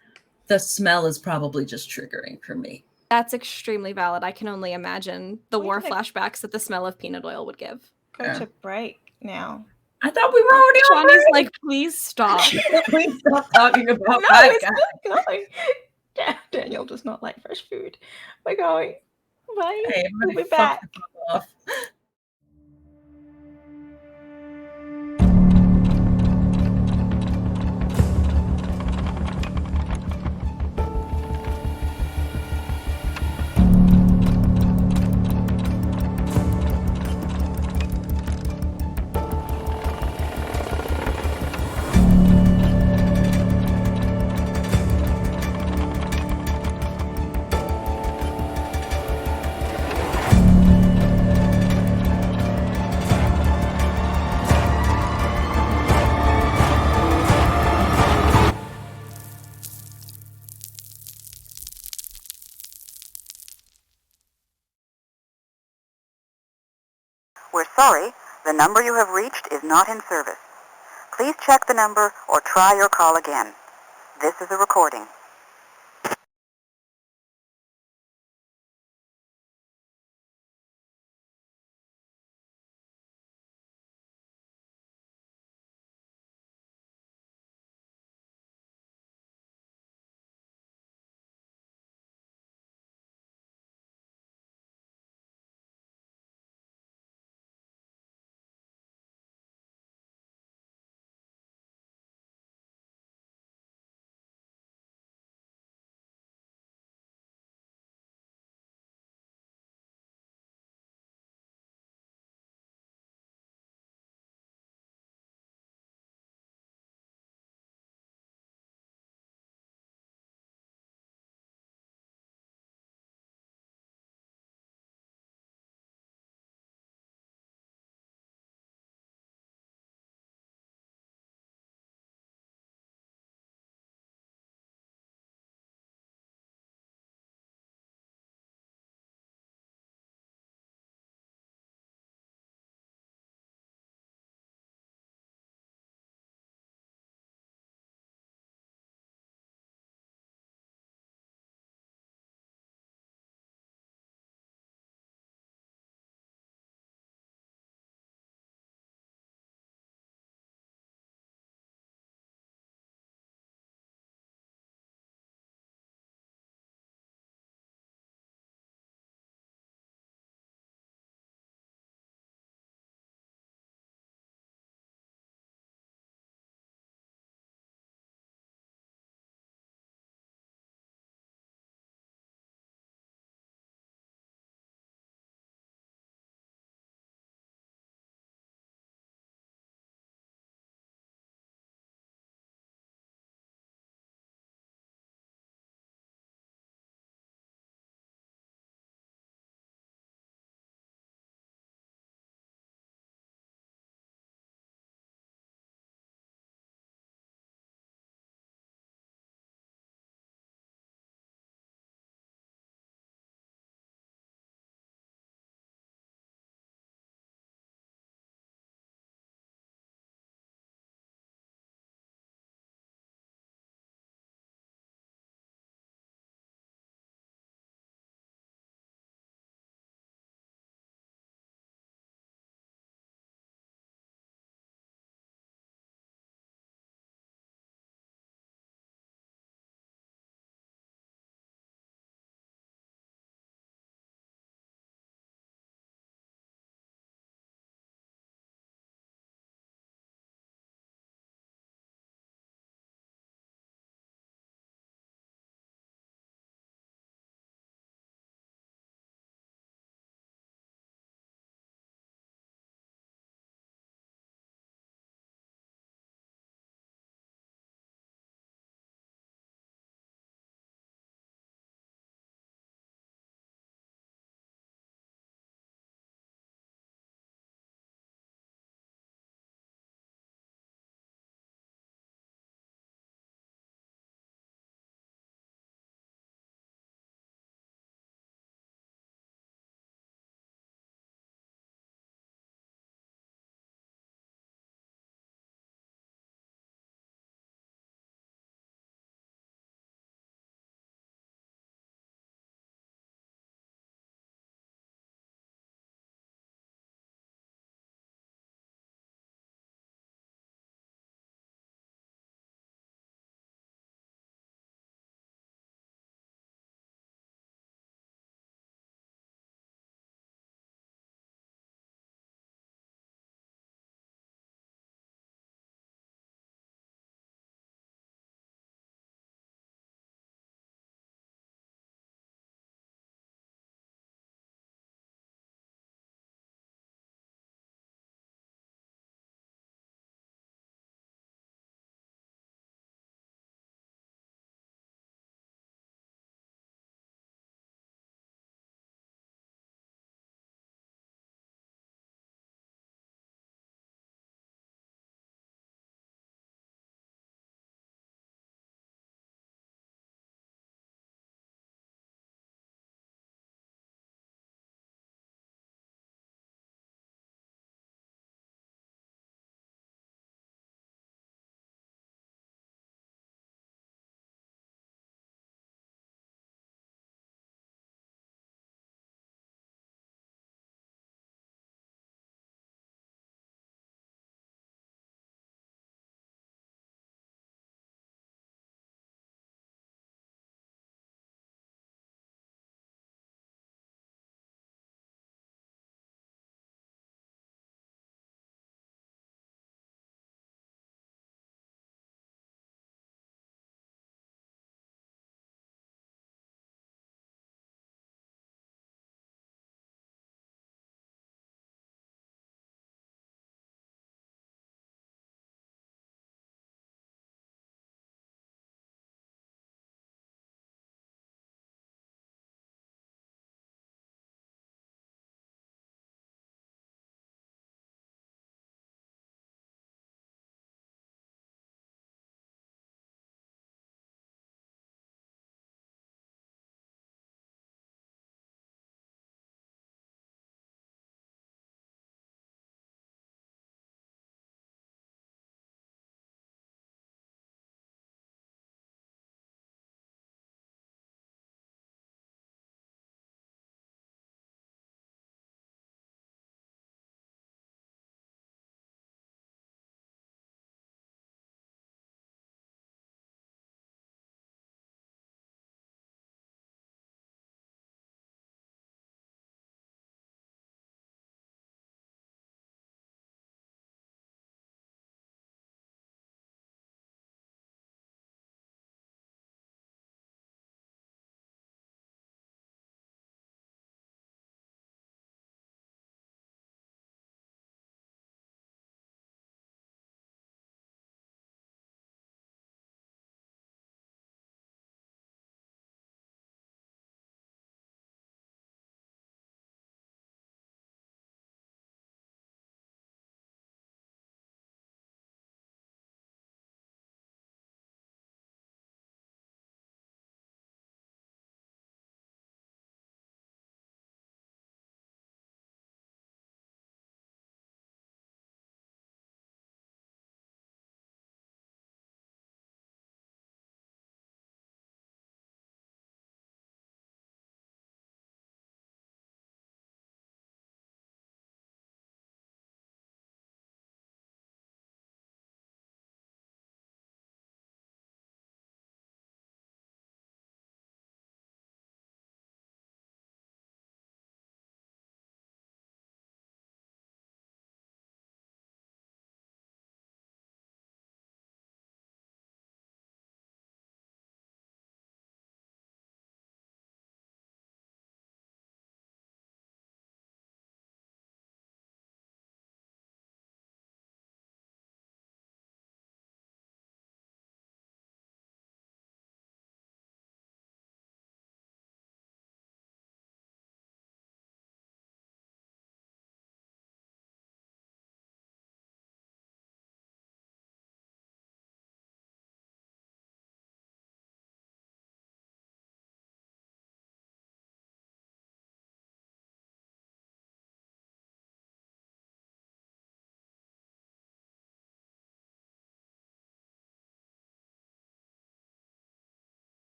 the smell is probably just triggering for me. That's extremely valid. I can only imagine the We war gotta- flashbacks that the smell of peanut oil would give. Go Yeah. to break now. I thought we were already on Johnny's break. like, please stop. Please stop talking about No, Five it's Guys. not going. Daniel does not like fresh food. We're going. Bye. Hey, We'll be fuck back. the fuck off. We're sorry, the number you have reached is not in service. Please check the number or try your call again. This is a recording.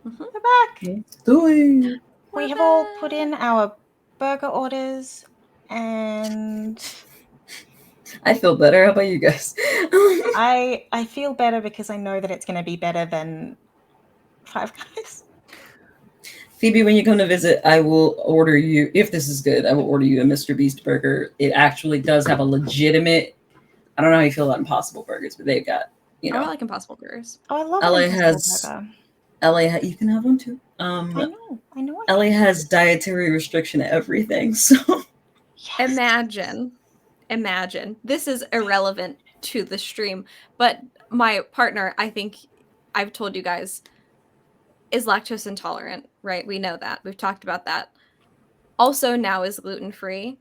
We're back. Let's do it. We have all put in our burger orders, and I feel better. How about you guys? I feel better because I know that it's going to be better than Five Guys. Phoebe, when you come to visit, I will order you, if this is good, I will order you a Mr. Beast burger. It actually does have a legitimate, I don't know how you feel about Impossible Burgers, but they've got, you I know, like Impossible Burgers. Oh, I love LA an Impossible has- burger. you can have one too. I know. LA has dietary restriction everything, so Yes. Imagine. This is irrelevant to the stream, but my partner, I think I've told you guys, is lactose intolerant, right? We know that. We've talked about that. Also now is gluten-free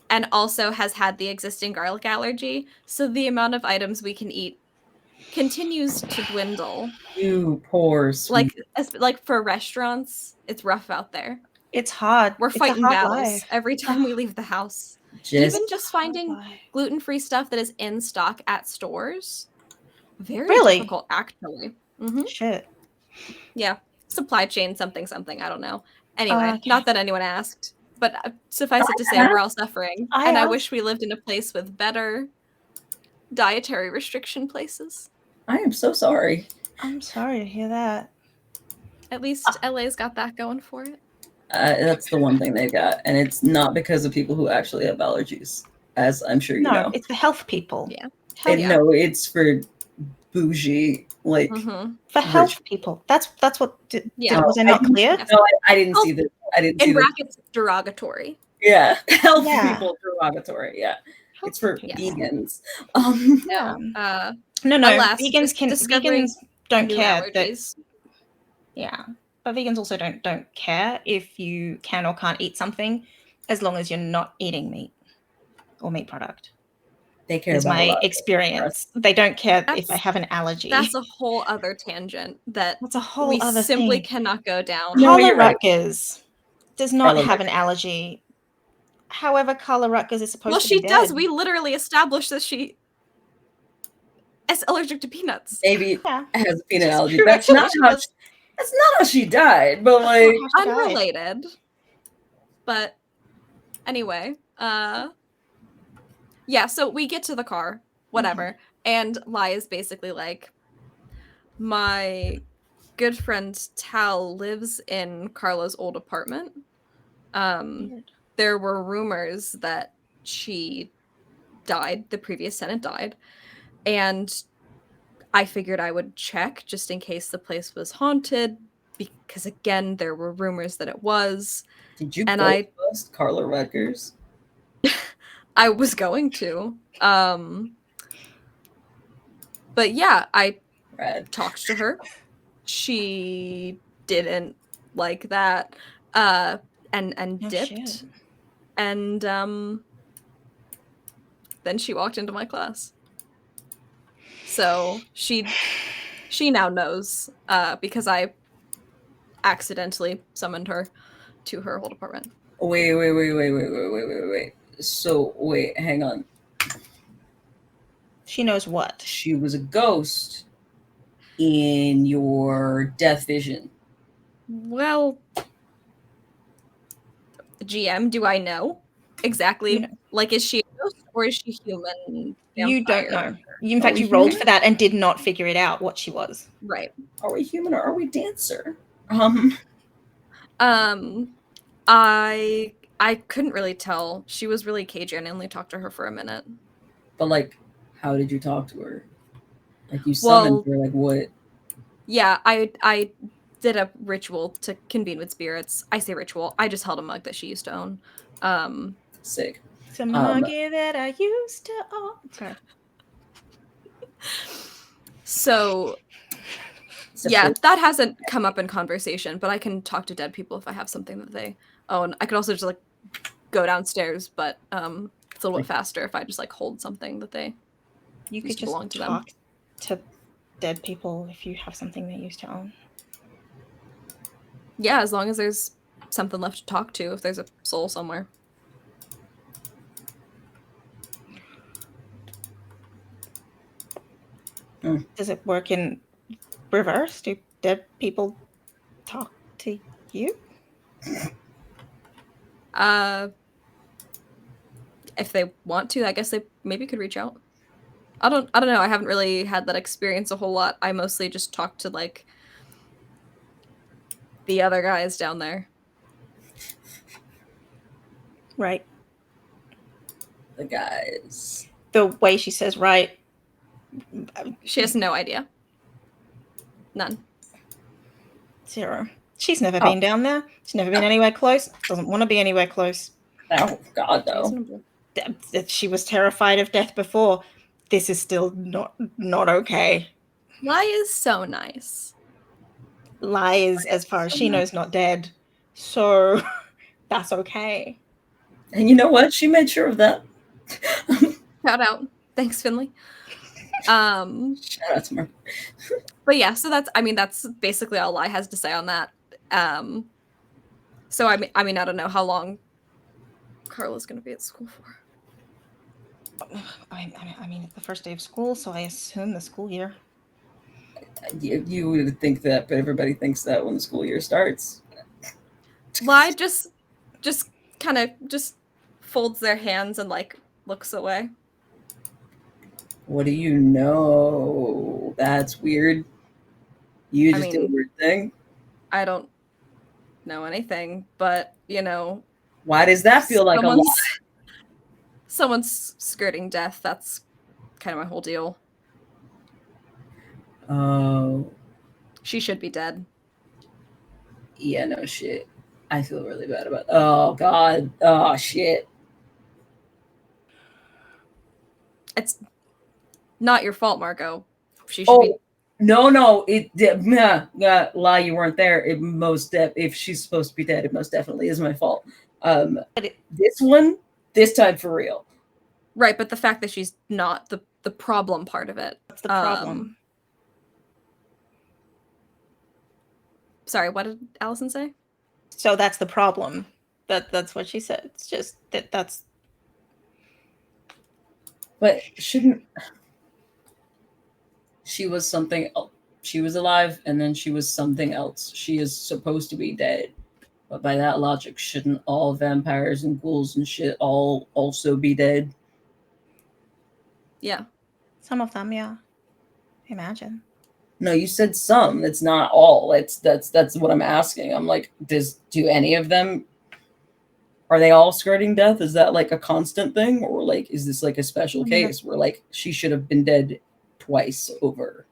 and also has had the existing garlic allergy. So the amount of items we can eat continues to dwindle. you poor sweet. Like for restaurants, it's rough out there. It's hard. We're It's a fighting hard battles life. every time we leave the house. Just Even just finding life. gluten-free stuff that is in stock at stores, very Really? difficult, actually. Mhm. Shit. Yeah, supply chain, something. I don't know. Anyway, Okay. not that anyone asked, but suffice it to say, we're all suffering, I and I asked. wish we lived in a place with better dietary restriction places. I am so sorry. I'm sorry to hear that. At least LA's got that going for it. That's the one thing they've got, and it's not because of people who actually have allergies, as I'm sure you No, know. it's the health people. Yeah. Hell yeah. No, it's for bougie, like Mhm. For health rich. people. That's what Yeah. was I not clear? Yes. No, I didn't see that. I didn't see In that. brackets, derogatory. Yeah, health Yeah. people derogatory. Yeah, Health it's for people. vegans. No. No, alas, vegans don't new care that. allergies. Yeah, but vegans also don't care if you can or can't eat something, as long as you're not eating meat or meat product. They care Is about a my lot. experience. They don't care if That's- I have an allergy. That's a whole other tangent that That's a whole we other simply thing. cannot go down. No, Carla you're right. Rutgers does not Carla have an allergy. However, Carla Rutgers is supposed Well, to she be does. dead. We literally established that she is allergic to peanuts. Maybe Yeah. has a peanut Which is allergy. true, That's actually. not how. That's not how she died. But like, That's not how she died. Unrelated. But anyway, yeah, so we get to the car, whatever, and Lai is basically like, my good friend Tal lives in Carla's old apartment. There were rumors that she died, the previous tenant died, and I figured I would check just in case the place was haunted, because again, there were rumors that it was. did you And bust Carla Rutgers? I was going to. But yeah, I Rad. talked to her. She didn't like that. And Oh, dipped. shit. And then she walked into my class. So she now knows because I accidentally summoned her to her old apartment. Wait. So wait, hang on. She knows what? She was a ghost in your death vision. Well, GM, do I know exactly? You know. Like, is she a ghost or is she human? You don't vampire? know. In fact, we you rolled human? for that and did not figure it out what she was. Right. Are we human or are we dancer? I couldn't really tell. She was really cagey, and I only talked to her for a minute. But like, how did you talk to her? Like you summoned her, like what? Yeah, I did a ritual to convene with spirits. I say ritual. I just held a mug that she used to own. Sick. Some mug that I used to own. Sorry. So yeah, that hasn't come up in conversation, but I can talk to dead people if I have something that they own. I could also just like go downstairs, but it's a little bit faster if I just like hold something that they You used could to just belong to them. talk to dead people if you have something they used to own. Yeah, as long as there's something left to talk to, if there's a soul somewhere. Does it work in reverse? Do dead people talk to you? If they want to, I guess they maybe could reach out. I don't know. I haven't really had that experience a whole lot. I mostly just talk to like the other guys down there. Right. The guys. The way she says right. She has no idea. None. Zero. She's never been down there. She's never been anywhere close. Doesn't want to be anywhere close. Oh God, though. Reasonable. She was terrified of death before. This is still not okay. Lai is so nice. Lai is, as far as she knows, not dead. So that's okay. And you know what? She made sure of that. Shout out. Thanks, Finley. Shout out to Margot. But yeah, so that's basically all Lai has to say on that. So I mean, I don't know how long Carla's gonna be at school for. I mean, it's the first day of school, so I assume the school year. You would think that, but everybody thinks that when the school year starts. Lai just kind of just folds their hands and like looks away. What do you know? That's weird. You just did a weird thing. I don't know anything, but you know. Why does that feel like a lot? Someone's skirting death. That's kind of my whole deal. Oh. She should be dead. Yeah, no shit. I feel really bad about. Oh God. Oh shit. It's not your fault, Margot. She should be. No. Lie, you weren't there. If she's supposed to be dead, it most definitely is my fault. This time for real. Right, but the fact that she's not the problem part of it. That's the problem. Sorry, what did Allison say? So that's the problem. That's what she said. It's just that's. But shouldn't she was something else? She was alive, and then she was something else. She is supposed to be dead. But by that logic, shouldn't all vampires and ghouls and shit all also be dead? Yeah. Some of them, yeah. Imagine. No, you said some. It's not all. That's what I'm asking. I'm like, do any of them, are they all skirting death? Is that like a constant thing? Or like, is this like a special case where like she should have been dead twice over?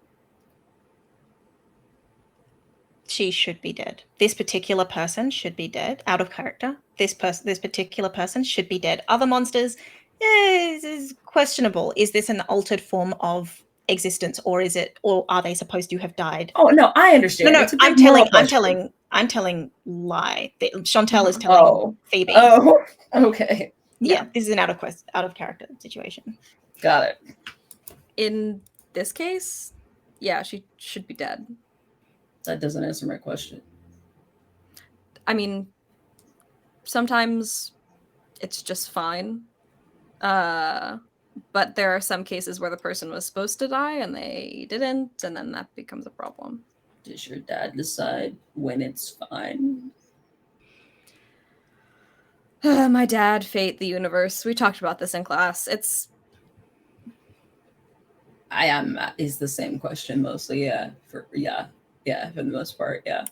She should be dead. This particular person should be dead, out of character. This particular person should be dead. Other monsters, is questionable. Is this an altered form of existence, or are they supposed to have died? Oh no, I understand. No, I'm telling Lie. Chantel is telling Phoebe. Oh, okay. Yeah, this is an out of character situation. Got it. In this case, yeah, she should be dead. That doesn't answer my question. I mean, sometimes it's just fine. But there are some cases where the person was supposed to die and they didn't, and then that becomes a problem. Does your dad decide when it's fine? My dad, fate, the universe. We talked about this in class. Is the same question mostly, yeah. For the most part, yeah.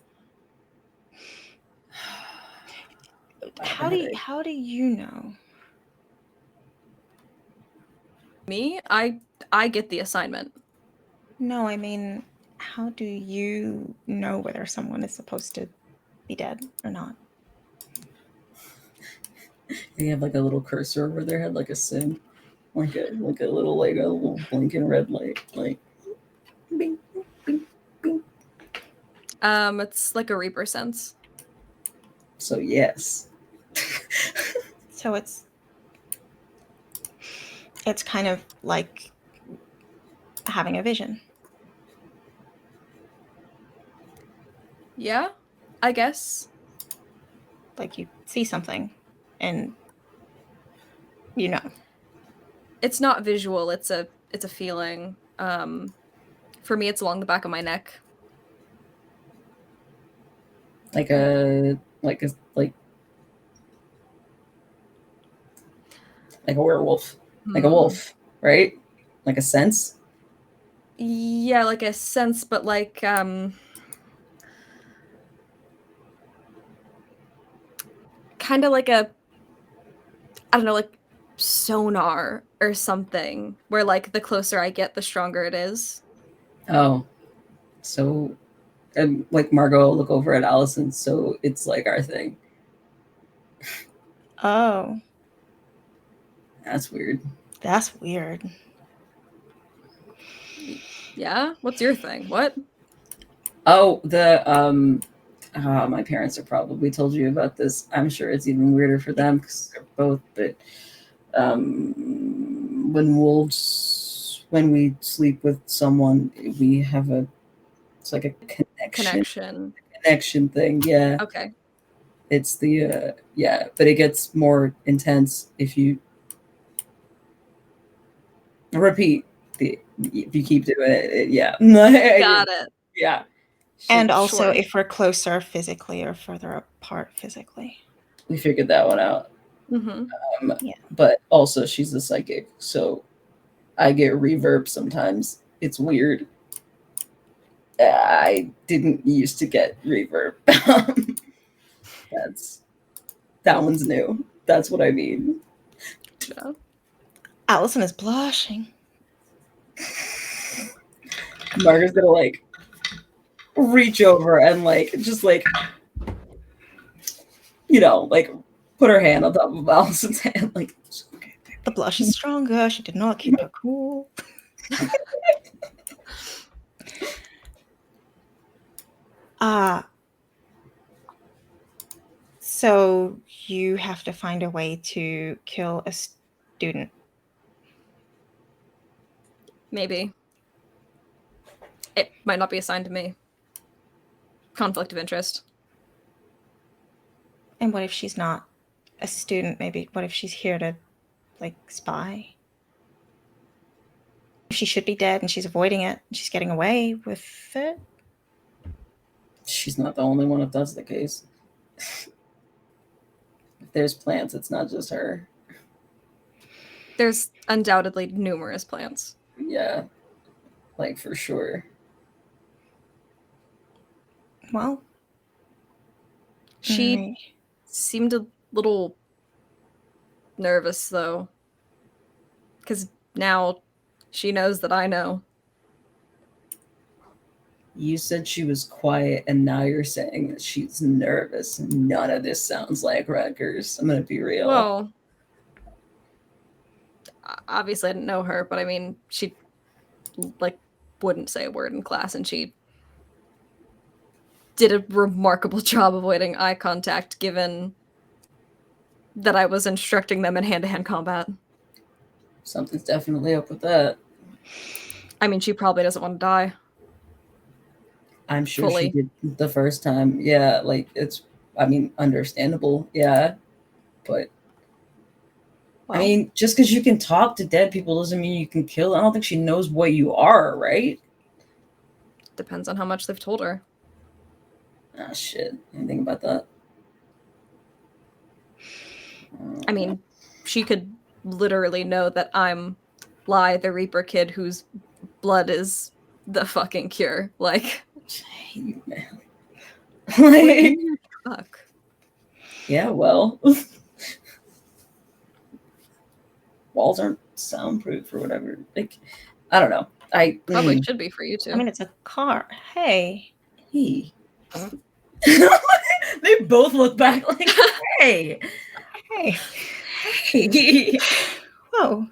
How do you know? Me? I get the assignment. No, I mean, how do you know whether someone is supposed to be dead or not? They have like a little cursor over their head, like a sim, like a little blinking red light, like. Bing, bing, bing. It's like a Reaper sense. So yes. So it's kind of like having a vision. Yeah, I guess. Like you see something and you know. It's not visual, it's a feeling. For me, it's along the back of my neck. like a werewolf, like a wolf, right? Like a sense. Yeah, like a sense, but like kind of like a, I don't know, like sonar or something, where like the closer I get, the stronger it is. Oh, so and like Margot will look over at Allison, so it's like our thing. Oh, That's weird. that's weird. Yeah? What's your thing? What? Oh, my parents have probably told you about this. I'm sure it's even weirder for them because they're both. But when we sleep with someone, we have it's like a connection thing. Yeah, Okay. it's but it gets more intense if you repeat if you keep doing it. Yeah, Got it. yeah. And also Sure. if we're closer physically or further apart physically. We figured that one out. Mm-hmm. Yeah. But also she's a psychic, so I get reverb sometimes. It's weird. I didn't used to get reverb. That one's new. That's what I mean. Yeah. Allison is blushing. Margaret's gonna like reach over and like just like like put her hand on top of Allison's hand, like okay. The blush is stronger. She did not keep her cool. So you have to find a way to kill a student. Maybe. It might not be assigned to me. Conflict of interest. And what if she's not a student? Maybe what if she's here to like spy? She should be dead and she's avoiding it. And she's getting away with it. She's not the only one if that's the case. If there's plants, it's not just her. There's undoubtedly numerous plants. Yeah, like for sure. Well, She seemed a little nervous though, because now she knows that I know. You said she was quiet, and now you're saying that she's nervous. None of this sounds like Rutgers. I'm gonna be real. Well, obviously I didn't know her, but I mean, she like wouldn't say a word in class, and she did a remarkable job avoiding eye contact, given that I was instructing them in hand-to-hand combat. Something's definitely up with that. I mean, she probably doesn't want to die. I'm sure Fully. she did the first time. Yeah, like it's, I mean, understandable. Yeah, but well, I mean, just because you can talk to dead people doesn't mean you can kill. I don't think she knows what you are, right? Depends on how much they've told her. Ah, shit. Anything about that? I mean, she could literally know that I'm Lai, the Reaper kid whose blood is the fucking cure. Like, man. like fuck. Yeah, well, walls aren't soundproof or whatever. Like, I don't know. I Probably should be for you too. I mean, it's a car. Hey. Hey. They both look back like, hey. Hey. Hey. Whoa.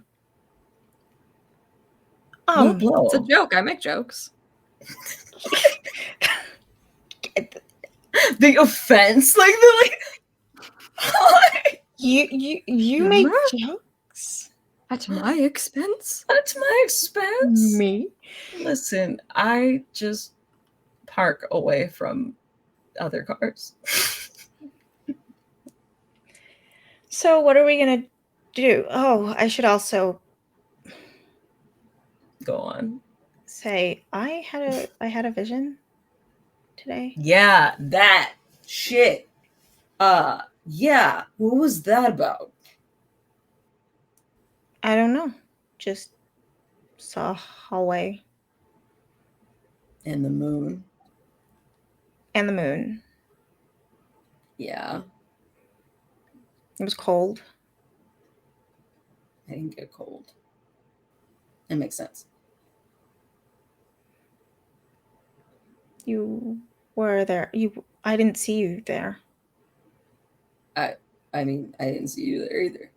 It's a joke. I make jokes. The offense, like the like. You make jokes At my expense? At my expense? Me? Listen, I just park away from other cars. So what are we gonna do? Oh, I should also Go on. say I had a vision today. Yeah, that. Shit. Yeah. What was that about? I don't know. Just saw a hallway And the moon. and the moon. Yeah. It was cold. I didn't get cold. That makes sense. You were there. I didn't see you there. I mean, I didn't see you there either.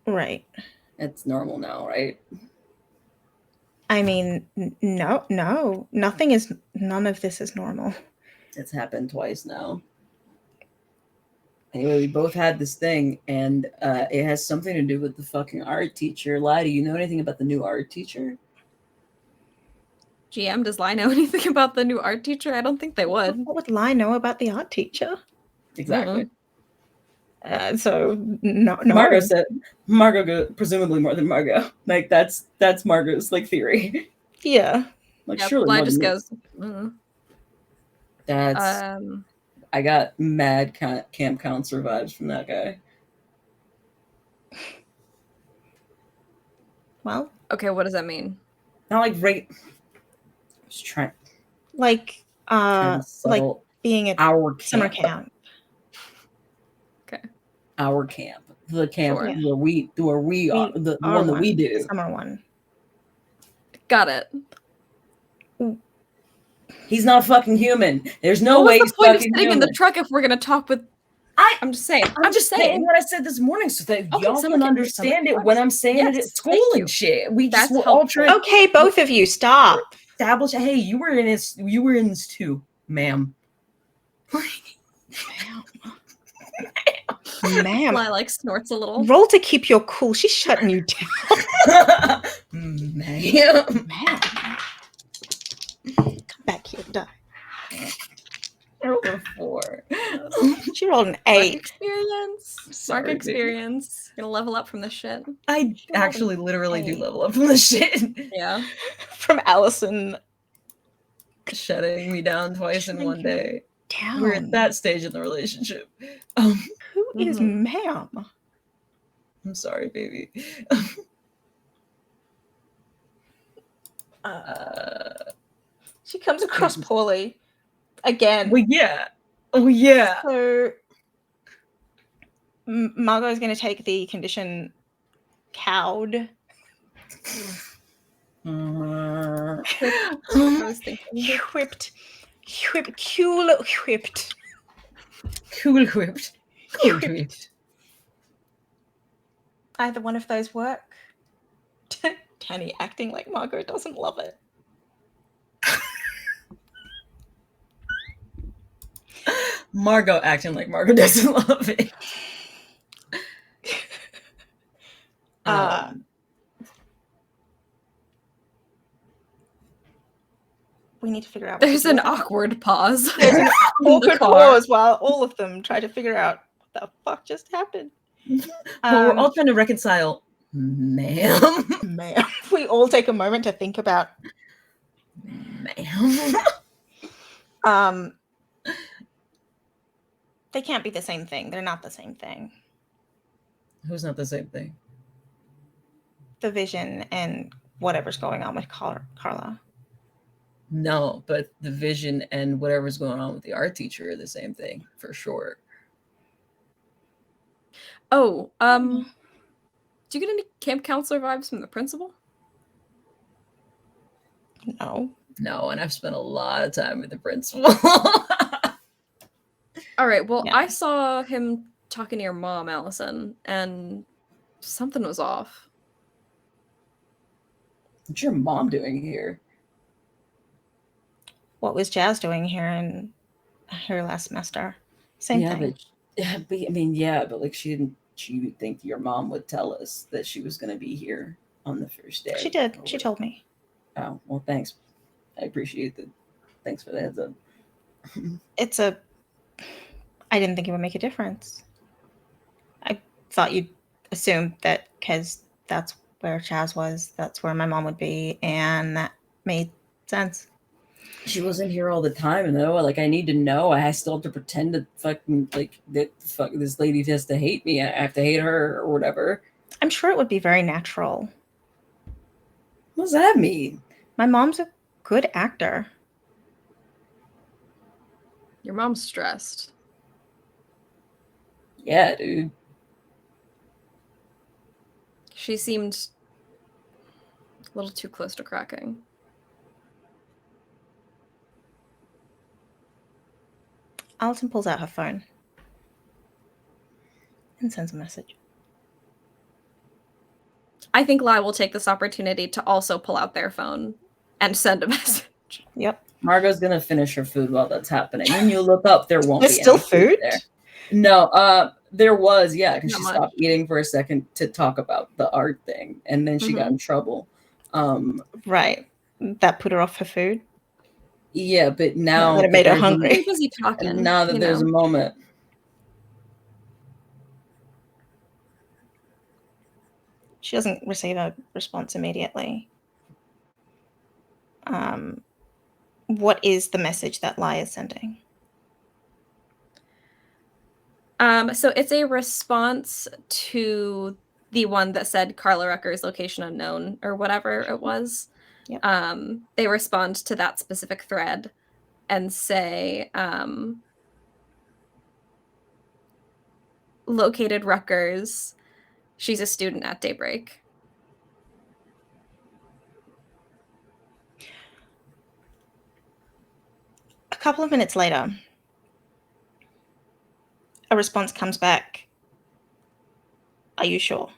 Right. It's normal now, right? I mean, no. None of this is normal. It's happened twice now. Anyway, we both had this thing, and it has something to do with the fucking art teacher. Lai, do you know anything about the new art teacher? GM, does Lai know anything about the new art teacher? I don't think they would. What would Lai know about the art teacher? Exactly. So no. Margot said Margot presumably more than Margot. Like that's Margot's like theory. Yeah. Like Yep, surely Lai more just than goes. That's I got mad camp counselor vibes from that guy. Well, Okay, what does that mean? Not like right. I was trying like like being at our summer camp. camp. Okay. Our camp. The camp Sure. where we are the one that we do. The summer one. Got it. He's not fucking human. There's no what way was he's the point of fucking sitting human. in the truck if we're gonna talk with? I'm just saying. I'm just saying what I said this morning so that Okay, y'all summer can camp, understand summer it when I'm saying it Yes, at school thank you. and shit. We That's just all helpful. try Okay, both of you, stop. establish. Hey, you were in this too, ma'am. Ma'am. Lai like snorts a little. Roll to keep your cool. She's shutting you down. Ma'am. Come back here, die. I rolled a 4. She rolled an Mark 8. experience. Sorry, Mark baby. experience. Gonna level up from this shit. I actually literally do level up from the shit. Yeah. From Allison. Shutting me down twice in one day. Down. We're at that stage in the relationship. Who is Mhm. ma'am? I'm sorry, baby. She comes across poorly. Again. Well, yeah. Oh, yeah. So Margot is going to take the condition cowed. I was thinking. Whipped. Cool whipped. Cool whipped. Cool whipped. Either one of those work. Tanny acting like Margot doesn't love it. Margot acting like Margot doesn't love it. We need to figure out. There's an awkward pause. There's an in the awkward car. pause while all of them try to figure out what the fuck just happened. But we're all trying to reconcile. Ma'am. Ma'am. We all take a moment to think about. Ma'am. They can't be the same thing. They're not the same thing. Who's not the same thing? The vision and whatever's going on with Carla. No, but the vision and whatever's going on with the art teacher are the same thing, for sure. Oh, do you get any camp counselor vibes from the principal? No. No, and I've spent a lot of time with the principal. All right, well, Yeah. I saw him talking to your mom, Allison, and something was off. What's your mom doing here? What was Jazz doing here in her last semester? Same thing. But like she would think your mom would tell us that she was going to be here on the first day. She did. She told me. Oh, well, thanks. I appreciate that. Thanks for the heads up. I didn't think it would make a difference. I thought you'd assume that because that's where Chaz was, that's where my mom would be, and that made sense. She wasn't here all the time, though. Like, I need to know. I still have to pretend to fucking, like, that fuck this lady has to hate me. I have to hate her or whatever. I'm sure it would be very natural. What does that mean? My mom's a good actor. Your mom's stressed. Yeah, dude. She seemed a little too close to cracking. Alison pulls out her phone and sends a message. I think Lai will take this opportunity to also pull out their phone and send a message. Yep. Margot's gonna finish her food while that's happening. When you look up, there won't There's be still any food food? there. No, there was, yeah, because Not she much. stopped eating for a second to talk about the art thing, and then she got in trouble. Right. That put her off her food. Yeah, but now But it made her there's a- hungry. Very busy talking. and now that you there's a know. moment, She doesn't receive a response immediately. What is the message that Lai is sending? So it's a response to the one that said Carla Rucker's location unknown or whatever it was. Yep. They respond to that specific thread and say, located Ruckers. She's a student at Daybreak. A couple of minutes later, a response comes back. Are you sure?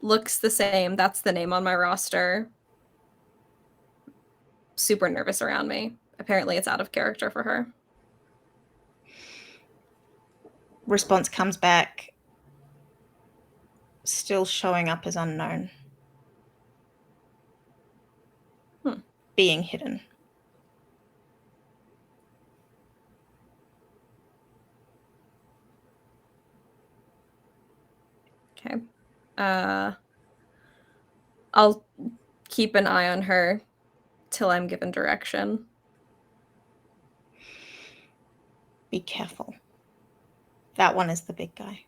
Looks the same. That's the name on my roster. Super nervous around me. Apparently it's out of character for her. Response comes back. Still showing up as unknown. Being hidden. Okay. I'll keep an eye on her till I'm given direction. Be careful. That one is the big guy.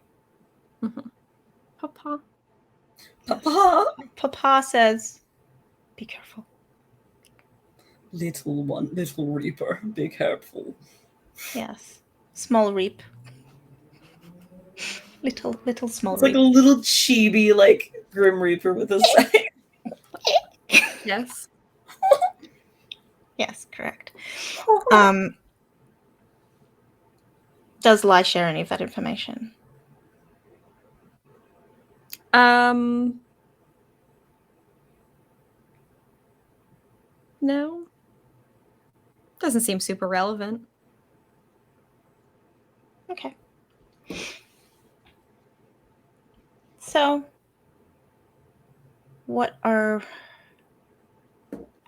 Papa. Papa, Papa says, be careful. little one, little reaper, be careful. Yes. Small reap. Little small It's reap. like a little chibi, like Grim Reaper with a scythe. Yes. Yes, correct. Does Lai share any of that information? No. Doesn't seem super relevant. Okay. So, what are...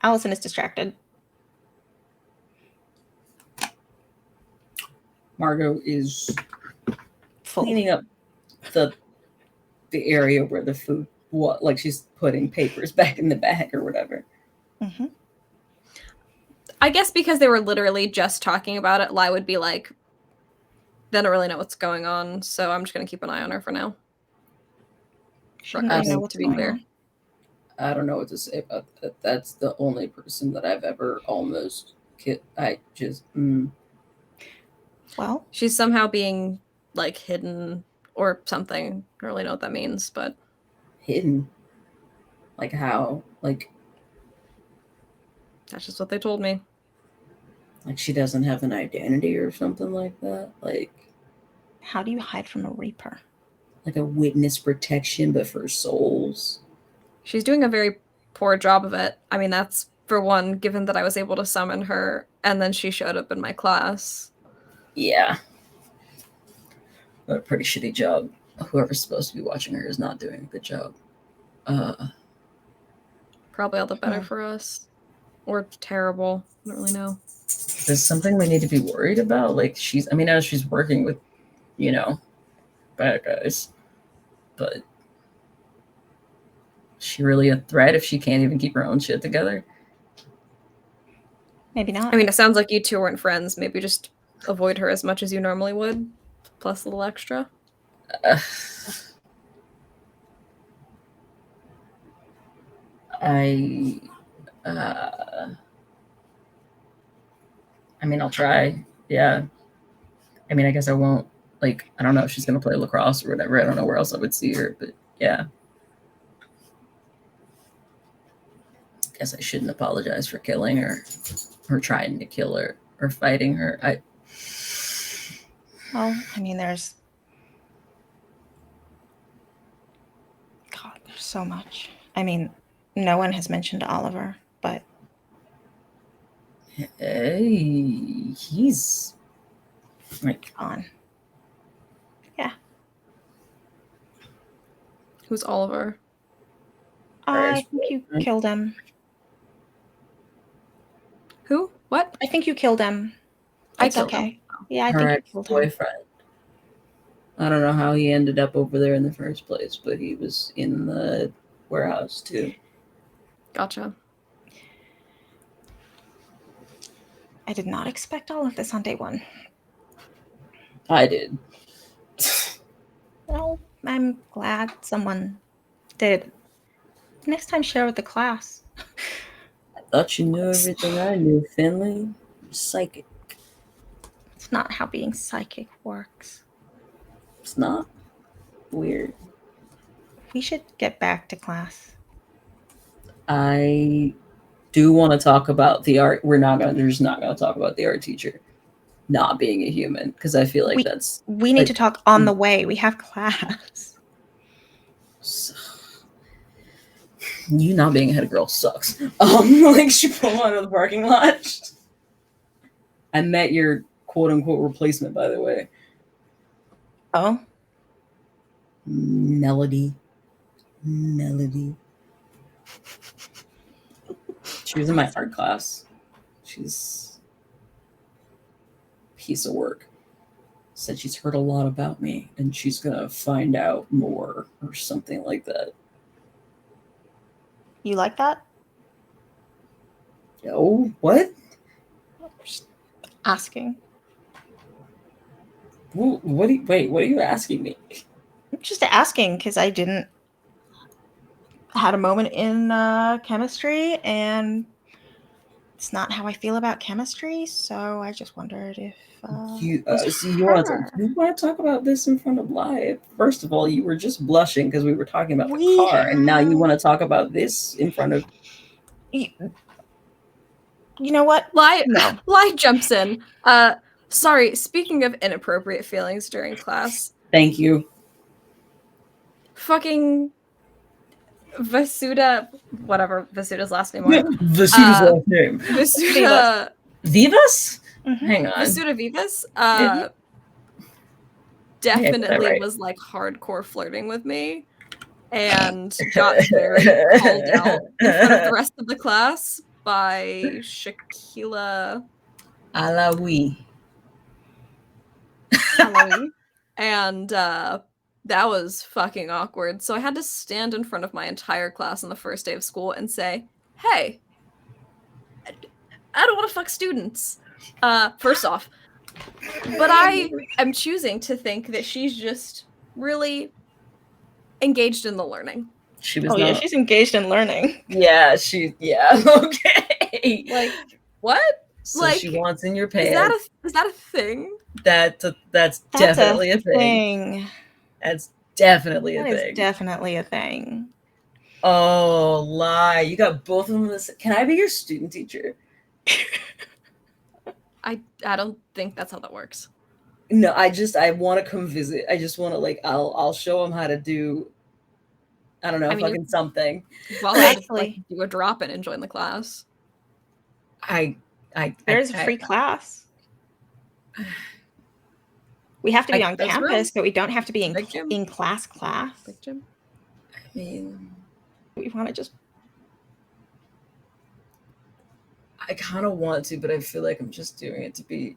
Alison is distracted. Margot is Full. cleaning up the area where the food was, like she's putting papers back in the bag or whatever. Mm-hmm. I guess because they were literally just talking about it, Lai would be like, they don't really know what's going on, so I'm just going to keep an eye on her for now. Shouldn't really know don't what's to be going clear. on. I don't know what to say about that. That's the only person that I've ever almost I just Well, She's somehow being like hidden or something. I don't really know what that means, but hidden. Like how? Like that's just what they told me. she doesn't have an identity or something like that. Like how do you hide from a reaper? like a witness protection, but for souls. She's doing a very poor job of it. I mean, that's for one, given that I was able to summon her and then she showed up in my class. Yeah. But a pretty shitty job. Whoever's supposed to be watching her is not doing a good job. Probably all the better for us. Or terrible. I don't really know. There's something we need to be worried about. Like I know she's working with, bad guys. But she really a threat if she can't even keep her own shit together? Maybe not. I mean, it sounds like you two weren't friends. Maybe just avoid her as much as you normally would, plus a little extra. I mean, I'll try. Yeah. I mean, I guess I won't. Like, I don't know if she's gonna play lacrosse or whatever. I don't know where else I would see her, but yeah. Guess I shouldn't apologize for killing her, or trying to kill her, or fighting her. Well, I mean, there's so much. I mean, no one has mentioned Oliver, but Hey, he's like on. Yeah. Who's Oliver? I think you killed him. Who? What? I think you killed him. I It's killed okay. him. Yeah, I her think you killed him. ex-boyfriend. I don't know how he ended up over there in the first place, but he was in the warehouse too. Gotcha. I did not expect all of this on day one. I did. Well, I'm glad someone did. Next time, share with the class. I thought you knew everything I knew, Finley. You're psychic. It's not how being psychic works. It's not weird. We should get back to class. I do want to talk about the art. We're just not gonna talk about the art teacher not being a human, because I feel like we need to talk on the way. We have class. So, you not being a head girl sucks. Like, she pulled out of the parking lot. I met your quote unquote replacement, by the way. Oh, Melody. She was in my art class. She's a piece of work. Said she's heard a lot about me and she's gonna find out more or something like that. you like that? Oh, what? Just asking. What are you asking me? Just asking because I didn't had a moment in chemistry and it's not how I feel about chemistry, so I just wondered if You want to talk about this in front of live? First of all, you were just blushing because we were talking about the car, and now you want to talk about this in front of. You know what? Lie jumps in. Sorry. Speaking of inappropriate feelings during class. Thank you. Fucking Vasuda, whatever Vasuda's last name was. Vasuda's last name. Vasuda Vivas? Mm-hmm. Hang on. Vasuda Vivas definitely was like hardcore flirting with me and got very called out in front of the rest of the class by Shaquila Alawi. and that was fucking awkward. So I had to stand in front of my entire class on the first day of school and say, hey, I don't want to fuck students. First off. But I am choosing to think that she's just really engaged in the learning. She was yeah, she's engaged in learning. Yeah, okay. Like, what? So like, she wants in your pants. Is that a thing? That's definitely a thing. That's definitely a thing. That is definitely a thing. Oh, lie. You got both of them. Can I be your student teacher? I don't think that's how that works. No, I want to come visit. I just want to I'll show them how to do, I don't know, fucking something. Well, actually, do a drop-in and join the class. There's a free class. We have to be on campus, but we don't have to be in class. I mean, we want to just. I kind of want to, but I feel like I'm just doing it to be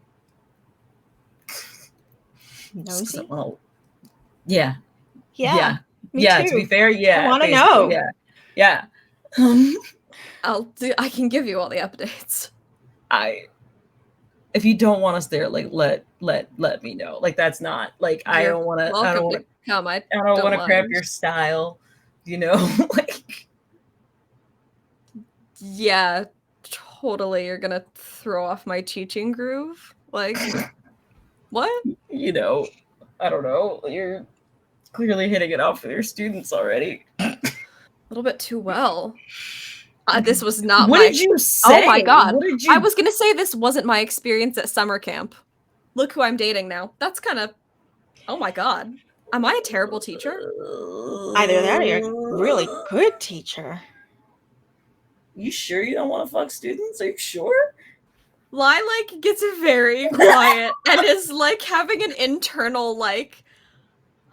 nosy. Yeah. Me Yeah. too. To be fair, yeah. I want to know. Yeah. Yeah. I can give you all the updates. If you don't want us there, like let me know. Like that's not like I You're don't want to. welcome to come. I don't want to crap mind. your style. You know, like yeah, totally. You're gonna throw off my teaching groove. Like what? you know, I don't know. You're clearly hitting it off with your students already. A little bit too well. This was not What my. did you say? Oh my god! What did you? I was gonna say this wasn't my experience at summer camp. Look who I'm dating now. That's kind of. Oh my god! Am I a terrible teacher? Either that or you're a really good teacher. You sure you don't want to fuck students? Are you sure? Lai like gets very quiet and is like having an internal like.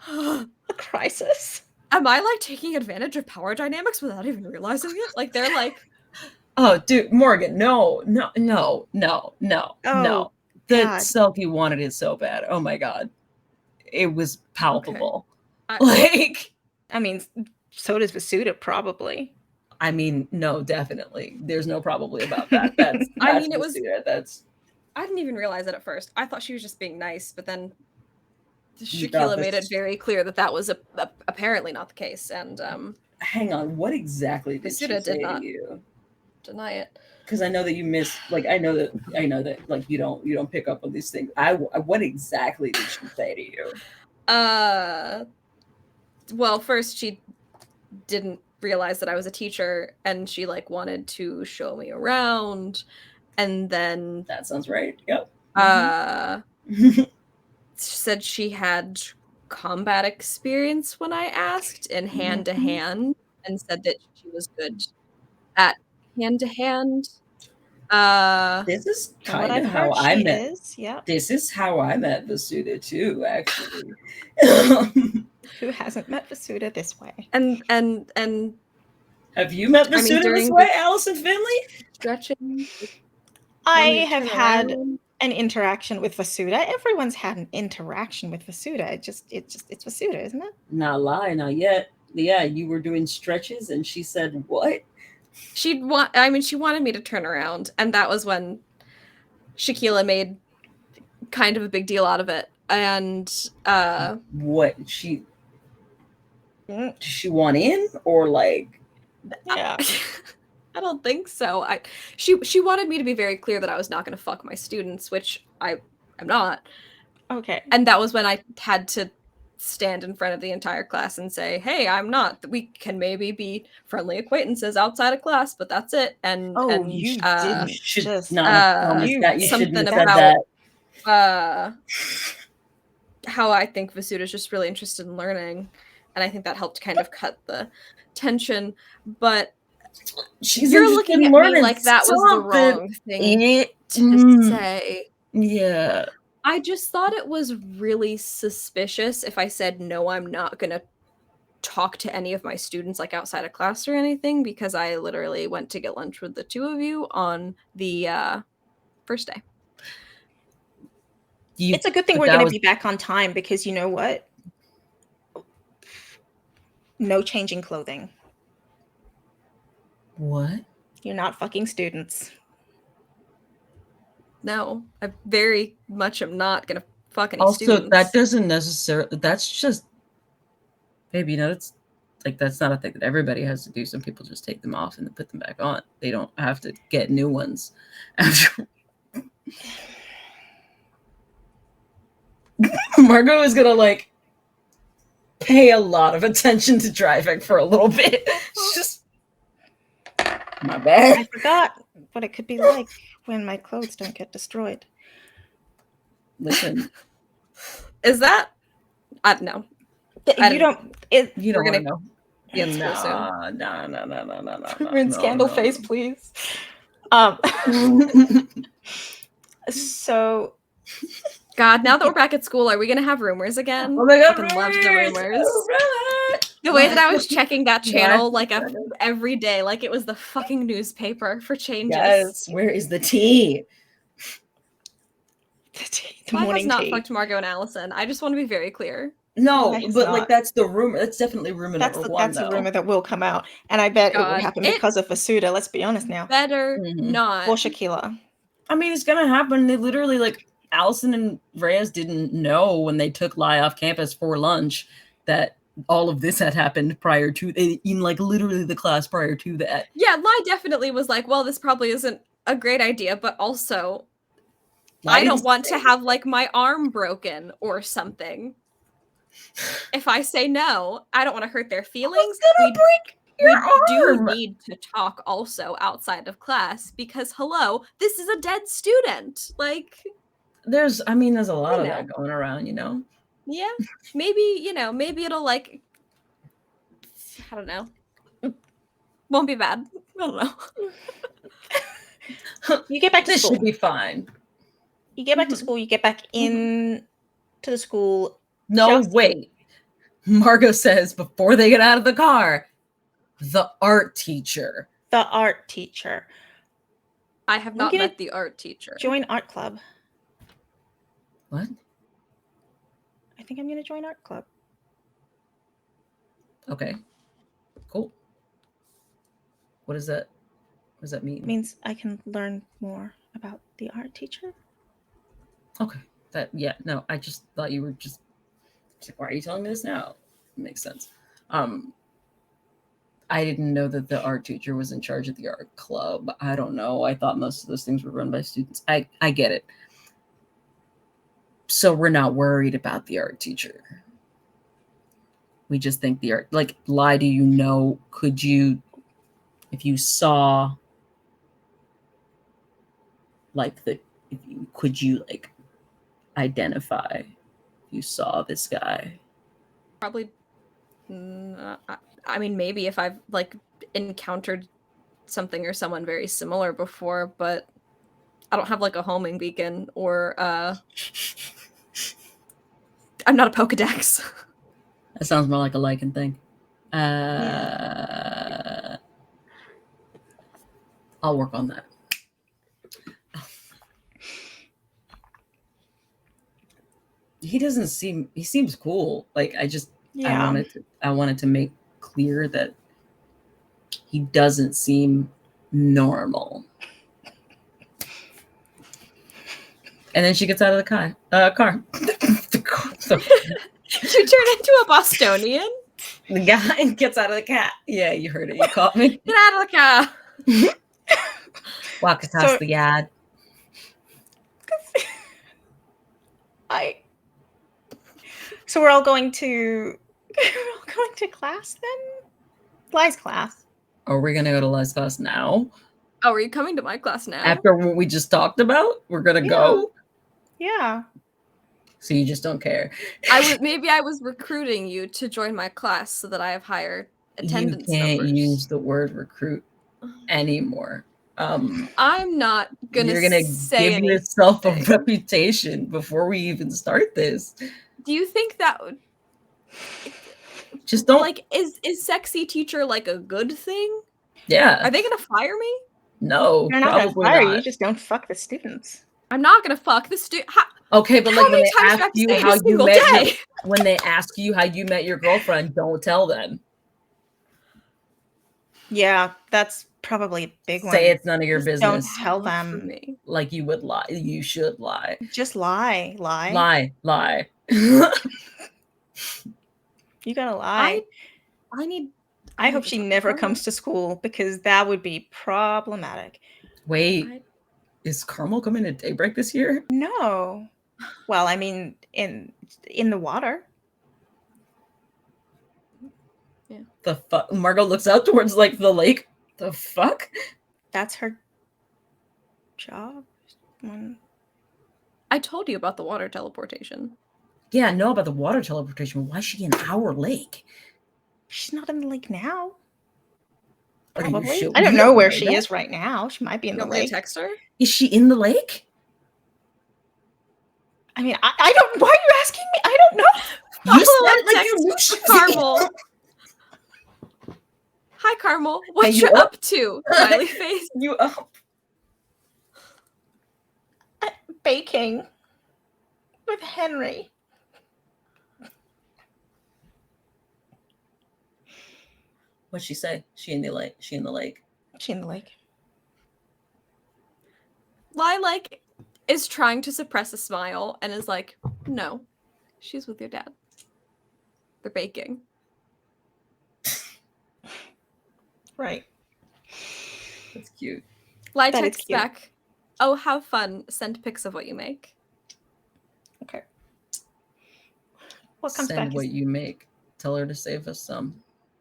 A crisis. Am I like taking advantage of power dynamics without even realizing it? Like they're like, oh, dude, Morgan, no. Oh, The God. self you wanted is so bad. Oh my god, it was palpable. Okay. Like, I mean, so does Vasuda, probably. I mean, no, definitely. There's no probably about that. That's I mean, it was. That's. I didn't even realize it at first. I thought she was just being nice, but then You thought Shakila made this- it very clear that that was apparently not the case, and Hang on, what exactly did she Vasuda say did not to you? deny it. Because I know that you miss. Like, I know that. Like, you don't pick up on these things. What exactly did she say to you? Well, first she didn't realize that I was a teacher, and she like wanted to show me around, and then That sounds right. Yep. she said she had combat experience when I asked in hand to hand, and said that she was good at hand to hand. This is From what kind I've of how heard, I she met. is. Yep. This is how I met Vasuda too, actually. Who hasn't met Vasuda this way? And Have you met I mean, Vasuda during this way, the- Allison Finley? stretching. I wanted to have turn had around. an interaction with Vasuda. Everyone's had an interaction with Vasuda. It's Vasuda, isn't it? Not lie, not yet. Yeah, you were doing stretches, and she said, "What?" She wanted me to turn around, and that was when Shakila made kind of a big deal out of it. And What she? Mm. Does she want in, or like? Yeah. I don't think so. She wanted me to be very clear that I was not going to fuck my students, which I'm not. Okay. And that was when I had to stand in front of the entire class and say, "Hey, I'm not. We can maybe be friendly acquaintances outside of class, but that's it." And Oh, and you You didn't should just not have promised you that. You something shouldn't have said about- that. how I think Vasuda is just really interested in learning, and I think that helped kind of cut the tension. But She's you're interested looking in at me learning like that was the something. wrong thing It- to say. Yeah. I just thought it was really suspicious if I said, no, I'm not going to talk to any of my students like outside of class or anything, because I literally went to get lunch with the two of you on the first day. It's a good thing but we're that going to was- be back on time, because you know what? No changing clothing. What? You're not fucking students. No, I very much am not going to fuck any Also, students. that doesn't necessarily. That's just, baby. You know, it's like that's not a thing that everybody has to do. Some people just take them off and then put them back on. They don't have to get new ones after. Margot is gonna like pay a lot of attention to driving for a little bit. It's just my I bad. forgot what it could be like when my clothes don't get destroyed. Listen, Is that? I don't know. You don't. you We're don't gonna- want to know. It's real soon. No. We're in scandal phase, please. So God, now that we're back at school, are we going to have rumors again? Oh my god, Fucking love the rumors. Right. The way that I was checking that channel Yes. like every day, like it was the fucking newspaper for changes. Yes, where is the tea? the Mine has morning not tea. fucked Margot and Allison. I just want to be very clear. No, Why it's but like not. that's the rumor. That's definitely rumor That's number one, the though. rumor that will come out, and I bet it will God, happen it because of Fasuda. Let's be honest now. better Mhm. not. Or Shaquilla. I mean, it's gonna happen. They literally like Allison and Reyes didn't know when they took Lai off campus for lunch that all of this had happened prior to in like literally the class prior to that. Yeah, Lai definitely was like, well, this probably isn't a great idea, but also Lai I don't didn't want say- to have like my arm broken or something. If I say no, I don't want to hurt their feelings. gonna break We your do arm. need to talk also outside of class because hello, this is a dead student. Like, There's a lot of know. that going around, you know. yeah, maybe, maybe it'll like, I don't know. Won't be bad. I don't know. You get back to This school. should be fine. You get back to Mhm. school. You get back in to the school. No, Just- wait. Margot says before they get out of the car, the art teacher. The art teacher. I have I'm not gonna met the art teacher. Join art club. What? I think I'm gonna join art club. Okay. Cool. What is that? What does that mean? It means I can learn more about the art teacher. Okay. No, I just thought you were just why are you telling me this now? It makes sense. I didn't know that the art teacher was in charge of the art club. I don't know. I thought most of those things were run by students. I get it. So we're not worried about the art teacher. We just think the art, like, Lai, do you know, could you, if you saw, like, could you, like, identify if you saw this guy? Probably. I mean, maybe if I've like encountered something or someone very similar before, but I don't have like a homing beacon or I'm not a Pokedex. That sounds more like a lichen thing. I'll work on that. He seems cool. Like Yeah. I wanted to make clear that he doesn't seem normal. And then she gets out of the car. You turn into a Bostonian? The guy gets out of the car. Yeah, you heard it. You caught me. Get out of the car. Walk across the yard. So we're all going to class then? Lai's class. Are we gonna go to Lai's class now? Oh, are you coming to my class now? After what we just talked about? We're gonna go? Yeah. So you just don't care. Maybe I was recruiting you to join my class so that I have higher attendance You can't numbers. use the word recruit anymore. I'm not gonna. You're gonna say give yourself a reputation before we even start this. Do you think that just don't like is sexy teacher like a good thing? Yeah. Are they gonna fire me? No, they're not probably gonna fire not. you. Just don't fuck the students. I'm not gonna fuck the student. Okay, but like when they ask you how you met when they ask you how you met your girlfriend, don't tell them. Yeah, that's probably a big one. Say it's none of your business. Don't tell them. Like you would lie. You should lie. Just lie. Lie. You gotta lie. I hope she never comes to school because that would be problematic. Wait, is Carmel coming to Daybreak this year? No. Well, I mean, in the water. Yeah. The fuck? Margot looks out towards like the lake. The fuck? That's her job. I told you about the water teleportation. Yeah, I know about the water teleportation, but why is she in our lake? She's not in the lake now. Are Probably. you sure? I don't know where she is right now. She might be in the lake. Text her? Is she in the lake? I mean, I don't. Why are you asking me? I don't know. You said like you knew she was Carmel. Hi, Carmel. What you up to? Smiley face. You up? Baking with Henry. What'd she say? She in the lake. She in the lake. Lilac is trying to suppress a smile and is like, no, she's with your dad. They're baking. Right. That's cute. Lai That is texts cute. back, oh, how fun. Send pics of what you make. Okay. What comes Send back what is you make. Tell her to save us some.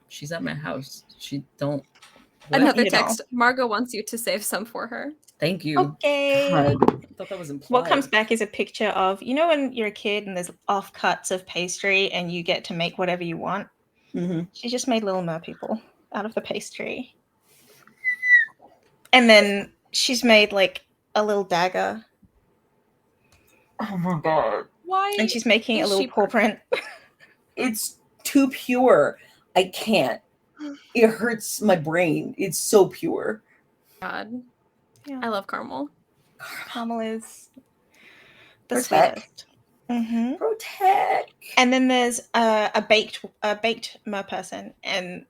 She's at my house. She don't. What? Another You know. text. Margot wants you to save some for her. Thank you. Okay. God, I thought that was implied. What comes back is a picture of, you know, when you're a kid and there's offcuts of pastry and you get to make whatever you want? Mm-hmm. She just made little mer people out of the pastry. And then she's made like a little dagger. Oh my god. Why? And she's making a is little she paw print. It's too pure. I can't. It hurts my brain. It's so pure. God. Yeah. I love caramel. Caramel is the Protect. sweetest. Mm-hmm. Protect. And then there's a baked mer person, and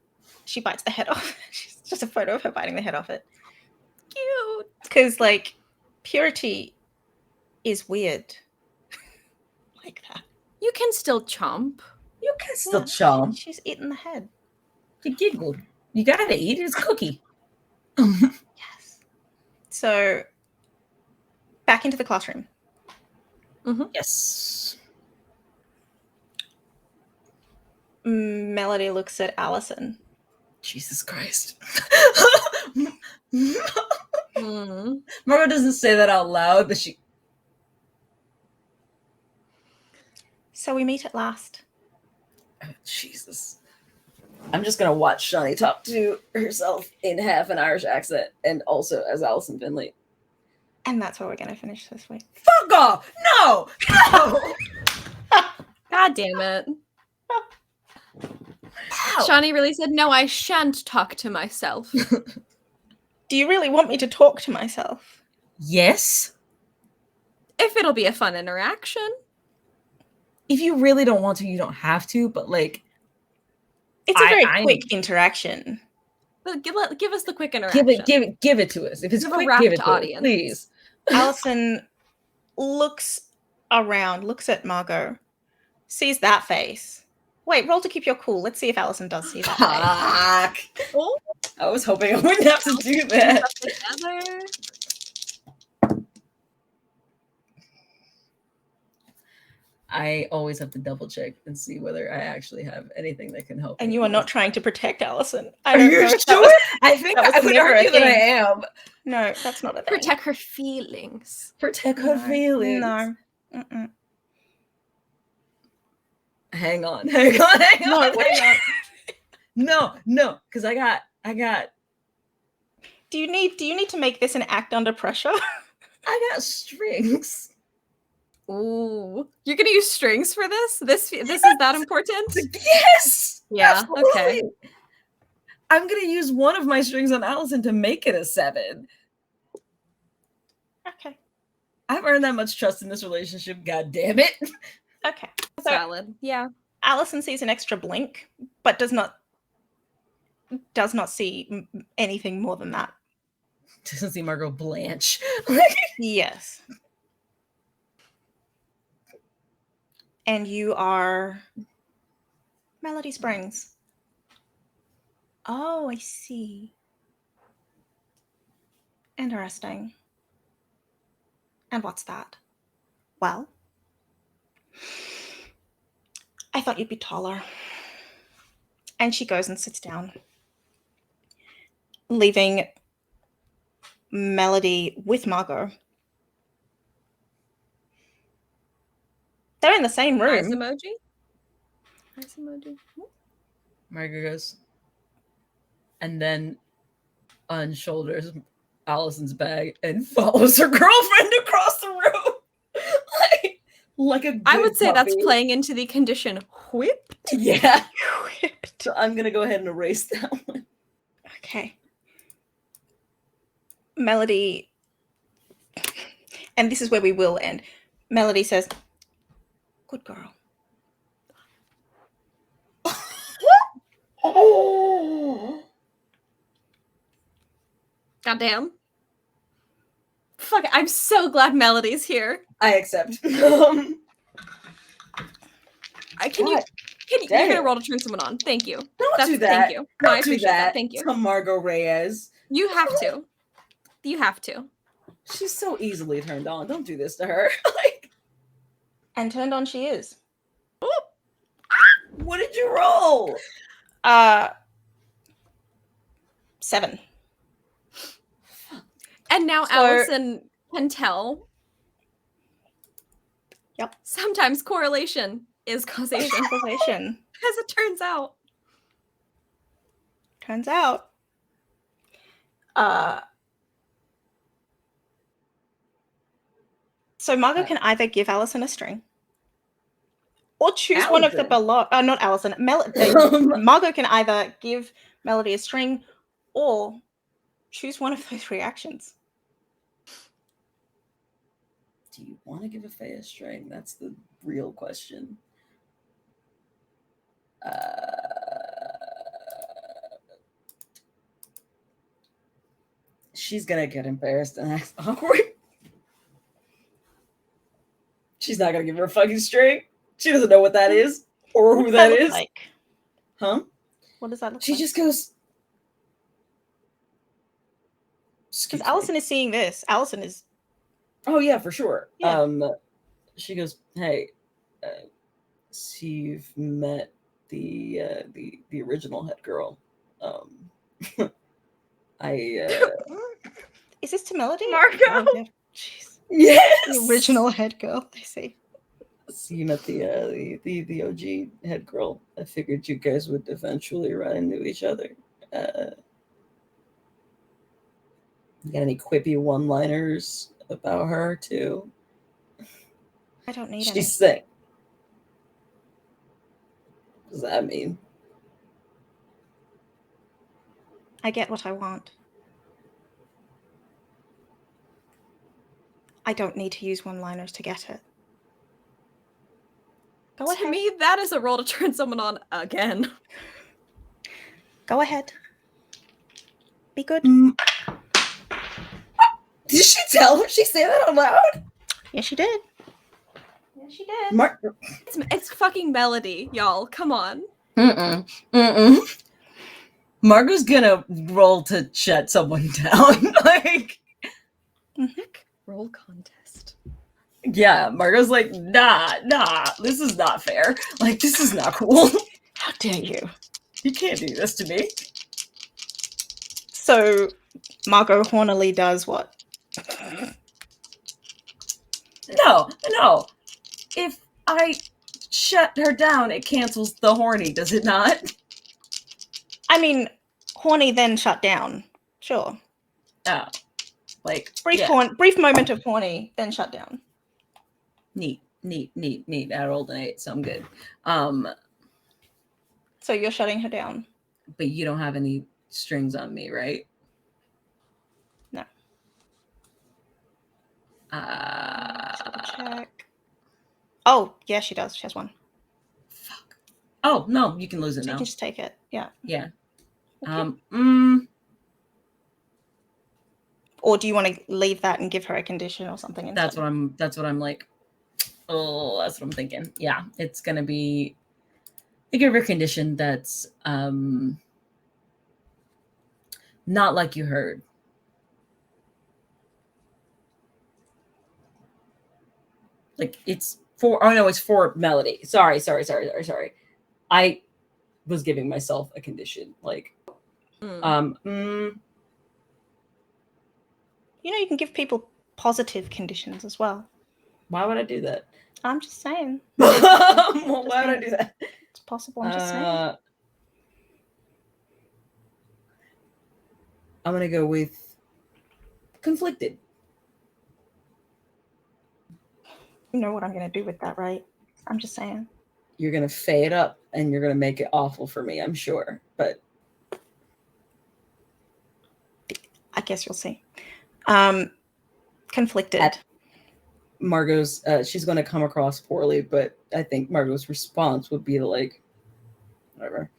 she bites the head off. It's just a photo of her biting the head off it. Cute. Because like purity is weird. Like that. You can still chomp. You can still Yeah, chomp. She's eating the head. You giggled. You gotta eat his cookie. Yes. So back into the classroom. Yes. Melody looks at Allison. Jesus Christ. Mm. Margot doesn't say that out loud, but she. So we meet at last. Oh, Jesus. I'm just gonna watch Shani talk to herself in half an Irish accent and also as Alison Finley. And that's where we're going to finish this week. Fuck off! No! No! God damn it. Ow. Shani really said, no, I shan't talk to myself. Do you really want me to talk to myself? Yes? If it'll be a fun interaction. If you really don't want to, you don't have to, but like. It's a very quick interaction. But give us the quick interaction. Give it to us. If it's Give a quick, rapt give it to audience. us, please. Allison looks around, looks at Margot, sees that face. Wait, roll to keep your cool. Let's see if Allison does see that face. Fuck. Oh, I was hoping I wouldn't have to do that. together. I always have to double check and see whether I actually have anything that can help. And me. you are not trying to protect Allison. I Are don't you know if that sure? was- I think that was I would never a argue that I thing. am. No, that's not a thing. Protect her feelings. Protect her feelings. No. Mm-mm. Hang on. No, wait. No, because I got Do you need to make this an act under pressure? I got strings. Ooh. You're gonna use strings for this? This is that important? Yes. Yeah, okay. Absolutely. I'm gonna use one of my strings on Allison to make it a 7. Okay. I've earned that much trust in this relationship. God damn it. Okay. That's valid. Yeah. Allison sees an extra blink, but does not see anything more than that. Doesn't see Margot blanch. Yes. And you are Melody Springs. Oh, I see. Interesting. And what's that? Well, I thought you'd be taller. And she goes and sits down, leaving Melody with Margot. They're in the same Eyes room. emoji. Eyes emoji. Margot goes, and then unshoulders Allison's bag and follows her girlfriend across the room. like a good I would say that's puppy. playing into the condition whipped. Yeah. Whipped. So I'm gonna go ahead and erase that one. Okay. Melody, and this is where we will end. Melody says, "Good girl." Oh. Goddamn. Fuck, I'm so glad Melody's here. I accept. Can you you're gonna roll to turn someone on. Thank you. Don't do that. Thank you. No, I Don't do appreciate that. Thank you. to Margot Reyes. You have to. You have to. She's so easily turned on. Don't do this to her. Like, And turned on she is. what did you roll? 7. And now So- Allison can tell. Yep. Sometimes correlation is causation, Causation. as it turns out. Turns out. So Margot can either give Allison a string or choose one of the Allison? below. Not Allison. Margot can either give Melody a string or choose one of those reactions. Do you want to give a Faye a string? That's the real question. She's gonna get embarrassed and act awkward. She's not gonna give her a fucking string. She doesn't know what that is or who that look is. like? Huh? What does that look She like? just goes. Because Allison is seeing this. Allison is. Oh yeah, for sure. Yeah. She goes, "Hey, see, you've met the original head girl. Is this to Melody? Margot? Oh, yeah. Jeez. Yes, The original head girl. I see. So you met the OG head girl. I figured you guys would eventually run into each other. You got any quippy one-liners about her too? I don't need any. She's sick. What does that mean? I get what I want. I don't need to use one-liners to get it. Go To ahead. me, that is a roll to turn someone on again. Go ahead. Be good. Did she tell her? She say that out loud? Yes, she did. Yes, she did. It's fucking Melody, y'all. Come on. Margot's gonna roll to shut someone down. Like, Roll contest. yeah, Margot's like, nah, this is not fair. Like, this is not cool. How dare you? You can't do this to me. So, Margot hornily does what? No. If I shut her down, it cancels the horny, does it not? I mean, horny then shut down. Sure. Oh, like Brief moment of horny, then shut down. Neat. I rolled an 8, so I'm good. So you're shutting her down. But you don't have any strings on me, right? No. Check. Oh, yeah, she does. She has one. Fuck. Oh no, you can lose it So now. you can just take it. Yeah. Yeah. Okay. Or do you want to leave that and give her a condition or something instead? That's what I'm like. Oh, that's what I'm thinking. Yeah, it's gonna be a give her condition that's not like you heard. Like it's for Melody. Sorry. I was giving myself a condition. Like You know, you can give people positive conditions as well. why would I do that? I'm just saying. Well, why would I do that? It's possible. I'm just saying. I'm gonna go with conflicted. You know what I'm going to do with that, right? I'm just saying. You're gonna fade up and you're gonna make it awful for me, I'm sure. But I guess you'll see. Conflicted. Margot's she's gonna come across poorly, but I think Margot's response would be to like whatever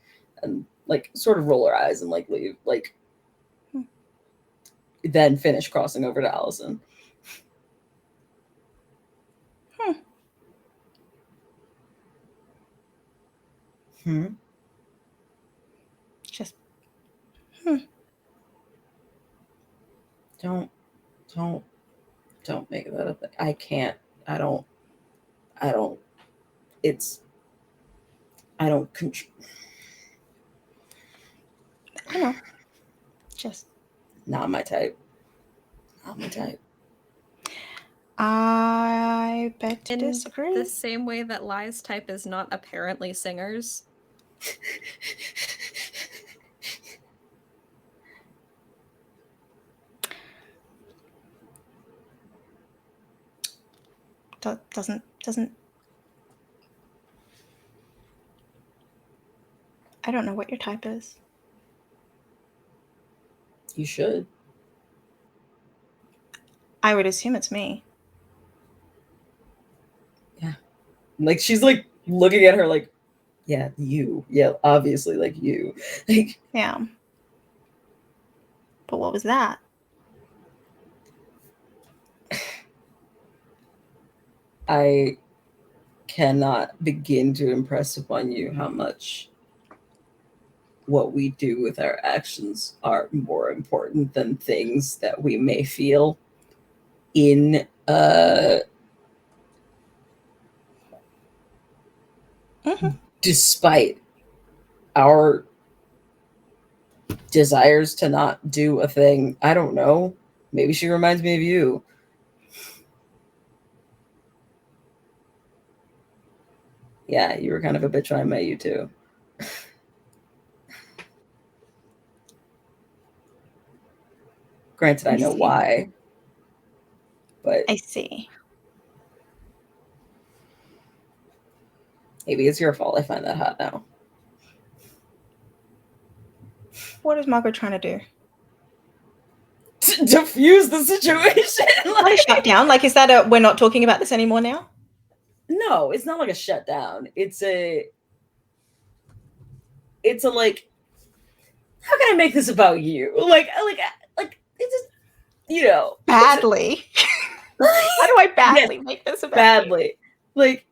and like sort of roll her eyes and like leave. Like then finish crossing over to Allison. Just Don't make that a thing. I can't. I don't. It's. I don't control. I know. Just Not my type. Not my type. I beg to In disagree. the same way that Lie's type is not apparently singers. Doesn't. I don't know what your type is. You should. I would assume it's me. Yeah. Like she's like looking at her like, yeah, you. Yeah, obviously like you. Like Yeah. But what was that? I cannot begin to impress upon you how much what we do with our actions are more important than things that we may feel in despite our desires to not do a thing. I don't know. Maybe she reminds me of you. Yeah, you were kind of a bitch when I met you too. Granted, I know why, but I see. maybe it's your fault I find that hot now. What is Margot trying to do? To diffuse the situation. Like, shut down? Like, is that a we're not talking about this anymore now? No, it's not like a shutdown. It's a like, how can I make this about you? Like it's just, you know, Badly. How do I badly make this about badly? you? Like,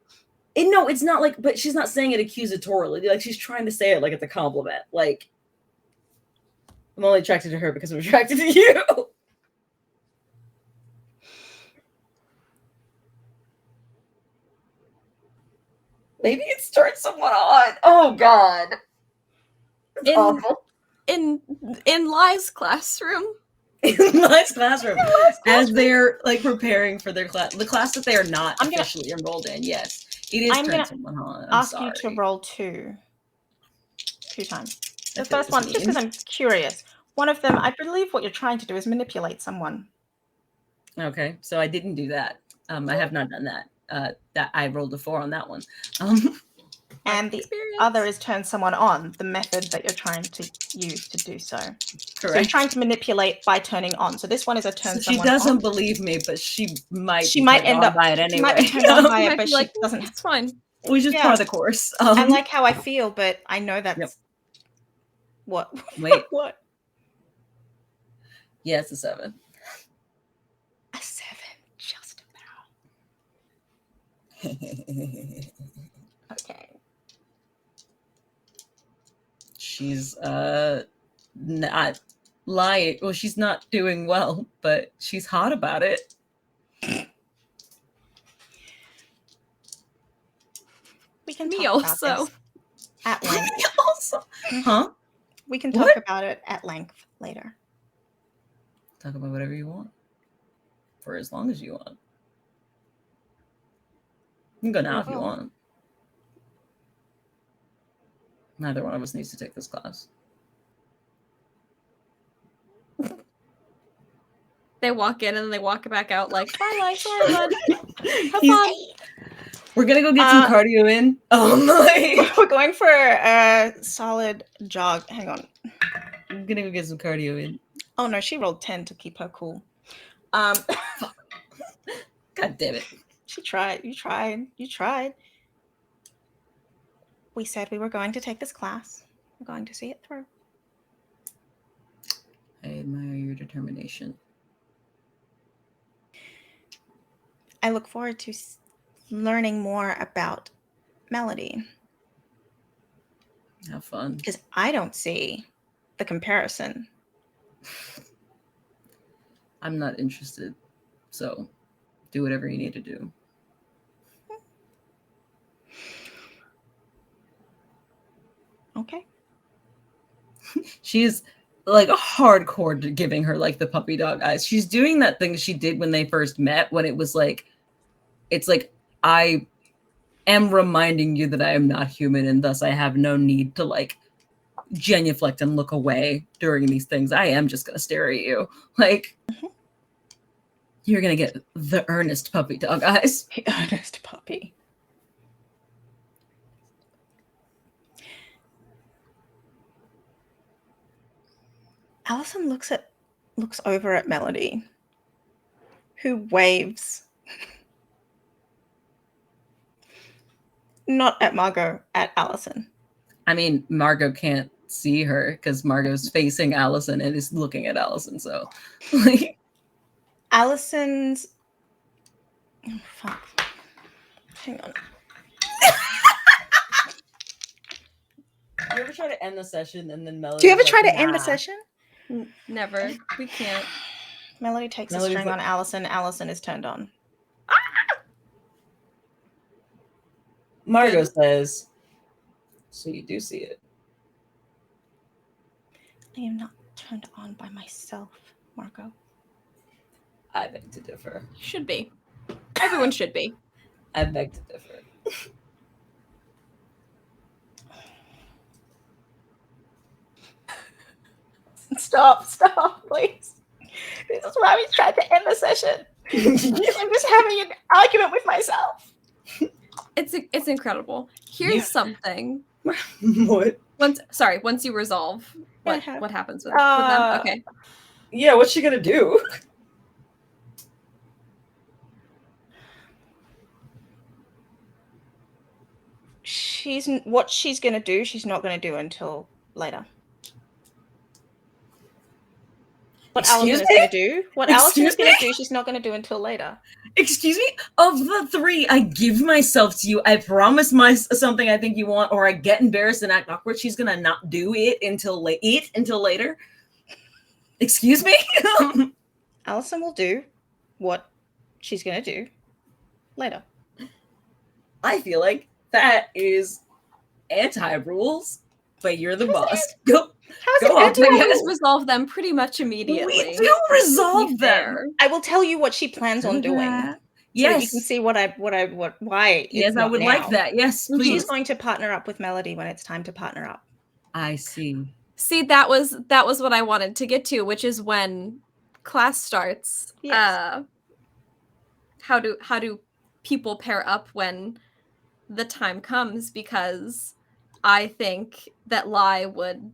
no, it's not like, but she's not saying it accusatorily. Like she's trying to say it like it's a compliment. Like, I'm only attracted to her because I'm attracted to you. Maybe it's turned someone on. Oh God. It's awful. In Lie's classroom. In Lie's classroom. As they're like preparing for their class, the class that they are not officially enrolled in. Yes. It is turned someone on. I'm ask sorry. you to roll two times. The first one, just because I'm curious. One of them, I believe what you're trying to do is manipulate someone. Okay, so I didn't do that. I have not done that. That I rolled a 4 on that one. And the other is turn someone on, the method that you're trying to use to do so. Correct. So you're trying to manipulate by turning on. So this one is a turn someone on. She doesn't believe me, but she might end up by it anyway. She might be turned on by it, but she doesn't. It's fine. We just part of the course. I like how I feel, but I know that's what. Wait. What? Yeah, it's a 7. A 7, just about. Okay. She's not lying. Well, she's not doing well, but she's hot about it. We can talk about this at length. Me also. Huh? We can talk about it at length later. Talk about whatever you want. For as long as you want. You can go now if you want. Neither one of us needs to take this class. They walk in and they walk back out like, bye, Lie, sorry, bud. Have fun. We're gonna go get some cardio in. We're going for a solid jog. Hang on. I'm gonna go get some cardio in. Oh no, she rolled 10 to keep her cool. God damn it. She tried. You tried. We said we were going to take this class. We're going to see it through. I admire your your determination. I look forward to learning more about Melody. Have fun. Because I don't see the comparison. I'm not interested. So do whatever you need to do. Okay. She's like hardcore giving her like the puppy dog eyes. She's doing that thing she did when they first met, when it was like, it's like, I am reminding you that I am not human and thus I have no need to like genuflect and look away during these things. I am just gonna stare at you. Like, you're gonna get the earnest puppy dog eyes. The earnest puppy. Allison looks over at Melody, who waves. Not at Margot, at Allison. I mean, Margot can't see her because Margot's facing Allison and is looking at Allison. So, like, Allison's. Oh, fuck. Hang on. you ever try to end the session and then Melody? Do you ever try to end the session? Never. We can't. Melody takes Melody's a string like- on Allison. Allison is turned on. Margot says, "So you do see it." I am not turned on by myself, Margot. I beg to differ. Should be. Everyone should be. I beg to differ. Stop, please. This is why we tried to end the session. I'm just having an argument with myself. It's incredible. Here's Yeah. something. What? Once you resolve what happens with them. Okay. Yeah, what's she gonna do? What she's gonna do, she's not gonna do until later. What Excuse Allison is me? gonna do, Excuse me? she's not gonna do until later. Excuse me? Of the three, I give myself to you. I promise something I think you want, or I get embarrassed and act awkward. She's gonna not do it until later. Excuse me? Allison will do what she's gonna do later. I feel like that is anti-rules, but you're the boss. Go. How's Go it on, anti- please. We always resolve them pretty much immediately. We do resolve To be them. fair. I will tell you what she plans on doing. So that you Yes. can see why. Yes, I would like that. Yes, She's please. going to partner up with Melody when it's time to partner up. I see. See, that was what I wanted to get to, which is when class starts. Yes. How do people pair up when the time comes? Because I think that Lai would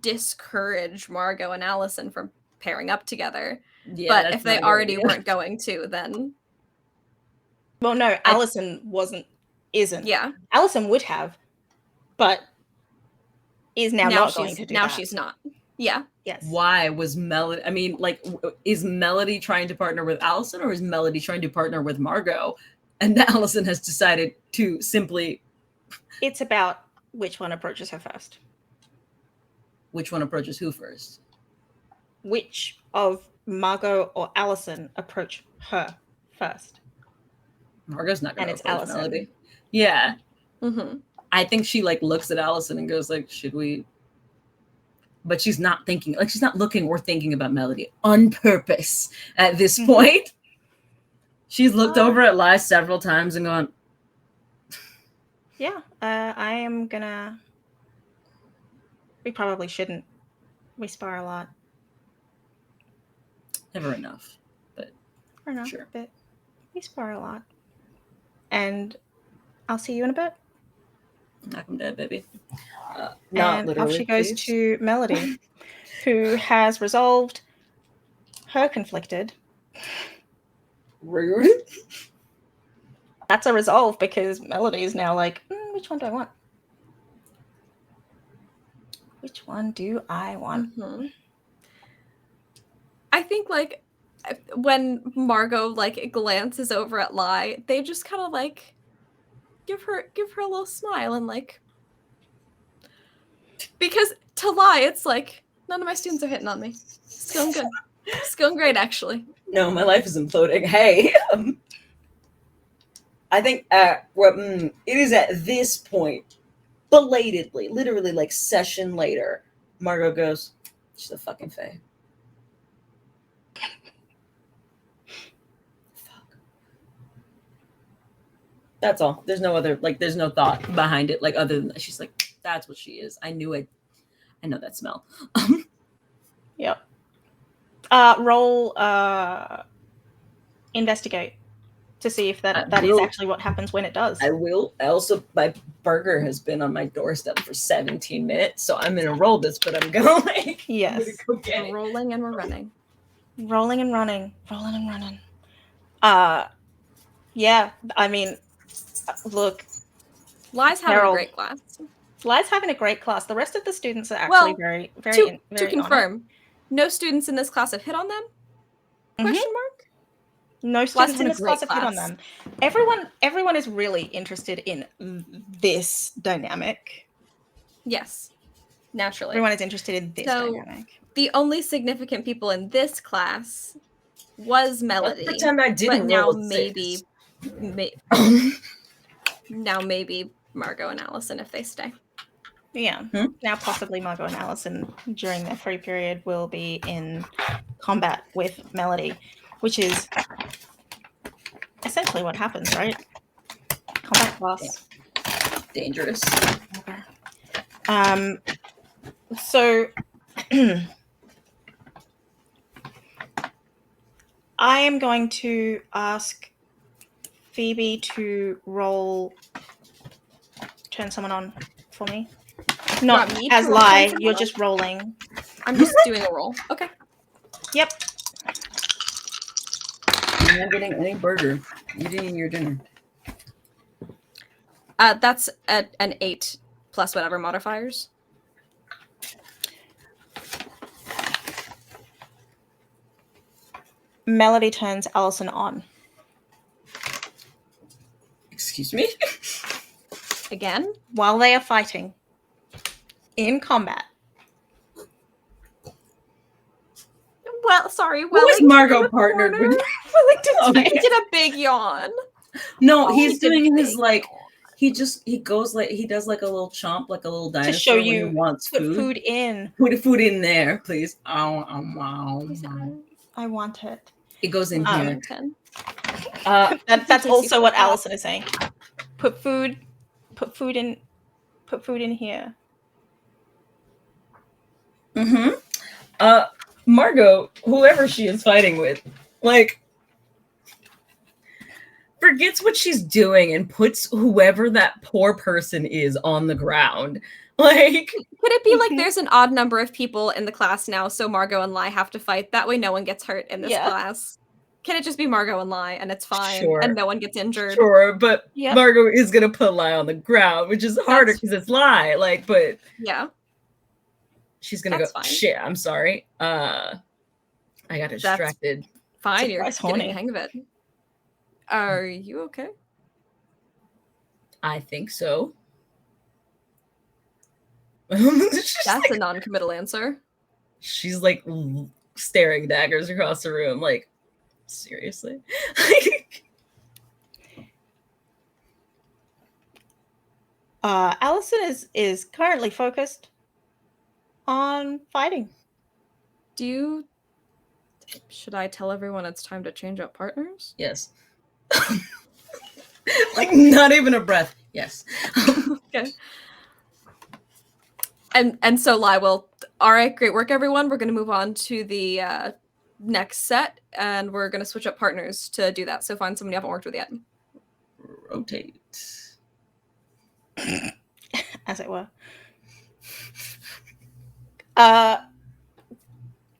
discourage Margot and Allison from pairing up together. Yeah, but that's if they not a good already idea. weren't going to, then Well, no, Allison isn't. yeah. Allison would have, but is now not going to do now that. she's not. Yeah. Yes. Why was Melody? I mean, like, is Melody trying to partner with Allison, or is Melody trying to partner with Margot? And Allison has decided to simply. It's about which one approaches her first. Which one approaches who first? Which of Margot or Allison approach her first? Margot's not going And to it's approach Allison. Melody. Yeah, Mm-hmm. I think she like looks at Allison and goes like, "Should we?" But she's not thinking, like she's not looking or thinking about Melody on purpose at this point. She's looked over at Lai several times and gone, Yeah, I am gonna. We probably shouldn't. We spar a lot. "Never enough." But Or not, Sure. but we spar a lot. And I'll see you in a bit. knock him dead, baby. And off she goes to Melody, who has resolved her conflicted. Rude. That's a resolve because Melody is now like, which one do I want? Which one do I want? Mm-hmm. I think like when Margot like glances over at Lai, they just kind of like give her a little smile and like, because to Lai it's like none of my students are hitting on me. It's going good. It's going great actually. No, my life is imploding. Hey, I think it is at this point, belatedly, literally like session later, Margot goes, she's a fucking fae. Fuck. That's all. There's no other, like, there's no thought behind it, like, other than that. She's like, that's what she is. I knew it. I know that smell. Yep. Roll investigate to see if that is actually what happens when it does. I will. I also, my burger has been on my doorstep for 17 minutes, so I'm gonna roll this, but I'm gonna like, Yes. I'm gonna go get We're it. rolling and we're running. Rolling and running. Rolling and running. Yeah, I mean, look, Lai's having Carol. a great class. Lai's having a great class. The rest of the students are actually Well, very, very, To very on it. confirm, no students in this class have hit on them? Question mark? No students having in a this class great have hit on class. them. Everyone is really interested in this dynamic. Yes, naturally. Everyone is interested in this dynamic. The only significant people in this class was Melody. Let's pretend I didn't but now roll a maybe, now maybe Margot and Allison if they stay. Yeah. Now possibly Margot and Allison during their free period will be in combat with Melody, which is essentially what happens, right? Combat class. Dangerous. So I am going to ask Phoebe to roll turn someone on for me. Not me to as roll Lai, turn someone you're on? just rolling. I'm just doing a roll. Okay. Yep. You're not getting any burger. You're eating your dinner. That's an 8 plus whatever modifiers. Melody turns Allison on. Excuse me? Again? While they are fighting in combat. Well, sorry. Who is Margot partnered with? He did a big yawn. No, Oh, he's he did doing his big like, yawn. he goes like, he does like a little chomp, like a little dinosaur To show when you he wants put food. food in. Put food in there, please. Wow. I want it. It goes in here. 10. That's also what Allison is saying. Put food in here. Margot, whoever she is fighting with, like, forgets what she's doing and puts whoever that poor person is on the ground. Like, Could it be like there's an odd number of people in the class now, so Margot and Lai have to fight? That way no one gets hurt in this class. Can it just be Margot and Lai and it's fine and no one gets injured? Sure, but Margot is gonna put Lai on the ground, which is harder because it's Lai. Like, but yeah, she's gonna go. Shit, I'm sorry. I got distracted. That's fine, you're getting the hang of it. Are you okay? I think so. That's like, a non-committal answer. She's like staring daggers across the room, like, seriously? Allison is currently focused on fighting. Should I tell everyone it's time to change up partners? Yes. Like, not even a breath. Yes. Okay. And so Lai will, all right, great work, everyone. We're going to move on to the next set, and we're going to switch up partners to do that. So find someone you haven't worked with yet. Rotate. As it were.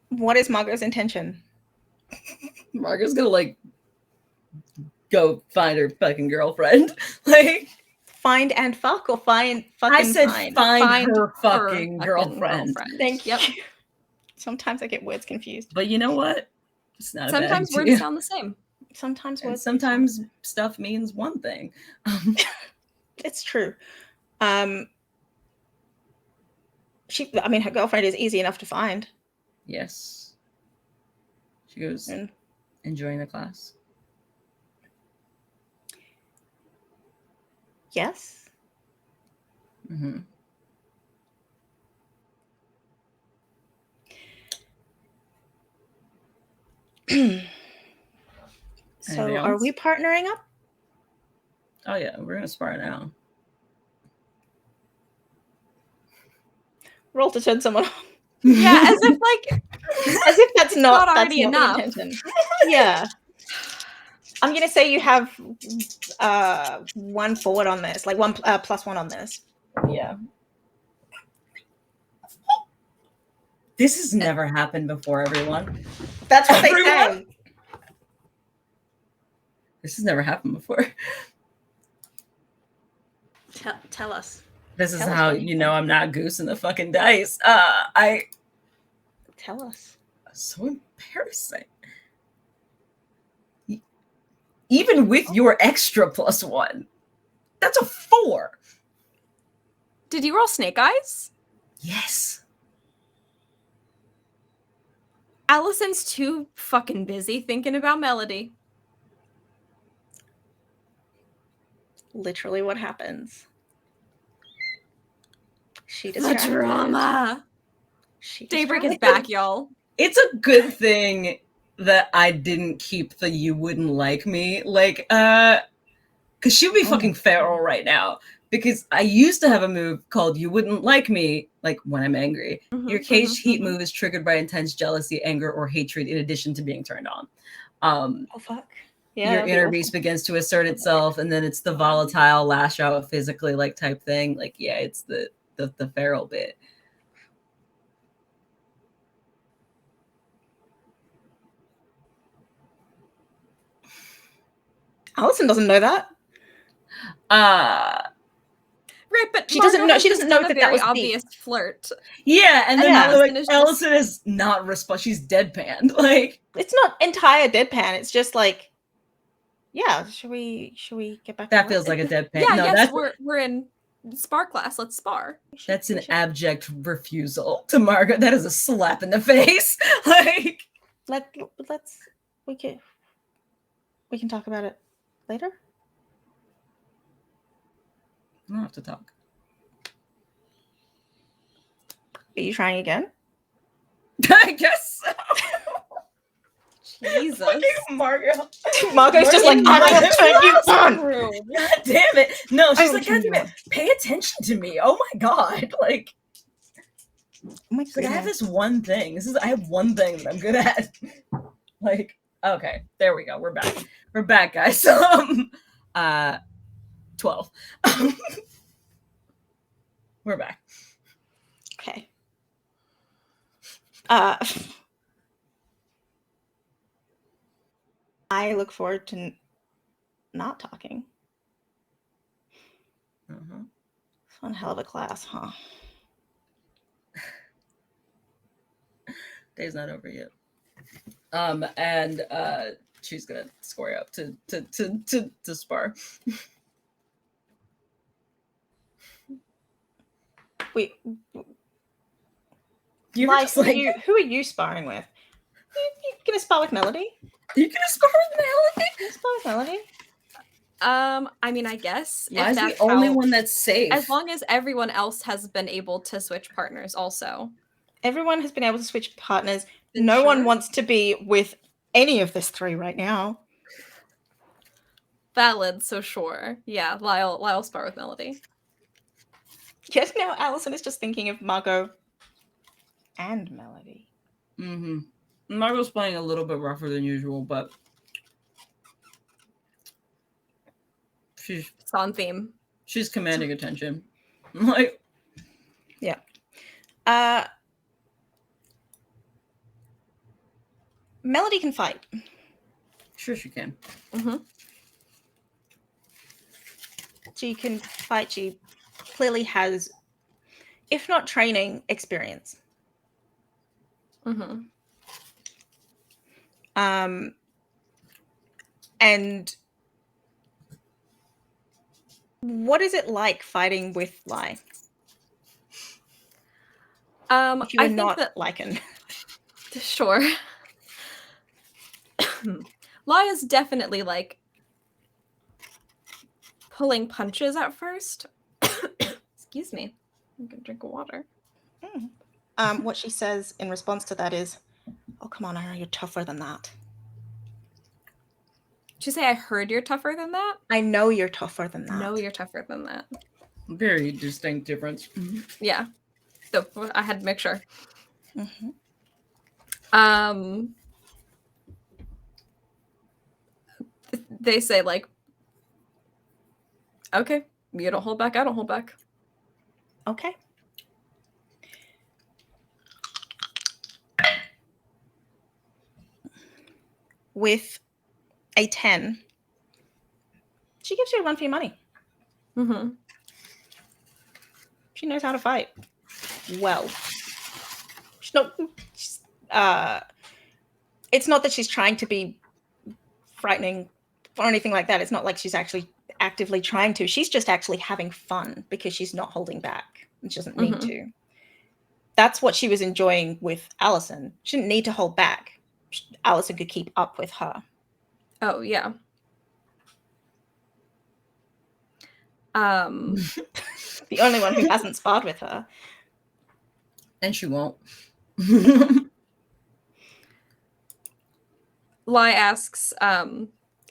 What is Margot's intention? Margot's gonna like go find her fucking girlfriend. Like, find and fuck, or find fucking I said find her fucking girlfriend. Thank you. Sometimes I get words confused. But you know what? It's not Sometimes a bad words idea. sound the same. Sometimes And words. sometimes stuff means one thing. It's true. Her girlfriend is easy enough to find. Yes. She goes, And enjoying the class. yes. Mm-hmm. So Anything are else? we partnering up? Oh yeah, we're gonna spar now. Roll to turn someone on. Yeah, as if that's not already that's enough. the intention. Yeah. I'm gonna say you have 1 forward on this, like 1 plus 1 on this. Yeah. This has never happened before, everyone. That's what Everyone? they say. This has never happened before. Tell us. This is Tell us how what you you know think. I'm not goosing the fucking dice. Tell us. So embarrassing. Even with your extra +1, that's a 4. Did you roll snake eyes? Yes. Allison's too fucking busy thinking about Melody. Literally what happens. She The distracted. drama. She Daybreak is distracted. back, y'all. It's a good thing that I didn't keep the you wouldn't like me. Like, because she would be fucking feral right now. Because I used to have a move called You Wouldn't Like Me, like when I'm angry. Your caged heat move is triggered by intense jealousy, anger, or hatred in addition to being turned on. Oh, fuck. Yeah, your that'd be inner awesome. beast begins to assert itself, and then it's the volatile lash out physically like type thing. Like, yeah, it's the feral bit. Allison doesn't know that. Right, but She doesn't Margot know- has she just doesn't know done a that that very was deep. obvious flirt. Yeah, and then Yeah. Allison is just- Allison is not respond. She's deadpanned. Like, It's not entire deadpan. It's just like, yeah. Should we get back? that to feels work? like a deadpan. Yeah, No, yes, we're in spar class. Let's spar. that's an abject refusal to Margot. That is a slap in the face. Like, we can talk about it later. I don't have to talk. Are you trying again? I guess so. Jesus. Margot. Margot's just like, I'm gonna turn you on. God damn it. No, she's I like, will God turn damn it. Pay attention to me. Oh my God. Like, Oh my she's like, I have goodness. this one thing. I have one thing that I'm good at. Like, okay, there we go. We're back. We're back, guys. 12. We're back. Okay. I look forward to not talking. One hell of a class, huh? Day's not over yet. And she's gonna square up to spar. Wait, You're like, just like, who are you sparring with? You gonna spar with Melody? you gonna spar with Melody? You gonna spar with Melody? I mean, I guess Liza's if the that's only how, one that's safe. as long as everyone else has been able to switch partners also. Everyone has been able to switch partners. Then No one sure. wants to be with any of this 3 right now. Valid, so sure. Yeah, Lyle spar with Melody. Yes, now Allison is just thinking of Margot and Melody. Mm-hmm. Margot's playing a little bit rougher than usual, but It's on theme. She's commanding attention. Like, yeah. Melody can fight. Sure she can. She can fight. She clearly has, if not training, experience. Mm-hmm. And what is it like fighting with Lai? If you were I think not that Lycan. sure. Lai is definitely like pulling punches at first. Excuse me. I'm gonna drink water. What she says in response to that is, "Oh, come on, I know you're tougher than that. Did you say I heard you're tougher than that? I know you're tougher than that." No, you're tougher than that. Very distinct difference. Yeah. So I had to make sure. Mm-hmm. They say like, okay, you don't hold back, I don't hold back. Okay. With a 10, she gives you a run for your money. Mm-hmm. She knows how to fight well. It's not that she's trying to be frightening or anything like that. It's not like she's actually actively trying to. She's just actually having fun because she's not holding back. And she doesn't need to. That's what she was enjoying with Allison. She didn't need to hold back. Allison could keep up with her. Oh, yeah. The only one who hasn't sparred with her. And she won't. Lai asks,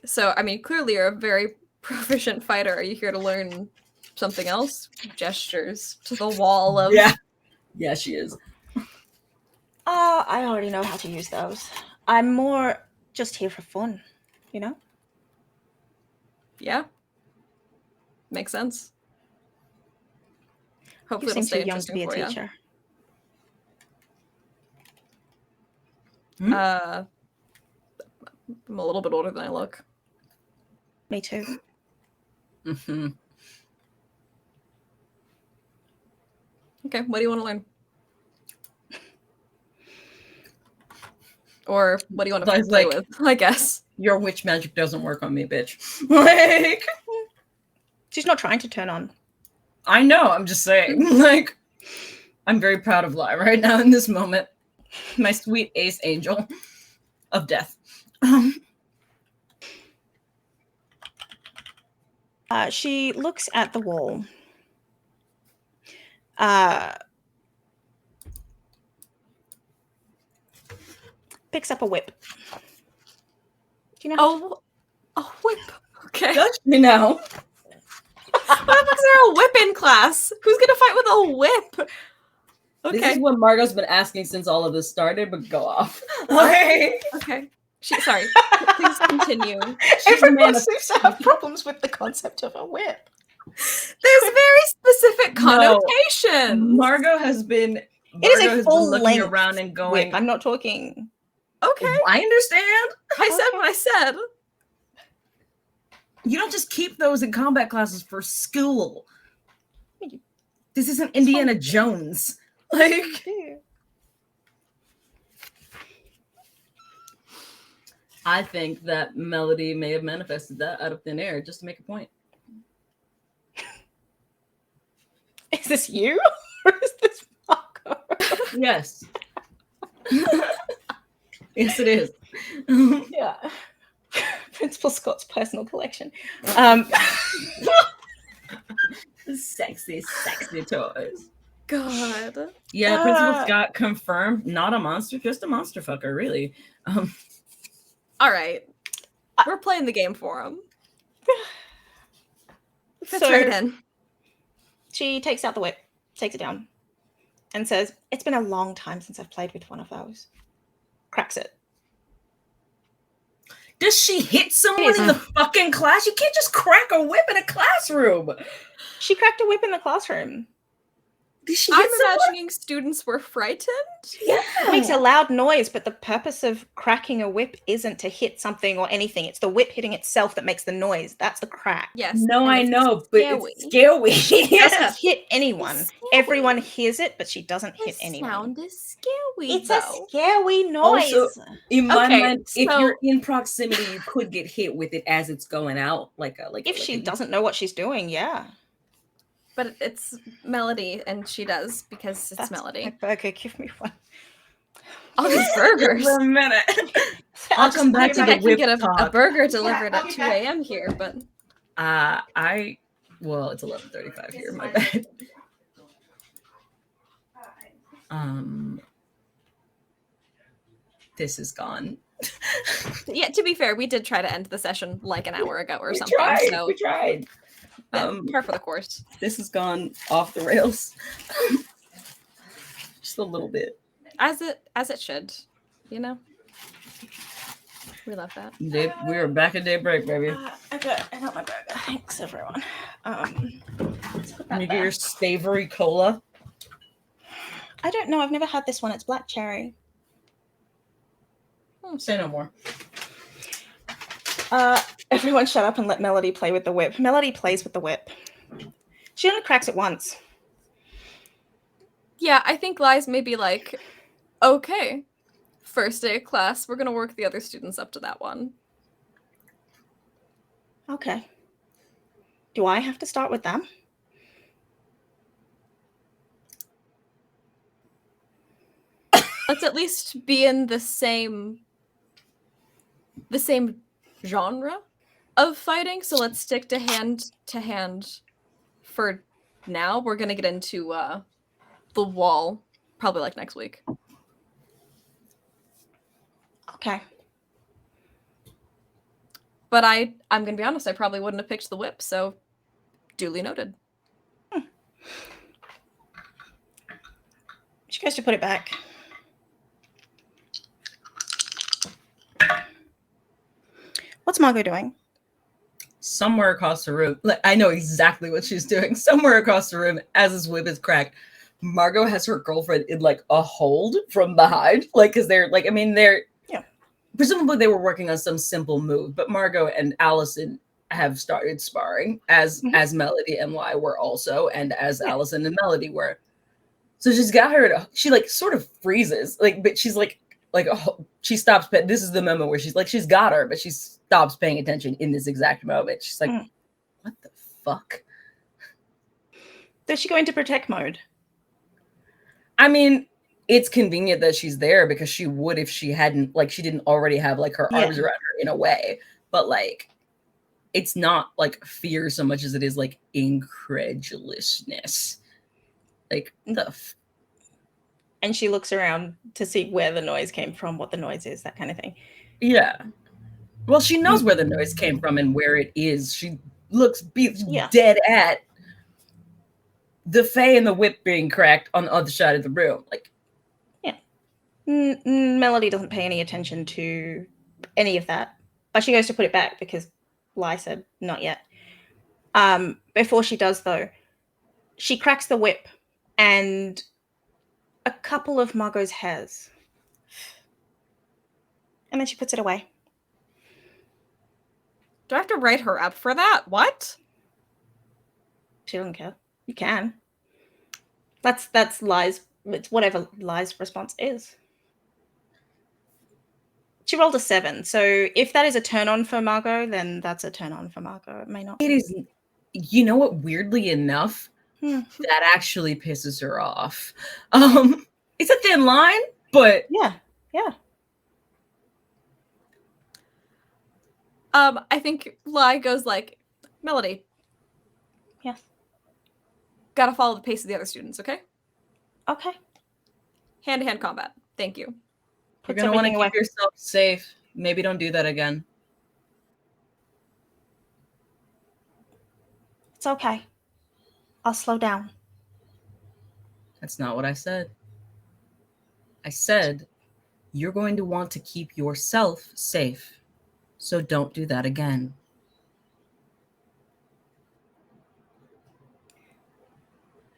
so, I mean, clearly you're a very proficient fighter. Are you here to learn something else? Gestures to the wall of... Yeah. Yeah, she is. I already know how to use those. I'm more just here for fun, you know? Yeah. Makes sense. Hopefully You it'll seem stay too young to be interesting a for teacher. you. I'm a little bit older than I look. Me too. Mm-hmm. Okay, what do you want to learn? Or what do you want to play with, I guess? Your witch magic doesn't work on me, bitch. Like, she's not trying to turn on. I know, I'm just saying. Like, I'm very proud of Lai right now in this moment. My sweet ace angel of death. She looks at the wall. Picks up a whip. Do you know? Oh, a whip. Okay. Judge me now. What is there a whip in class? Who's gonna fight with a whip? Okay. This is what Margot's been asking since all of this started, but go off. Like, okay. Sorry. Please continue. Everyone seems to have problems with the concept of a whip. There's very specific connotations. Margot has been. It is a full looking length around and going. Whip. I'm not talking. Okay. I understand. I said what I said. You don't just keep those in combat classes for school. This isn't Indiana Jones. Like, I think that Melody may have manifested that out of thin air just to make a point. Is this you? Or is this Margot? Yes. Yes, it is. Yeah. Principal Scott's personal collection. Sexy, sexy toys. God. Yeah, Principal Scott confirmed, not a monster, just a monster fucker, really. All right. We're playing the game for him. Fits So right in. she takes out the whip, takes it down, and says, "It's been a long time since I've played with one of those." Cracks it. Does she hit someone in the fucking class? You can't just crack a whip in a classroom. She cracked a whip in the classroom. Did she I'm hit someone? imagining students were frightened. Yeah. It makes a loud noise, but the purpose of cracking a whip isn't to hit something or anything. It's the whip hitting itself that makes the noise. That's the crack. Yes. No, and I it's know, but scary. it's scary. She Yeah. doesn't hit anyone. It's scary. Everyone hears it, but she doesn't The hit anyone. sound is scary, It's though. a scary noise. Also, in my Okay, mind, if so- you're in proximity, you could get hit with it as it's going out, if she doesn't know what she's doing, yeah. But it's Melody, and she does because it's That's Melody. my burger. Give me one. All these burgers. For a minute. I'll come back to I the can whip get a talk. burger delivered I'll at be 2 back. a.m. here, but Well, it's 11:35 here. My bad. This is gone. yeah, to be fair, we did try to end the session like an hour ago or something. So We tried. par for the course. This has gone off the rails. Just a little bit. As it should, you know. We love that. We are back at Daybreak, baby. I got my burger. Thanks, everyone. Can you get your savory cola? I don't know. I've never had this one. It's black cherry. Say no more. Everyone shut up and let Melody play with the whip. Melody plays with the whip. She only cracks it once. Yeah, I think Lies may be like, okay, first day of class, we're gonna work the other students up to that one. Okay. Do I have to start with them? Let's at least be in the same genre of fighting. So let's stick to hand for now. We're gonna get into the wall probably like next week. Okay. But I'm gonna be honest, I probably wouldn't have picked the whip, so duly noted. She goes to put it back. What's Margot doing? Somewhere across the room, like, I know exactly what she's doing. Somewhere across the room, as his whip is cracked, Margot has her girlfriend in like a hold from behind, like because they're like, I mean, they're presumably they were working on some simple move, but Margot and Allison have started sparring as Melody and Lai were also, and as Allison and Melody were. So she's got her. She like sort of freezes, like, but she's like she stops. But this is the moment where she's like, she's got her, but she stops paying attention in this exact moment. She's like, what the fuck? Does she go into protect mode? I mean, it's convenient that she's there because she would if she hadn't, like, she didn't already have like her arms around her in a way. But like, it's not like fear so much as it is like incredulousness. Like and she looks around to see where the noise came from, what the noise is, that kind of thing. Yeah. Well, she knows where the noise came from and where it is. She looks dead at the Fae and the whip being cracked on the other side of the room. Like, Melody doesn't pay any attention to any of that, but she goes to put it back because Lai said not yet. Before she does, though, she cracks the whip and a couple of Margot's hairs, and then she puts it away. Do I have to write her up for that? What? She doesn't care. You can. That's Lai's. It's whatever Lai's response is. She rolled a 7, so if that is a turn on for Margot, then that's a turn on for Margot. It may not. it is. You know what? Weirdly enough, that actually pisses her off. It's a thin line, but yeah. I think Lai goes like, Melody. Yes. Gotta follow the pace of the other students, okay? Okay. Hand-to-hand combat. Thank you. you're gonna want to keep yourself safe. Maybe don't do that again. It's okay. I'll slow down. That's not what I said. I said you're going to want to keep yourself safe. So don't do that again.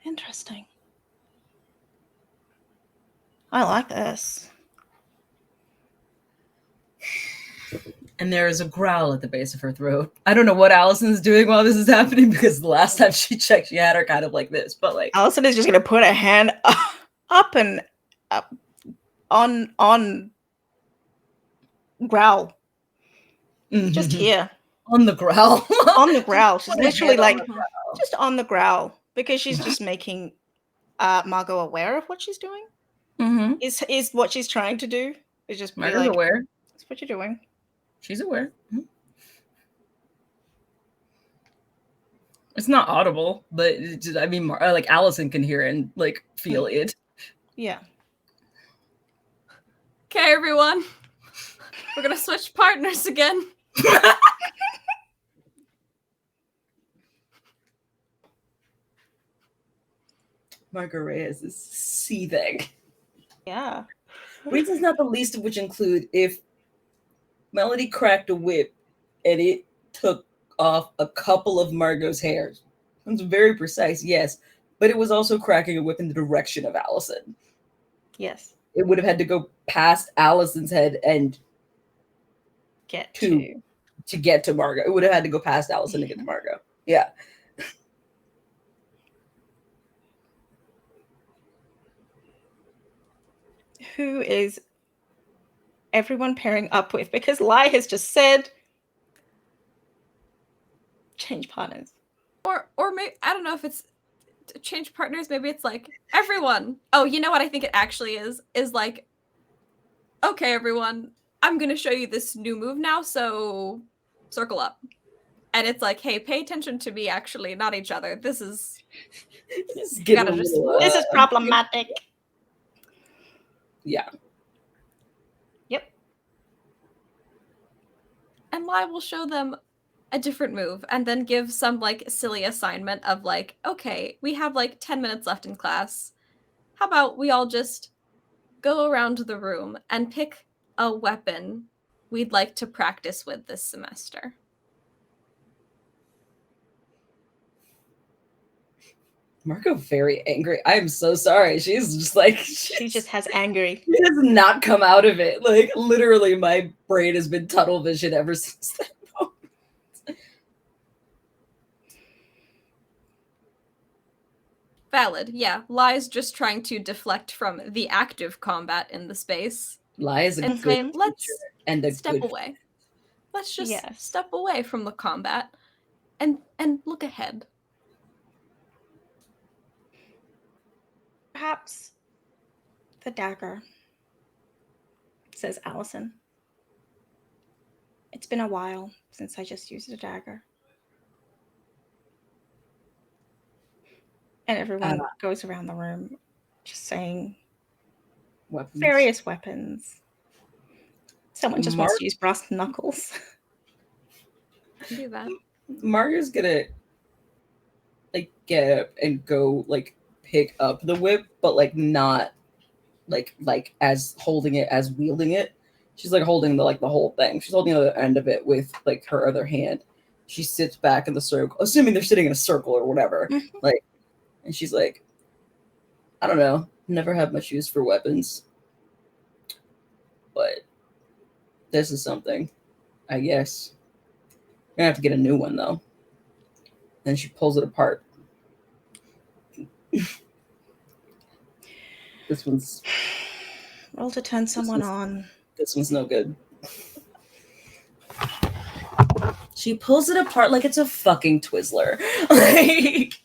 Interesting. I like this. And there is a growl at the base of her throat. I don't know what Allison's doing while this is happening, because the last time she checked, she had her kind of like this. But like, Allison is just gonna put her hand up and up on growl. Just here. On the growl. On the growl. She's Put her literally hand on like the growl. just on the growl, because she's just making Margot aware of what she's doing. Mm-hmm. Is what she's trying to do. Is just be Margot's like, aware. that's what you're doing. She's aware. Mhm. It's not audible, but it's just, I mean, like Allison can hear and like feel it. Yeah. Okay, everyone. We're gonna switch partners again. Margot Reyes is seething. Yeah. Reasons not the least of which include if Melody cracked a whip and it took off a couple of Margot's hairs. It's very precise, yes, but it was also cracking a whip in the direction of Allison. Yes. It would have had to go past Allison's head and Get to get to Margot. It would have had to go past Allison to get to Margot. Yeah. Who is everyone pairing up with? Because Lai has just said change partners. Or maybe, I don't know if it's change partners. Maybe it's like everyone. Oh, you know what I think it actually is like, okay, everyone, I'm gonna show you this new move now, so circle up. And it's like, hey, pay attention to me, actually, not each other. This is Getting just This is problematic. Yeah. Yep. And Lai will show them a different move and then give some like silly assignment of like, okay, we have like 10 minutes left in class. How about we all just go around the room and pick a weapon we'd like to practice with this semester? Margot very angry. I'm so sorry. She's just like She just has angry. She has not come out of it. Like literally, my brain has been tunnel vision ever since that moment. Valid, yeah. Lai's just trying to deflect from the active combat in the space. Lai is a and good saying, let's and a step good away. Let's just Yes. step away from the combat and look ahead. Perhaps the dagger, says Allison. It's been a while since I just used a dagger. And everyone goes around the room just saying weapons. Various weapons. Someone just wants to use brass knuckles. Do that. Margot's gonna like get up and go like pick up the whip, but like not like as holding it as wielding it. She's like holding the whole thing. She's holding the other end of it with like her other hand. She sits back in the circle, assuming they're sitting in a circle or whatever. Mm-hmm. Like, and she's like, I don't know, never had much use for weapons, but this is something, I guess. You're gonna have to get a new one though. And she pulls it apart. This one's Roll to turn someone on. This one's no good. She pulls it apart like it's a fucking Twizzler. Like,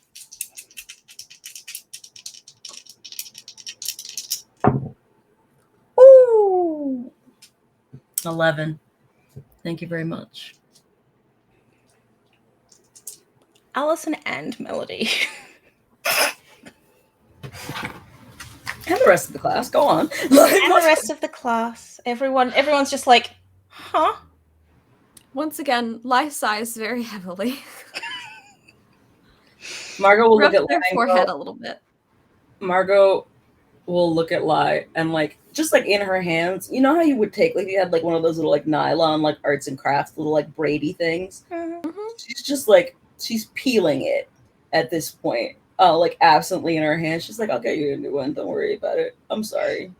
ooh, 11. Thank you very much. Allison and Melody. And the rest of the class, go on. And the rest of the class. Everyone's just like, huh? Once again, Lai sighs very heavily. Margot will Rub look at their Lai and forehead go, a little bit. Margot will look at Lai and like just like in her hands, you know how you would take like you had like one of those little like nylon like arts and crafts little like braidey things. Mm-hmm. She's just like she's peeling it at this point, like absently in her hand. She's like, "I'll get you a new one. Don't worry about it. I'm sorry."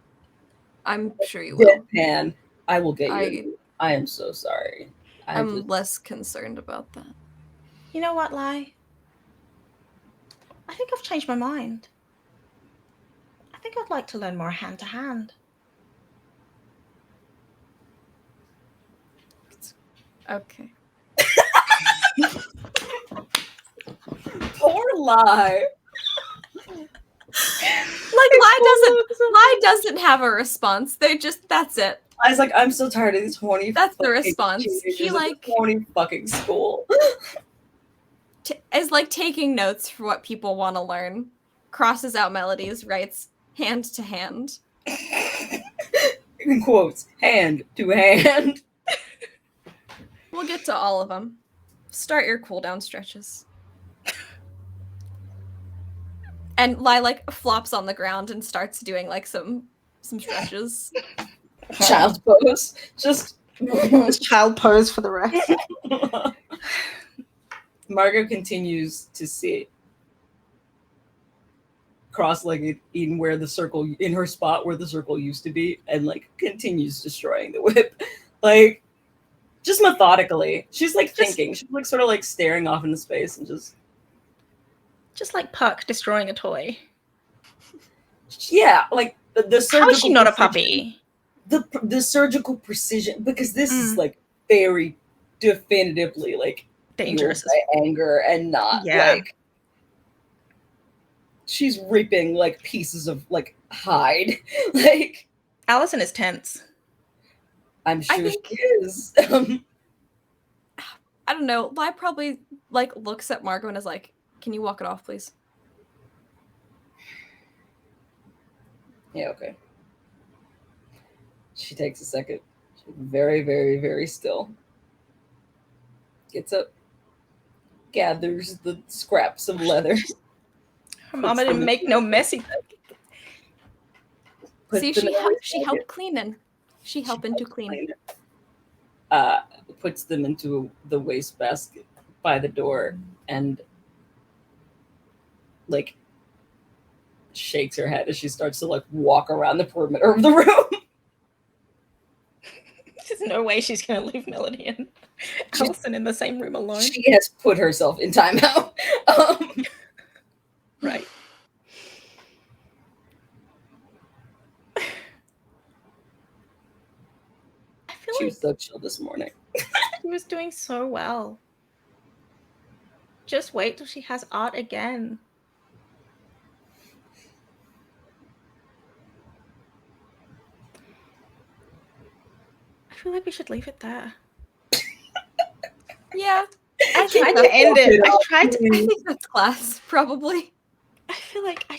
I'm sure you will. Deadpan. I will get you. I am so sorry. I'm less concerned about that. You know what, Lai? I think I've changed my mind. I think I'd like to learn more hand-to-hand. Okay. Poor Lai. Like Lai doesn't have a response. That's it. I was like, I'm so tired of these horny. That's the response. He like horny fucking school. Is like taking notes for what people want to learn. Crosses out melodies, writes hand to hand. In quotes, hand to hand. We'll get to all of them. Start your cooldown stretches. And Lai like flops on the ground and starts doing like some stretches. Child's pose. Just child pose for the rest. Margot continues to sit cross-legged in where the circle, in her spot where the circle used to be, and like continues destroying the whip. Like just methodically. She's like thinking. She's like sort of like staring off into space and just like Puck destroying a toy. Yeah, like the surgical. How is she not a puppy? The surgical precision, because this is like very definitively like dangerous by anger and not like she's ripping like pieces of like hide. Like Allison is tense. I'm sure she is. I don't know. Lai probably like looks at Margot and is like, "Can you walk it off, please?" Yeah, okay. She takes a second. She's very, very, very still. Gets up. Gathers the scraps of leather. Her mama didn't make no messy. See, she helped cleaning. She helping to clean. Puts them into the wastebasket by the door and like shakes her head as she starts to like walk around the perimeter of the room. There's no way she's gonna leave Melody and Allison in the same room alone. She has put herself in timeout. Right. She was so chill this morning. She was doing so well. Just wait till she has art again. I feel like we should leave it there. Yeah. I tried to end it. I think that's class, probably. I feel like I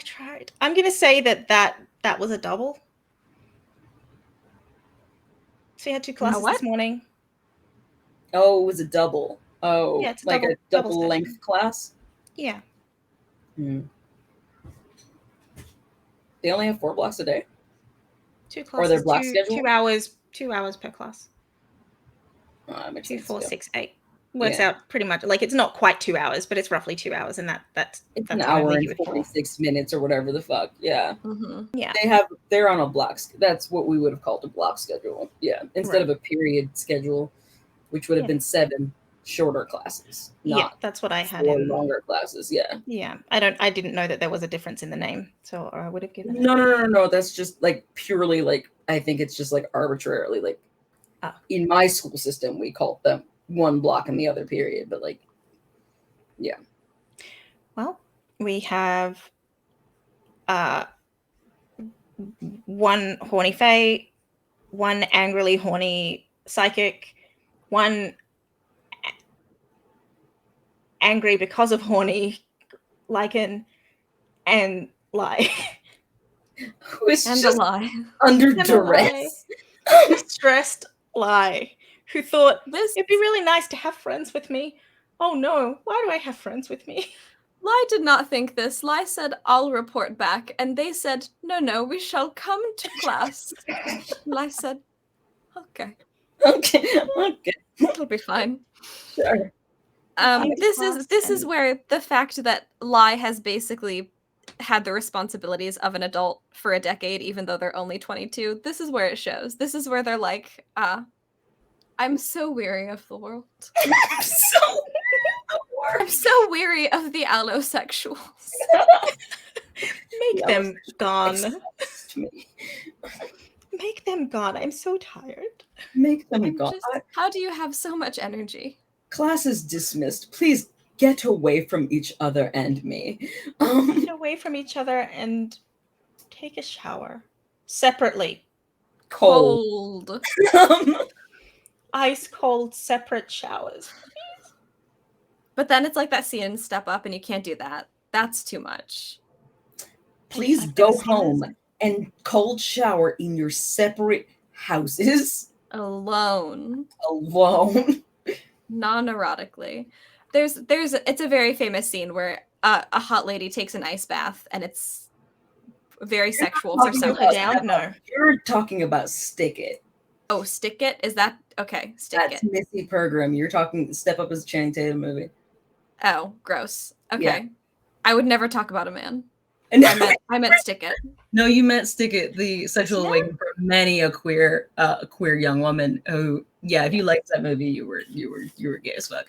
tried. I'm gonna say that was a double. So you had 2 classes this morning. Oh, it was a double. Oh, yeah, it's like a double length class? Yeah. They only have 4 blocks a day? 2 classes. Or their block schedule? 2 hours per class. 2, 4, 6, 8. Works out pretty much like it's not quite 2 hours, but it's roughly 2 hours, and that's an hour and 46 minutes or whatever the fuck. Yeah. Yeah. They're on a block. That's what we would have called a block schedule. Yeah. Instead of a period schedule, which would have been 7 shorter classes. That's what I had. 4 longer classes. Yeah. Yeah. I didn't know that there was a difference in the name, so I would have given. No. That's just like purely like I think it's just like arbitrarily like in my school system we called them one block in the other period, but like yeah. Well, we have 1 horny fae, 1 angrily horny psychic, 1 angry because of horny lichen, and Lai. Who is and just a lie. Under duress. Stressed Lai, who thought it'd be really nice to have friends with me. Oh no, why do I have friends with me? Lai did not think this. Lai said, "I'll report back." And they said, No, we shall come to class. Lai said, Okay. It'll be fine. Sure. This is where the fact that Lai has basically had the responsibilities of an adult for a decade, even though they're only 22. This is where it shows. This is where they're like, I'm so weary of the world. I'm so weary of the allosexuals. Make them gone. Make them gone. I'm so tired. Make them gone. How do you have so much energy? Class is dismissed. Please get away from each other and me. Get away from each other and take a shower separately. Cold. Ice cold separate showers. But then it's like that scene in Step Up, and you can't do that. That's too much. Please go home and cold shower in your separate houses. Alone. Non-erotically. It's a very famous scene where a hot lady takes an ice bath, and it's very sexual for some reason. No. You're talking about Stick It. Oh, Stick It? Is that okay? That's Missy Pergram. You're talking Step Up is a Channing Tatum movie. Oh, gross. Okay. Yeah. I would never talk about a man. I meant Stick It. No, you meant Stick It, the sexual awakening for many a queer young woman who, if you liked that movie, you were gay as fuck.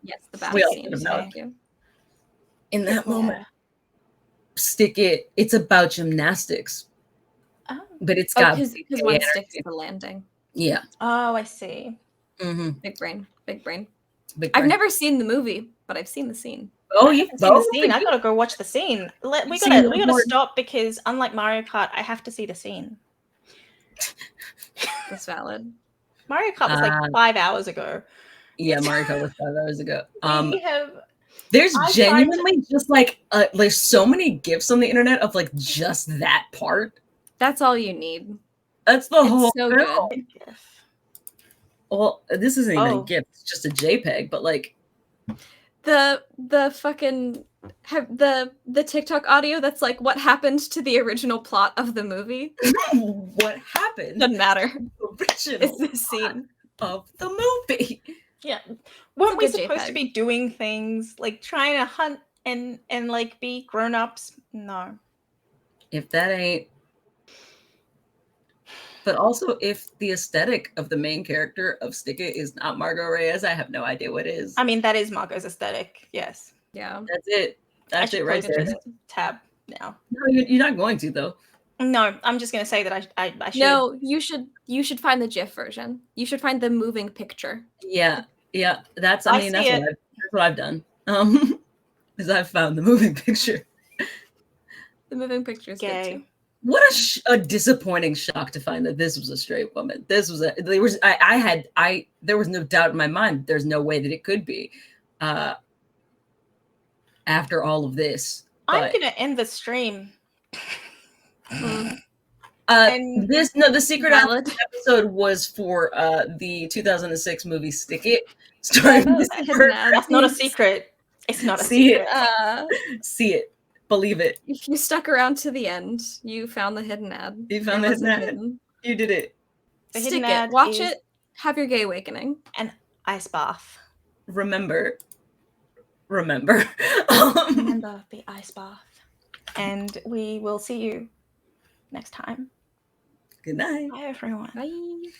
Yes, the bath scene. Thank you. In that moment, Stick It, it's about gymnastics. Oh. But it's got because one sticks to the landing. Yeah. Oh, I see. Mm-hmm. Big brain. I've never seen the movie, but I've seen the scene. Oh, you've seen the scene. I gotta go watch the scene. We gotta stop because unlike Mario Kart, I have to see the scene. That's valid. Mario Kart was like 5 hours ago. Yeah, Mario Kart was 5 hours ago. There's genuinely just like there's so many gifs on the internet of like just that part. That's all you need. That's the whole so film. Good. Well, this isn't even a GIF; it's just a JPEG. But like the fucking the TikTok audio that's like what happened to the original plot of the movie. What happened? Doesn't matter. It's the scene of the movie. Yeah, weren't we supposed to be doing things like trying to hunt and like be grown-ups? No. If that ain't. But also, if the aesthetic of the main character of Stick It is not Margot Reyes, I have no idea what is. I mean, that is Margot's aesthetic. Yes. Yeah. That's it. That's it right there. Tab now. No, you're not going to though. No, I'm just gonna say that I should. No, you should find the GIF version. You should find the moving picture. Yeah. That's what I've done. Is I've found the moving picture. The moving picture is good too. What a disappointing shock to find that this was a straight woman. There was no doubt in my mind. There's no way that it could be. After all of this, I'm gonna end the stream. The secret episode was for the 2006 movie Stick It, starring That's not a secret. It's not a secret. See it. Believe it. If you stuck around to the end, you found the hidden ad. You found the hidden ad. You did it. Stick it. Watch it. Have your gay awakening. An ice bath. Remember. Remember the ice bath. And we will see you next time. Good night. Bye, everyone. Bye.